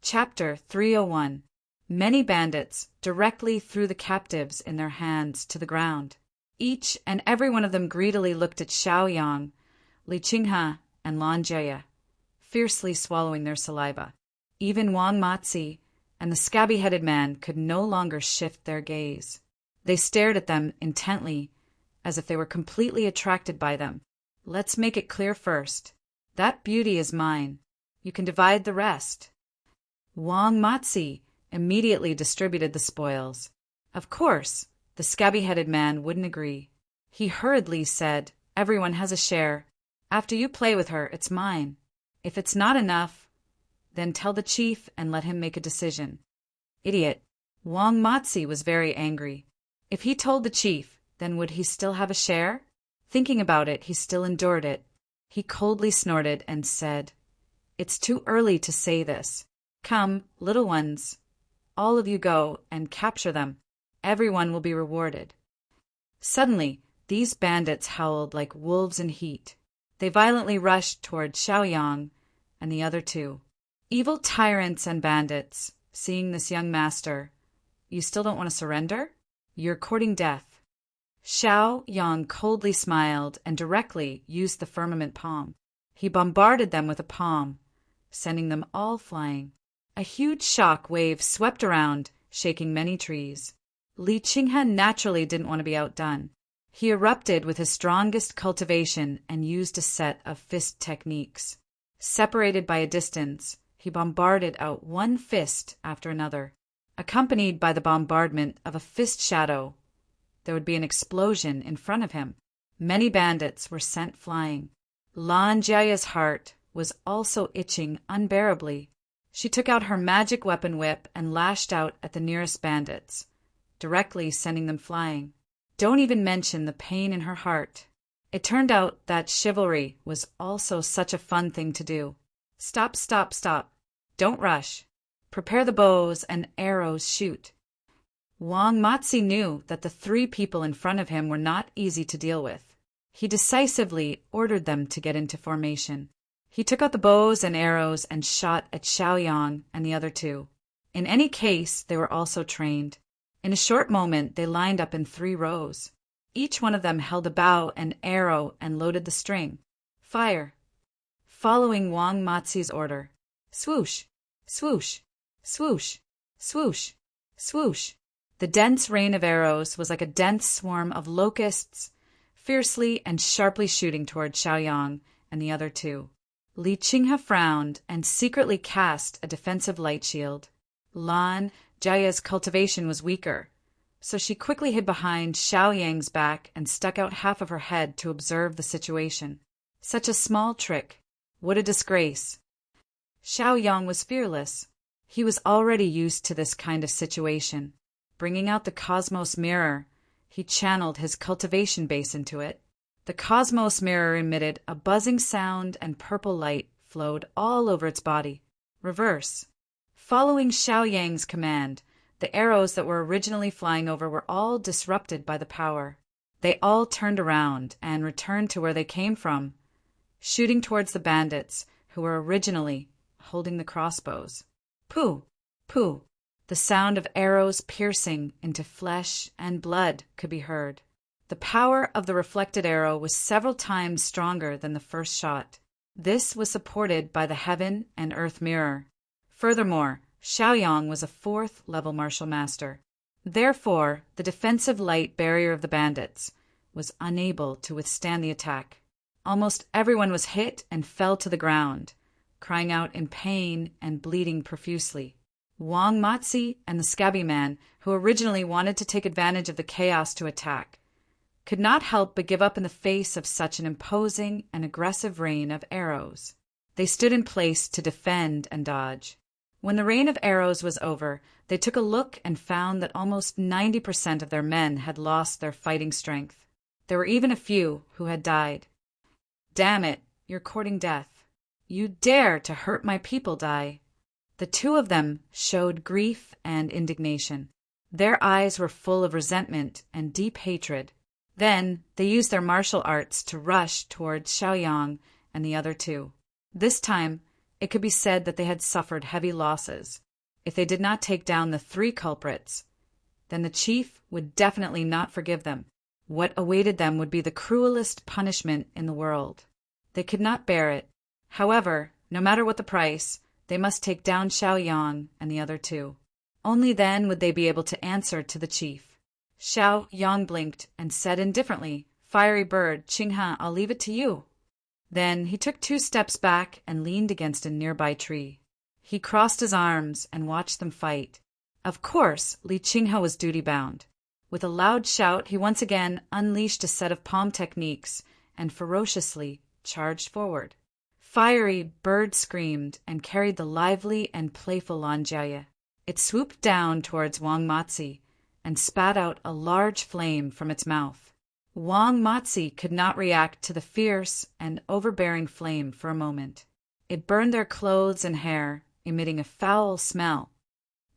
Chapter 301. Many bandits directly threw the captives in their hands to the ground. Each and every one of them greedily looked at Xiaoyang, Li Qinghe, and Lan Jie, fiercely swallowing their saliva. Even Wang Matzi and the scabby-headed man could no longer shift their gaze. They stared at them intently, as if they were completely attracted by them. Let's make it clear first. That beauty is mine. You can divide the rest. Wang Matzi immediately distributed the spoils. Of course, the scabby-headed man wouldn't agree. He hurriedly said, "Everyone has a share. After you play with her, it's mine. If it's not enough, then tell the chief and let him make a decision." Idiot. Wang Matsi was very angry. If he told the chief, then would he still have a share? Thinking about it, he still endured it. He coldly snorted and said, "It's too early to say this. Come, little ones. All of you go and capture them. Everyone will be rewarded." Suddenly, these bandits howled like wolves in heat. They violently rushed toward Xiaoyang and the other two. Evil tyrants and bandits, seeing this young master, "You still don't want to surrender? You're courting death." Xiaoyang coldly smiled and directly used the firmament palm. He bombarded them with a palm, sending them all flying. A huge shock wave swept around, shaking many trees. Li Qinghe naturally didn't want to be outdone. He erupted with his strongest cultivation and used a set of fist techniques. Separated by a distance, he bombarded out one fist after another. Accompanied by the bombardment of a fist shadow, there would be an explosion in front of him. Many bandits were sent flying. Lan Jiaya's heart was also itching unbearably. She took out her magic weapon whip and lashed out at the nearest bandits, directly sending them flying. Don't even mention the pain in her heart. It turned out that chivalry was also such a fun thing to do. Stop, stop, stop. Don't rush. Prepare the bows and arrows, shoot. Wang Matsi knew that the three people in front of him were not easy to deal with. He decisively ordered them to get into formation. He took out the bows and arrows and shot at Xiaoyang and the other two. In any case, they were also trained. In a short moment, they lined up in 3 rows. Each one of them held a bow and arrow and loaded the string. Fire. Following Wang Matsi's order. Swoosh, swoosh, swoosh, swoosh, swoosh. The dense rain of arrows was like a dense swarm of locusts, fiercely and sharply shooting toward Xiaoyang and the other two. Li Qinghe frowned and secretly cast a defensive light shield. Lan Jiaya's cultivation was weaker, so she quickly hid behind Xiaoyang's back and stuck out half of her head to observe the situation. Such a small trick. What a disgrace. Xiaoyang was fearless. He was already used to this kind of situation. Bringing out the cosmos mirror, he channeled his cultivation base into it. The cosmos mirror emitted a buzzing sound and purple light flowed all over its body. Reverse. Following Xiaoyang's command, the arrows that were originally flying over were all disrupted by the power. They all turned around and returned to where they came from, shooting towards the bandits who were originally holding the crossbows. Pooh! Pooh! The sound of arrows piercing into flesh and blood could be heard. The power of the reflected arrow was several times stronger than the first shot. This was supported by the heaven and earth mirror. Furthermore, Xiaoyang was a 4th-level martial master. Therefore, the defensive light barrier of the bandits was unable to withstand the attack. Almost everyone was hit and fell to the ground, crying out in pain and bleeding profusely. Wang Matsi and the scabby man, who originally wanted to take advantage of the chaos to attack, could not help but give up in the face of such an imposing and aggressive rain of arrows. They stood in place to defend and dodge. When the rain of arrows was over, they took a look and found that almost 90% of their men had lost their fighting strength. There were even a few who had died. "Damn it, you're courting death. You dare to hurt my people, Dai." The two of them showed grief and indignation. Their eyes were full of resentment and deep hatred. Then they used their martial arts to rush towards Xiaoyang and the other two. This time, it could be said that they had suffered heavy losses. If they did not take down the 3 culprits, then the chief would definitely not forgive them. What awaited them would be the cruelest punishment in the world. They could not bear it. However, no matter what the price, they must take down Xiaoyang and the other two. Only then would they be able to answer to the chief. Xiaoyang blinked and said indifferently, "Fiery bird, Qinghe, I'll leave it to you." Then he took 2 steps back and leaned against a nearby tree. He crossed his arms and watched them fight. Of course, Li Qinghe was duty-bound. With a loud shout, he once again unleashed a set of palm techniques and ferociously charged forward. Fiery Bird screamed and carried the lively and playful Lan Jiaye. It swooped down towards Wang Matzi and spat out a large flame from its mouth. Wang Matzi could not react to the fierce and overbearing flame for a moment. It burned their clothes and hair, emitting a foul smell.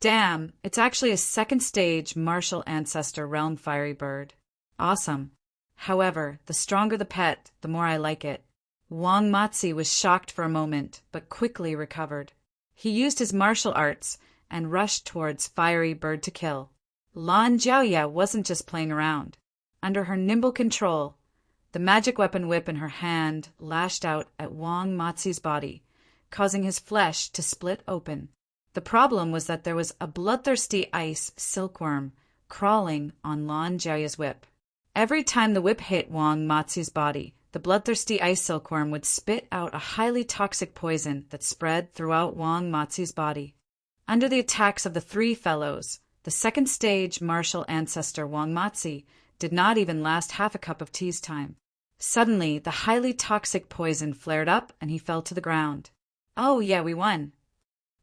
Damn, it's actually a second-stage martial ancestor realm fiery bird. Awesome. However, the stronger the pet, the more I like it. Wang Matzi was shocked for a moment, but quickly recovered. He used his martial arts and rushed towards Fiery Bird to kill. Lan Jiaoye wasn't just playing around. Under her nimble control, the magic weapon whip in her hand lashed out at Wang Matzi's body, causing his flesh to split open. The problem was that there was a bloodthirsty ice silkworm crawling on Lan Jiaoye's whip. Every time the whip hit Wang Matzi's body, the bloodthirsty ice silkworm would spit out a highly toxic poison that spread throughout Wang Matzi's body. Under the attacks of the three fellows, the second-stage martial ancestor Wang Matzi did not even last half a cup of tea's time. Suddenly, the highly toxic poison flared up and he fell to the ground. Oh yeah, we won.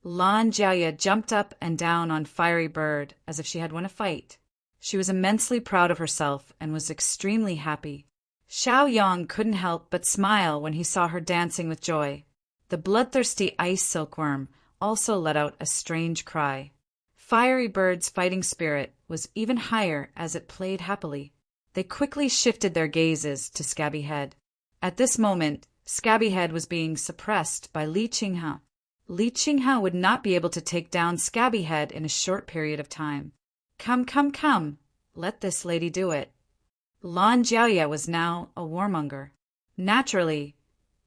Lan Jiaoye jumped up and down on Fiery Bird as if she had won a fight. She was immensely proud of herself and was extremely happy. Xiaoyang couldn't help but smile when he saw her dancing with joy. The bloodthirsty ice silkworm also let out a strange cry. Fiery Bird's fighting spirit was even higher as it played happily. They quickly shifted their gazes to Scabby Head. At this moment, Scabby Head was being suppressed by Li Qinghe. Li Qinghe would not be able to take down Scabby Head in a short period of time. Come, let this lady do it. Lan Jiaoye was now a warmonger. Naturally,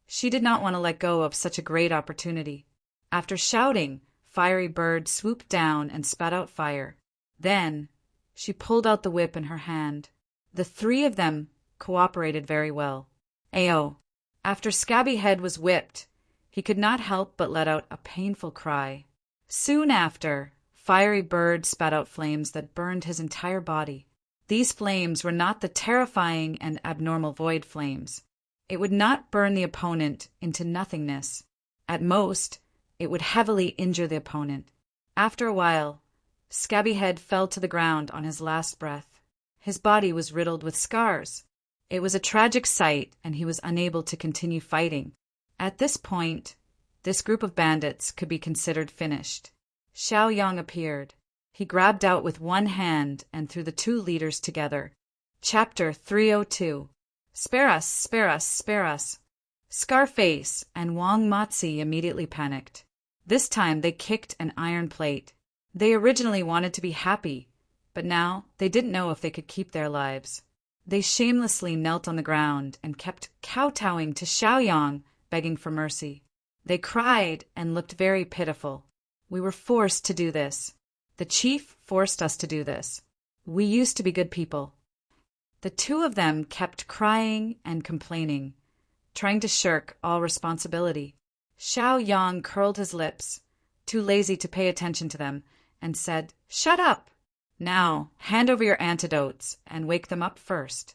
she did not want to let go of such a great opportunity. After shouting, Fiery Bird swooped down and spat out fire. Then, she pulled out the whip in her hand. The three of them cooperated very well. Ayo! After Scabby Head was whipped, he could not help but let out a painful cry. Soon after, Fiery Bird spat out flames that burned his entire body. These flames were not the terrifying and abnormal void flames. It would not burn the opponent into nothingness. At most, it would heavily injure the opponent. After a while, Scabby Head fell to the ground on his last breath. His body was riddled with scars. It was a tragic sight, and he was unable to continue fighting. At this point, this group of bandits could be considered finished. Xiaoyang appeared. He grabbed out with one hand and threw the two leaders together. Chapter 302. Spare us, spare us, spare us. Scarface and Wang Matzi immediately panicked. This time they kicked an iron plate. They originally wanted to be happy, but now they didn't know if they could keep their lives. They shamelessly knelt on the ground and kept kowtowing to Xiaoyang, begging for mercy. They cried and looked very pitiful. We were forced to do this. The chief forced us to do this. We used to be good people. The two of them kept crying and complaining, trying to shirk all responsibility. Xiaoyang curled his lips, too lazy to pay attention to them, and said, "Shut up! Now, hand over your antidotes and wake them up first."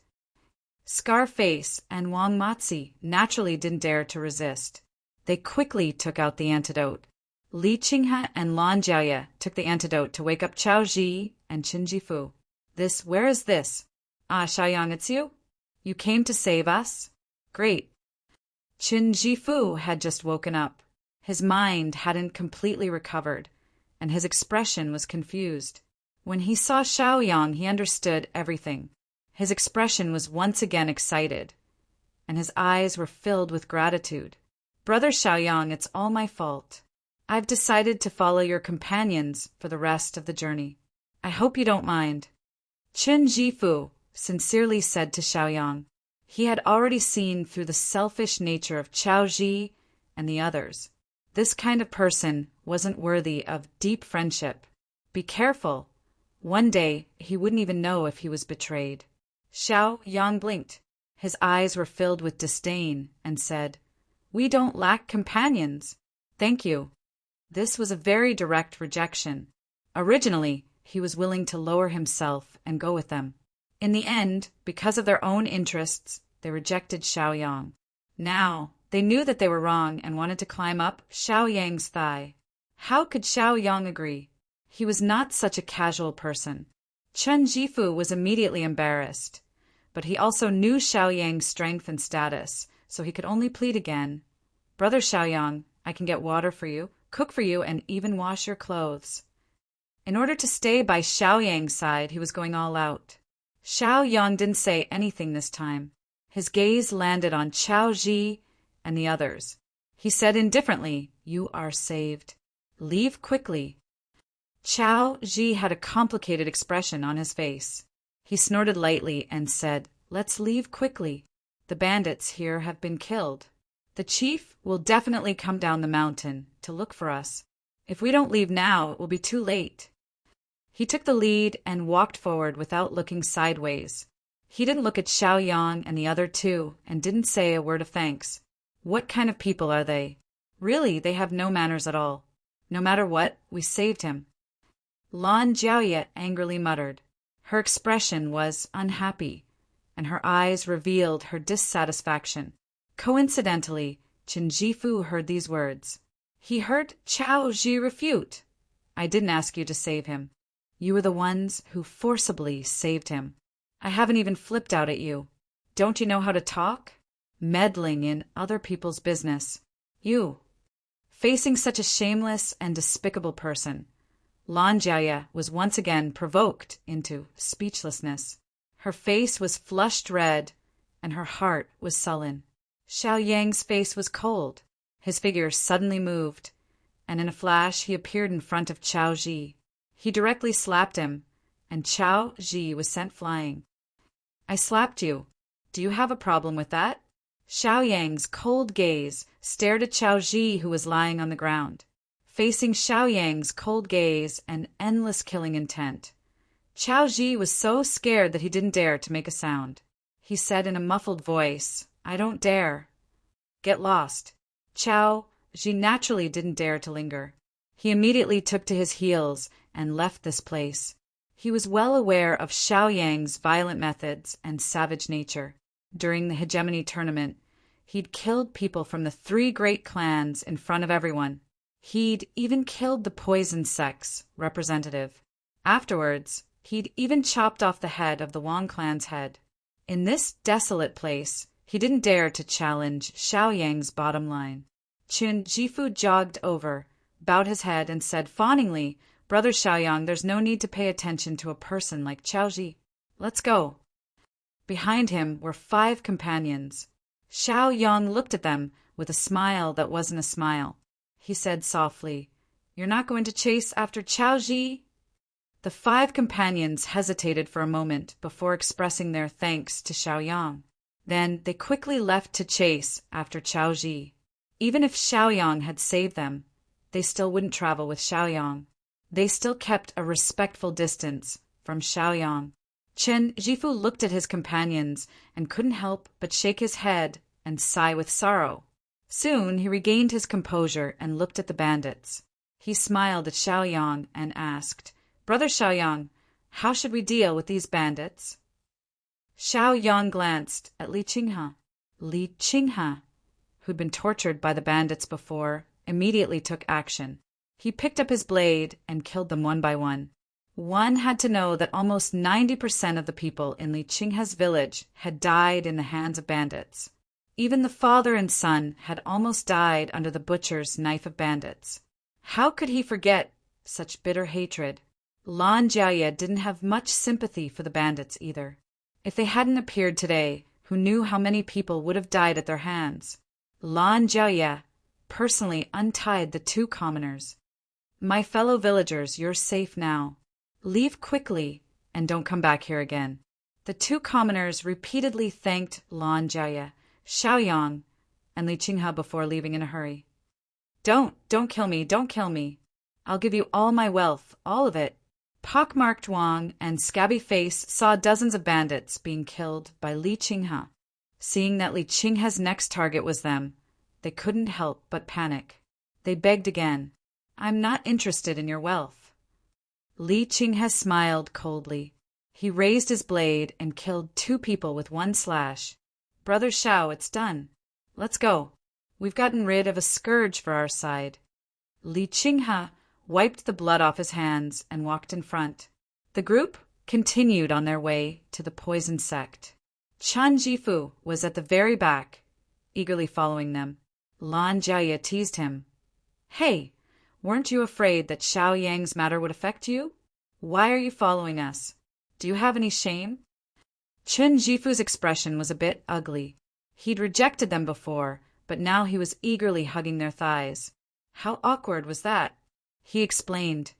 Scarface and Wang Matzi naturally didn't dare to resist. They quickly took out the antidote. Li Qinghe and Lan Jiaoye took the antidote to wake up Chao Ji and Qin Jifu. Where is this? Ah, Xiaoyang, it's you? You came to save us? Great. Qin Jifu had just woken up. His mind hadn't completely recovered, and his expression was confused. When he saw Xiaoyang, he understood everything. His expression was once again excited, and his eyes were filled with gratitude. Brother Xiaoyang, it's all my fault. I've decided to follow your companions for the rest of the journey. I hope you don't mind. Qin Jifu sincerely said to Xiaoyang. He had already seen through the selfish nature of Chao Ji and the others. This kind of person wasn't worthy of deep friendship. Be careful. One day, he wouldn't even know if he was betrayed. Xiaoyang blinked. His eyes were filled with disdain and said, "We don't lack companions. Thank you." This was a very direct rejection. Originally, he was willing to lower himself and go with them. In the end, because of their own interests, they rejected Xiaoyang. Now, they knew that they were wrong and wanted to climb up Xiaoyang's thigh. How could Xiaoyang agree? He was not such a casual person. Chen Jifu was immediately embarrassed, but he also knew Xiaoyang's strength and status, so he could only plead again. Brother Xiaoyang, I can get water for you, cook for you, and even wash your clothes. In order to stay by Xiaoyang's side, he was going all out. Xiaoyang didn't say anything this time. His gaze landed on Qiao Ji and the others. He said indifferently, "You are saved. Leave quickly." Qiao Ji had a complicated expression on his face. He snorted lightly and said, "Let's leave quickly. The bandits here have been killed. The chief will definitely come down the mountain to look for us. If we don't leave now, it will be too late." He took the lead and walked forward without looking sideways. He didn't look at Xiaoyang and the other two and didn't say a word of thanks. What kind of people are they? Really, they have no manners at all. No matter what, we saved him. Lan Jiaoye angrily muttered. Her expression was unhappy, and her eyes revealed her dissatisfaction. Coincidentally, Qin Jifu heard these words. He heard Qiao Ji refute. "I didn't ask you to save him. You were the ones who forcibly saved him. I haven't even flipped out at you. Don't you know how to talk? Meddling in other people's business. You." Facing such a shameless and despicable person, Lan Jiaoye was once again provoked into speechlessness. Her face was flushed red, and her heart was sullen. Xiaoyang's face was cold. His figure suddenly moved, and in a flash he appeared in front of Qiao Ji. He directly slapped him, and Qiao Ji was sent flying. "I slapped you. Do you have a problem with that?" Xiaoyang's cold gaze stared at Qiao Ji, who was lying on the ground. Facing Xiaoyang's cold gaze and endless killing intent, Qiao Ji was so scared that he didn't dare to make a sound. He said in a muffled voice, "I don't dare." "Get lost." Qiao Ji naturally didn't dare to linger. He immediately took to his heels and left this place. He was well aware of Xiaoyang's violent methods and savage nature. During the hegemony tournament, he'd killed people from the 3 great clans in front of everyone. He'd even killed the poison sect's representative. Afterwards, he'd even chopped off the head of the Wang clan's head. In this desolate place, he didn't dare to challenge Xiaoyang's bottom line. Qin Jifu jogged over, bowed his head, and said fawningly, "Brother Xiaoyang, there's no need to pay attention to a person like Qiao Ji. Let's go." Behind him were 5 companions. Xiaoyang looked at them with a smile that wasn't a smile. He said softly, "You're not going to chase after Qiao Ji?" The 5 companions hesitated for a moment before expressing their thanks to Xiaoyang. Then they quickly left to chase after Qiao Ji. Even if Xiaoyang had saved them, they still wouldn't travel with Xiaoyang. They still kept a respectful distance from Xiaoyang. Chen Jifu looked at his companions and couldn't help but shake his head and sigh with sorrow. Soon he regained his composure and looked at the bandits. He smiled at Xiaoyang and asked, "Brother Xiaoyang, how should we deal with these bandits?" Xiaoyang glanced at Li Qinghe. Li Qinghe, who'd been tortured by the bandits before, immediately took action. He picked up his blade and killed them one by one. One had to know that almost 90% of the people in Li Qinghe's village had died in the hands of bandits. Even the father and son had almost died under the butcher's knife of bandits. How could he forget such bitter hatred? Lan Jiaoye didn't have much sympathy for the bandits either. If they hadn't appeared today, who knew how many people would have died at their hands? Lan Jiaoye personally untied the 2 commoners. "My fellow villagers, you're safe now. Leave quickly and don't come back here again." The 2 commoners repeatedly thanked Lan Jiaoye, Xiaoyang, and Li Qinghe before leaving in a hurry. Don't kill me, don't kill me. I'll give you all my wealth, all of it." Pockmarked Wang and Scabby Face saw dozens of bandits being killed by Li Qinghe. Seeing that Li Qinghe's next target was them, they couldn't help but panic. They begged again, "I'm not interested in your wealth." Li Qinghe smiled coldly. He raised his blade and killed 2 people with 1 slash. Brother Shao, it's done. Let's go. We've gotten rid of a scourge for our side. Li Qinghe wiped the blood off his hands and walked in front. The group continued on their way to the poison sect. Chen Jifu was at the very back, eagerly following them. Lan Jiaye teased him. Hey, weren't you afraid that Xiao Yang's matter would affect you? Why are you following us? Do you have any shame? Chen Jifu's expression was a bit ugly. He'd rejected them before, but now he was eagerly hugging their thighs. How awkward was that? He explained.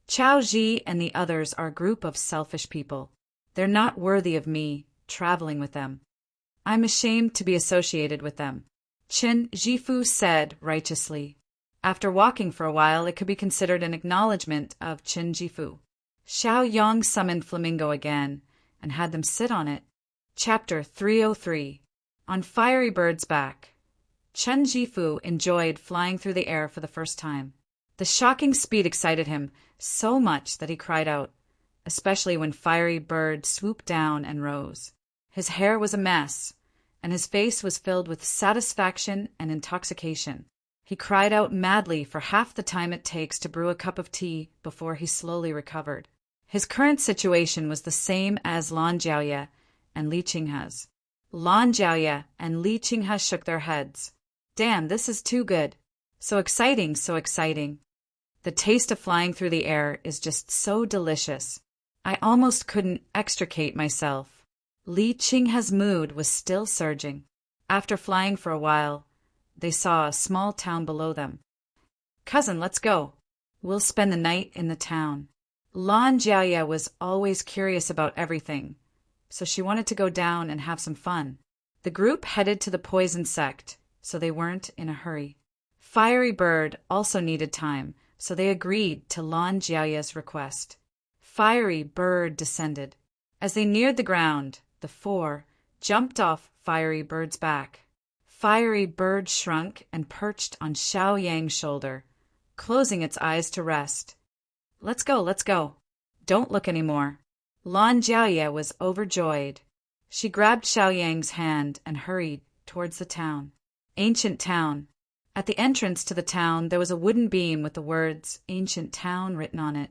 Chao Ji and the others are a group of selfish people. They're not worthy of me traveling with them. I'm ashamed to be associated with them, Chen Jifu said righteously. After walking for a while, it could be considered an acknowledgement of Chen Jifu. Xiao Yang summoned Flamingo again and had them sit on it. Chapter 303. On Fiery Bird's Back. Chen Jifu enjoyed flying through the air for the first time. The shocking speed excited him so much that he cried out, especially when Fiery Bird swooped down and rose. His hair was a mess, and his face was filled with satisfaction and intoxication. He cried out madly for half the time it takes to brew a cup of tea before he slowly recovered. His current situation was the same as Lan Jiaoye and Li Qinghe's. Lan Jiaoye and Li Qinghe shook their heads. Damn, this is too good. So exciting, so exciting. The taste of flying through the air is just so delicious. I almost couldn't extricate myself. Li Qinghe's mood was still surging. After flying for a while, they saw a small town below them. Cousin, let's go. We'll spend the night in the town. Lan Jiaoye was always curious about everything, so she wanted to go down and have some fun. The group headed to the poison sect, so they weren't in a hurry. Fiery Bird also needed time, so they agreed to Lan Jiaoye's request. Fiery Bird descended. As they neared the ground, the 4 jumped off Fiery Bird's back. Fiery Bird shrunk and perched on Xiao Yang's shoulder, closing its eyes to rest. Let's go, let's go. Don't look anymore. Lan Jiaoye was overjoyed. She grabbed Xiao Yang's hand and hurried towards the town. Ancient Town. At the entrance to the town there was a wooden beam with the words Ancient Town written on it.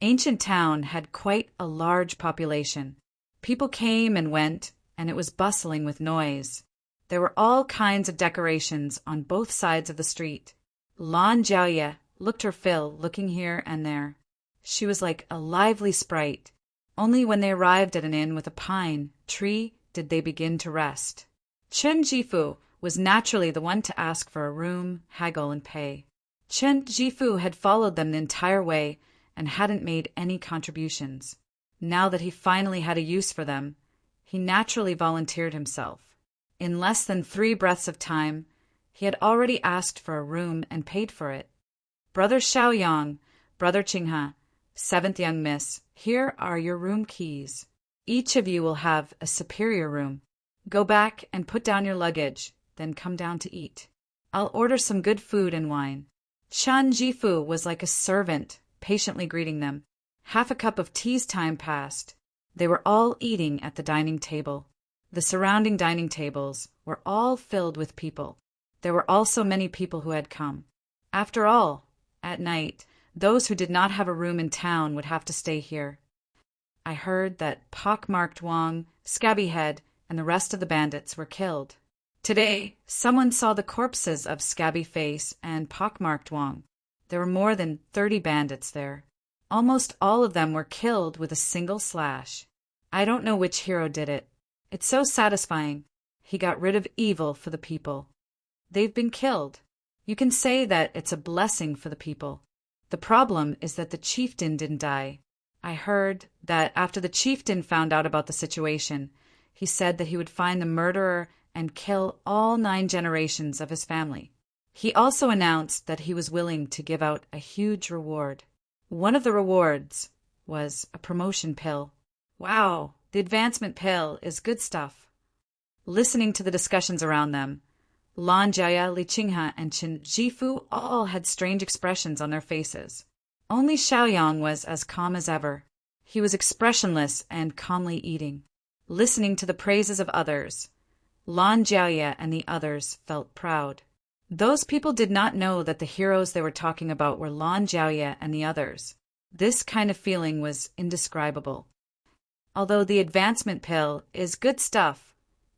Ancient Town had quite a large population. People came and went, and it was bustling with noise. There were all kinds of decorations on both sides of the street. Lan Jiaoye looked her fill, looking here and there. She was like a lively sprite. Only when they arrived at an inn with a pine tree did they begin to rest. Chen Jifu was naturally the one to ask for a room, haggle, and pay. Chen Jifu had followed them the entire way and hadn't made any contributions. Now that he finally had a use for them, he naturally volunteered himself. In less than 3 breaths of time, he had already asked for a room and paid for it. Brother Xiaoyang, Brother Qinghe, 7th young miss, here are your room keys. Each of you will have a superior room. Go back and put down your luggage, then come down to eat. I'll order some good food and wine. Chen Jifu was like a servant, patiently greeting them. Half a cup of tea's time passed. They were all eating at the dining table. The surrounding dining tables were all filled with people. There were also many people who had come. After all, at night, those who did not have a room in town would have to stay here. I heard that Pockmarked Wang, Scabby Head, and the rest of the bandits were killed. Today, someone saw the corpses of Scabby Face and Pockmarked Wang. There were more than 30 bandits there. Almost all of them were killed with a single slash. I don't know which hero did it. It's so satisfying. He got rid of evil for the people. They've been killed. You can say that it's a blessing for the people. The problem is that the chieftain didn't die. I heard that after the chieftain found out about the situation, he said that he would find the murderer and kill all 9 generations of his family. He also announced that he was willing to give out a huge reward. One of the rewards was a promotion pill. Wow, the advancement pill is good stuff. Listening to the discussions around them, Lan Jiaoye, Li Qinghe, and Chen Jifu all had strange expressions on their faces. Only Xiaoyang was as calm as ever. He was expressionless and calmly eating, listening to the praises of others. Lan Jiaoye and the others felt proud. Those people did not know that the heroes they were talking about were Lan Jiaoye and the others. This kind of feeling was indescribable. Although the advancement pill is good stuff,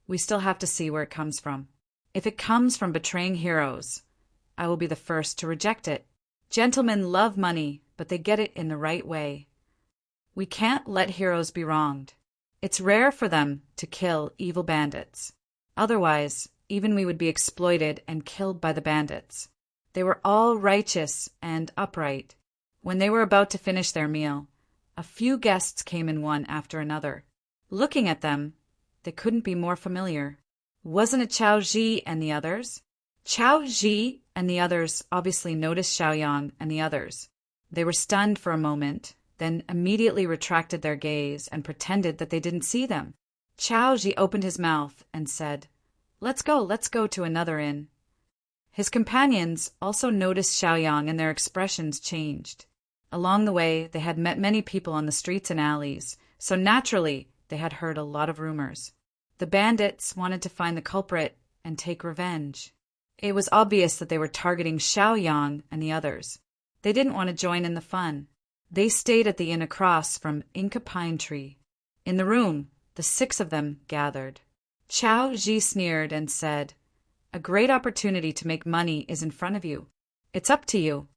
we still have to see where it comes from. If it comes from betraying heroes, I will be the first to reject it. Gentlemen love money, but they get it in the right way. We can't let heroes be wronged. It's rare for them to kill evil bandits. Otherwise, even we would be exploited and killed by the bandits. They were all righteous and upright. When they were about to finish their meal, a few guests came in one after another. Looking at them, they couldn't be more familiar. Wasn't it Chao Ji and the others? Chao Ji and the others obviously noticed Xiaoyang and the others. They were stunned for a moment, then immediately retracted their gaze and pretended that they didn't see them. Chao Ji opened his mouth and said, let's go to another inn." His companions also noticed Xiaoyang and their expressions changed. Along the way, they had met many people on the streets and alleys, so naturally they had heard a lot of rumors. The bandits wanted to find the culprit and take revenge. It was obvious that they were targeting Xiaoyang and the others. They didn't want to join in the fun. They stayed at the inn across from Inca Pine Tree. In the room, the 6 of them gathered. Chao Ji sneered and said, "A great opportunity to make money is in front of you. It's up to you."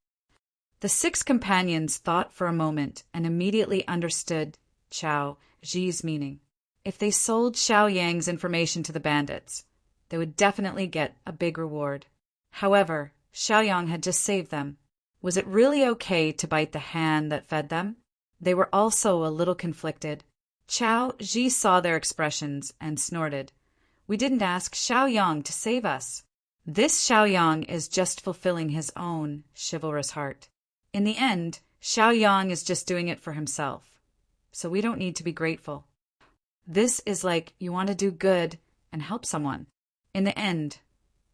The 6 companions thought for a moment and immediately understood Chao Ji's meaning. If they sold Xiaoyang's information to the bandits, they would definitely get a big reward. However, Xiaoyang had just saved them. Was it really okay to bite the hand that fed them? They were also a little conflicted. Chao Ji saw their expressions and snorted. "We didn't ask Xiaoyang to save us. This Xiaoyang is just fulfilling his own chivalrous heart. In the end, Xiaoyang is just doing it for himself. So we don't need to be grateful. This is like you want to do good and help someone. In the end,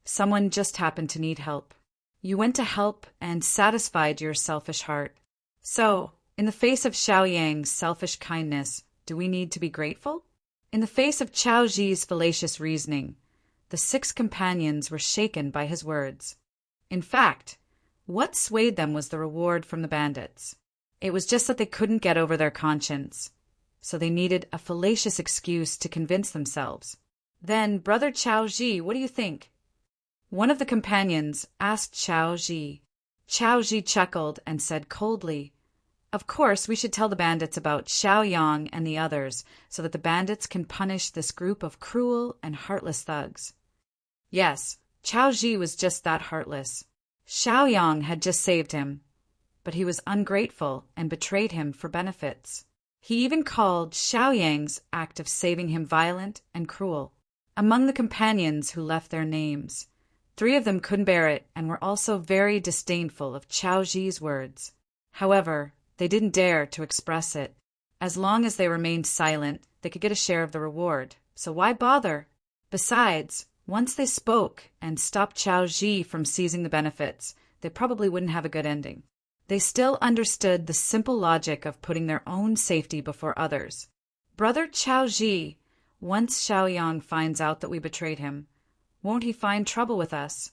someone just happened to need help. You went to help and satisfied your selfish heart. So, in the face of Xiaoyang's selfish kindness, do we need to be grateful?" In the face of Chao Ji's fallacious reasoning, the 6 companions were shaken by his words. In fact, what swayed them was the reward from the bandits. It was just that they couldn't get over their conscience, so they needed a fallacious excuse to convince themselves. "Then, Brother Chao Ji, what do you think?" One of the companions asked Chao Ji. Chao Ji chuckled and said coldly, "Of course, we should tell the bandits about Xiaoyang and the others, so that the bandits can punish this group of cruel and heartless thugs." Yes, Chao Ji was just that heartless. Xiaoyang had just saved him, but he was ungrateful and betrayed him for benefits. He even called Xiaoyang's act of saving him violent and cruel. Among the companions who left their names, 3 of them couldn't bear it and were also very disdainful of Chao Ji's words. However, they didn't dare to express it. As long as they remained silent, they could get a share of the reward, so why bother? Besides, once they spoke and stopped Chao Ji from seizing the benefits, they probably wouldn't have a good ending. They still understood the simple logic of putting their own safety before others. "Brother Chao Ji, once Xiaoyang finds out that we betrayed him, won't he find trouble with us?"